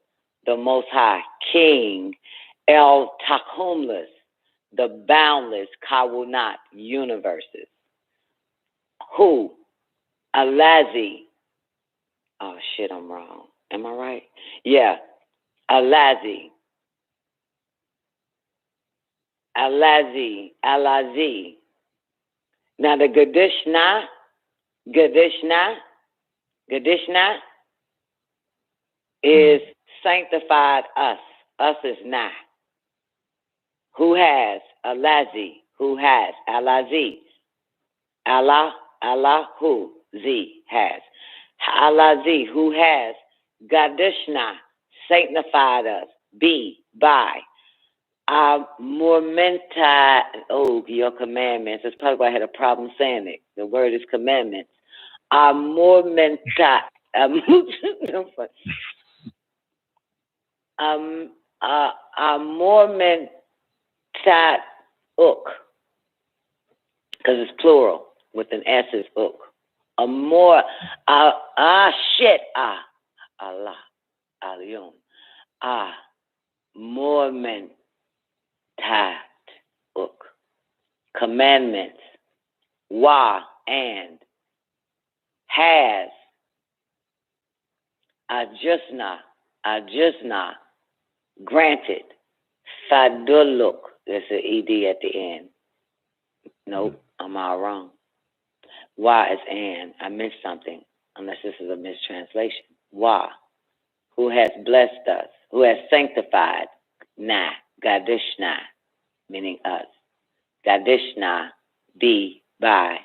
the Most High, King. El Takumless, the boundless Kawunat universes. Who? Alazi. Oh shit, I'm wrong. Am I right? Yeah. Alazi. Now the Gadishna is sanctified us. Us is na. Who has Alazi? Who has Alazi? Allah, who? Z has. Alazi, who has Gadishna, sanctified us. By. Amormenta. Oh, your commandments. That's probably why I had a problem saying it. The word is commandments. Amormenta. Amormentat uk. Because it's plural with an S is uk. Allah, Aliyun. Mormentat uk. Commandments. Wa, and. Has. Ajusna. Granted. Faduluk. There's an ED at the end. Nope, I'm all wrong. Why is and? I missed something, unless this is a mistranslation. Why? Who has blessed us? Who has sanctified? Na, Gadishna, meaning us. Gadishna, be, by.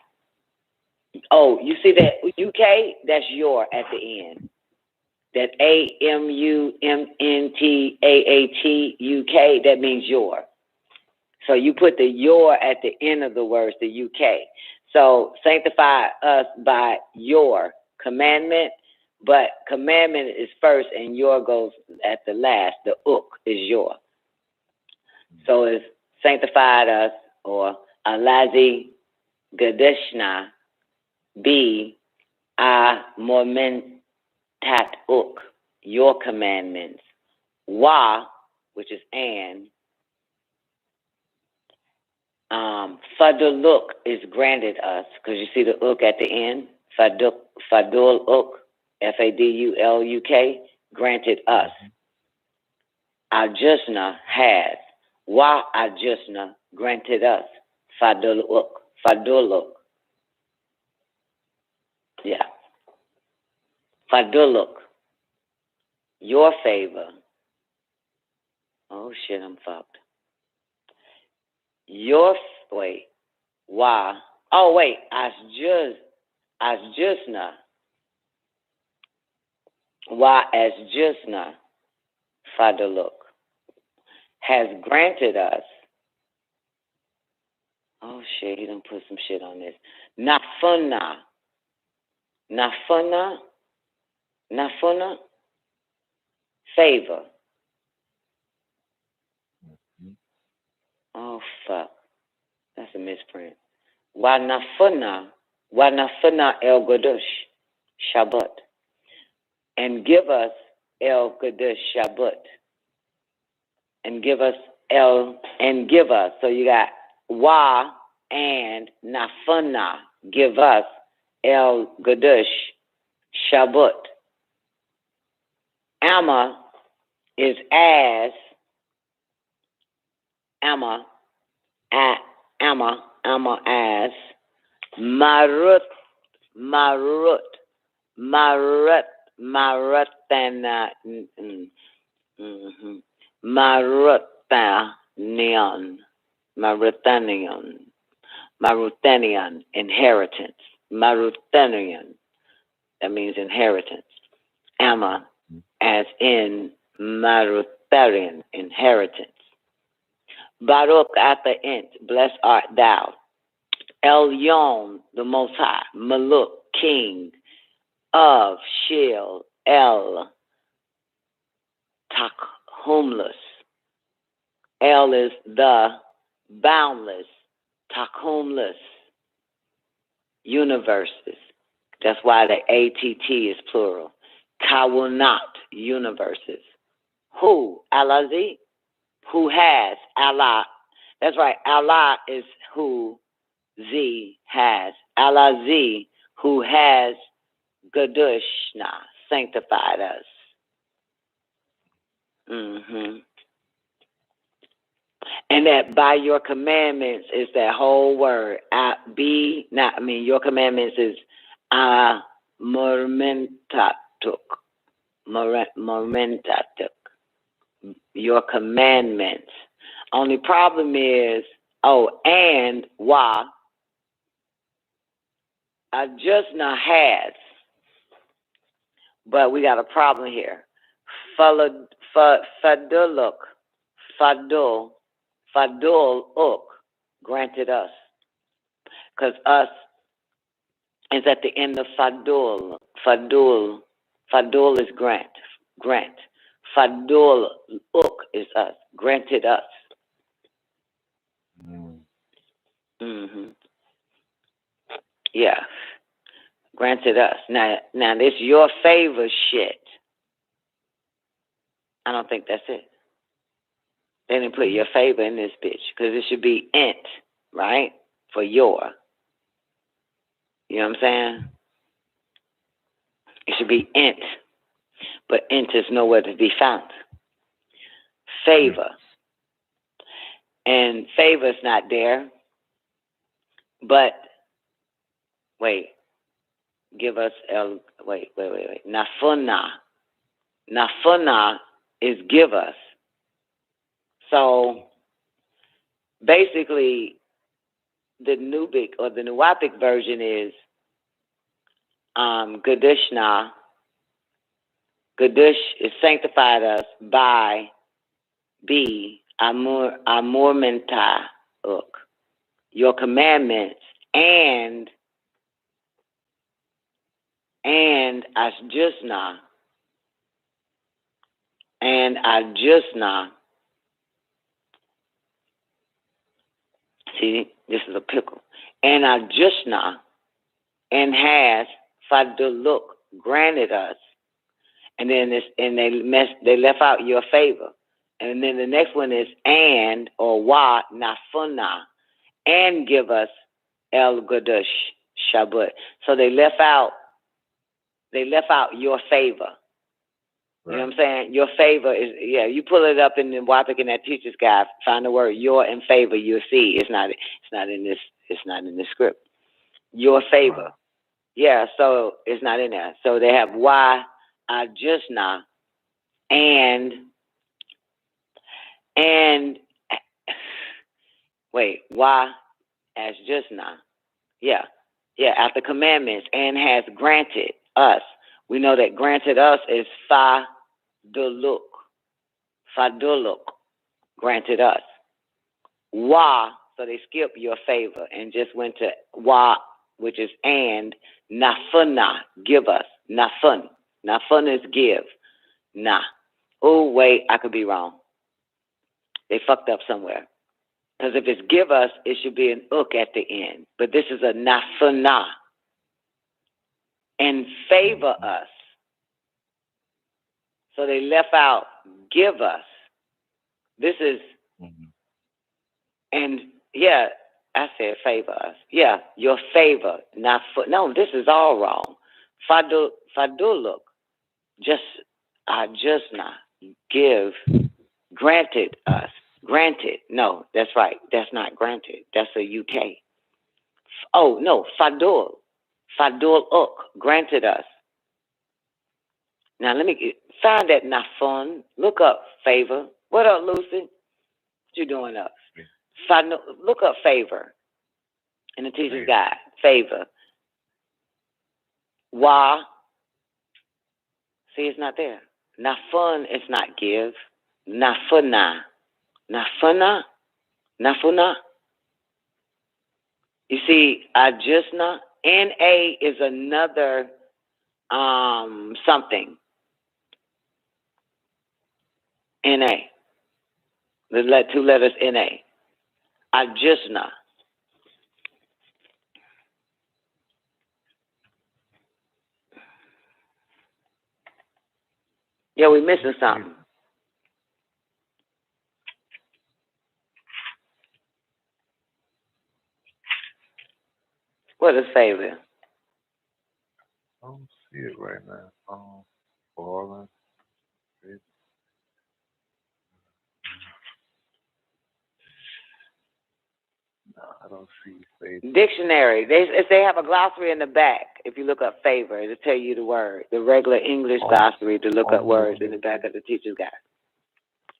Oh, you see that UK? That's your at the end. That AMUMNTAAT UK, that means your. So you put the your at the end of the words, the UK. So sanctify us by your commandment, but commandment is first and your goes at the last. The uk is your. So it's sanctified us, or alazi gadeshna be a momentat uk, your commandments. Wa, which is and. Faduluk is granted us, because you see the uk at the end. Fadul uk, Faduluk, granted us. Ajusna has. Wa ajusna granted us. Faduluk. Yeah. Faduluk. Your favor. Oh shit, I'm fucked. Wait, why? Oh wait, Asjusna. Why Asjusna, Fadaluk, has granted us. Oh shit, he done put some shit on this. Nafuna, favor. Oh fuck. That's a misprint. Wanafuna el Gadush Shabbat. And give us el Gadush Shabbat. And give us. So you got wa and nafuna. Give us el Gadush Shabbat. Amma is as. Amma as Maruthanian, inheritance. Maruthanian, that means inheritance. Amma, as in Maruthanian, inheritance. Baruch at the end, blessed art thou. Elyon, the Most High. Maluk, King of Shil, El, Takhumless. El is the boundless, Takhumless universes. That's why the ATT is plural. Kawunat, universes. Who? Alazi? Who has? Allah. That's right. Allah is who Z has. Allah Z, who has Gadushna, sanctified us. And that by your commandments is that whole word. Your commandments is Mormentatuk. Your commandments. Only problem is, and why? Ajusna has. But we got a problem here. Faduluk. Fadul Fadul uk, granted us. Because us is at the end of Fadul. Fadul is grant. Fadul uk is us, granted us. Mm-hmm. Yeah, granted us. Now this your favor shit. I don't think that's it. They didn't put your favor in this bitch because it should be int, right? For your. You know what I'm saying? It should be int, but int is nowhere to be found. Favor. And favor's not there, but wait. Give us wait. Nafuna. Nafuna is give us. So basically, the Nubic or the Nuwapic version is Gadushna. Gadush is sanctified us by Amurmenta uk, your commandments and Asjusna see, this is a pickle. And Ajusna and has Faduluk granted us. And then they left out your favor. And then the next one is and or wa nafuna and give us el gadush shabut. So they left out your favor. Right. You know what I'm saying? Your favor is you pull it up in the Wapik in that teacher's guide, find the word your and favor, you'll see it's not in this script. Your favor. Wow. Yeah, so it's not in there. So they have why ajusna and wait, why ajusna. Yeah, after commandments and has granted us. We know that granted us is Faduluk, granted us. Wa, so they skip your favor and just went to wa, which is and, nafuna, give us. Nafun. Nafun is give. Nah. Oh, wait, I could be wrong. They fucked up somewhere. Because if it's give us, it should be an uk at the end. But this is a nafuna. And favor us. So they left out give us. This is, and yeah, I said favor us. Yeah, your favor, not for, no, this is all wrong. Faduluk, just not give, granted us. Granted, no, that's right. That's not granted. That's a UK. Oh, no, Fadul granted us. Now, let me find that nafun. Look up favor. What up, Lucy? What you doing up? Look up favor in the teacher's guide. Favor. Wa. See, it's not there. Nafun is not give. Nafuna. You see, ajusna. NA is another something. NA. The two letters NA. Ajusna. Yeah, we're missing something. What is favor? I don't see it right now. KORAN. No, I don't see favor. Dictionary. They have a glossary in the back. If you look up favor, it'll tell you the word. The regular English glossary to look up words in the back of the teacher's guide.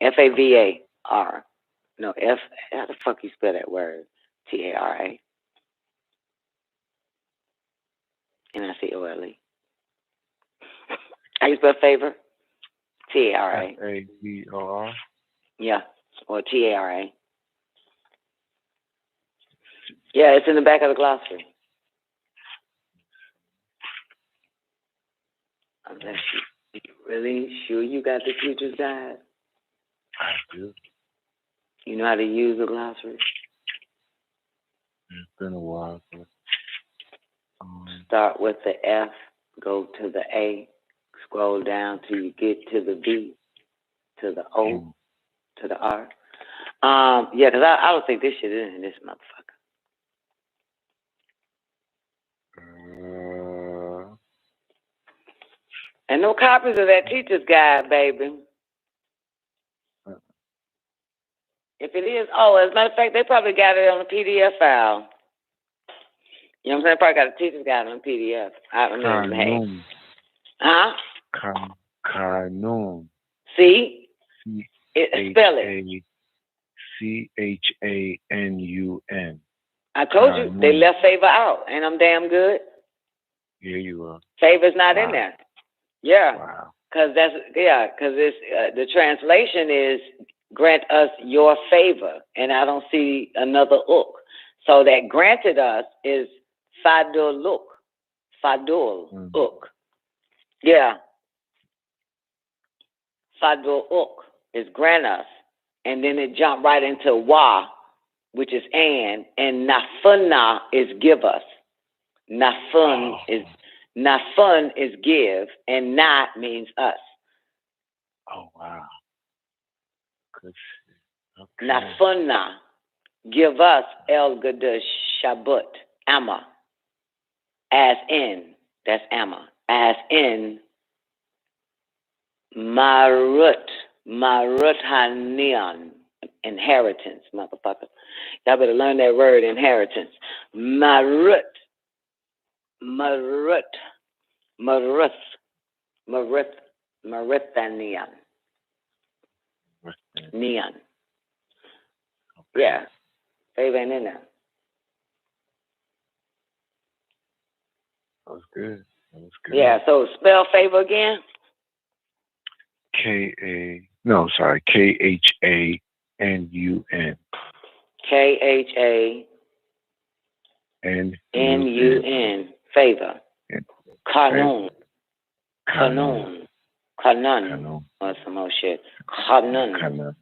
FAVAR. No, F. How the fuck you spell that word? TARA. NICOLE. How you spell favor? TARA. FAVOR. Yeah, or TARA. Yeah, it's in the back of the glossary. Unless you really sure you got the teacher's guide. I do. You know how to use a glossary? It's been a while. But, Start with the F, go to the A, scroll down till you get to the B, to the O, to the R. Yeah, because I don't think this shit is in this motherfucker. And no copies of that teacher's guide, baby. If it is, as a matter of fact, they probably got it on a PDF file. You know what I'm saying? Probably got a teacher's guide on a PDF. I don't know. Hey. Huh? Kuluwm. See? Spell it. CHANUN. I told you, they left favor out. Ain't I'm damn good? Yeah, you are. Favor's not in there. Yeah. Wow. Because it's the translation is grant us your favor, and I don't see another uk. So that granted us is fadul uk. Fadul uk. Yeah. Fadul uk is grant us. And then it jumped right into wa, which is and nafuna is give us. Nafun is give, and na means us. Oh, wow. Good shit. Okay. Nafuna, give us el gada shabut, amma. As in, that's amma. As in, marut hanian, inheritance, motherfucker. Y'all better learn that word, inheritance. Marut Marithanian. Neon. Yeah. Favor ain't in there. That was good. Yeah, so spell favor again. KHANUN. KHANUN. Favor. Kanun. Or some more shit. Kanun.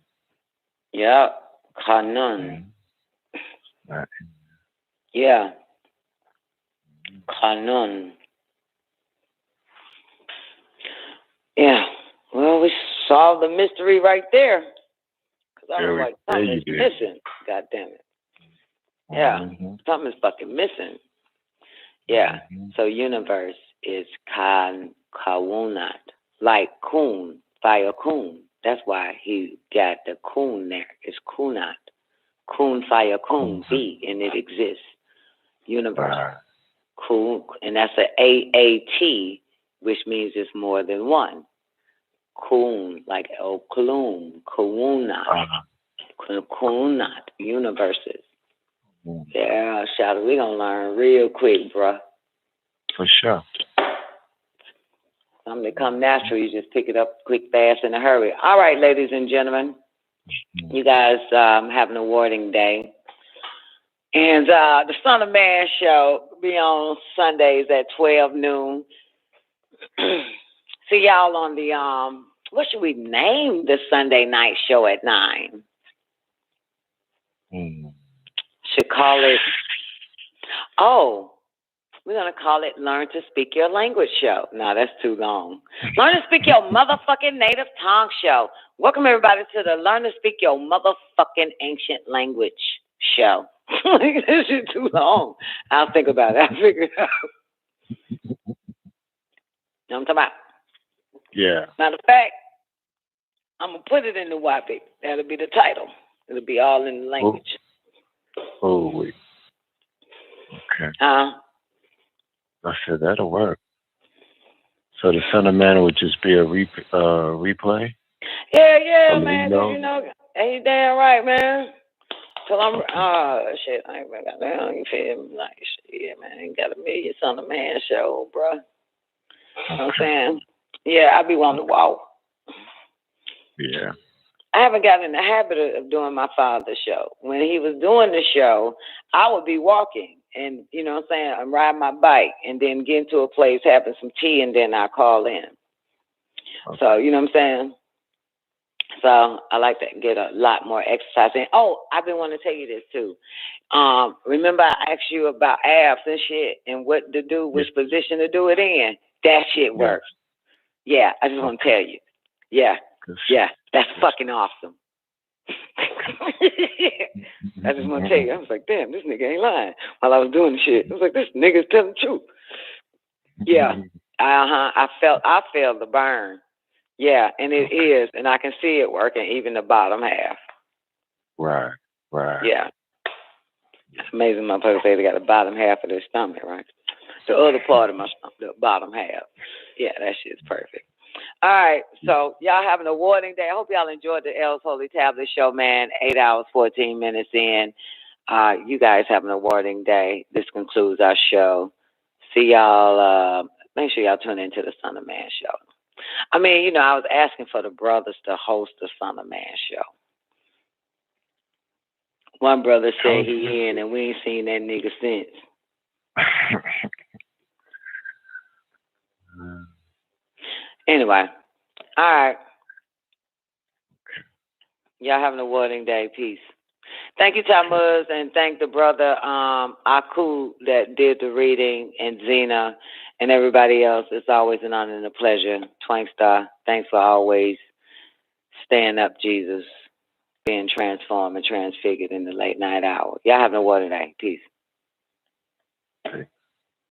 Yeah. Kanun. Yeah. Kanun. Yeah. Well, we solved the mystery right there. Because I was like, something's missing. God damn it. Yeah. Something's fucking missing. Yeah. So universe is Kawunat. Like Kun, fire Kun. That's why he got the Kun there. It's Kunat. Kun, fire Kun, be, and it exists. Universe. Kun, and that's an AAT, which means it's more than one. Kun, like Kuluwm, Kawunat. Kunat, universes. Yeah, shout it. We're going to learn real quick, bruh. For sure. Something that come natural, you just pick it up quick, fast, in a hurry. All right, ladies and gentlemen. You guys have an awarding day. And the Son of Man show will be on Sundays at 12 noon. See y'all on the, what should we name the Sunday night show at 9? Should call it, we're going to call it Learn to Speak Your Language Show. No, that's too long. Learn to Speak Your Motherfucking Native Tongue Show. Welcome, everybody, to the Learn to Speak Your Motherfucking Ancient Language Show. This is too long. I'll think about it. I'll figure it out. You know what I'm talking about? Yeah. Matter of fact, I'm going to put it in the WAPIC. That'll be the title. It'll be all in the language. Oh, wait. Okay. I said that'll work. So the Son of Man would just be a replay? Yeah, man. You know, ain't you damn right, man. Cause I'm, shit, I ain't got down. You feel me? Like, shit, man. Ain't got a million Son of Man show, bro. You know what I'm saying? Yeah, I be wanting to walk. Yeah. I haven't gotten in the habit of doing my father's show. When he was doing the show, I would be walking and, you know what I'm saying, I'm riding my bike and then get into a place, having some tea, and then I call in. Okay. So, you know what I'm saying? So I like to get a lot more exercise in. Oh, I've been wanting to tell you this too. Remember I asked you about abs and shit and what to do, which position to do it in? That shit works. Yeah, I just want to tell you. Yeah, yeah, that's fucking awesome. I just want to tell you, I was like, damn, this nigga ain't lying. While I was doing the shit, I was like, this nigga's telling the truth. Yeah, I felt the burn. Yeah, and it is, and I can see it working, even the bottom half. Right. Yeah. It's amazing motherfuckers say they got the bottom half of their stomach, right? The other part of my stomach, the bottom half. Yeah, that shit's perfect. All right, so y'all have an awarding day. I hope y'all enjoyed the L's Holy Tablet show, man. 8 hours, 14 minutes in. You guys have an awarding day. This concludes our show. See y'all. Make sure y'all tune into the Son of Man show. I mean, you know, I was asking for the brothers to host the Son of Man show. One brother said he in, and we ain't seen that nigga since. Anyway, all right. Y'all have an awarding day. Peace. Thank you, Tammuz, and thank the brother Aku that did the reading, and Zena, and everybody else. It's always an honor and a pleasure. Twankstar, thanks for always staying up, Jesus, being transformed and transfigured in the late night hour. Y'all have an awarding day. Peace.